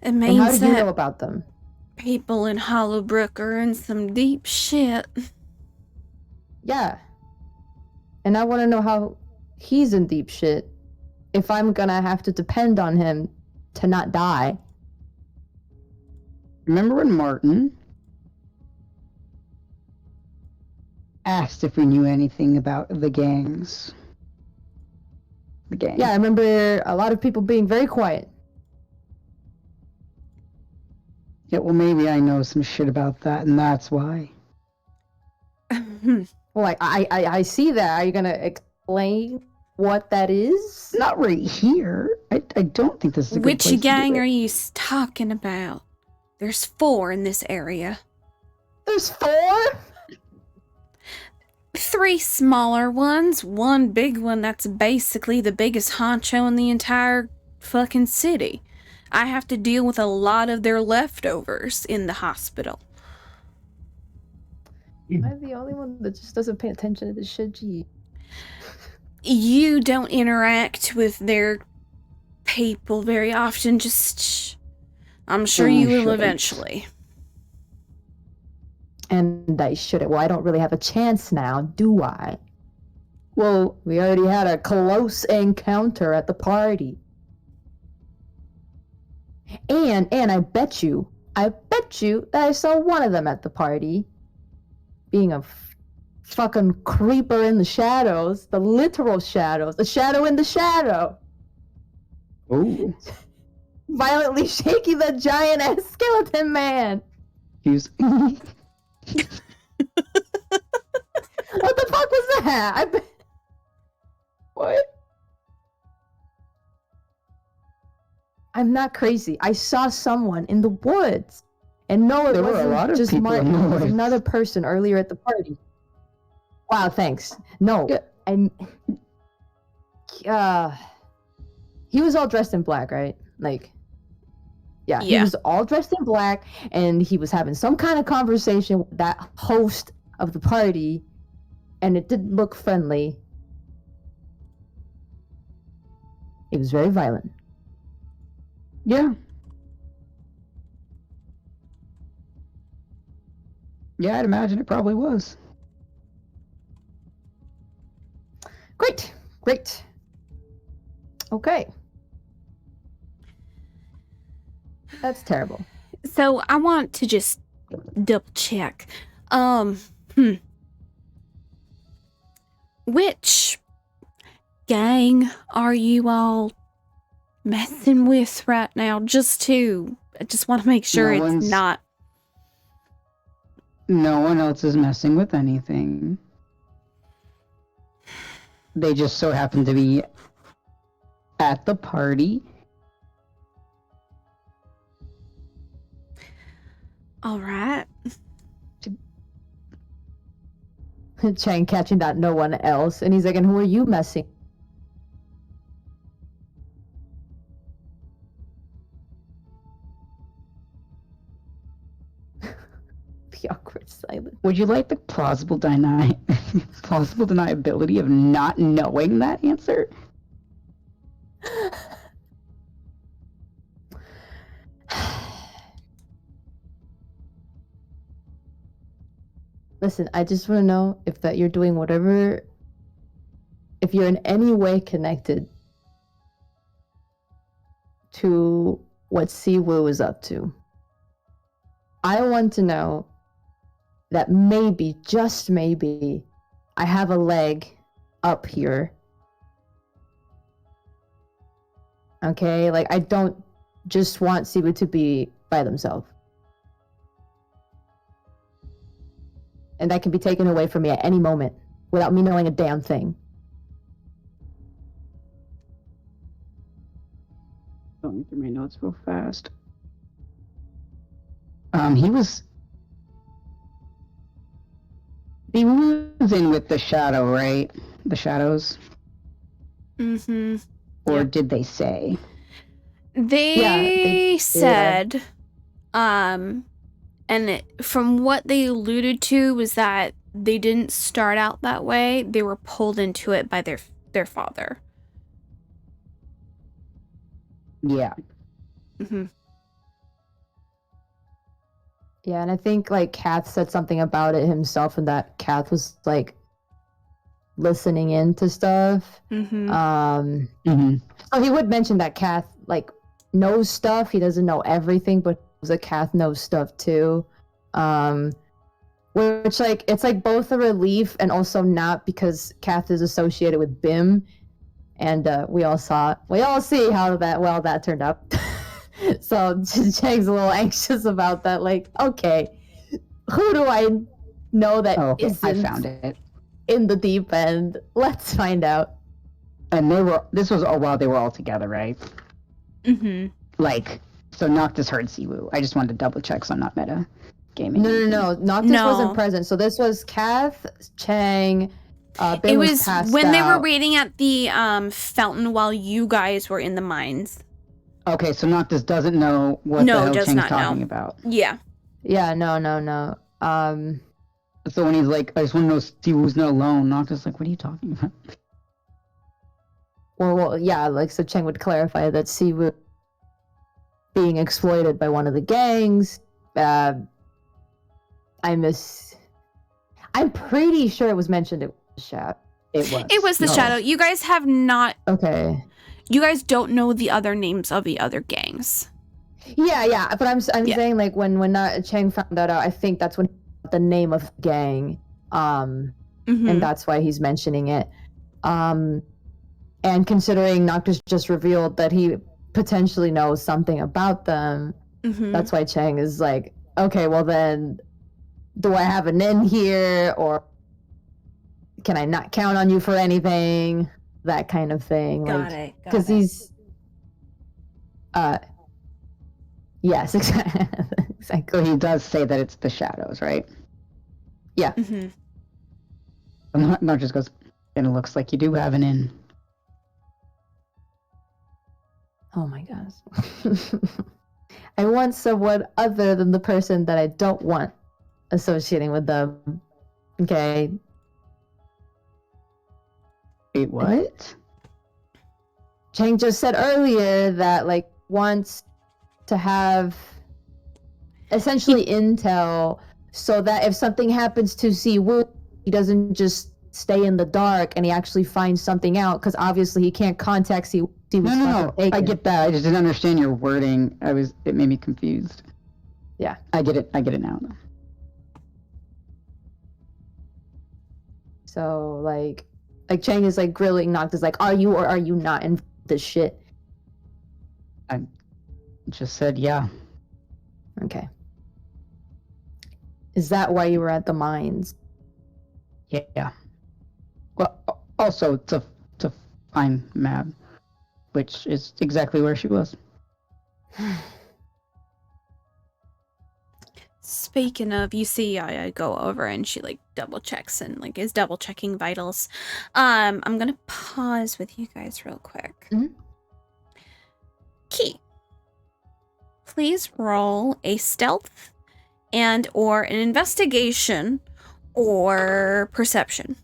It means
and how did you know about them?
People in Hollowbrook are in some deep shit.
Yeah. And I want to know how he's in deep shit if I'm gonna have to depend on him to not die.
Remember when Martin asked if we knew anything about the gangs? The gang.
Yeah, I remember a lot of people being very quiet.
Yeah, well, maybe I know some shit about that, and that's why.
Well, like, I see that. Are you gonna explain what that is?
Not right here. I don't think this is a good place
Which gang
to do
are
it.
you talking about? There's 4 in this area.
There's 4?
3 smaller ones, 1 big one that's basically the biggest honcho in the entire fucking city. I have to deal with a lot of their leftovers in the hospital.
Am I the only one that just doesn't pay attention to this shit? Gee.
You don't interact with their people very often, just... I'm sure you will eventually.
And I shouldn't. Well, I don't really have a chance now, do I?
Well,
we already had a close encounter at the party. And I bet you that I saw one of them at the party being a fucking creeper in the shadows, the literal shadows, the shadow in the shadow.
oh,
Violently shaking the giant ass skeleton man.
he's
What the fuck was that? What? I'm not crazy. I saw someone in the woods. And no, it
There were a
wasn't
lot of
just
people in
Martin.
the
It was
woods.
another person earlier at the party. Wow, thanks. No,
Yeah.
he was all dressed in black, right? Like, yeah, he
Yeah.
was all dressed in black, and he was having some kind of conversation with that host of the party, and it didn't look friendly. It was very violent.
Yeah. Yeah, I'd imagine it probably was.
Great. Okay. That's terrible.
So I want to just double check. Which gang are you all messing with right now? I just want to make sure
No
it's
one's-
not.
No one else is messing with anything. They just so happen to be at the party.
All right.
Chang catching that no one else, and he's like, and who are you messing? The awkward silence.
Would you like the plausible deniability of not knowing that answer?
Listen, I just want to know if that you're doing whatever, if you're in any way connected to what Siwoo is up to. I want to know that maybe, just maybe, I have a leg up here. Okay? Like, I don't just want Siwoo to be by themselves. And that can be taken away from me at any moment without me knowing a damn thing.
Going through my notes real fast. He was in with the shadow, right? The shadows?
Mm-hmm.
Or
Yep.
did they say?
They said, and from what they alluded to was that they didn't start out that way. They were pulled into it by their father.
Yeah.
Mm-hmm.
Yeah, and I think like Kath said something about it himself, and that Kath was like listening into stuff.
Mm-hmm.
So he would mention that Kath like knows stuff. He doesn't know everything, but that Kath knows stuff too. Which like it's like both a relief and also not, because Kath is associated with BIM, and we all see how that turned out. So Chang's a little anxious about that. Like, okay, who do I know that
Oh, okay. I
isn't
found it.
in the deep end? Let's find out.
And this was while they were all together, right?
Mm-hmm.
Like, so Noctis heard Siwoo. I just wanted to double check so I'm not meta gaming.
No. Noctis wasn't present. So this was Kath, Chang,
it was when they were
out.
waiting at the fountain while you guys were in the mines.
Okay, so Noctis doesn't know what the hell Chang's talking about.
Yeah.
Yeah, no.
So when he's like, I just want to know Siwoo's not alone, Noctis is like, what are you talking about?
Well, yeah, like, so Chang would clarify that Siwoo being exploited by one of the gangs. I'm pretty sure it was mentioned it was Shadow.
It was the Shadow. You guys have not...
Okay.
You guys don't know the other names of the other gangs.
Yeah, but I'm saying, like, when Chang found that out, I think that's when he got the name of the gang, and that's why he's mentioning it. And considering Noctis just revealed that he potentially knows something about them, that's why Chang is like, okay, well then, do I have an in here, or can I not count on you for anything? That kind of thing.
Got it.
Because he's... Yes, exactly.
So he does say that it's the Shadows, right?
Yeah.
Not just goes, and it looks like you do have an in.
Oh my gosh. I want someone other than the person that I don't want associating with them. Okay.
Wait, what?
Chang just said earlier that, like, wants to have essentially intel so that if something happens to Siwoo, he doesn't just stay in the dark and he actually finds something out, because obviously he can't contact Siwoo.
No. I get that. I just didn't understand your wording. It made me confused.
Yeah.
I get it now.
So, like Chang is, like, grilling Noctis, like, are you or are you not in this shit?
I just said yeah.
Okay. Is that why you were at the mines?
Yeah. Well, also to find Mab, which is exactly where she was.
Speaking of, you see I go over and she, like, double checks and, like, is double checking vitals. I'm gonna pause with you guys real quick. Key, please roll a stealth and or an investigation or perception.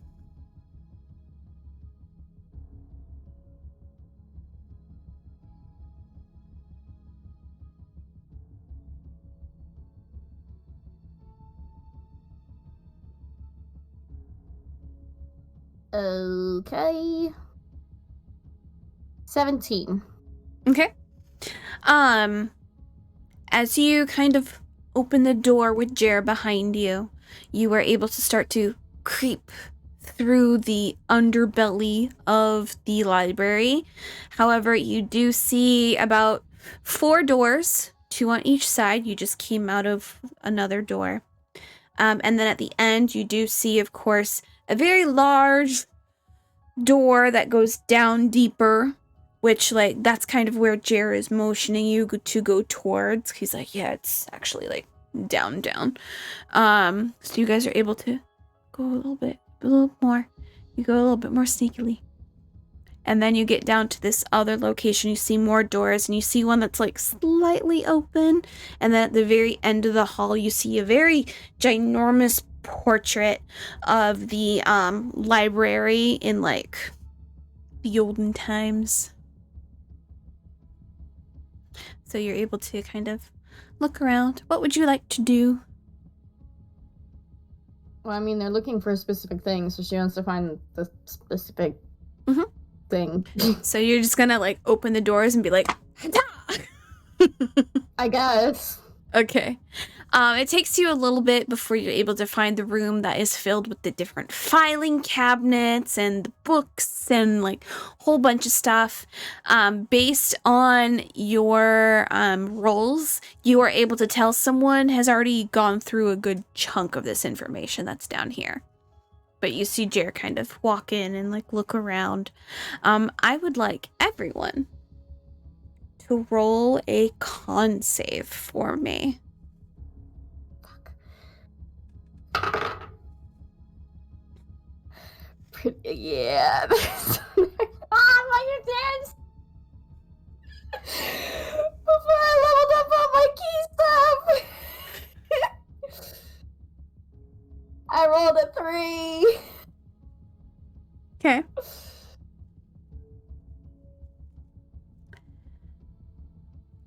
Okay. 17.
Okay. As you kind of open the door with Jer behind you, you are able to start to creep through the underbelly of the library. However, you do see about 4 doors, 2 on each side. You just came out of another door. And then at the end, you do see, of course, a very large door that goes down deeper, which, like, that's kind of where Jer is motioning you to go towards. He's like, yeah, it's actually, like, down. So you guys are able to go a little more. You go a little bit more sneakily. And then you get down to this other location. You see more doors, and you see one that's, like, slightly open. And then at the very end of the hall, you see a very ginormous portrait of the library in, like, the olden times. So you're able to kind of look around. What would you like to do?
Well, I mean, they're looking for a specific thing, so she wants to find the specific thing.
So you're just gonna, like, open the doors and be like,
I guess.
Okay. It takes you a little bit before you're able to find the room that is filled with the different filing cabinets and the books and, like, a whole bunch of stuff. Based on your rolls, you are able to tell someone has already gone through a good chunk of this information that's down here. but you see Jer kind of walk in and like look around. I would like everyone to roll a con save for me.
Yeah. My dance. Before I leveled up all my key stuff. I rolled a 3.
Okay.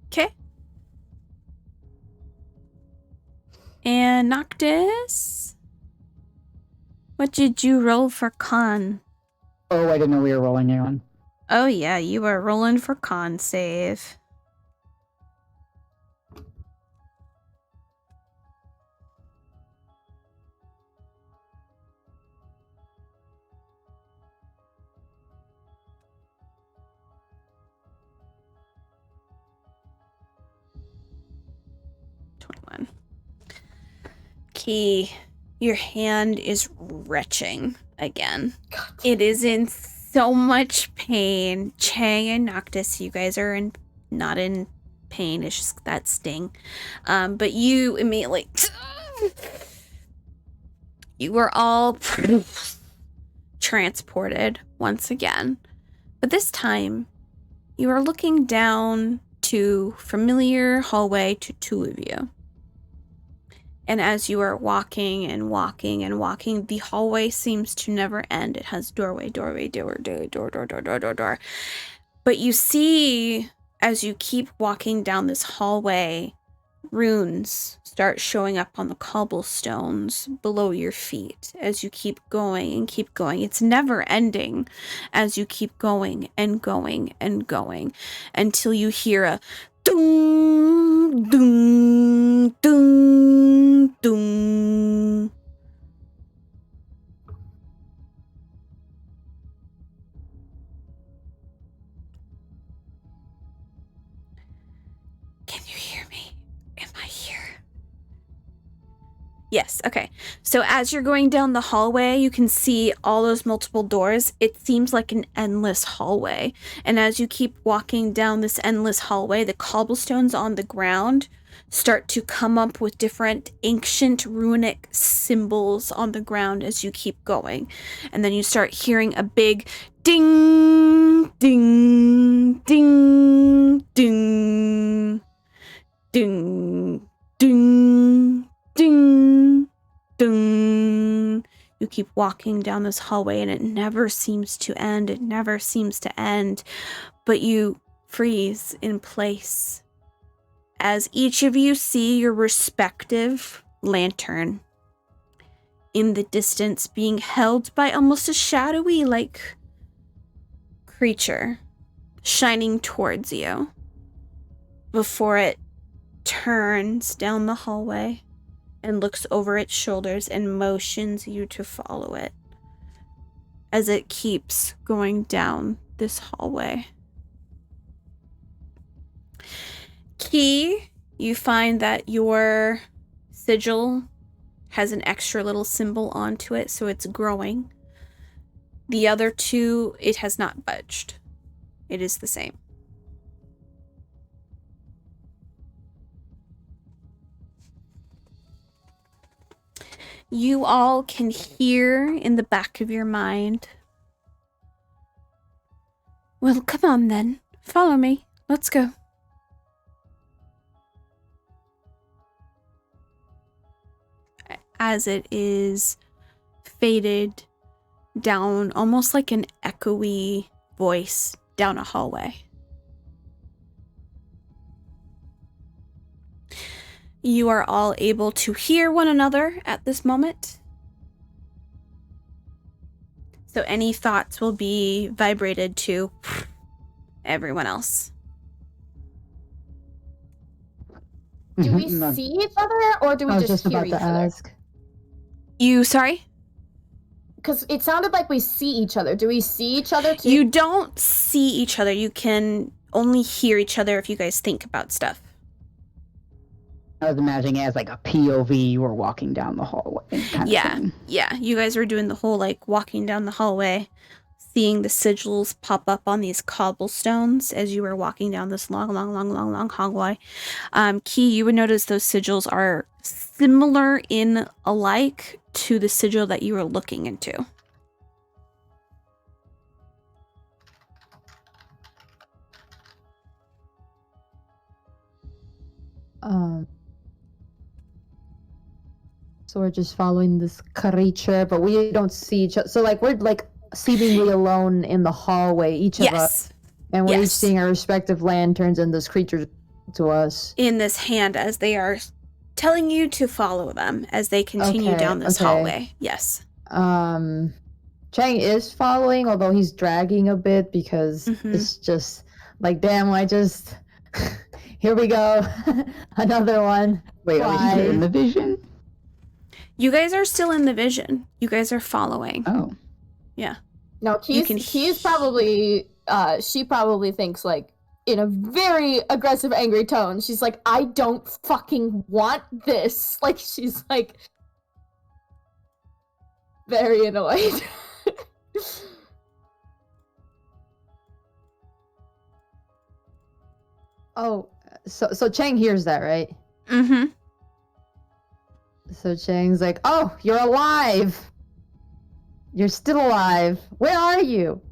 Okay. And Noctis, what did you roll for con?
Oh, I didn't know we were rolling anyone.
Oh yeah, you are rolling for con save. Key, your hand is retching again.
God.
It is in so much pain. Chang and Noctis, you guys are not in pain. It's just that sting. But you immediately, you were all transported once again. But this time, you are looking down to familiar hallway to two of you. And as you are walking and walking and walking, the hallway seems to never end. It has doorway. But you see, as you keep walking down this hallway, runes start showing up on the cobblestones below your feet as you keep going and keep going. It's never ending as you keep going and going and going until you hear a dung, dung, dung, dung. Can you hear me? Am I here? Yes, okay. So as you're going down the hallway, you can see all those multiple doors. It seems like an endless hallway. And as you keep walking down this endless hallway, the cobblestones on the ground start to come up with different ancient runic symbols on the ground as you keep going. And then you start hearing a big ding, ding, ding, ding, ding, ding, ding, ding. You keep walking down this hallway and it never seems to end. It never seems to end. But you freeze in place as each of you see your respective lantern in the distance being held by almost a shadowy like creature shining towards you before it turns down the hallway and looks over its shoulders and motions you to follow it as it keeps going down this hallway. Key, you find that your sigil has an extra little symbol onto it, so it's growing. The other two, it has not budged. It is the same. You all can hear in the back of your mind. Well, come on then. Follow me. Let's go. As it is faded down, almost like an echoey voice down a hallway. You are all able to hear one another at this moment. So any thoughts will be vibrated to everyone else.
Do we see each other or do we just hear each other?
Ask.
You, sorry?
Because it sounded like we see each other. Do we see each other too?
You don't see each other. You can only hear each other if you guys think about stuff.
I was imagining it as like a POV. You were walking down the hallway.
Yeah. You guys were doing the whole like walking down the hallway, seeing the sigils pop up on these cobblestones as you were walking down this long hallway. Key, you would notice those sigils are similar in alike to the sigil that you were looking into.
So we're just following this creature, but we don't see each other. So like we're like seemingly alone in the hallway, each of us, and we're each seeing our respective lanterns and this creature to us
in this hand as they are telling you to follow them as they continue down this hallway. Yes.
Chang is following, although he's dragging a bit because it's just like, damn, I just here we go, another one.
Wait, are we in the vision?
You guys are still in the vision. You guys are following.
Oh.
Yeah.
No, he's probably, she probably thinks, like, in a very aggressive, angry tone. She's like, I don't fucking want this. Like, she's, like, very annoyed.
Oh, so Chang hears that, right?
Mm-hmm.
So Chang's like, oh, you're alive. You're still alive. Where are you?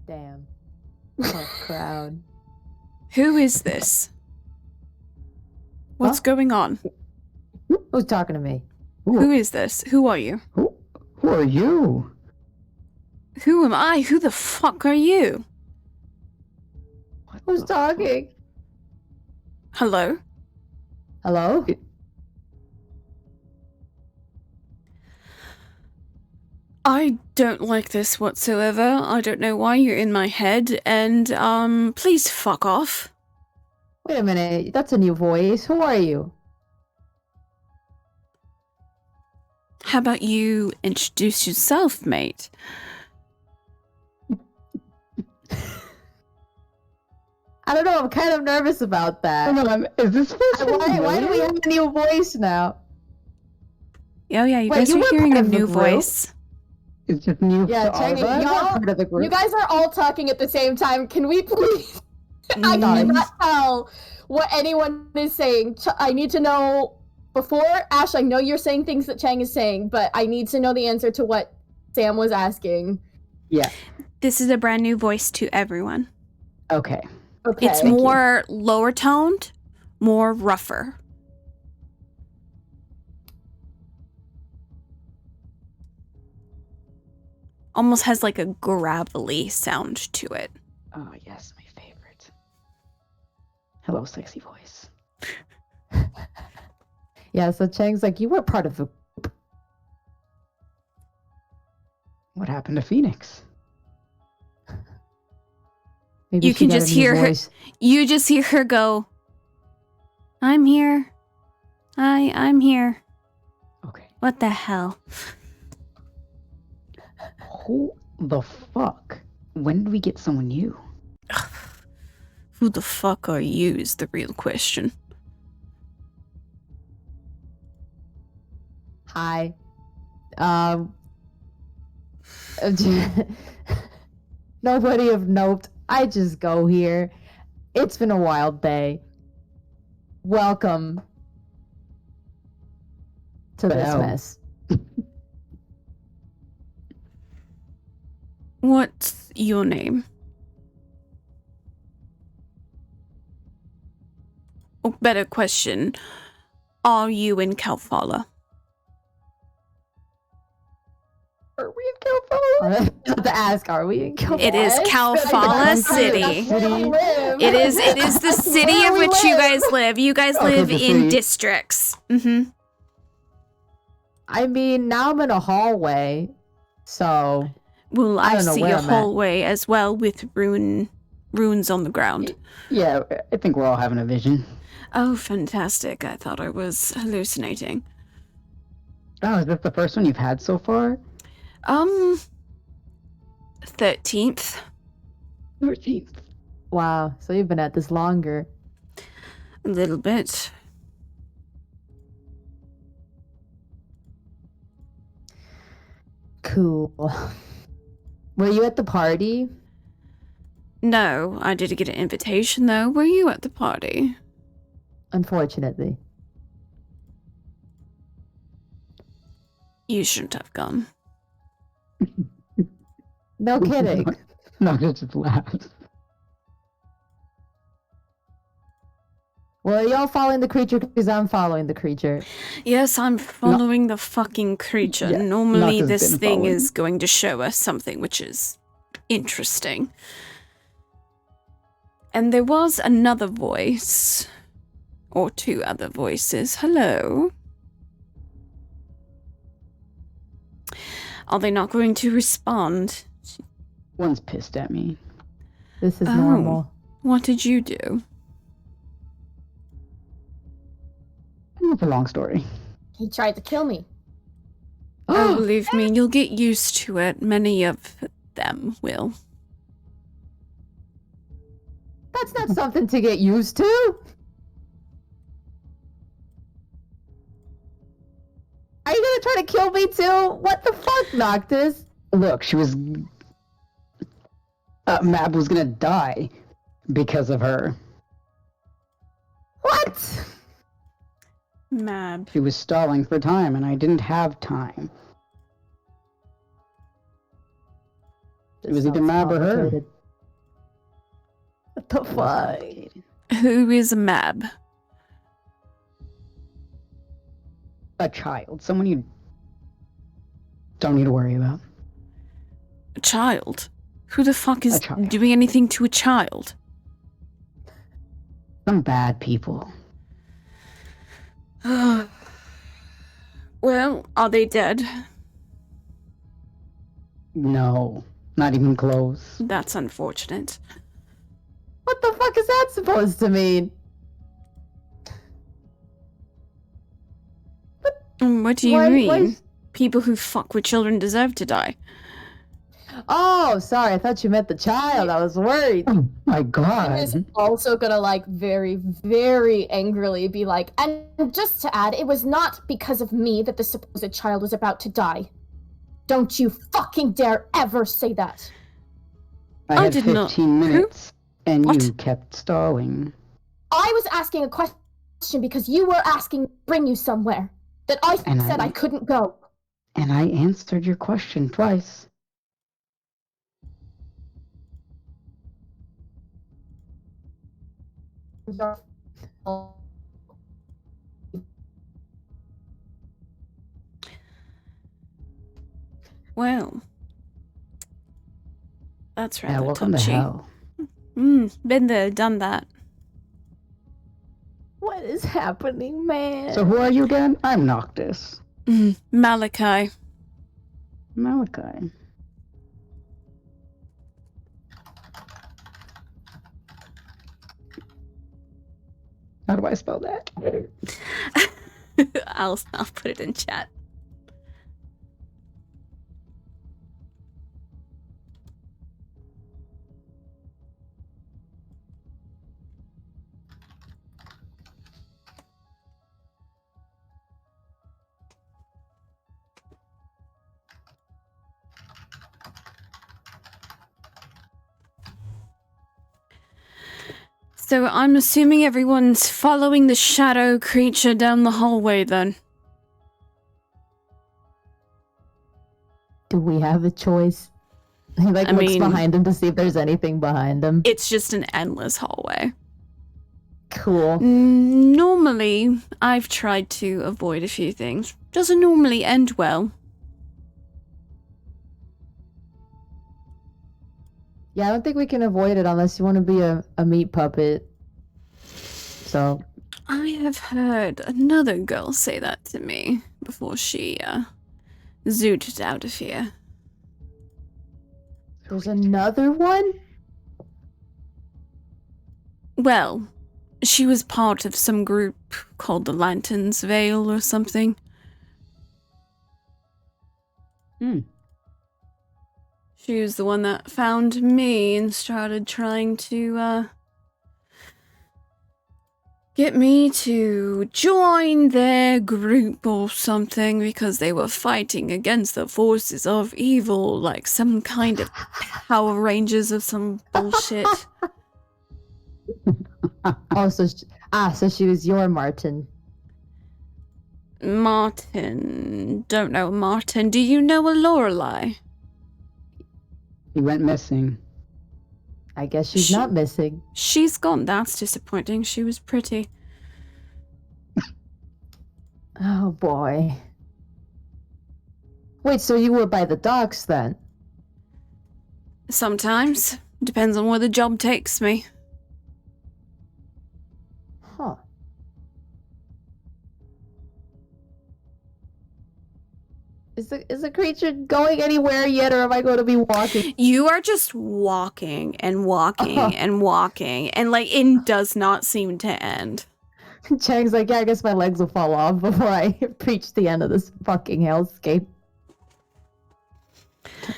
Damn. Oh, crowd.
Who is this? What's going on?
Who's talking to me?
Who is this? Who are you?
Who are you?
Who am I? Who the fuck are you?
Who's talking?
Hello?
Hello?
I don't like this whatsoever. I don't know why you're in my head, and, please fuck off.
Wait a minute, that's a new voice. Who are you?
How about you introduce yourself, mate?
I don't know, I'm kind of nervous about that.
Is this
why do we have a new voice now?
Oh yeah, you guys are hearing a new voice.
It's just new.
Yeah, Chang,
you guys are all talking at the same time. Can we please? I cannot tell what anyone is saying. I need to know before Ash. I know you're saying things that Chang is saying, but I need to know the answer to what Sam was asking.
Yeah.
This is a brand new voice to everyone.
Okay.
Okay.
It's more lower toned, more rougher. Almost has like a gravelly sound to it.
Oh, yes, my favorite. Hello, sexy voice.
Yeah, so Chang's like, you were part of a...
What happened to Phoenix?
Maybe
you can just hear her. You just hear her go, I'm here. I'm here.
Okay.
What the hell?
Who the fuck? When did we get someone new?
Who the fuck are you is the real question.
Hi. Nobody of note. I just go here. It's been a wild day. Welcome to this mess.
What's your name? Or better question, are you in Kalfala?
Are we in Kalfala?
I have to ask, are we in Kalfala?
It is Kalfala City. It is the city in which you guys live. You guys live in districts. Mm-hmm.
I mean, now I'm in a hallway, so...
Well, I see a hallway as well with runes on the ground.
Yeah, I think we're all having a vision.
Oh, fantastic. I thought I was hallucinating.
Oh, is this the first one you've had so far?
13th.
14th.
Wow, so you've been at this longer.
A little bit.
Cool. Were you at the party?
No, I did get an invitation though. Were you at the party?
Unfortunately.
You shouldn't have gone.
No kidding.
Noctis just laughs.
Well, are y'all following the creature? Because I'm following the creature.
Yes, I'm following the fucking creature.
Yeah,
Normally
Noctis
this
been
thing
following.
is going to show us something which is interesting. And there was another voice. Or two other voices. Hello. Are they not going to respond?
One's pissed at me.
This is
Oh.
normal.
What did you do?
It's a long story.
He tried to kill me.
Oh, believe me, you'll get used to it. Many of them will.
That's not something to get used to. Are you gonna try to kill me too? What the fuck, Noctis?
Look, she was... Mab was gonna die because of her.
What?
Mab.
She was stalling for time, and I didn't have time. It was either Mab or her.
What the fuck?
Who is Mab?
A child. Someone you don't need to worry about.
A child? Who the fuck is
A child.
doing anything to a child?
Some bad people.
Well, are they dead?
No. Not even close.
That's unfortunate.
What the fuck is that supposed to mean?
What do you
Why-
mean?
why-
People who fuck with children deserve to die.
Oh, sorry. I thought you meant the child. I was worried.
Oh my
He
god.
was also gonna like very, very angrily be like, and just to add, it was not because of me that the supposed child was about to die. Don't you fucking dare ever say that.
I
I
had
did not-
15 minutes, and
What?
you kept stalling.
I was asking a question because you were asking bring you somewhere. That I
And
said I couldn't go.
And I answered your question twice.
Well, that's
Yeah,
rather
welcome to
touchy.
hell.
Been there, done that.
What is happening, man?
So who are you again? I'm Noctis.
Malachi.
Malachi. How do I spell that?
I'll put it in chat. So I'm assuming everyone's following the shadow creature down the hallway then.
Do we have a choice? He like
I
looks
mean-
behind him to see if there's anything behind him.
It's just an endless hallway.
Cool.
Normally, I've tried to avoid a few things. Doesn't normally end well.
Yeah, I don't think we can avoid it unless you want to be a meat puppet. So,
I have heard another girl say that to me before she, zooted out of here.
there's another one?
Well, she was part of some group called the Lantern's Veil or something. She was the one that found me and started trying to, get me to join their group or something because they were fighting against the forces of evil, like some kind of Power Rangers of some bullshit.
So she was your Martin.
Martin. Don't know Martin. Do you know a Lorelei?
He went missing.
I guess she's not missing.
She's gone. That's disappointing. She was pretty.
Oh boy. Wait, so you were by the docks then?
Sometimes. Depends on where the job takes me.
Huh. Is the creature going anywhere yet, or am I going to be walking?
You are just walking and walking and walking, and like it does not seem to end.
Chang's like, yeah, I guess my legs will fall off before I reach the end of this fucking hellscape.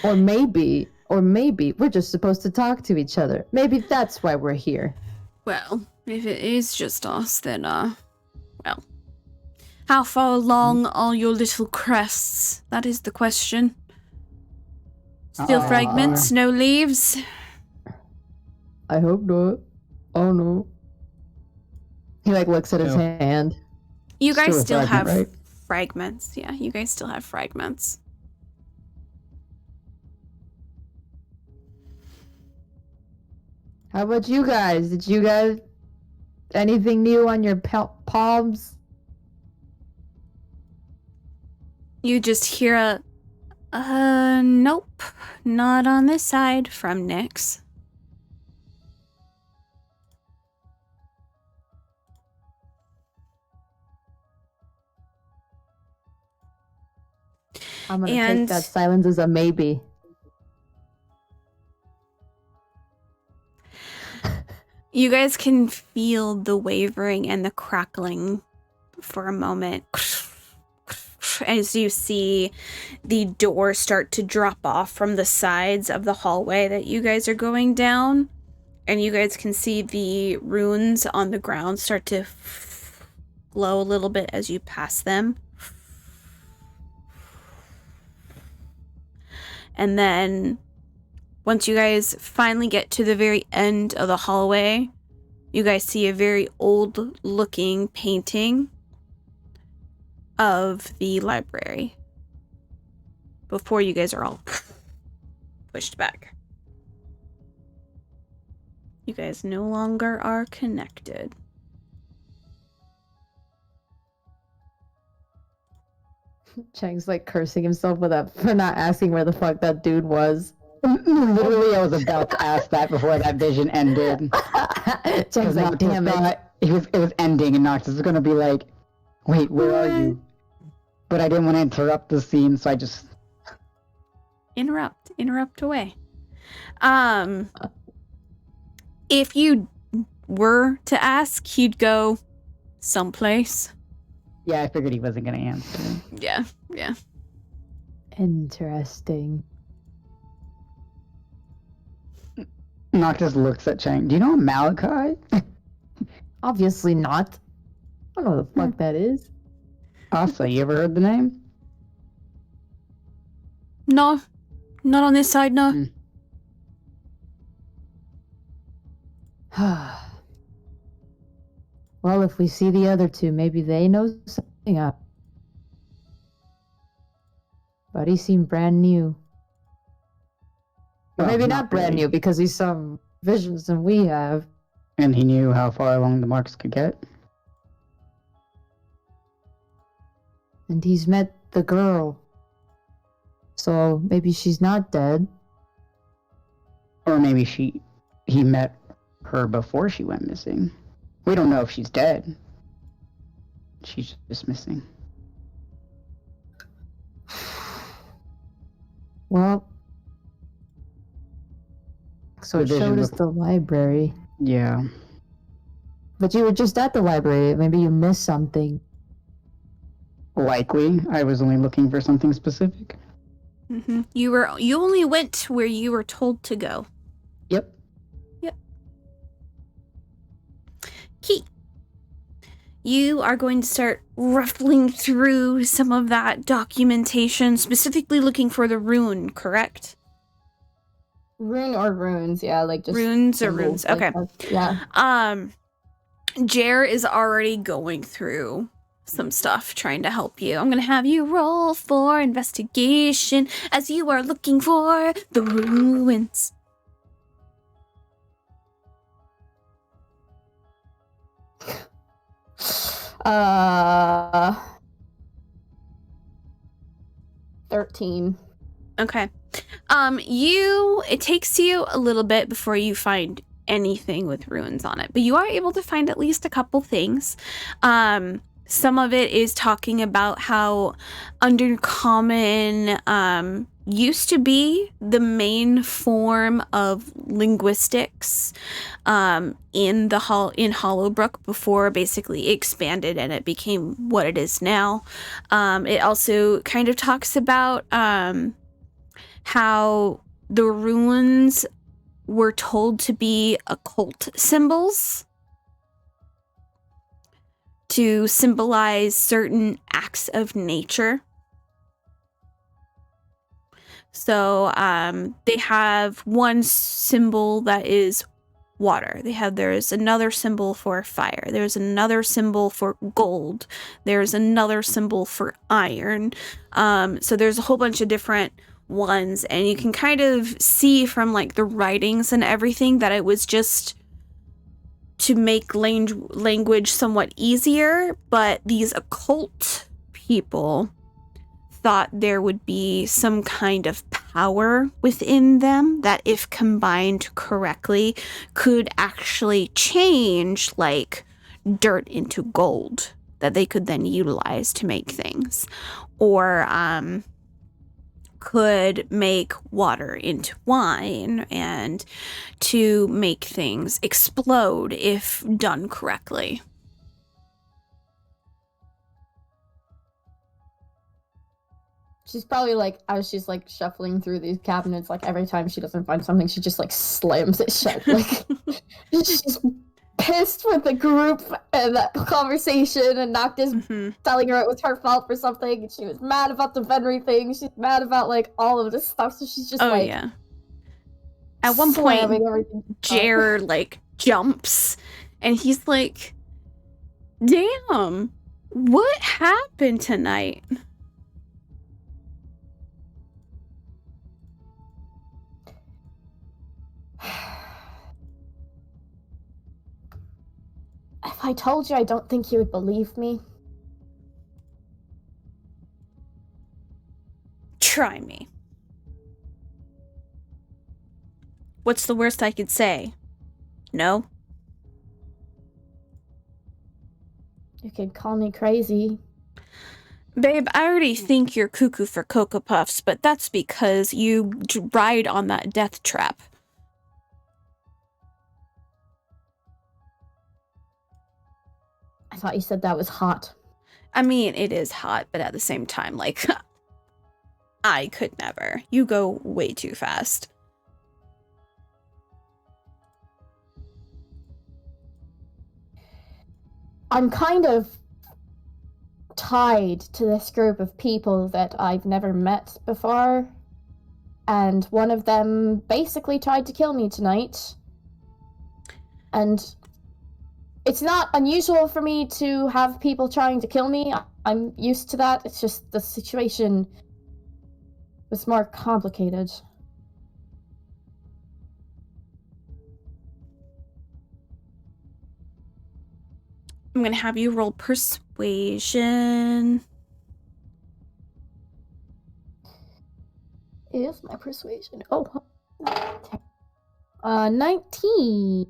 Or maybe we're just supposed to talk to each other. Maybe that's why we're here.
Well, if it is just us, then well. How far along are your little crests? That is the question. Still fragments, no leaves?
I hope not. Oh no. He like looks at his hand.
You guys still have fragments. Yeah, you guys still have fragments.
How about you guys? Did you guys anything new on your palms?
You just hear nope, not on this side from Nyx.
I'm gonna take that silence as a maybe.
You guys can feel the wavering and the crackling for a moment. As you see the door start to drop off from the sides of the hallway that you guys are going down. And you guys can see the runes on the ground start to glow a little bit as you pass them. And then once you guys finally get to the very end of the hallway, you guys see a very old looking painting of the library before you guys are all pushed back. You guys no longer are connected.
Chang's like cursing himself for not asking where the fuck that dude was.
Literally, I was about to ask that before that vision ended.
Chang's like, damn it.
It was ending, and Noxus was gonna be like, wait, where are you? But I didn't want to interrupt the scene, so I just...
Interrupt away. If you were to ask, he'd go someplace.
Yeah, I figured he wasn't gonna answer.
Yeah.
Interesting.
Noctis looks at Chang. Do you know Malachi?
Obviously not. I don't know what the fuck that is.
Asa, you ever heard the name?
No. Not on this side, no.
Well, if we see the other two, maybe they know something up. But he seemed brand new. Well, maybe not brand new, because he's some visions than we have.
And he knew how far along the marks could get.
And he's met the girl. So maybe she's not dead.
Or maybe he met her before she went missing. We don't know if she's dead. She's just missing.
Well, so it showed us the library.
Yeah.
But you were just at the library. Maybe you missed something.
Likely. I was only looking for something specific.
Mm-hmm. You only went where you were told to go.
Yep.
Key. You are going to start ruffling through some of that documentation, specifically looking for the rune, correct?
Rune or runes, yeah, like just
runes or runes.
like
okay.
that. Yeah.
Jer is already going through some stuff trying to help you. I'm gonna have you roll for investigation as you are looking for the ruins.
Uh, 13.
Okay. It takes you a little bit before you find anything with ruins on it, but you are able to find at least a couple things. Some of it is talking about how Undercommon used to be the main form of linguistics in Hollowbrook before basically expanded and it became what it is now. It also kind of talks about how the runes were told to be occult symbols to symbolize certain acts of nature. So they have one symbol that is water. There's another symbol for fire. There's another symbol for gold. There's another symbol for iron. So there's a whole bunch of different ones, and you can kind of see from like the writings and everything that it was just to make language somewhat easier, but these occult people thought there would be some kind of power within them that, if combined correctly, could actually change like dirt into gold that they could then utilize to make things, or could make water into wine and to make things explode if done correctly.
She's probably like, as she's like shuffling through these cabinets, like every time she doesn't find something, she just like slams it shut. Like she's just pissed with the group and that conversation, and Noctis telling her it was her fault for something, and she was mad about the Venry thing. She's mad about like all of this stuff, so she's just
yeah. At one point, Jer like jumps, and he's like, "Damn, what happened tonight?"
If I told you, I don't think you would believe me.
Try me. What's the worst I could say? No?
You could call me crazy.
Babe, I already think you're cuckoo for Cocoa Puffs, but that's because you ride on that death trap.
I thought you said that was hot.
I mean, it is hot, but at the same time, like, I could never. You go way too fast.
I'm kind of tied to this group of people that I've never met before, and one of them basically tried to kill me tonight. And it's not unusual for me to have people trying to kill me. I'm used to that. It's just the situation was more complicated.
I'm gonna have you roll persuasion.
Is my persuasion? Oh, 19.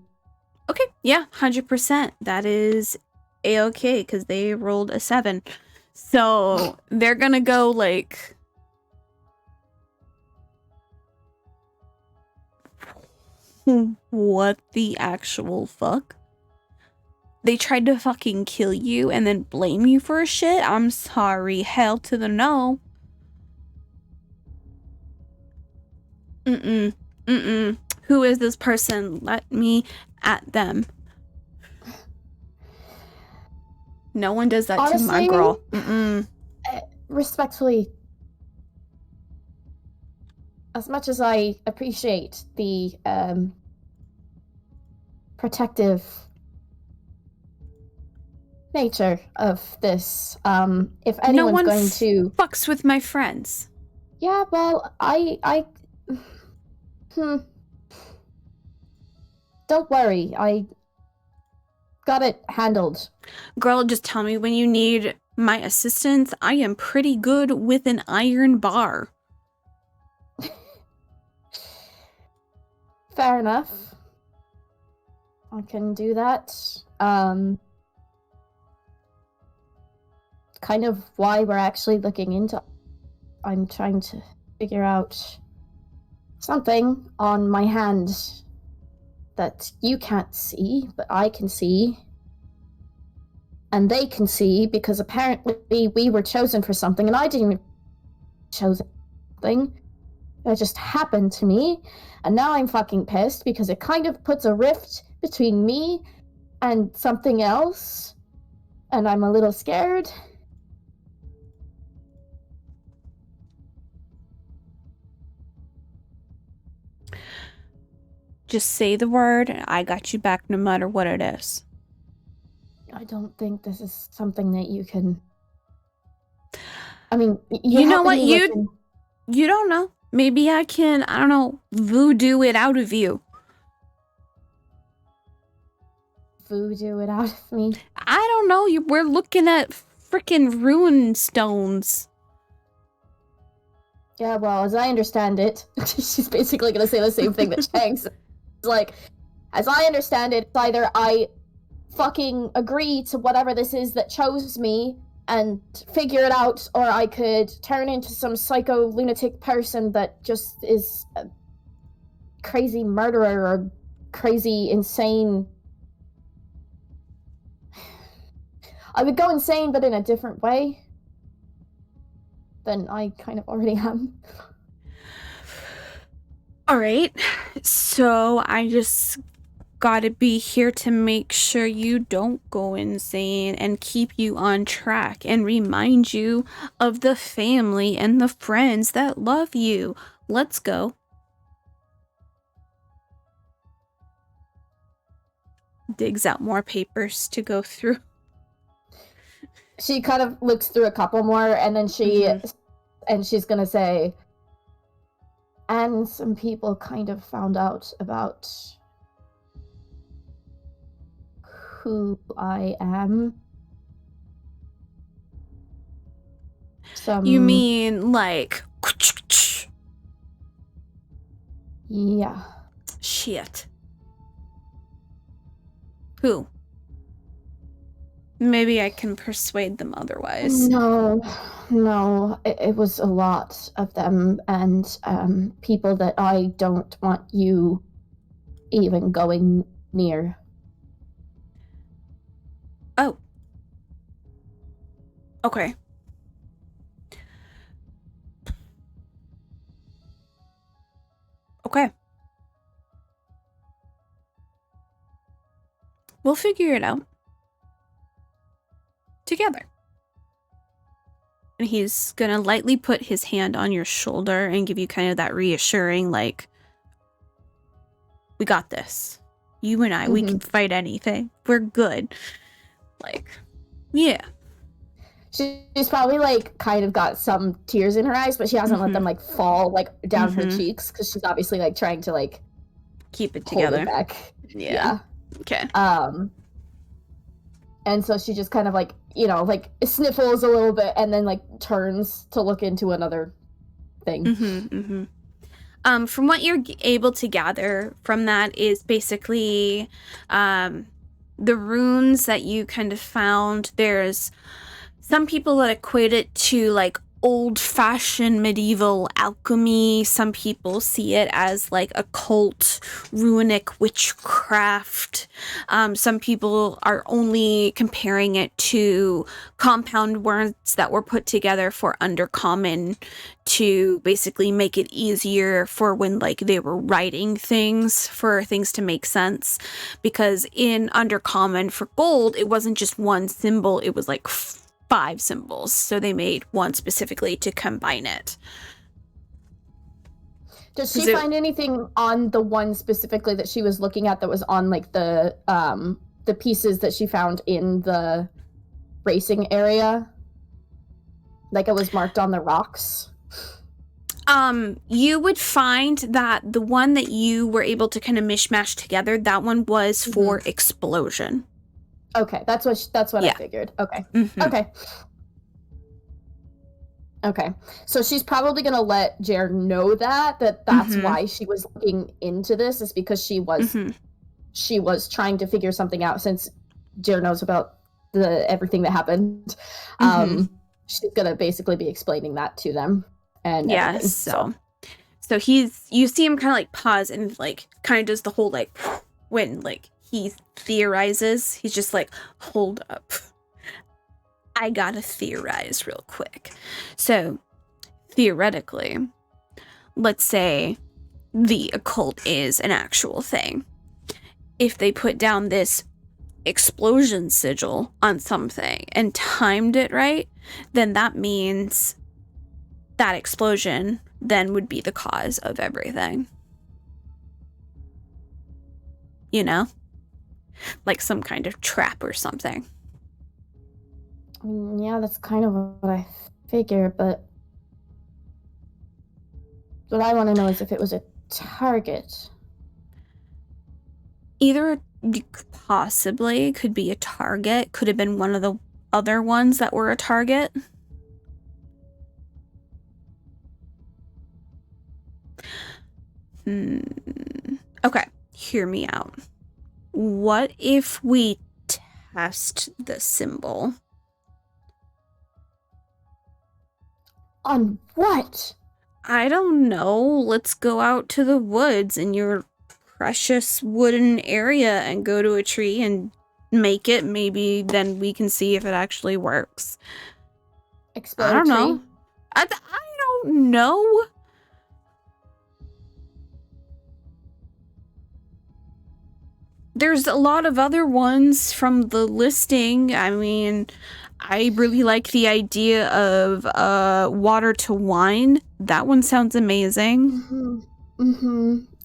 Okay, yeah, 100%. That is A-okay, because they rolled a 7. So they're gonna go like... What the actual fuck? They tried to fucking kill you and then blame you for shit? I'm sorry, hell to the no. Who is this person? Let me at them. No one does that to my girl.
Respectfully, as much as I appreciate the protective nature of this, if anyone's going to
fucks with my friends.
Yeah, well, don't worry, I got it handled.
Girl, just tell me when you need my assistance. I am pretty good with an iron bar.
Fair enough. I can do that. Kind of why we're actually looking into... I'm trying to figure out something on my hand that you can't see, but I can see. And they can see, because apparently we were chosen for something, and I didn't even choose something. It just happened to me, and now I'm fucking pissed because it kind of puts a rift between me and something else, and I'm a little scared.
Just say the word, and I got you back no matter what it is.
I don't think this is something that you can... I mean,
you know what? You don't know. Maybe I can, I don't know, voodoo it out of you.
Voodoo it out of me?
I don't know. We're looking at freaking rune stones.
Yeah, well, as I understand it, she's basically going to say the same thing that Chang's. Like, as I understand it, it's either I fucking agree to whatever this is that chose me and figure it out, or I could turn into some psycho lunatic person that just is a crazy murderer or crazy insane. I would go insane, but in a different way than I kind of already am.
All right, so I just gotta be here to make sure you don't go insane and keep you on track and remind you of the family and the friends that love you. Let's go. Digs out more papers to go through.
She kind of looks through a couple more, and then she's gonna say, and some people kind of found out about who I am.
You mean like...
Yeah.
Shit. Who? Maybe I can persuade them otherwise.
No. It was a lot of them, and people that I don't want you even going near.
Oh. Okay. Okay. We'll figure it out. Together. And he's gonna lightly put his hand on your shoulder and give you kind of that reassuring, like, we got this. You and I, we can fight anything. We're good. Like, yeah.
She's probably, like, kind of got some tears in her eyes, but she hasn't let them, like, fall, like, down her cheeks, because she's obviously, like, trying to, like,
keep it together.
Hold it back.
Yeah. Okay.
And so she just kind of, like, you know, like, sniffles a little bit and then, like, turns to look into another thing.
From what you're able to gather from that is basically the runes that you kind of found. There's some people that equate it to, like, old-fashioned medieval alchemy. Some people see it as like occult runic witchcraft. Some people are only comparing it to compound words that were put together for Undercommon to basically make it easier for when like they were writing things, for things to make sense. Because in Undercommon for gold, it wasn't just one symbol, it was like 5 symbols, so they made one specifically to combine it.
Does she find anything on the one specifically that she was looking at that was on like the pieces that she found in the racing area? Like it was marked on the rocks?
You would find that the one that you were able to kind of mishmash together, that one was for explosion.
Okay, that's what I figured. Okay. Okay. So she's probably gonna let Jer know that's why she was looking into this, is because she was trying to figure something out, since Jer knows about everything that happened. She's gonna basically be explaining that to them. And
so you see him kind of like pause and like kind of does the whole like when like he theorizes, he's just like, hold up, I gotta theorize real quick. So theoretically, let's say the occult is an actual thing. If they put down this explosion sigil on something and timed it right, then that means that explosion then would be the cause of everything. You know? Like some kind of trap or something.
Yeah, that's kind of what I figure, but what I want to know is if it was a target.
Either possibly could be a target, could have been one of the other ones that were a target. Okay, hear me out. What if we test the symbol?
On what?
I don't know. Let's go out to the woods in your precious wooden area and go to a tree and make it. Maybe then we can see if it actually works.
Explode
I don't know.
tree?
I don't know. There's a lot of other ones from the listing. I mean, I really like the idea of water to wine. That one sounds amazing.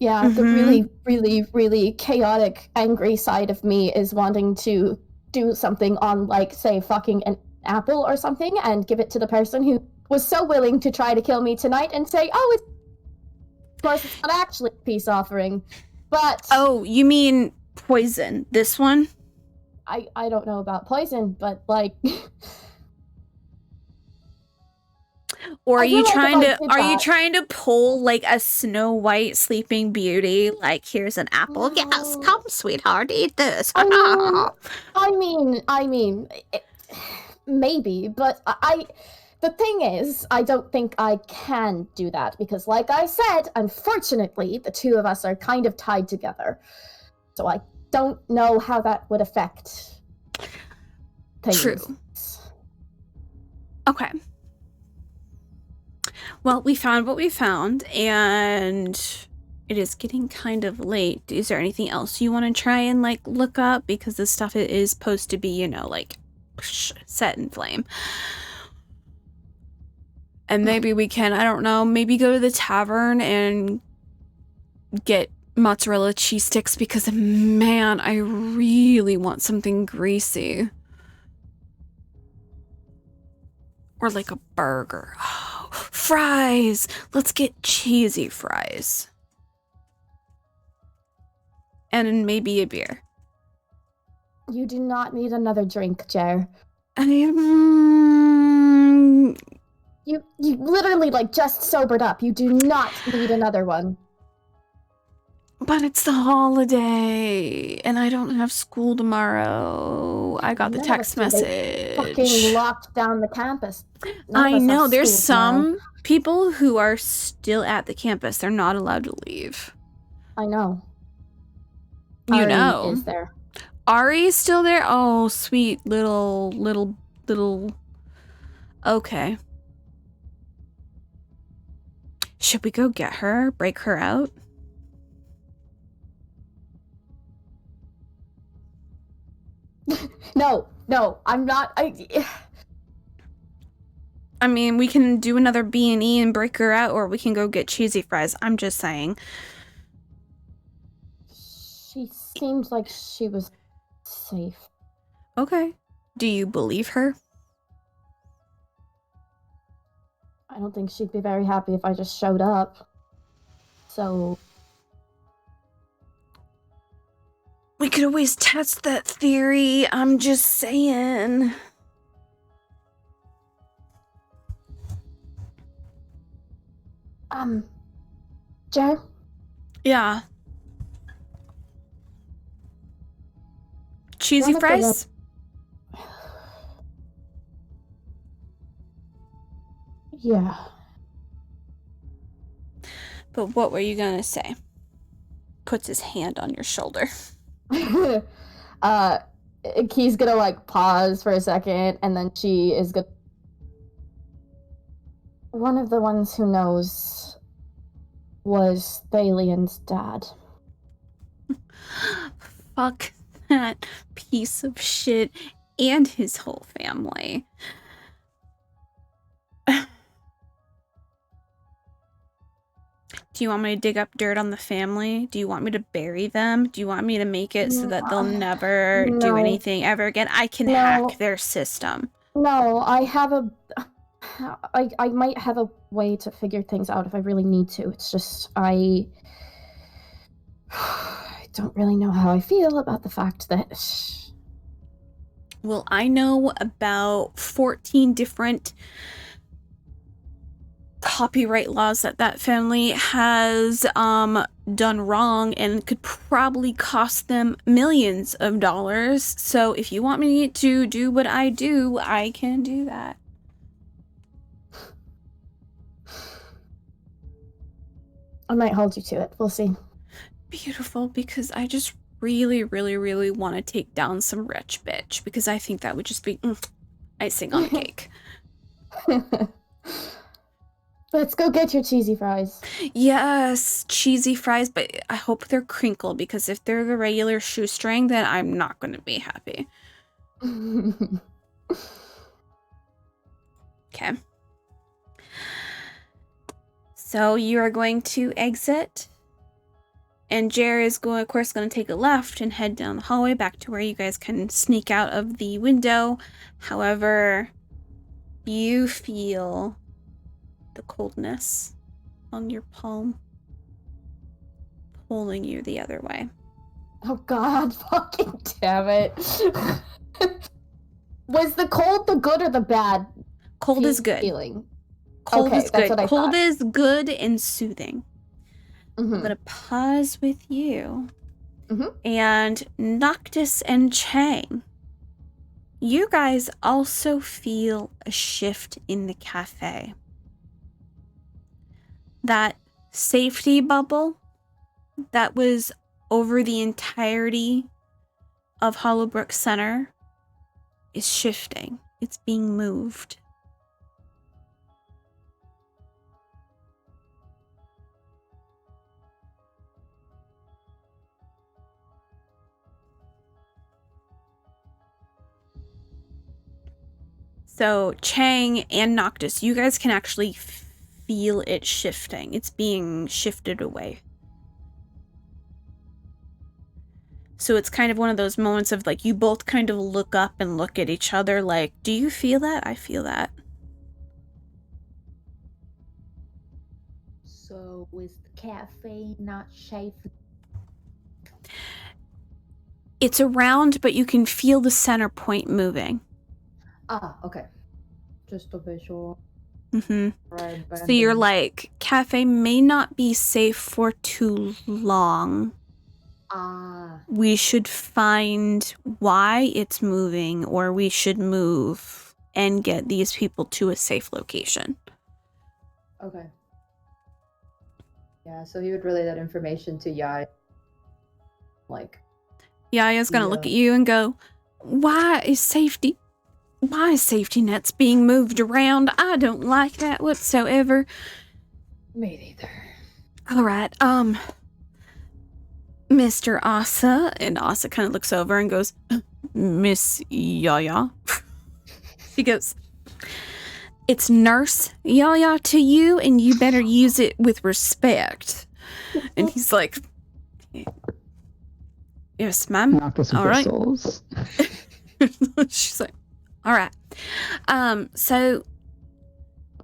Yeah, the really, really, really chaotic, angry side of me is wanting to do something on, like, say, fucking an apple or something and give it to the person who was so willing to try to kill me tonight and say, oh, of course, it's not actually a peace offering, but...
Oh, you mean poison, this one?
I don't know about poison, but like
or are you trying to pull like a Snow White Sleeping Beauty, like here's an apple, yes, come sweetheart, eat this.
I mean maybe, but the thing is, I don't think I can do that because, like I said, unfortunately the two of us are kind of tied together, so I don't know how that would affect things.
True. Okay. Well, we found what we found, and it is getting kind of late. Is there anything else you want to try and, like, look up? Because this stuff is supposed to be, you know, like, set in flame. And maybe we can, I don't know, maybe go to the tavern and get mozzarella cheese sticks, because man, I really want something greasy. Or like a burger. Oh, fries! Let's get cheesy fries. And maybe a beer.
You do not need another drink, Jer.
I mean,
You literally, like, just sobered up. You do not need another one.
But it's the holiday, and I don't have school tomorrow. I got the text message.
They fucking locked down the campus.
I know, there's some people who are still at the campus. They're not allowed to leave.
I know.
You know.
Is there?
Ari's still there? Oh, sweet little... Okay. Should we go get her? Break her out?
No, I'm not.
I mean, we can do another B&E and break her out, or we can go get cheesy fries. I'm just saying.
She seems like she was safe.
Okay. Do you believe her?
I don't think she'd be very happy if I just showed up. So...
We could always test that theory. I'm just saying.
Jer?
Yeah. Cheesy fries?
Yeah.
But what were you gonna say? Puts his hand on your shoulder.
Key's gonna like pause for a second, and then she is gonna... One of the ones who knows was Thalian's dad.
Fuck that piece of shit and his whole family. Do you want me to dig up dirt on the family? Do you want me to bury them? Do you want me to make it so that they'll never do anything ever again? I can hack their system.
No, I have I might have a way to figure things out if I really need to. It's just, I don't really know how I feel about the fact that...
Well, I know about 14 different copyright laws that family has done wrong and could probably cost them millions of dollars. So if you want me to do what I do, I can do that.
I might hold you to it. We'll see.
Beautiful, because I just really, really, really want to take down some rich bitch, because I think that would just be icing on the cake.
Let's go get your cheesy fries.
Yes, cheesy fries, but I hope they're crinkled, because if they're the regular shoestring, then I'm not going to be happy. Okay. So you are going to exit, and Jer is of course going to take a left and head down the hallway back to where you guys can sneak out of the window. However, you feel the coldness on your palm pulling you the other way.
Oh God, fucking damn it. Was the cold the good or the bad?
Cold is good.
Feeling?
Cold is good.
Cold
thought. Is good and soothing.
Mm-hmm.
I'm going to pause with you. Mm-hmm. And Noctis and Chang, you guys also feel a shift in the cafe. That safety bubble that was over the entirety of Hollowbrook Center is shifting. It's being moved. So Chang and Noctis, you guys can actually feel it shifting. It's being shifted away. So it's kind of one of those moments of like, you both kind of look up and look at each other like, do you feel that? I feel that.
So is the cafe not safe?
It's around, but you can feel the center point moving.
Ah, okay. Just a visual.
Mm-hmm. So you're like, cafe may not be safe for too long. We should find why it's moving, or we should move and get these people to a safe location.
Okay. Yeah, so he would relay that information to Yaya. Like,
Yaya's gonna look at you and go, why is safety nets being moved around? I don't like that whatsoever.
Me neither.
All right, Mr. Asa. And Asa kind of looks over and goes, Miss Yaya. She goes, it's Nurse Yaya to you, and you better use it with respect. And he's like, yes, ma'am. All right. She's like, all right. So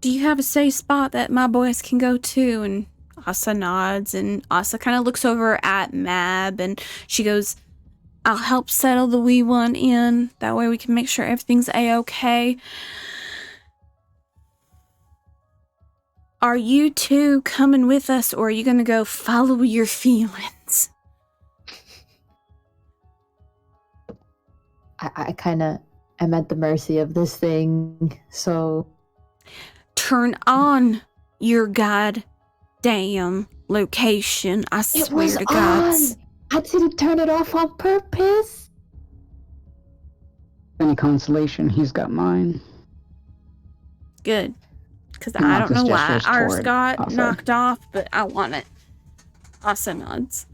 do you have a safe spot that my boys can go to? And Asa nods, and Asa kind of looks over at Mab, and she goes, I'll help settle the wee one in. That way we can make sure everything's a-okay. Are you two coming with us, or are you going to go follow your feelings?
I kind of am at the mercy of this thing, so...
Turn on your goddamn location, I swear to God.
I didn't turn it off on purpose.
Any consolation, he's got mine.
Good. Because I don't know why ours got knocked off, but I want it. Asa nods.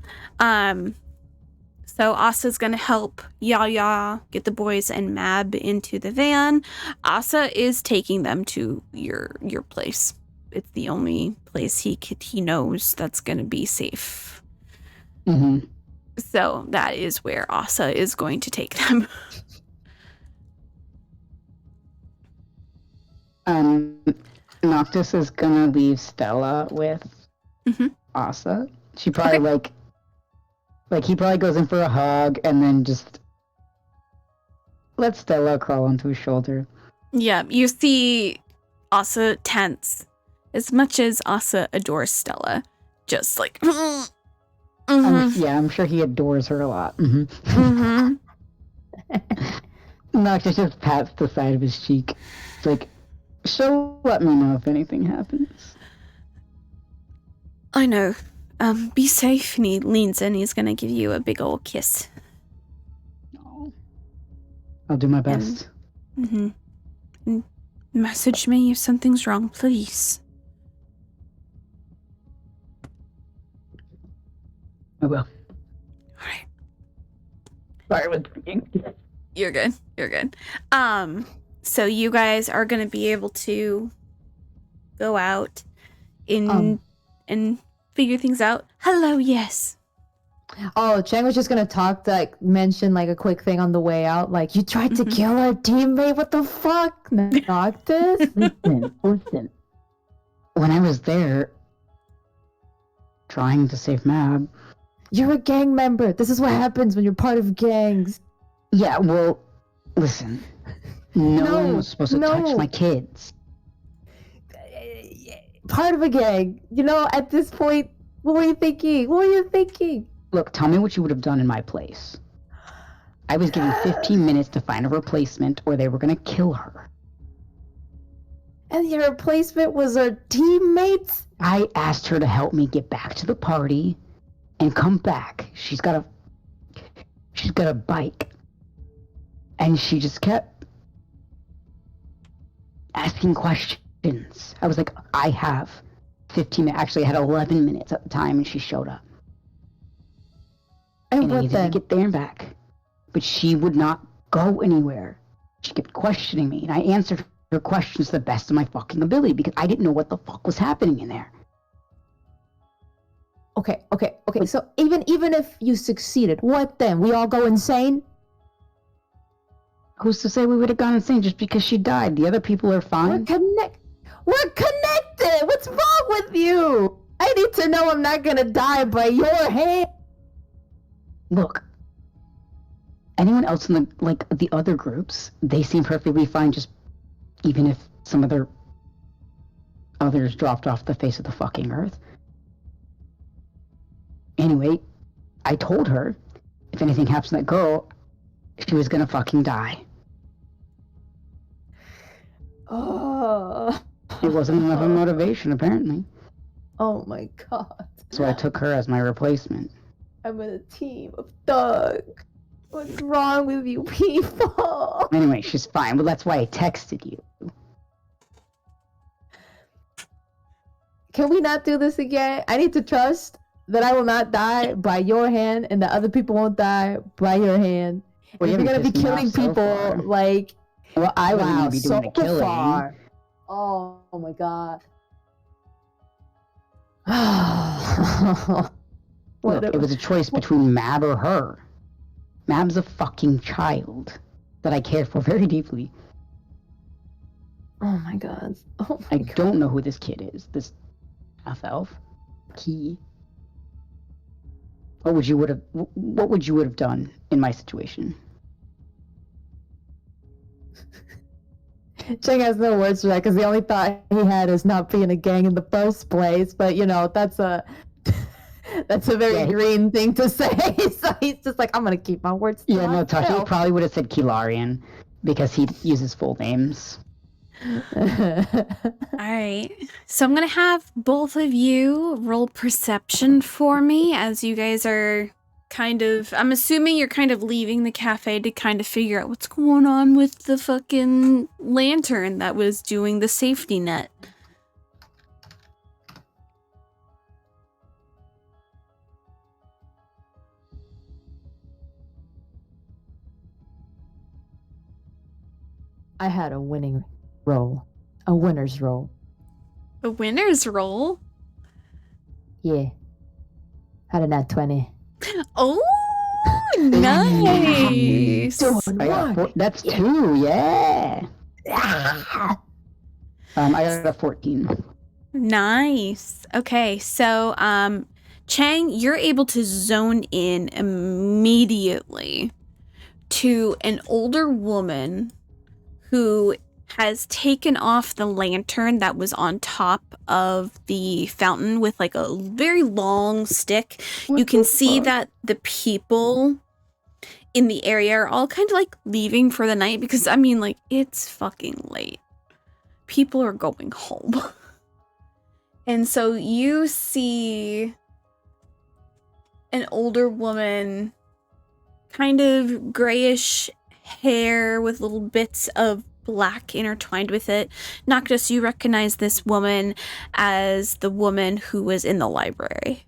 So Asa's gonna help Yaya get the boys and Mab into the van. Asa is taking them to your place. It's the only place he knows that's gonna be safe.
Mm-hmm.
So that is where Asa is going to take them.
Noctis is gonna leave Stella with Asa. She probably like he probably goes in for a hug and then just let Stella crawl onto his shoulder.
Yeah, you see Asa tense. As much as Asa adores Stella, just like
I'm sure he adores her a lot. Noctis just pats the side of his cheek. It's like, she'll let me know if anything happens.
I know. Be safe. And he leans in. He's gonna give you a big old kiss.
No. I'll do my best.
And message me if something's wrong, please.
I will.
Alright.
Sorry, I was drinking.
You're good. You're good. So you guys are gonna be able to go out and figure things out. Hello, yes.
Oh, Chang was just gonna mention a quick thing on the way out. Like, you tried to kill our teammate? What the fuck? Noctis?
Listen. When I was there, trying to save Mab.
You're a gang member. This is what happens when you're part of gangs.
Yeah, well, listen. No one was supposed to touch my kids.
Part of a gang. At this point, what were you thinking?
Look, tell me what you would have done in my place. I was given 15 minutes to find a replacement, or they were going to kill her.
And your replacement was our teammate?
I asked her to help me get back to the party and come back. She's got a bike. And she just kept asking questions. I was like, I have 15 minutes. Actually, I had 11 minutes at the time, and she showed up. And I needed to get there and back. But she would not go anywhere. She kept questioning me, and I answered her questions to the best of my fucking ability because I didn't know what the fuck was happening in there.
Okay. So even if you succeeded, what then? We all go insane?
Who's to say we would have gone insane just because she died? The other people are fine.
We're connected! What's wrong with you? I need to know I'm not gonna die by your hand.
Look, anyone else in the other groups, they seem perfectly fine, just even if some of their others dropped off the face of the fucking earth. Anyway, I told her if anything happens to that girl, she was gonna fucking die.
Oh.
It wasn't enough of motivation, apparently.
Oh my god.
So I took her as my replacement.
I'm in a team of thugs. What's wrong with you people?
Anyway, she's fine. Well, that's why I texted you.
Can we not do this again? I need to trust that I will not die by your hand and that other people won't die by your hand.
Well,
if you're gonna be killing people,
far.
like...
Well, I wasn't gonna be doing the killing.
Far. Oh my god.
Look, it was a choice between Mab or her. Mab's a fucking child that I cared for very deeply.
Oh my god. Oh my
I
god.
don't know who this kid is. This half-elf. Key. What would you have done in my situation?
Cheng has no words for that because the only thought he had is not being a gang in the first place. But you know, that's a very green thing to say. So he's just like, I'm gonna keep my words to myself.
Tashi probably would have said Kilarian because he uses full names.
Alright, so I'm gonna have both of you roll perception for me as you guys are I'm assuming you're kind of leaving the cafe to kind of figure out what's going on with the fucking lantern that was doing the safety net.
I had a winning roll. A winner's roll.
A winner's roll?
Yeah. Had a nat 20.
Oh, nice.
That's 2, yeah. I got a 14.
Nice. Okay, so Chang, you're able to zone in immediately to an older woman who has taken off the lantern that was on top of the fountain with like a very long stick. You can see that the people in the area are all kind of like leaving for the night because, I mean, like, it's fucking late. People are going home. And so you see an older woman, kind of grayish hair with little bits of black intertwined with it. Noctis, you recognize this woman as the woman who was in the library.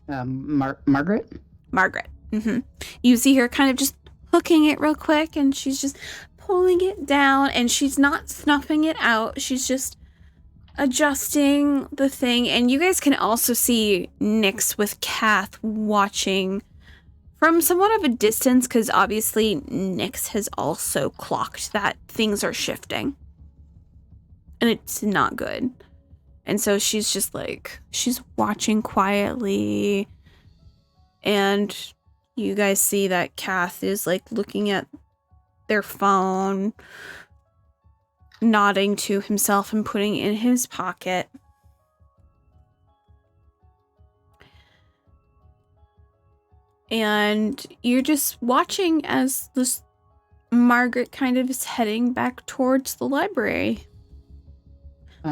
Margaret?
Margaret. Mm-hmm. You see her kind of just hooking it real quick, and she's just pulling it down, and she's not snuffing it out. She's just adjusting the thing. And you guys can also see Nyx with Kath watching from somewhat of a distance, because obviously Nyx has also clocked that things are shifting. And it's not good. And so she's just like, she's watching quietly. And you guys see that Kath is like looking at their phone, nodding to himself and putting it in his pocket. And you're just watching as this Margaret kind of is heading back towards the library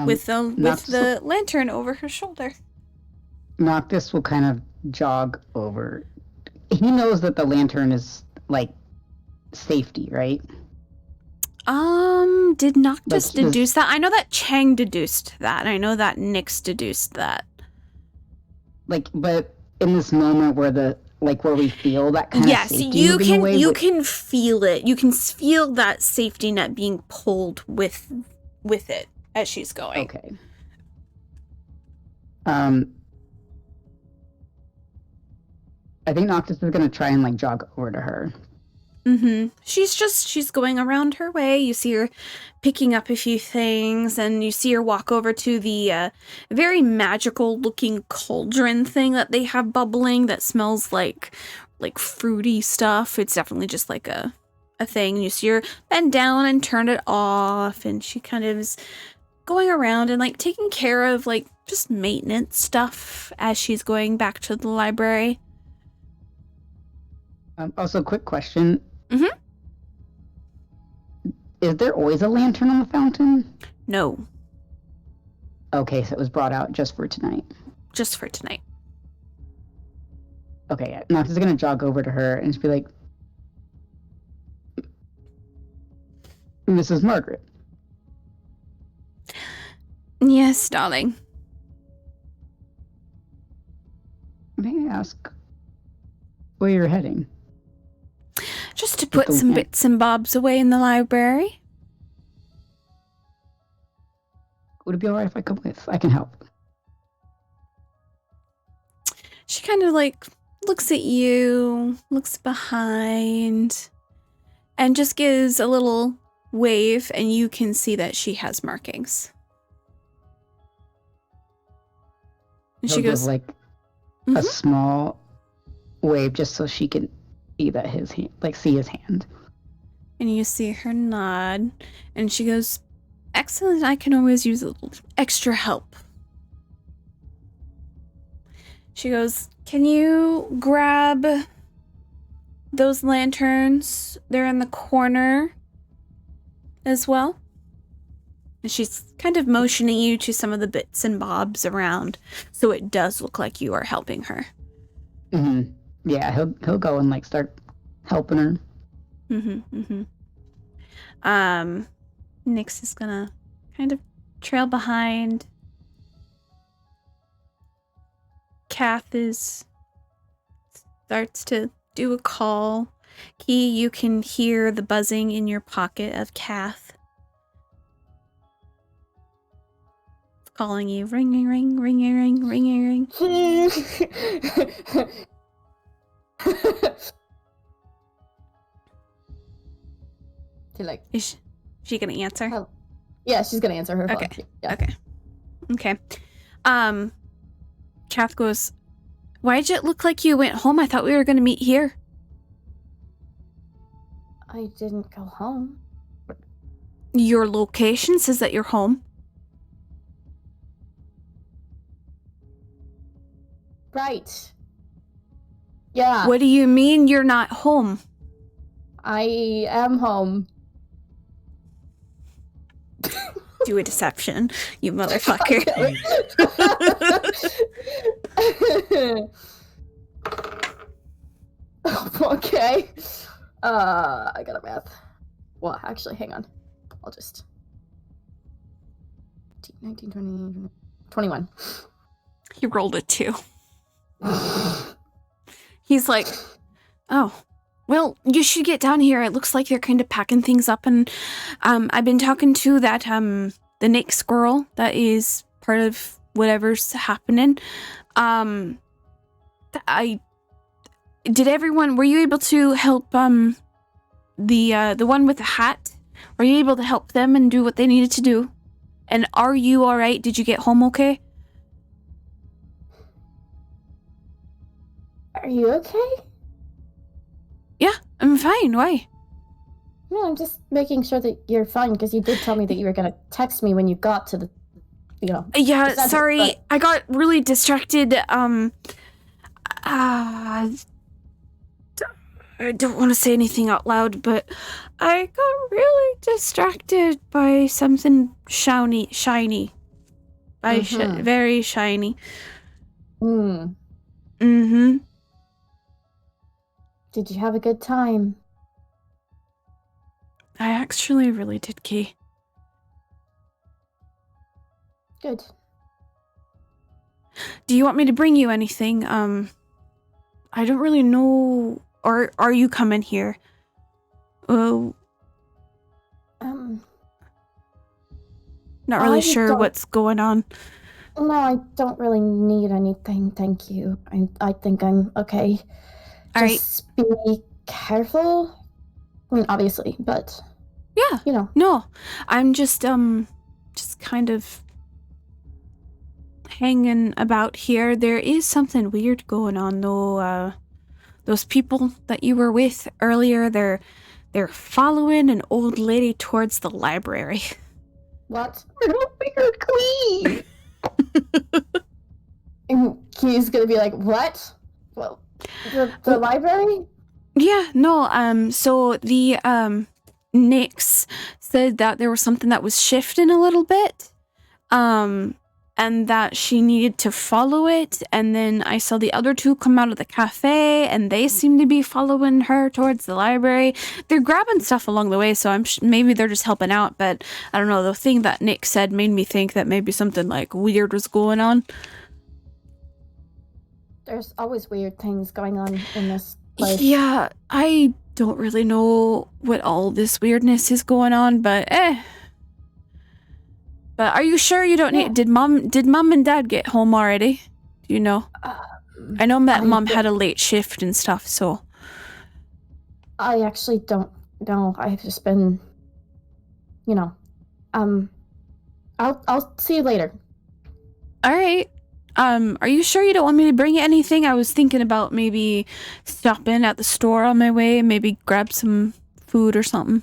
with the lantern over her shoulder.
Noctis will kind of jog over. He knows that the lantern is like safety, right?
Did Noctis deduce that? I know that Chang deduced that. I know that Nyx deduced that.
Like, but in this moment where we feel that kind of safety moving away,
you can feel it. You can feel that safety net being pulled with it as she's going.
Okay. I think Noctis is gonna try and like jog over to her.
Mm-hmm. She's going around her way. You see her picking up a few things, and you see her walk over to the very magical looking cauldron thing that they have bubbling that smells like fruity stuff. It's definitely just like a thing. You see her bend down and turn it off, and she kind of is going around and like taking care of like just maintenance stuff as she's going back to the library.
Also, quick question.
Mm-hmm.
Is there always a lantern on the fountain?
No.
Okay, so it was brought out just for tonight.
Just for tonight.
Okay, Nox is gonna jog over to her and just be like, Mrs. Margaret.
Yes, darling.
May I ask where you're heading?
Just to put some bits and bobs away in the library.
Would it be alright if I come with? I can help.
She kind of like looks at you, looks behind, and just gives a little wave, and you can see that she has markings. And she goes
like a small wave just so she can see that see his hand.
And you see her nod, and she goes, "Excellent, I can always use a little extra help." She goes, "Can you grab those lanterns? They're in the corner as well." And she's kind of motioning you to some of the bits and bobs around, so it does look like you are helping her.
Mm-hmm. Yeah, he'll go and like start helping her.
Nyx is gonna kind of trail behind. Kath starts to do a call. Key, you can hear the buzzing in your pocket of Kath. It's calling you. Ringing, ring, ringing, ring, ringing, ring. Is she gonna answer?
Oh. Yeah, she's gonna answer her phone.
Okay.
Yeah.
Okay. Kath goes, "Why did it look like you went home? I thought we were gonna meet here."
I didn't go home.
Your location says that you're home.
Right. Yeah.
What do you mean you're not home?
I am home.
Do a deception, you motherfucker.
Okay. I got a math. Well, actually, hang on. I'll just... 19, 20, 21.
He rolled a 2. He's like, "Oh, well, you should get down here. It looks like they're kind of packing things up, and I've been talking to that the Nick squirrel that is part of whatever's happening. Were you able to help the one with the hat? Were you able to help them and do what they needed to do? And are you all right? Did you get home okay?"
Are you okay?
Yeah, I'm fine. Why?
No, I'm just making sure that you're fine, because you did tell me that you were going to text me when you got to the,
Yeah, sorry. But... I got really distracted. I don't want to say anything out loud, but I got really distracted by something shiny. Very shiny. Mm-hmm.
Did you have a good time?
I actually really did, Key.
Good.
Do you want me to bring you anything? I don't really know. Or are you coming here? Oh. Not really sure what's going on.
No, I don't really need anything, thank you. I think I'm okay. Just be careful. I mean, obviously, but...
Yeah. No, I'm just kind of hanging about here. There is something weird going on, though. Those people that you were with earlier, they're following an old lady towards the library.
What?
I don't think her queen.
And he's gonna be like, what? Well, the library?
Yeah, no, so the, Nyx said that there was something that was shifting a little bit, and that she needed to follow it, and then I saw the other two come out of the cafe, and they seem to be following her towards the library. They're grabbing stuff along the way, so maybe they're just helping out, but I don't know, the thing that Nyx said made me think that maybe something, like, weird was going on.
There's always weird things going on in this place.
Yeah, I don't really know what all this weirdness is going on, but But are you sure you don't need? Did mom and dad get home already? Do you know? I know that mom had a late shift and stuff, so.
I actually don't know. I've just been, you know, I'll see you later.
All right. Are you sure you don't want me to bring you anything? I was thinking about maybe stopping at the store on my way, maybe grab some food or something.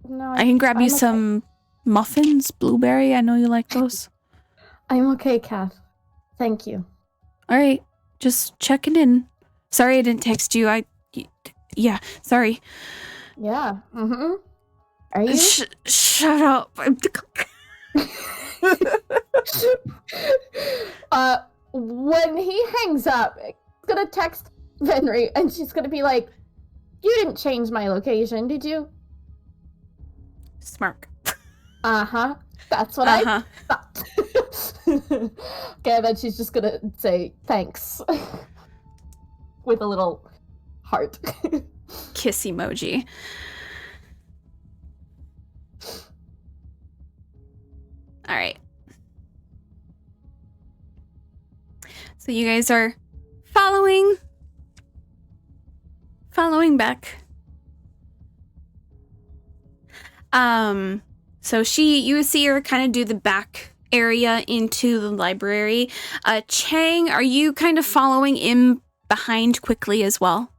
No,
I can grab you some muffins, blueberry. I know you like those.
I'm okay, Kath. Thank you.
All right, just checking in. Sorry I didn't text you. Yeah, sorry.
Yeah. Mm-hmm. Are you?
Shut up.
When he hangs up, I'm gonna text Venry, and she's gonna be like, "You didn't change my location, did you?"
Smirk.
Uh-huh. That's what I thought. Okay, then she's just gonna say thanks with a little heart.
Kiss emoji. All right. So you guys are following back. So you see her kind of do the back area into the library. Chang, are you kind of following in behind quickly as well?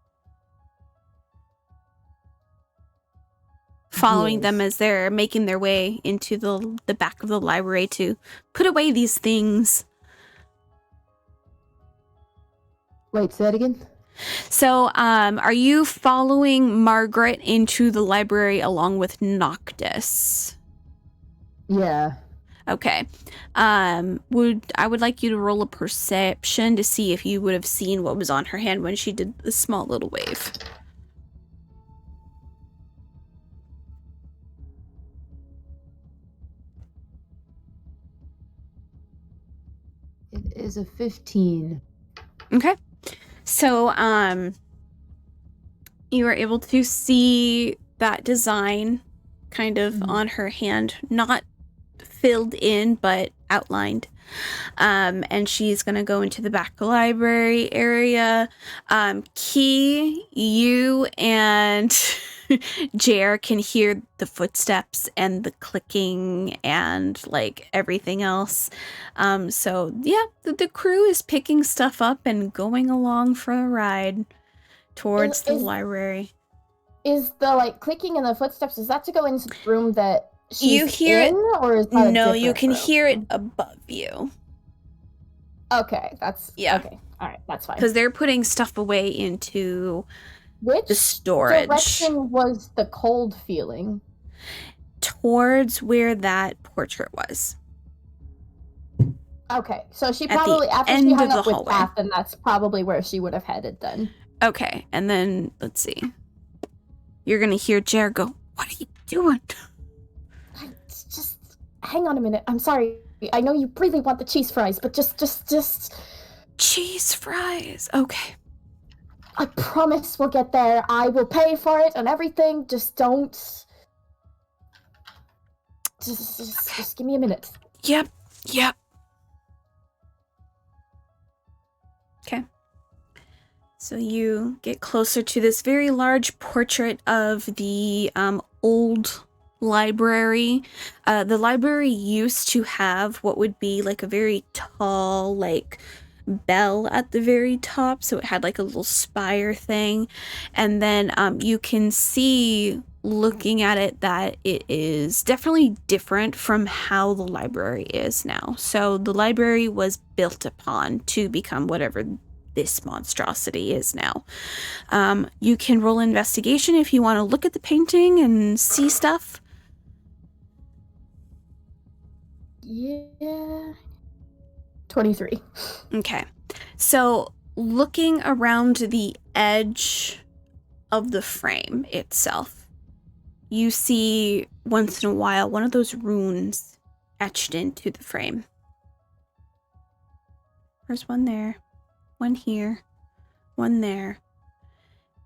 Following them as they're making their way into the back of the library to put away these things.
Wait, say that again?
So, are you following Margaret into the library along with Noctis?
Yeah.
Okay. I would like you to roll a perception to see if you would have seen what was on her hand when she did the small little wave.
It is a 15.
Okay. So, you are able to see that design kind of on her hand, not filled in, but outlined. And she's gonna go into the back library area. Key, you and Jer can hear the footsteps and the clicking and like everything else. So yeah, the crew is picking stuff up and going along for a ride towards the library.
Is the like clicking and the footsteps, is that to go into the room that she's
you hear
in, or is that
no, you can
room?
hear it above you.
Okay, that's okay. All right, that's fine.
Because they're putting stuff away into
which
the storage.
Direction was the cold feeling?
Towards where that portrait was.
Okay, so she probably after she hung up with Kath, then that's probably where she would have headed then.
Okay, and then let's see. You're gonna hear Jer go, "What are you doing?"
Just hang on a minute. I'm sorry. I know you really want the cheese fries, but just
cheese fries. Okay.
I promise we'll get there. I will pay for it and everything. Just don't. Just give me a minute.
Yep. Okay. So you get closer to this very large portrait of the old library. The library used to have what would be like a very tall, like, bell at the very top, so it had like a little spire thing, and then you can see looking at it that it is definitely different from how the library is now. So the library was built upon to become whatever this monstrosity is now. You can roll investigation if you want to look at the painting and see stuff.
Yeah. 23.
Okay. So looking around the edge of the frame itself, you see once in a while one of those runes etched into the frame. There's one there, one here, one there.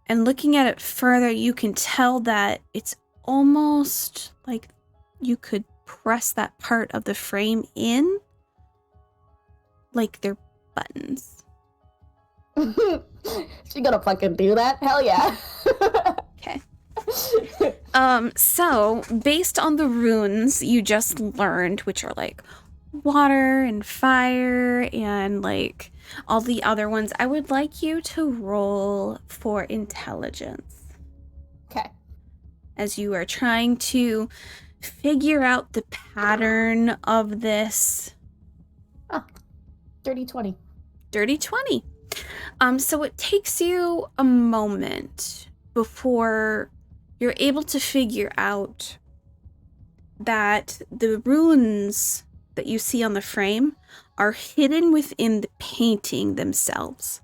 And looking at it further, you can tell that it's almost like you could press that part of the frame in like they're buttons.
She gonna fucking do that? Hell yeah.
Okay. So based on the runes you just learned, which are like water and fire and like all the other ones, I would like you to roll for intelligence.
Okay.
As you are trying to figure out the pattern of this.
Dirty 20.
Dirty 20. So it takes you a moment before you're able to figure out that the runes that you see on the frame are hidden within the painting themselves.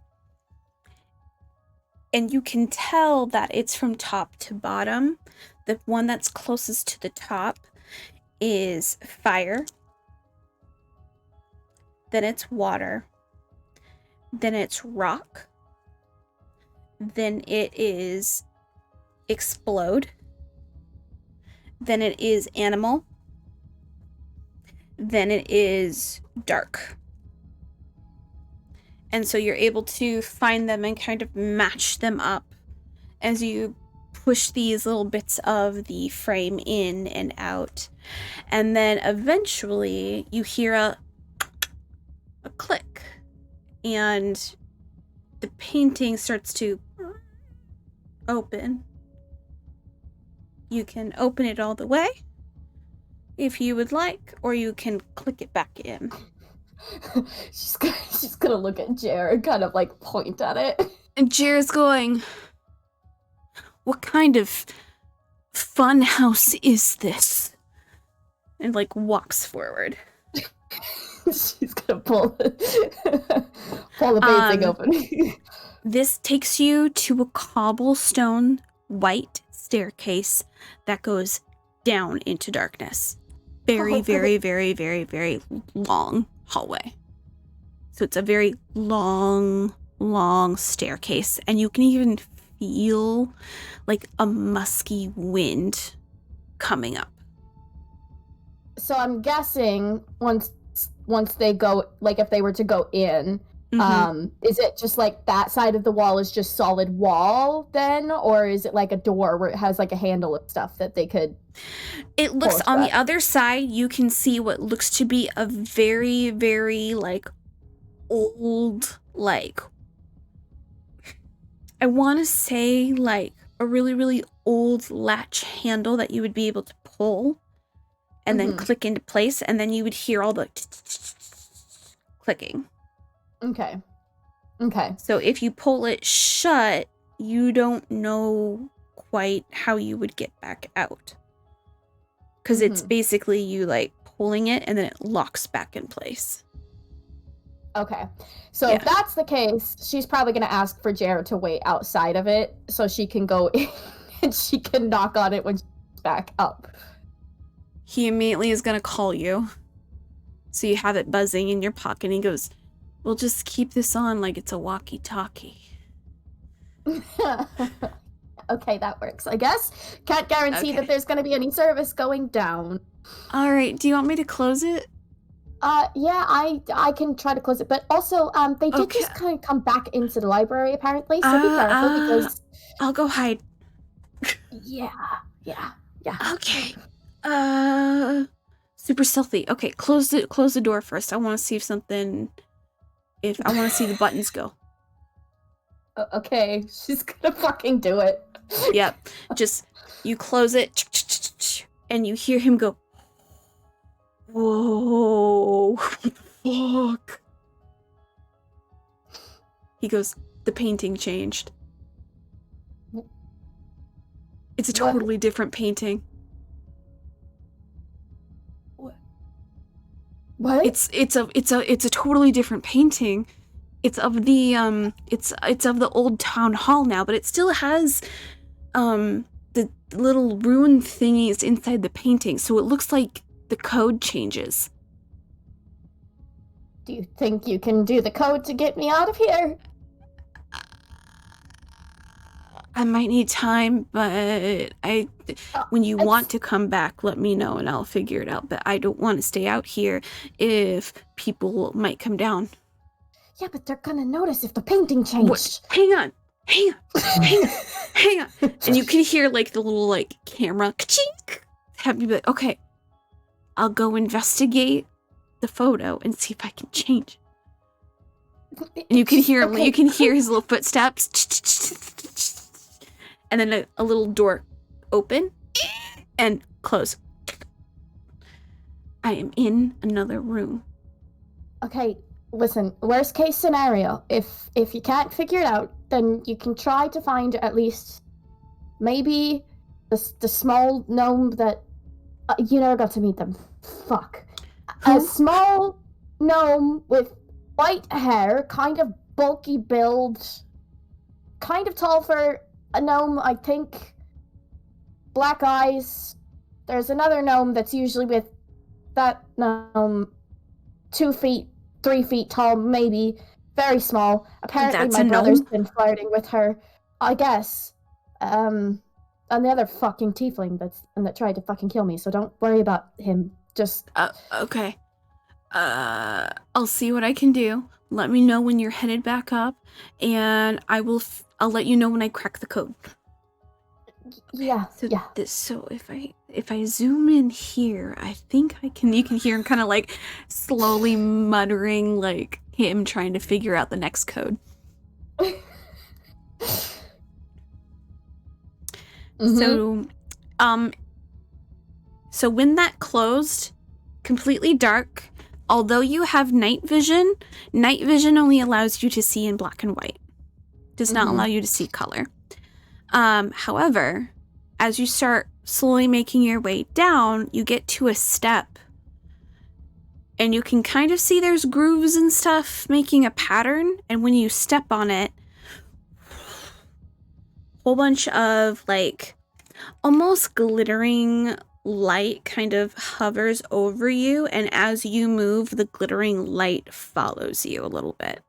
And you can tell that it's from top to bottom. The one that's closest to the top is fire. Then it's water. Then it's rock. Then it is explode. Then it is animal. Then it is dark. And so you're able to find them and kind of match them up as you push these little bits of the frame in and out. And then eventually you hear a click and the painting starts to open. You can open it all the way if you would like, or you can click it back in.
She's gonna look at Jer and kind of like point at it.
And Jer's going, "What kind of fun house is this?" And like walks forward.
She's gonna pull the painting open.
This takes you to a cobblestone white staircase that goes down into darkness. Very, very, very, very, very long hallway. So it's a very long, long staircase, and you can even feel like a musky wind coming up.
So I'm guessing once they go, like if they were to go in, is it just like that side of the wall is just solid wall then, or is it like a door where it has like a handle and stuff that they could?
It looks on the other side, you can see what looks to be a very, very like old, like I want to say like a really, really old latch handle that you would be able to pull and then click into place, and then you would hear all the clicking.
Okay.
So if you pull it shut, you don't know quite how you would get back out. Because it's basically you like pulling it and then it locks back in place.
Okay. So if that's the case, she's probably going to ask for Jared to wait outside of it so she can go in and she can knock on it when she's back up.
He immediately is going to call you. So you have it buzzing in your pocket and he goes, "We'll just keep this on like it's a walkie-talkie."
Okay, that works, I guess. Can't guarantee that there's going to be any service going down.
All right, do you want me to close it?
Yeah, I can try to close it, but also, they did just kind of come back into the library apparently, so be careful because...
I'll go hide.
Yeah.
Okay. Super stealthy. Okay, close the door first. I want to see if I want to see the buttons go.
Okay, she's gonna fucking do it.
Yep. Just, you close it, and you hear him go, whoa, what the fuck? He goes, the painting changed. It's a totally different painting.
What?
It's a totally different painting. It's of the it's of the old town hall now, but it still has the little rune thingies inside the painting, so it looks like the code changes.
Do you think you can do the code to get me out of here?
I might need time, but when you want to come back, let me know and I'll figure it out. But I don't want to stay out here if people might come down.
Yeah, but they're gonna notice if the painting changed.
What? Hang on. And you can hear like the little like camera ka-chink. Have you be like, okay, I'll go investigate the photo and see if I can change. And you can hear him. Okay. You can hear his little footsteps. And then a little door open and close. I am in another room.
Okay, listen, worst case scenario, if you can't figure it out, then you can try to find at least maybe the small gnome that you never got to meet them. Fuck. A small gnome with white hair, kind of bulky build, kind of tall for a gnome, I think. Black eyes. There's another gnome that's usually with that gnome 2 feet, 3 feet tall, maybe. Very small. Apparently my brother's been flirting with her, I guess. And the other fucking tiefling that tried to fucking kill me, so don't worry about him. Just...
okay. I'll see what I can do. Let me know when you're headed back up, and I'll let you know when I crack the code.
Yeah, yeah.
So if I zoom in here, I think I can. You can hear him kind of like slowly muttering, like him trying to figure out the next code. Mm-hmm. So when that closed, completely dark. Although you have night vision only allows you to see in black and white. Does not allow you to see color. However, as you start slowly making your way down, you get to a step. And you can kind of see there's grooves and stuff making a pattern. And when you step on it, whole bunch of like almost glittering light kind of hovers over you, and as you move, the glittering light follows you a little bit.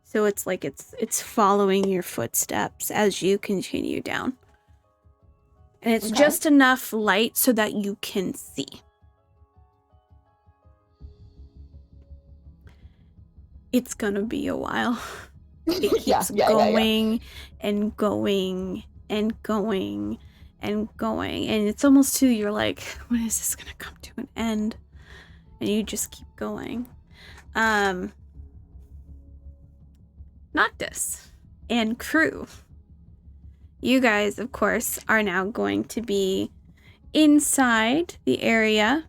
So it's like it's following your footsteps as you continue down. And it's just enough light so that you can see. It's gonna be a while. It keeps going and going and going and going, and it's almost to you're like, when is this gonna come to an end? And you just keep going. Noctis and crew, you guys of course are now going to be inside the area.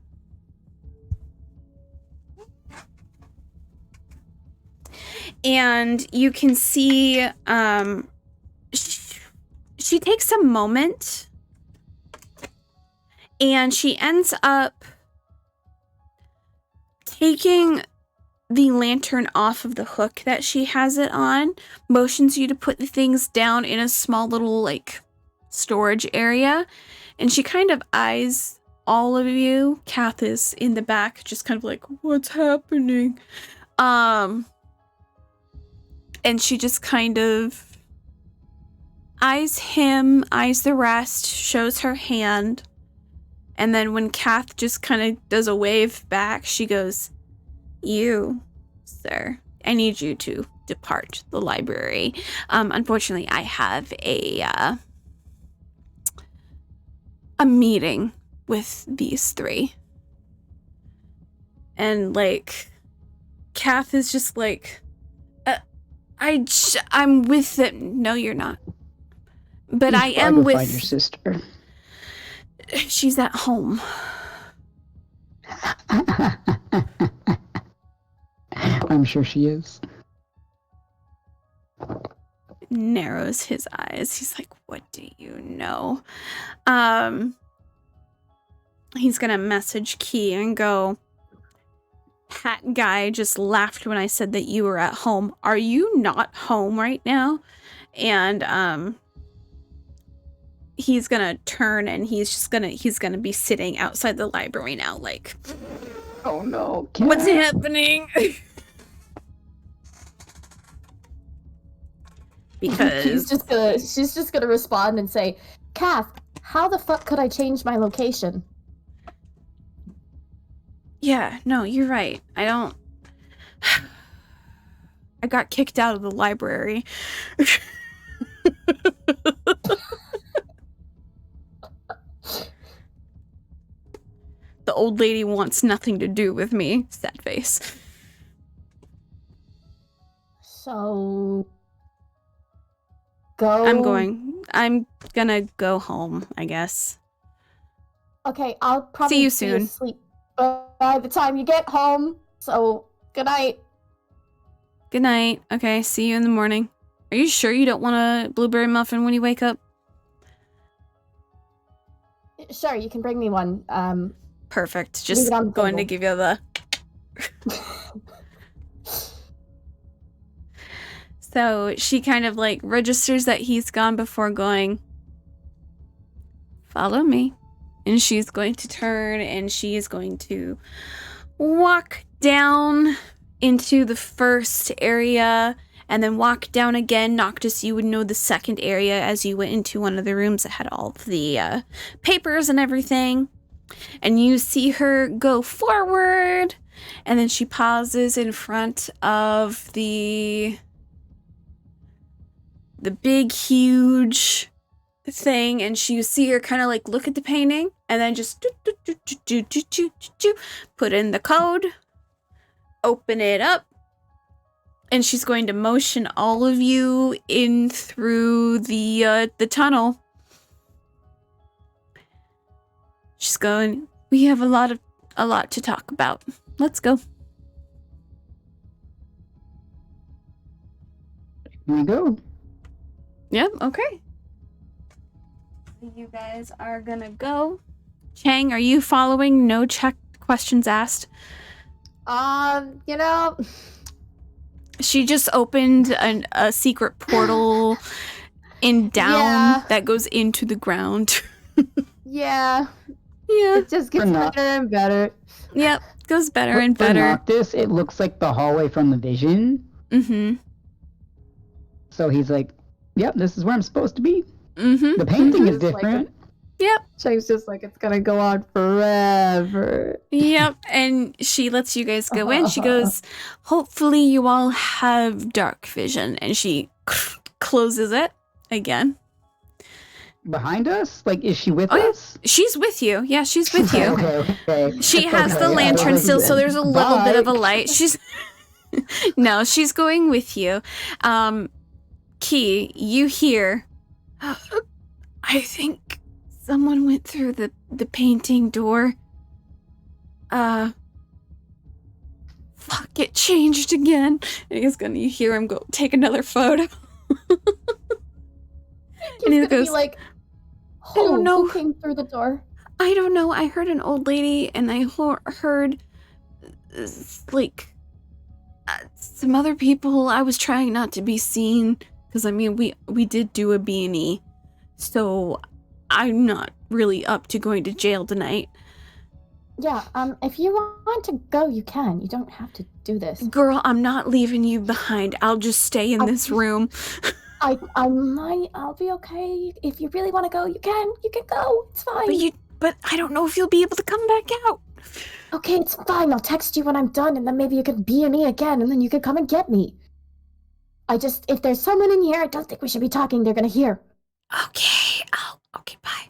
And you can see she takes a moment and she ends up taking the lantern off of the hook that she has it on, motions you to put the things down in a small little like storage area, and she kind of eyes all of you. Kath is in the back just kind of like, what's happening? And she just kind of eyes him, eyes the rest, shows her hand. And then when Kath just kind of does a wave back, she goes, you, sir, I need you to depart the library. Unfortunately, I have a meeting with these three. And, like, Kath is just like, I'm with them. No, you're not. But I am
go
with...
find your sister.
She's at home.
I'm sure she is.
Narrows his eyes. He's like, what do you know? He's gonna message Key and go, Hat guy just laughed when I said that you were at home. Are you not home right now? And he's gonna turn and he's gonna be sitting outside the library now, like,
oh no,
what's happening? Because
she's just gonna respond and say, Kath, how the fuck could I change my location?
Yeah, no, you're right. I got kicked out of the library. The old lady wants nothing to do with me. Sad face.
So... go...
I'm gonna go home, I guess.
Okay, I'll probably
see you
be
soon.
Asleep by the time you get home. So, good night.
Good night. Okay, see you in the morning. Are you sure you don't want a blueberry muffin when you wake up?
Sure, you can bring me one.
Perfect. Just going to give you the... So she kind of like registers that he's gone before going, follow me. And she's going to turn and she is going to walk down into the first area and then walk down again. Noctis, you would know the second area as you went into one of the rooms that had all of the papers and everything. And you see her go forward and then she pauses in front of the big, huge thing, and you see her kind of like look at the painting and then just put in the code, open it up, and she's going to motion all of you in through the tunnel. She's going, we have a lot to talk about. Let's go.
Here we go.
Yep, okay. You guys are gonna go. Chang, are you following? No check questions asked.
You know,
she just opened a secret portal down that goes into the ground.
Yeah.
It
just gets better and better.
Yep, goes better and better.
For Noctis, it looks like the hallway from the vision.
Mm-hmm.
So he's like, yep, this is where I'm supposed to be.
Mm-hmm.
The painting is different.
Yep.
Chang's just like, it's gonna go on forever.
Yep. And she lets you guys go in. She goes, hopefully you all have dark vision. And she closes it again.
Behind us? Like, is she with us?
She's with you. Yeah, she's with you.
Okay.
She has the lantern still, so there's a little bit of a light. She's... No, she's going with you. Key, you hear... I think someone went through the painting door. Fuck, it changed again. And you hear him go, take another photo.
And he goes, be like,
I don't know.
Who came through the door?
I don't know. I heard an old lady, and I heard, like, some other people. I was trying not to be seen, because, I mean, we did do a B&E, so I'm not really up to going to jail tonight.
Yeah, if you want to go, you can. You don't have to do this.
Girl, I'm not leaving you behind. I'll just stay in this room.
I'll be okay. If you really want to go, you can go. It's fine.
But I don't know if you'll be able to come back out.
Okay, it's fine. I'll text you when I'm done, and then maybe you can B&E again, and then you can come and get me. If there's someone in here, I don't think we should be talking. They're gonna hear.
Okay. Okay, bye.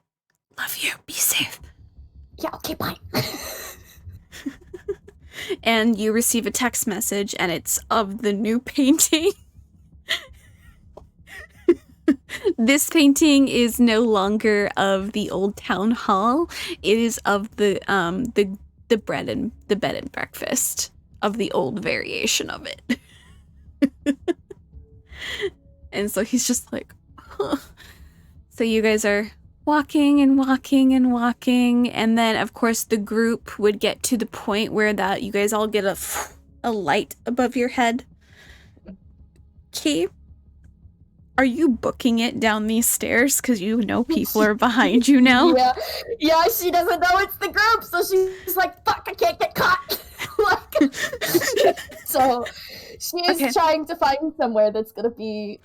Love you. Be safe.
Yeah, okay, bye.
And you receive a text message, and it's of the new painting. This painting is no longer of the old town hall. It is of the bed and breakfast of the old variation of it. And so he's just like, huh. So you guys are walking and walking and walking, and then of course the group would get to the point where that you guys all get a light above your head. Key, are you booking it down these stairs because you know people are behind you now?
Yeah, she doesn't know it's the group, so she's like, fuck, I can't get caught. So she is trying to find somewhere that's gonna be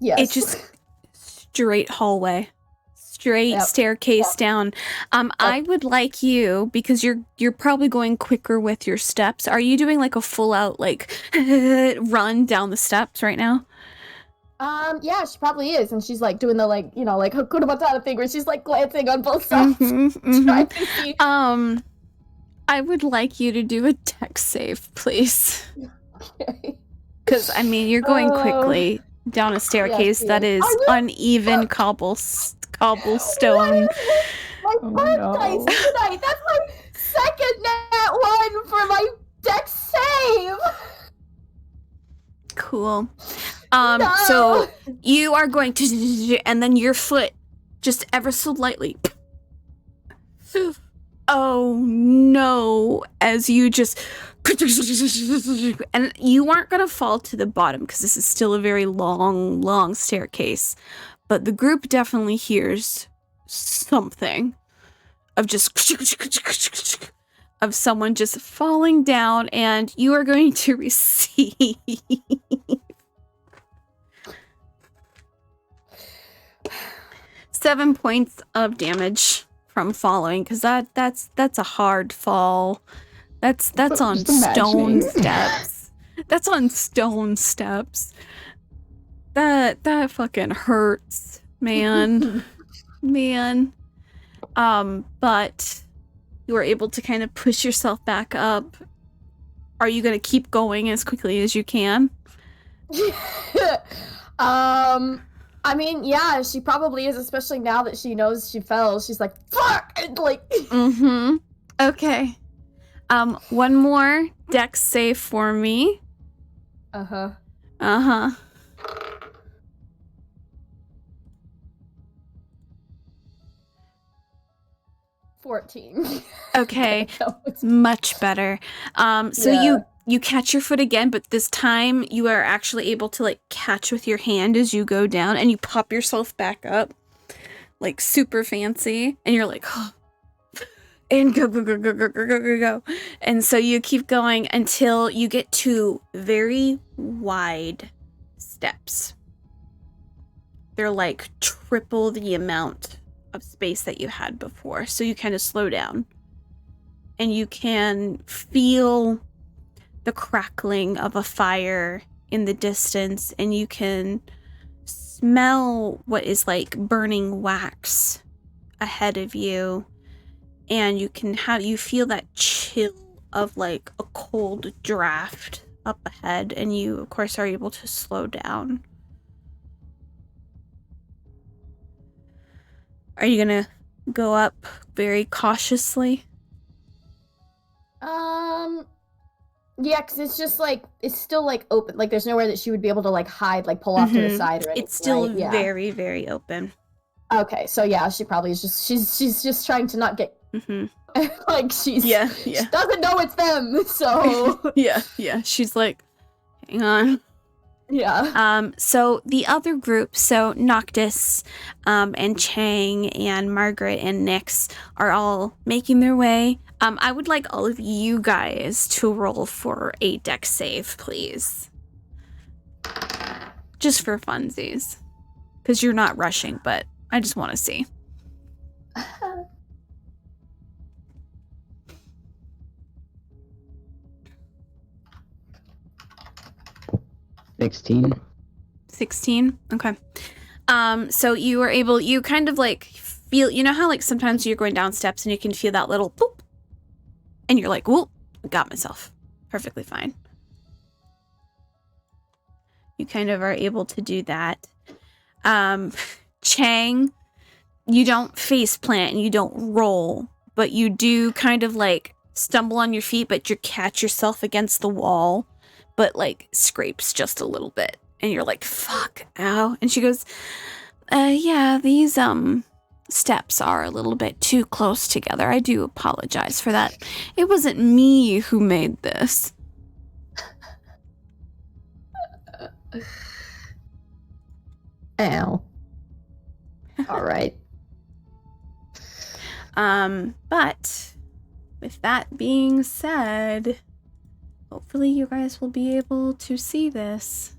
It just straight hallway. Straight staircase down. I would like you, because you're probably going quicker with your steps. Are you doing like a full out like run down the steps right now?
Yeah, she probably is, and she's like doing the like, you know, like Hakuna Matata thing where she's like glancing on both sides. Trying to see.
I would like you to do a dex save, please.
Okay.
Because I mean, you're going quickly down a staircase that is uneven cobblestone.
My first dice tonight. That's my second nat one for my dex save.
Cool.
No.
So you are going to, and then your foot just ever so lightly. Oh no! As you just, and you aren't gonna fall to the bottom because this is still a very long staircase. But the group definitely hears something of just of someone just falling down, and you are going to receive 7 points of damage from falling, because that's a hard fall. That's on stone steps. That's on stone steps. That fucking hurts, man. Man. But you were able to kind of push yourself back up. Are you gonna keep going as quickly as you can?
I mean, yeah, she probably is, especially now that she knows she fell. She's like, fuck! And like...
Okay. One more dex save for me.
14.
Okay. Much better. So you catch your foot again, but this time you are actually able to like catch with your hand as you go down, and you pop yourself back up like super fancy, and you're like, oh, and go. And so you keep going until you get to very wide steps. They're like triple the amount of space that you had before. So you kind of slow down, and you can feel the crackling of a fire in the distance, and you can smell what is like burning wax ahead of you, and you feel that chill of like a cold draft up ahead, and you of course are able to slow down. Are you gonna go up very cautiously?
Yeah, because it's just like, it's still like open. Like there's nowhere that she would be able to like hide, like pull off to the side or anything.
It's still
right?
very, very open.
Okay, so yeah, she probably is just, she's just trying to not get, like she doesn't know it's them, so.
yeah, she's like, hang on.
Yeah.
So the other group, so Noctis, and Chang and Margaret and Nyx are all making their way. I would like all of you guys to roll for a dex save, please. Just for funsies. Because you're not rushing, but I just want to see. 16? Okay. So you were able, you kind of like feel, you know how like sometimes you're going down steps and you can feel that little boop? And you're like, whoop, got myself. Perfectly fine. You kind of are able to do that. Chang, you don't face plant and you don't roll, but you do kind of like stumble on your feet, but you catch yourself against the wall, but like scrapes just a little bit. And you're like, fuck, ow. And she goes, yeah, these steps are a little bit too close together. I do apologize for that. It wasn't me who made this.
Ow. All right.
But with that being said, hopefully you guys will be able to see this.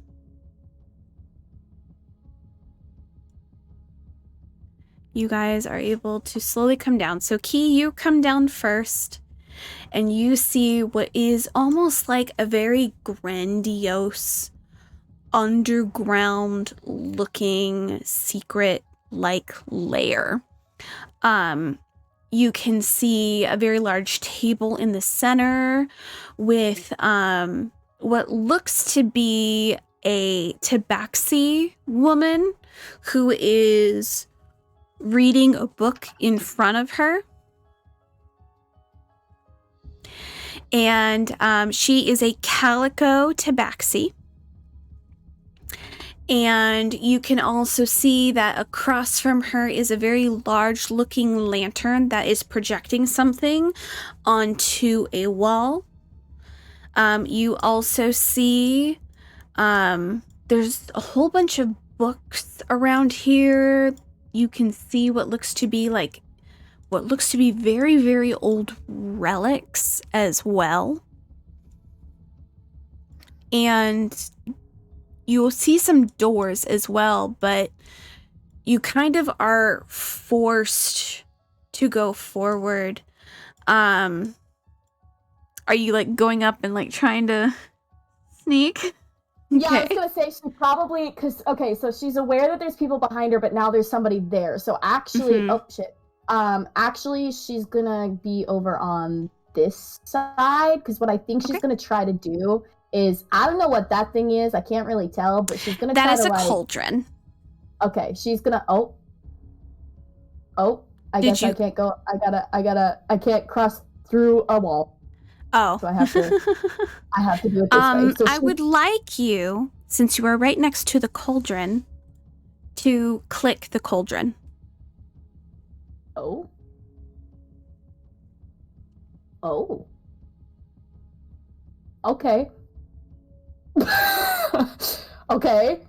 You guys are able to slowly come down. So Key, you come down first, and you see what is almost like a very grandiose, underground looking secret like lair. You can see a very large table in the center with what looks to be a tabaxi woman who is reading a book in front of her. And she is a calico tabaxi. And you can also see that across from her is a very large looking lantern that is projecting something onto a wall. You also see there's a whole bunch of books around here. You can see what looks to be very, very old relics as well. And you will see some doors as well, but you kind of are forced to go forward. Are you like going up and like trying to sneak?
Yeah, I was gonna say she probably, so she's aware that there's people behind her, but now there's somebody there. So actually, actually she's gonna be over on this side, because what I think she's gonna try to do is, I don't know what that thing is, I can't really tell, but she's gonna try to,
that is a cauldron.
Okay, she's gonna, I guess I can't go, I can't cross through a wall.
Oh.
So I have to do it this way. So
I would like you, since you are right next to the cauldron, to click the cauldron.
Oh. Okay. Okay.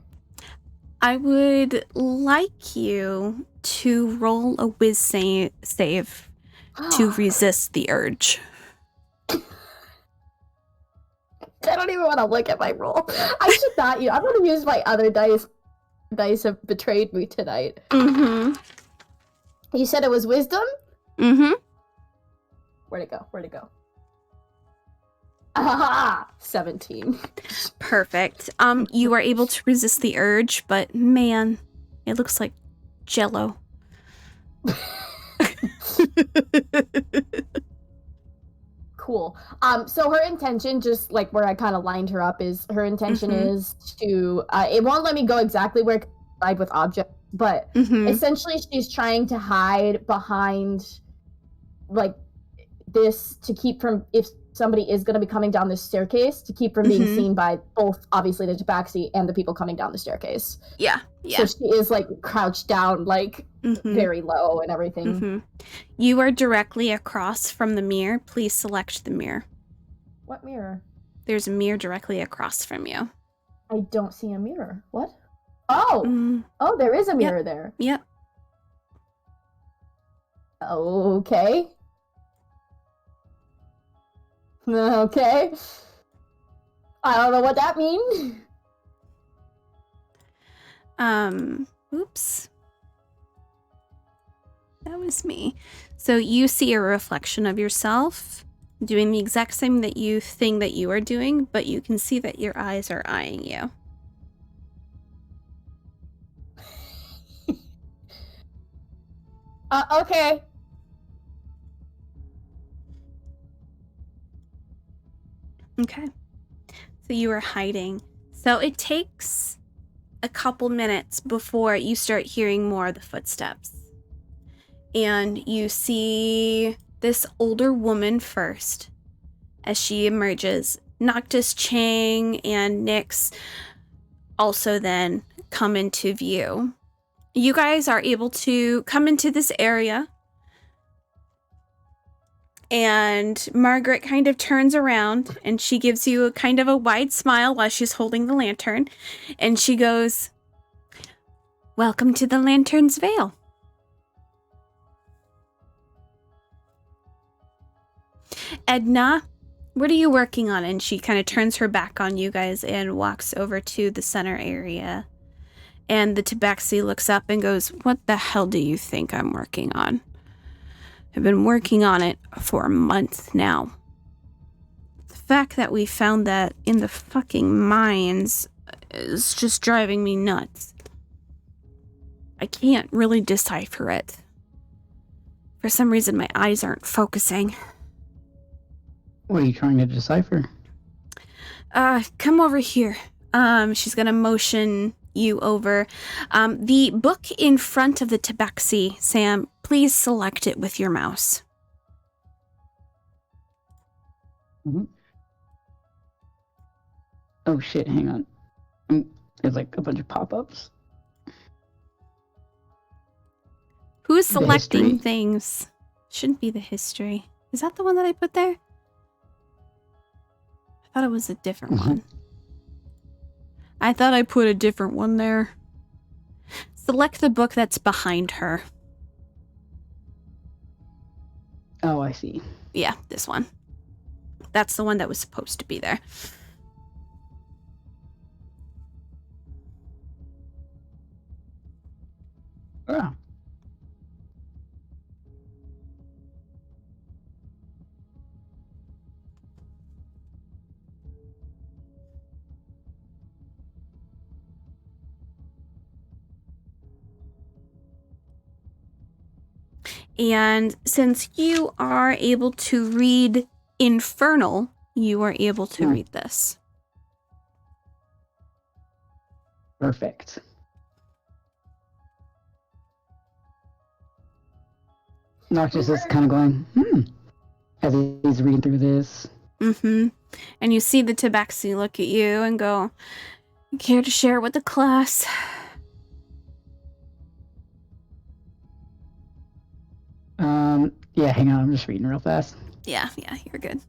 I would like you to roll a whiz save to resist the urge.
I don't even want to look at my roll. I should not. I'm going to use my other dice. Dice have betrayed me tonight.
Mm-hmm.
You said it was wisdom?
Mm-hmm.
Where'd it go? Ah, 17.
Perfect. You are able to resist the urge, but man, it looks like Jell-O.
Cool. So her intention, just like where I kind of lined her up, is her intention is to, it won't let me go exactly where it hide with objects, but essentially she's trying to hide behind like this to keep from, if somebody is going to be coming down this staircase, to keep from being seen by both obviously the tabaxi and the people coming down the staircase.
Yeah.
So she is like crouched down, like very low and everything.
You are directly across from the mirror. Please select the mirror.
What mirror?
There's a mirror directly across from you.
I don't see a mirror. What? Oh! Oh, there is a mirror there.
Yep.
Okay. Okay. I don't know what that means.
Oops. That was me. So you see a reflection of yourself doing the exact same thing that you are doing, but you can see that your eyes are eyeing you.
Okay.
Okay. So you are hiding. So it takes a couple minutes before you start hearing more of the footsteps. And you see this older woman first as she emerges. Noctis, Chang, and Nyx also then come into view. You guys are able to come into this area, and Margaret kind of turns around and she gives you a kind of a wide smile while she's holding the lantern, and she goes, "Welcome to the Lantern's Veil." Edna, what are you working on? And she kind of turns her back on you guys and walks over to the center area. And the tabaxi looks up and goes, "What the hell do you think I'm working on? I've been working on it for a month now. The fact that we found that in the fucking mines is just driving me nuts. I can't really decipher it. For some reason, my eyes aren't focusing."
What are you trying to decipher?
Come over here. She's gonna motion you over. The book in front of the tabaxi, Sam, please select it with your mouse.
Mm-hmm. Oh shit, hang on. There's like a bunch of pop-ups.
Who's selecting things? Shouldn't be the history. Is that the one that I put there? I thought it was a different one. I thought I put a different one there. Select the book that's behind her.
Oh, I see.
Yeah, this one. That's the one that was supposed to be there.
Oh.
And since you are able to read Infernal, you are able to read this.
Perfect. Noctis is kind of going, as he's reading through this.
Mm-hmm. And you see the tabaxi look at you and go, "Care to share with the class?"
Yeah, hang on, I'm just reading real fast.
Yeah, you're good.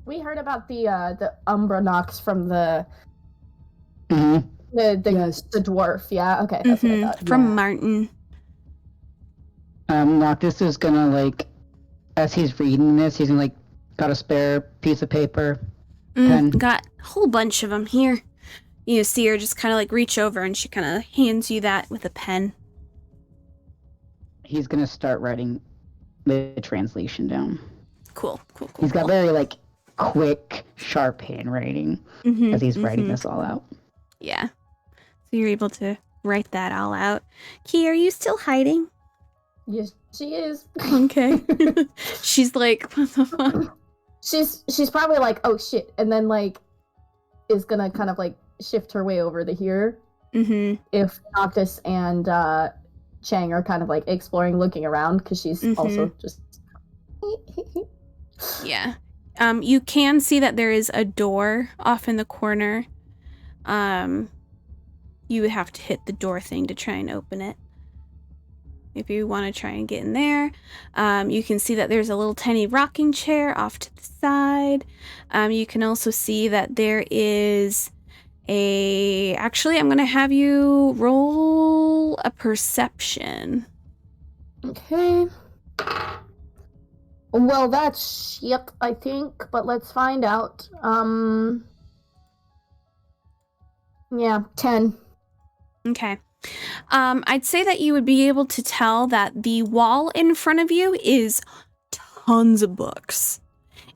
We heard about the Umbra Nox from the
Mm-hmm.
the dwarf, yeah? Okay, that's what I thought.
From Martin.
Noctis is gonna, like, as he's reading this, he's gonna, like, got a spare piece of paper, pen.
Got a whole bunch of them here. You see her just kind of, like, reach over and she kind of hands you that with a pen.
He's gonna start writing the translation down.
Cool.
He's got very, like, quick, sharp handwriting as he's writing this all out.
Yeah. So you're able to write that all out. Key, are you still hiding?
Yes, she is.
Okay. She's like, what the fuck?
She's probably like, oh shit, and then like is gonna kind of like shift her way over to here. If Noctis and Chang are kind of like exploring, looking around, because she's also just
yeah. You can see that there is a door off in the corner. You would have to hit the door thing to try and open it. If you want to try and get in there. You can see that there's a little tiny rocking chair off to the side. You can also see that there is a... Actually, I'm going to have you roll a perception.
Okay. Well, that's shit, I think, but let's find out. Yeah, 10.
Okay. I'd say that you would be able to tell that the wall in front of you is tons of books.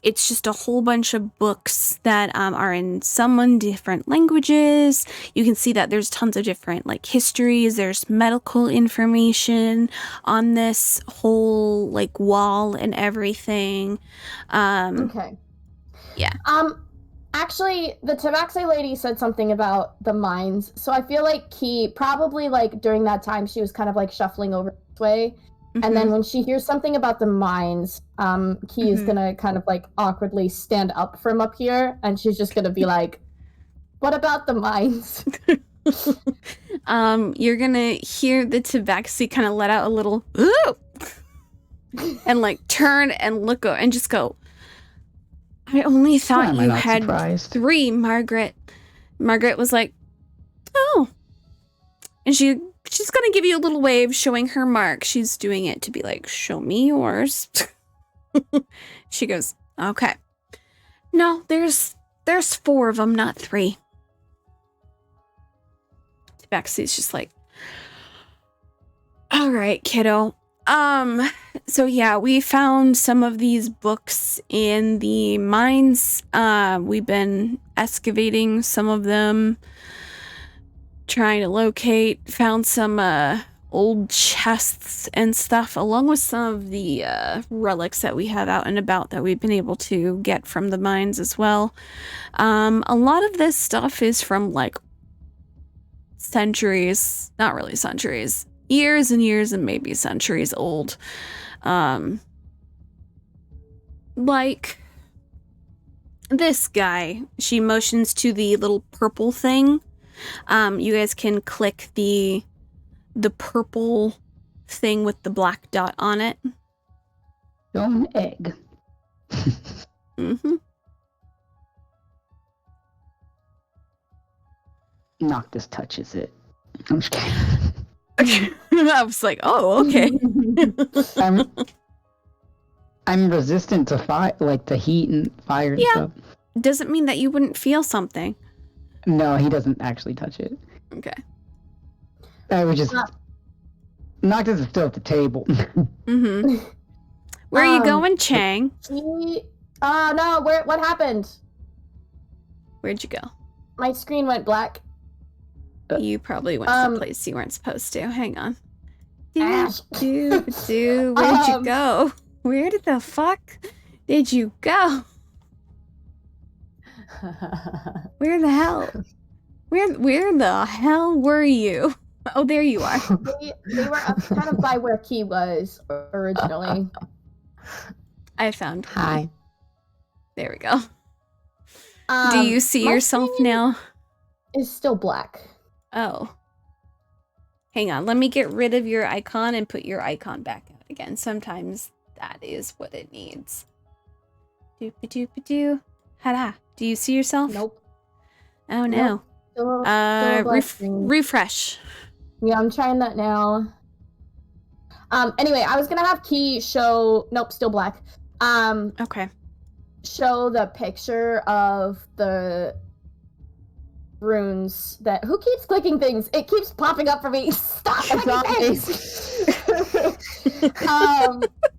It's just a whole bunch of books that are in some different languages. You can see that there's tons of different like histories. There's medical information on this whole like wall and everything.
Okay.
Yeah.
Actually, the Tabaxi lady said something about the mines, so I feel like Key probably like during that time she was kind of like shuffling over this way, and then when she hears something about the mines, Key is gonna kind of like awkwardly stand up from up here, and she's just gonna be like, "What about the mines?"
You're gonna hear the Tabaxi kind of let out a little ooh, and like turn and look and just go. I only thought you had surprised? 3, Margaret. Margaret was like, oh. And she's going to give you a little wave showing her mark. She's doing it to be like, show me yours. She goes, okay. No, there's 4 of them, not 3. Tabaxi's just like, all right, kiddo. So yeah, we found some of these books in the mines. We've been excavating some of them, trying to locate, found some, old chests and stuff, along with some of the, relics that we have out and about that we've been able to get from the mines as well. A lot of this stuff is from, like, centuries, not really centuries, years and years and maybe centuries old. Like this guy, she motions to the little purple thing. You guys can click the purple thing with the black dot on it.
Stone egg. Noctis touches it. I'm just kidding.
I was like, oh, okay.
I'm resistant to fire, like the heat and fire and stuff.
Doesn't mean that you wouldn't feel something.
No, he doesn't actually touch it.
Okay.
I would just... Noctis is still at the table.
Where are you going, Chang?
No, what happened?
Where'd you go?
My screen went black.
You probably went someplace you weren't supposed to. Hang on. Where'd you go? Where the fuck did you go? Where the hell? Where the hell were you? Oh, there you are.
They were up kind of by where Key was originally.
I found one.
Hi.
There we go. Do you see yourself now?
It's still black.
Oh. Hang on, let me get rid of your icon and put your icon back out again. Sometimes that is what it needs. Doop-a-doop-a-doo. Ha-da. Do you see yourself?
Nope.
Oh no.
Nope. Still
refresh.
Yeah, I'm trying that now. Anyway, I was gonna have Key show... Nope, still black.
Okay.
Show the picture of the runes that... Who keeps clicking things? It keeps popping up for me. Stop clicking things!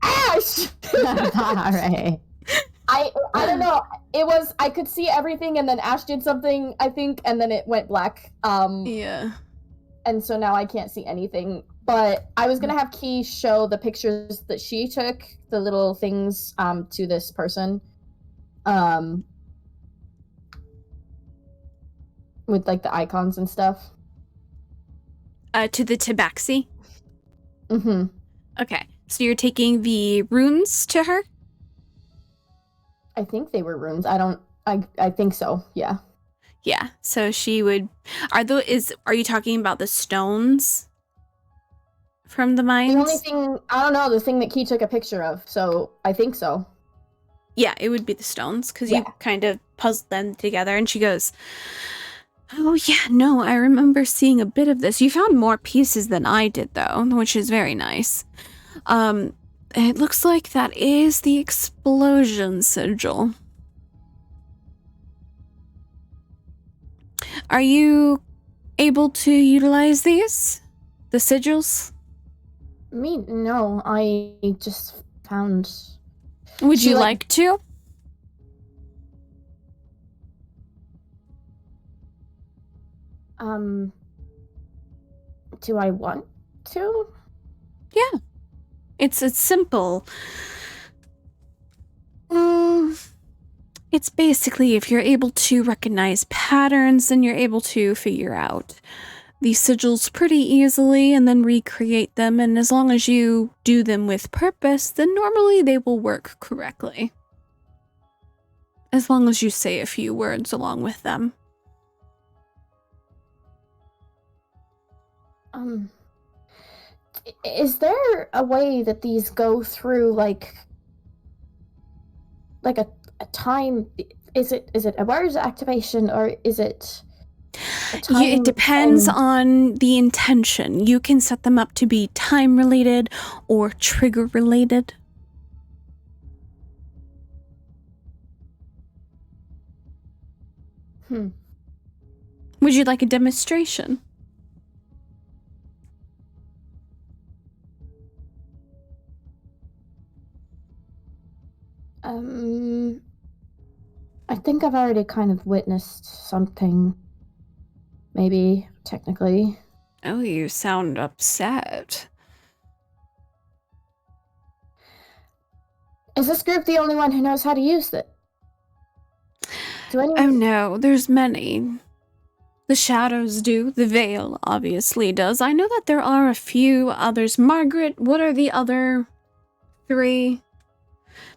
Ash!
Alright.
I don't know. It was... I could see everything, and then Ash did something, I think, and then it went black.
Yeah.
And so now I can't see anything. But I was gonna have Key show the pictures that she took, the little things, to this person. With, like, the icons and stuff.
To the Tabaxi?
Mm-hmm.
Okay. So you're taking the runes to her?
I think they were runes. I think so, yeah.
Yeah. So she would... Are you talking about the stones from the mines?
The only thing... I don't know, the thing that Key took a picture of, so I think so.
Yeah, it would be the stones, because you kind of puzzled them together, and she goes, oh yeah, no, I remember seeing a bit of this. You found more pieces than I did, though, which is very nice. It looks like that is the explosion sigil. Are you able to utilize these? The sigils?
Me? No, I just found...
Would you like to?
Do I want to?
Yeah. It's simple. It's basically if you're able to recognize patterns, then you're able to figure out the sigils pretty easily and then recreate them. And as long as you do them with purpose, then normally they will work correctly. As long as you say a few words along with them.
Is there a way that these go through like a time? Is it a word activation or is it a time?
It depends on the intention. You can set them up to be time related or trigger related. Would you like a demonstration?
I think I've already kind of witnessed something. Maybe, technically.
Oh, you sound upset.
Is this group the only one who knows how to use it?
Oh no, there's many. The shadows do. The veil obviously does. I know that there are a few others. Margaret, what are the other 3?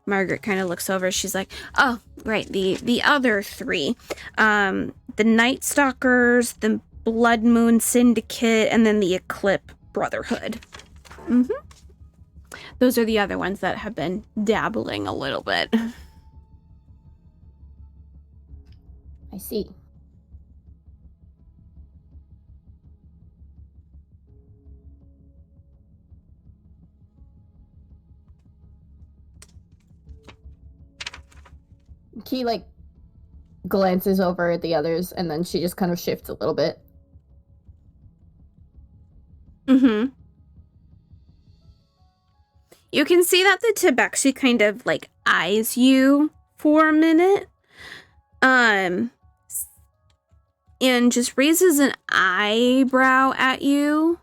Margaret kind of looks over. She's like, oh, right, the other 3. The Night Stalkers, the Blood Moon Syndicate, and then the Eclipse Brotherhood. Those are the other ones that have been dabbling a little bit.
I see. Key like glances over at the others and then she just kind of shifts a little bit.
You can see that the Tabaxi kind of like eyes you for a minute. And just raises an eyebrow at you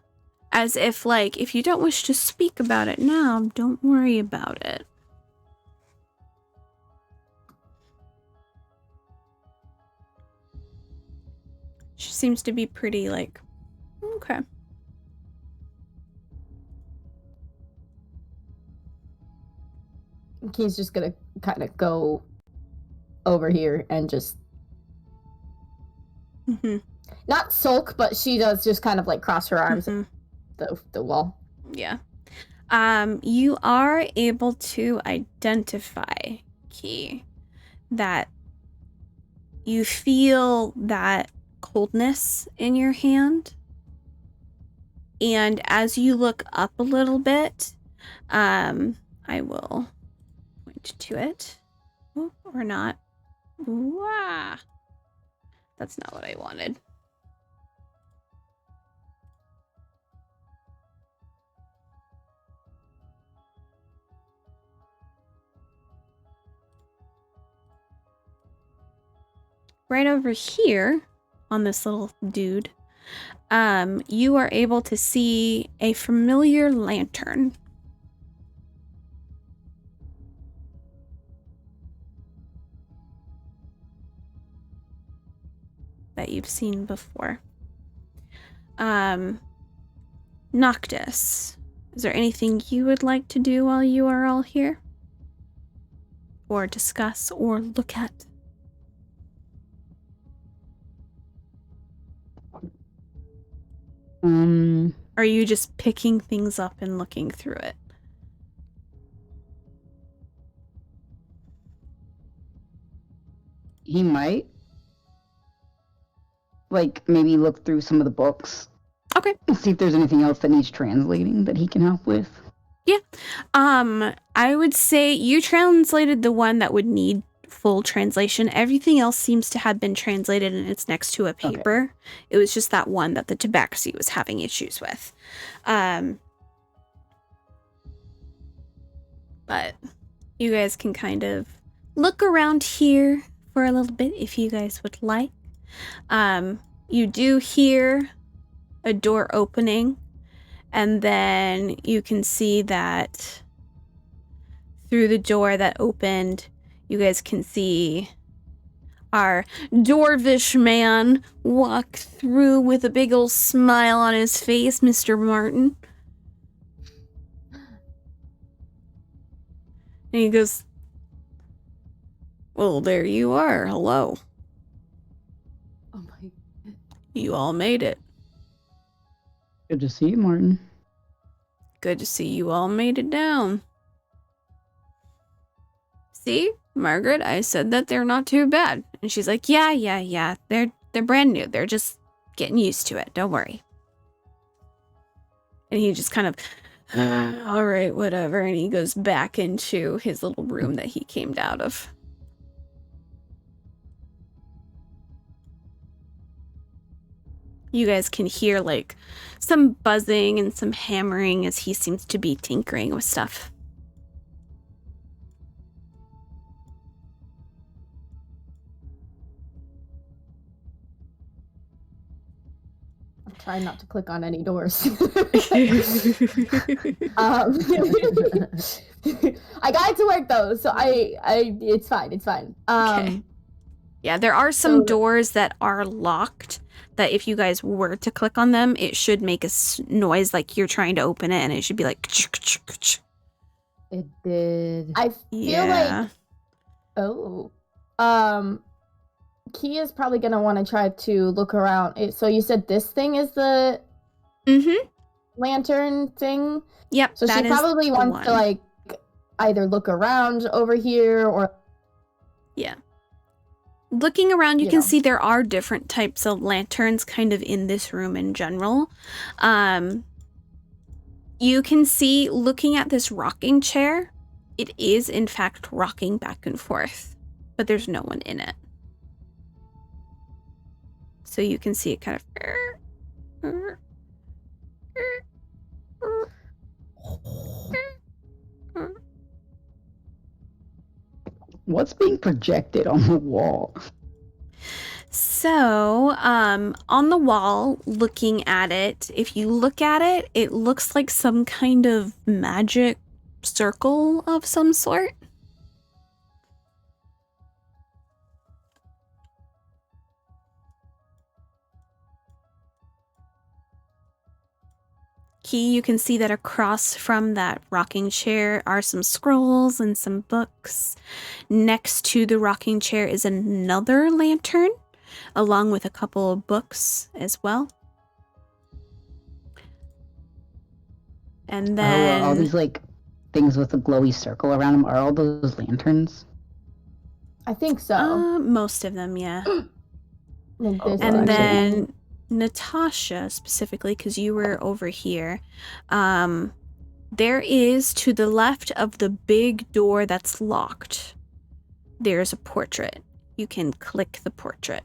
as if like, if you don't wish to speak about it now, don't worry about it. She seems to be pretty like, okay.
Key's just gonna kind of go over here and just not sulk, but she does just kind of like cross her arms at the wall.
Yeah. You are able to identify, Key, that you feel that coldness in your hand. And as you look up a little bit, I will point to it. Oh, or not. Wah. That's not what I wanted. Right over here on this little dude, you are able to see a familiar lantern. That you've seen before. Noctis, is there anything you would like to do while you are all here? Or discuss or look at? Are you just picking things up and looking through it?
He might. Like, maybe look through some of the books.
Okay.
And see if there's anything else that needs translating that he can help with.
Yeah. I would say you translated the one that would need full translation. Everything else seems to have been translated and it's next to a paper. Okay. It was just that one that the Tabaxi was having issues with. But you guys can kind of look around here for a little bit if you guys would like. You do hear a door opening, and then you can see that through the door that opened, you guys can see our dwarvish man walk through with a big old smile on his face, Mr. Martin. And he goes, well, there you are. Hello.
Oh my.
You all made it.
Good to see you, Martin.
Good to see you all made it down. See, Margaret, I said that they're not too bad. And she's like, yeah. They're brand new. They're just getting used to it. Don't worry. And he just kind of, all right, whatever. And he goes back into his little room that he came out of. You guys can hear like some buzzing and some hammering as he seems to be tinkering with stuff.
I'm trying not to click on any doors. I got it to work though, so I it's fine.
Okay. Yeah, there are some doors that are locked that if you guys were to click on them, it should make a noise like you're trying to open it, and it should be like
It did.
I feel like Key is probably gonna want to try to look around. So you said this thing is the lantern thing?
Yep.
So she probably wants to like either look around over here or
looking around, you can see there are different types of lanterns kind of in this room in general. You can see, looking at this rocking chair, it is in fact rocking back and forth, but there's no one in it. So you can see it kind of...
What's being projected on the wall?
So, on the wall, looking at it, if you look at it, it looks like some kind of magic circle of some sort. Key, you can see that across from that rocking chair are some scrolls and some books. Next to the rocking chair is another lantern, along with a couple of books as well. And then...
all these, like, things with a glowy circle around them, are all those lanterns?
I think so.
Most of them, yeah.
And
then... Natasha, specifically, because you were over here, there is, to the left of the big door that's locked, there's a portrait. You can click the portrait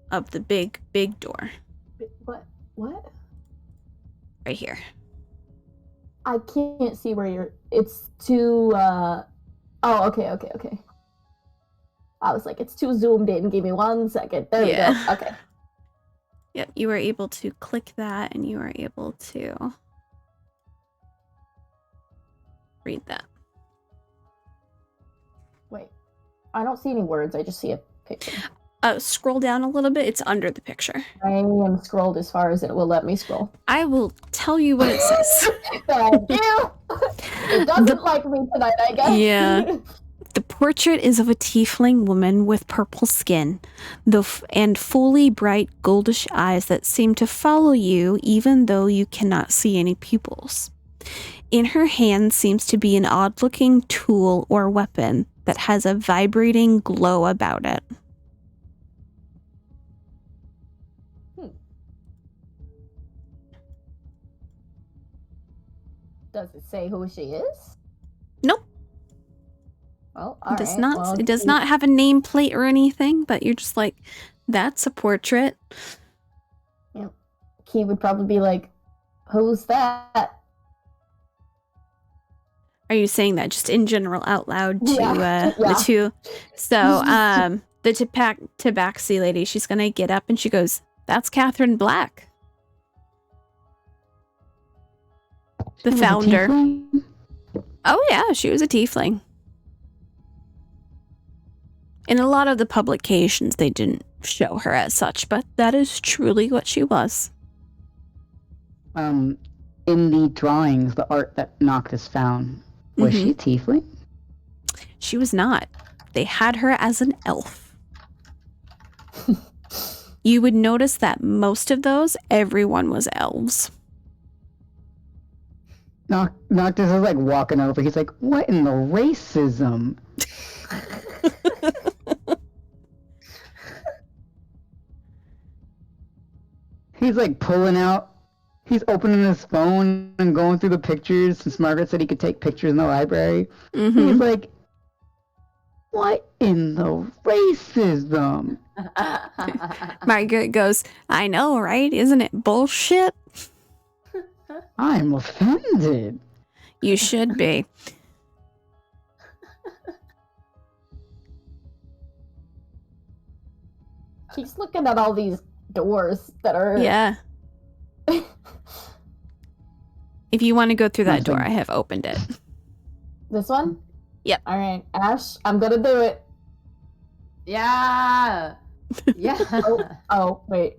of the big door.
What?
Right here.
I can't see where you're... It's too, Oh, okay. I was like, it's too zoomed in. Give me 1 second. There we go. Okay.
Yep, you were able to click that, and you were able to read that.
Wait. I don't see any words. I just see a picture.
Scroll down a little bit. It's under the picture.
I am scrolled as far as it will let me scroll.
I will tell you what it says.
Thank you. It doesn't like me tonight, I guess.
Yeah. The portrait is of a tiefling woman with purple skin, and fully bright goldish eyes that seem to follow you even though you cannot see any pupils. In her hand seems to be an odd-looking tool or weapon that has a vibrating glow about it.
Does it say who she is?
Nope.
Well,
it does not have a nameplate or anything, but you're just like, that's a portrait.
Yeah. Key would probably be like, who's that?
Are you saying that just in general out loud to the two? So, the Tabaxi lady, she's gonna get up and she goes, that's Catherine Black. The founder. Oh yeah, she was a tiefling. In a lot of the publications, they didn't show her as such, but that is truly what she was.
In the drawings, the art that Noctis found, was she a tiefling?
She was not. They had her as an elf. You would notice that most of those, everyone was elves.
Noctis is like walking over. He's like, what in the racism? He's like pulling out. He's opening his phone and going through the pictures since Margaret said he could take pictures in the library. He's like, what in the racism?
Margaret goes, I know, right? Isn't it bullshit?
I'm offended.
You should be.
She's looking at all these doors that are...
Yeah. If you want to go through that door, I have opened it.
This one?
Yep.
All right, Ash, I'm gonna do it.
Yeah. Yeah.
Oh, wait.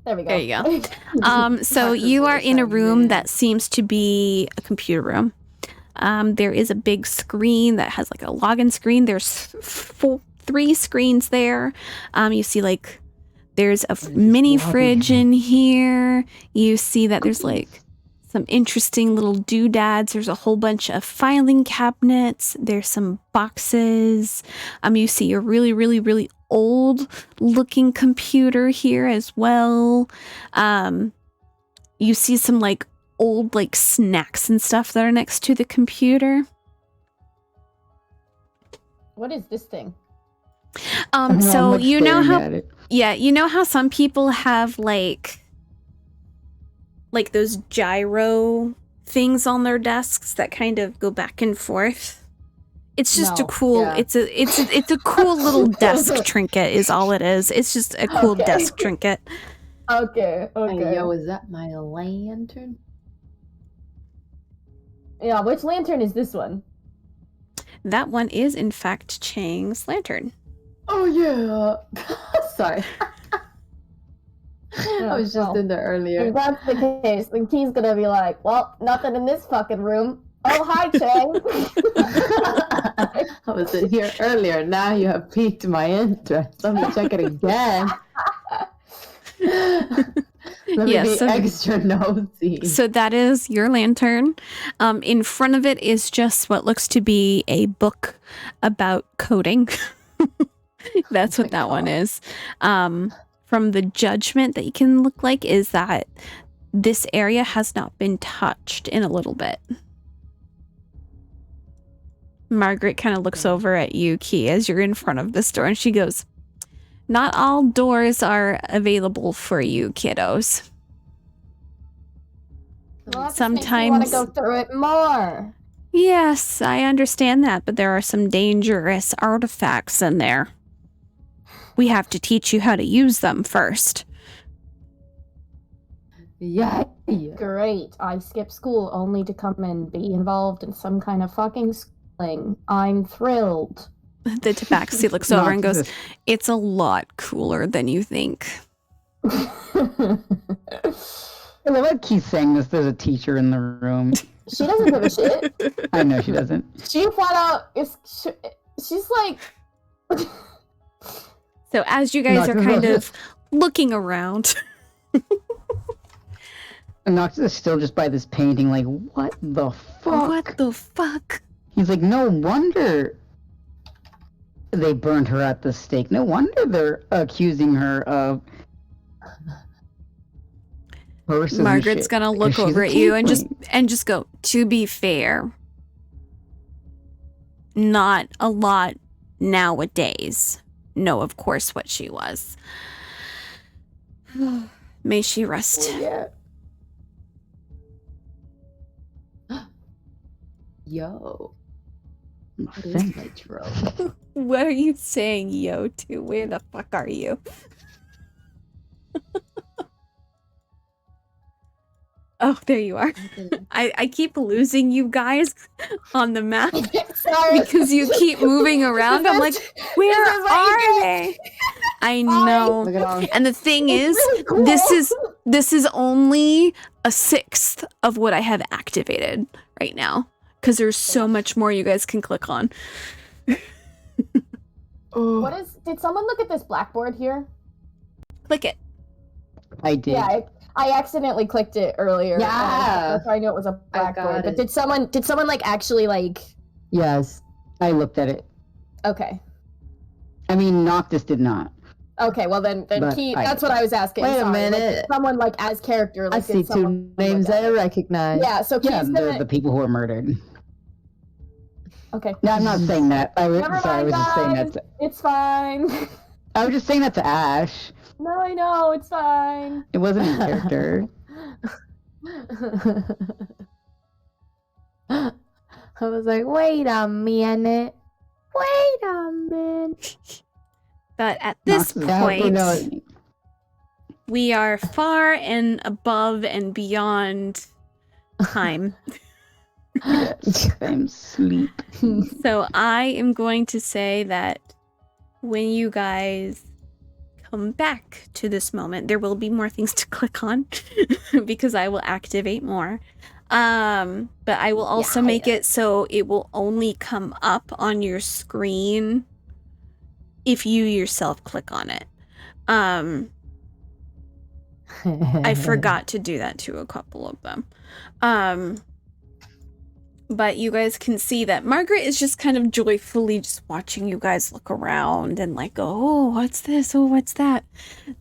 There we go.
There you go. So you are in a room that seems to be a computer room. There is a big screen that has like a login screen. There's three screens there. You see like there's a mini fridge in here. You see that there's like some interesting little doodads. There's a whole bunch of filing cabinets. There's some boxes. You see a really, really, really old looking computer here as well. You see some like old like snacks and stuff that are next to the computer.
What is this thing?
So you know how, yeah, you know how some people have like those gyro things on their desks that kind of go back and forth. It's just a cool, it's a cool little desk trinket is all it is. It's just a cool desk trinket.
Okay.
Hey, yo, is that my lantern?
Yeah, which lantern is this one?
That one is in fact Chang's lantern.
Oh yeah. Sorry. I was just in there earlier.
If that's the case, then Key's gonna be like, well, nothing in this fucking room. Oh, hi, Chang.
I was in here earlier. Now you have piqued my interest. Let me check it again. Let me be extra nosy.
So that is your lantern. In front of it is just what looks to be a book about coding. That's what that one is. From the judgment that you can look like is that this area has not been touched in a little bit. Margaret kind of looks over at you, Key, as you're in front of this door, and she goes, not all doors are available for you, kiddos.
Well,
sometimes
you want to go through it more.
Yes, I understand that, but there are some dangerous artifacts in there. We have to teach you how to use them first.
Yeah.
Great. I skipped school only to come and be involved in some kind of fucking schooling. I'm thrilled.
The tabaxi looks over and goes, it's a lot cooler than you think.
I love how Keith's saying this. There's a teacher in the room.
She doesn't give a shit.
I know she doesn't.
She flat out she's like...
So as you guys are kind of looking around...
And Noctis is still just by this painting like, what the fuck?
What the fuck?
He's like, no wonder they burned her at the stake. No wonder they're accusing her of...
Margaret's gonna look over at you and just go, to be fair, not a lot nowadays know, of course, what she was. May she rest.
Oh, yeah. Yo. What is my trope?
What are you saying yo to? Where the fuck are you? Oh, there you are. I keep losing you guys on the map
Sorry.
because you keep moving around. I'm like, where are they? I know.
Look at all.
And the thing is,
really cool.
this is only a sixth of what I have activated right now because there's so much more you guys can click on.
Did someone look at this blackboard here?
Click it.
I did.
Yeah, I accidentally clicked it earlier.
Yeah.
That's how I knew it was a
I got
blackboard. But
it.
did someone like actually like?
Yes.
I looked at it.
Okay.
I mean, Noctis did not.
Okay, well then
But
Keith,
I-
that's what I was asking.
Wait a
Sorry. Like,
minute.
did someone like as character. Like,
I
did
see
someone
two names
look at
I
it?
recognize.
Yeah, so Keith's
Yeah,
gonna.
the people who were murdered.
Okay.
No, I'm not saying that. I was
Never
sorry. I
mind,
was just saying
guys.
that.
It's fine.
I was just saying that to Ash.
No, I know it's fine.
It wasn't in character.
I was like, wait a minute. Wait a minute.
But at this
Noctis, I hope you
point,
know it.
we are far and above and beyond time.
Yes, I'm sleep.
So I am going to say that when you guys come back to this moment, there will be more things to click on because I will activate more. But I will also make it so it will only come up on your screen if you yourself click on it. I forgot to do that to a couple of them. But you guys can see that Margaret is just kind of joyfully just watching you guys look around and like, oh, what's this? Oh, what's that?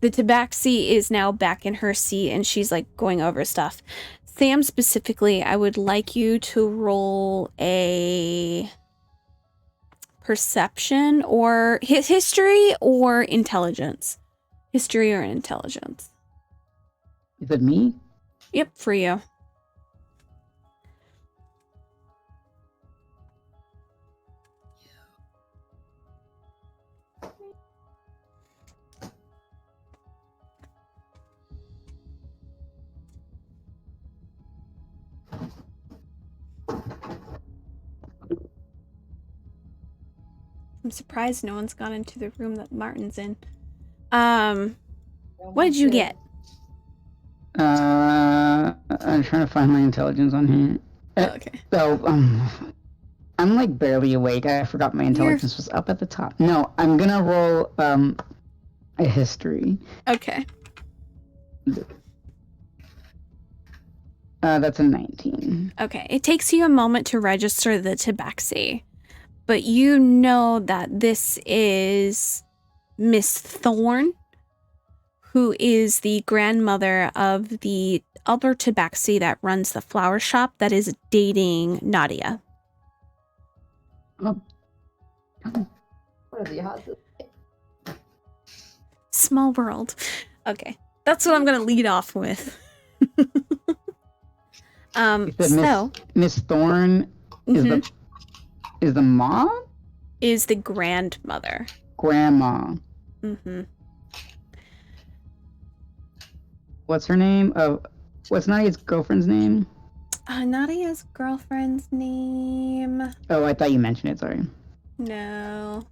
The Tabaxi is now back in her seat and she's like going over stuff. Sam specifically, I would like you to roll a perception or history or intelligence. History or intelligence.
Is it me?
Yep, for you. I'm surprised no one's gone into the room that Martin's in. What did you get?
I'm trying to find my intelligence on here.
Oh, okay.
So, I'm like barely awake. I forgot my intelligence was up at the top. No, I'm gonna roll a history.
Okay.
That's a 19.
Okay. It takes you a moment to register the Tabaxi, but you know that this is Miss Thorne, who is the grandmother of the other Tabaxi that runs the flower shop that is dating Nadia.
Oh.
What are the odds?
Small world. Okay. That's what I'm going to lead off with.
You said
So
Miss Thorne is
mhm,
the mom?
is the grandmother.
Grandma.
Mm-hmm.
What's her name? What's Nadia's girlfriend's name?
Nadia's girlfriend's name.
Oh, I thought you mentioned it, sorry.
No.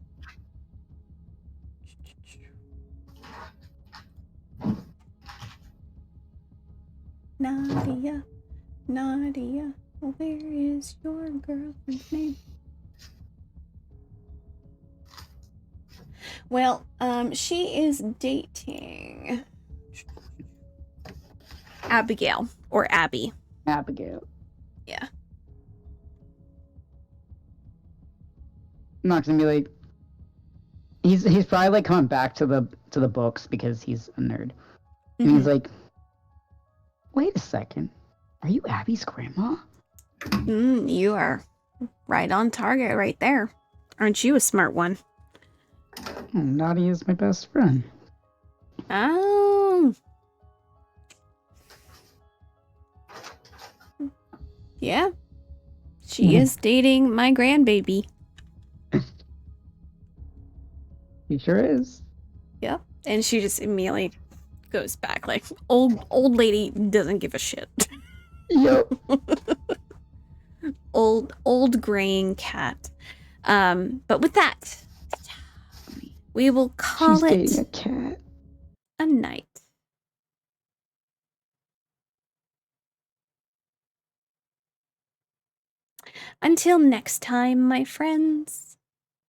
Nadia, Nadia, where is your girlfriend's name? Well, she is dating Abigail or Abby.
Abigail.
Yeah.
I'm not gonna be like he's probably like coming back to the books because he's a nerd. And he's like, wait a second. Are you Abby's grandma?
You are right on target right there. Aren't you a smart one?
Oh, Nadia is my best friend.
Oh. Yeah. She is dating my grandbaby.
He sure is.
Yep. And she just immediately goes back like old lady doesn't give a shit.
Yep.
Old graying cat. But with that, we will call
She's
it
dating a cat.
a night. Until next time, my friends.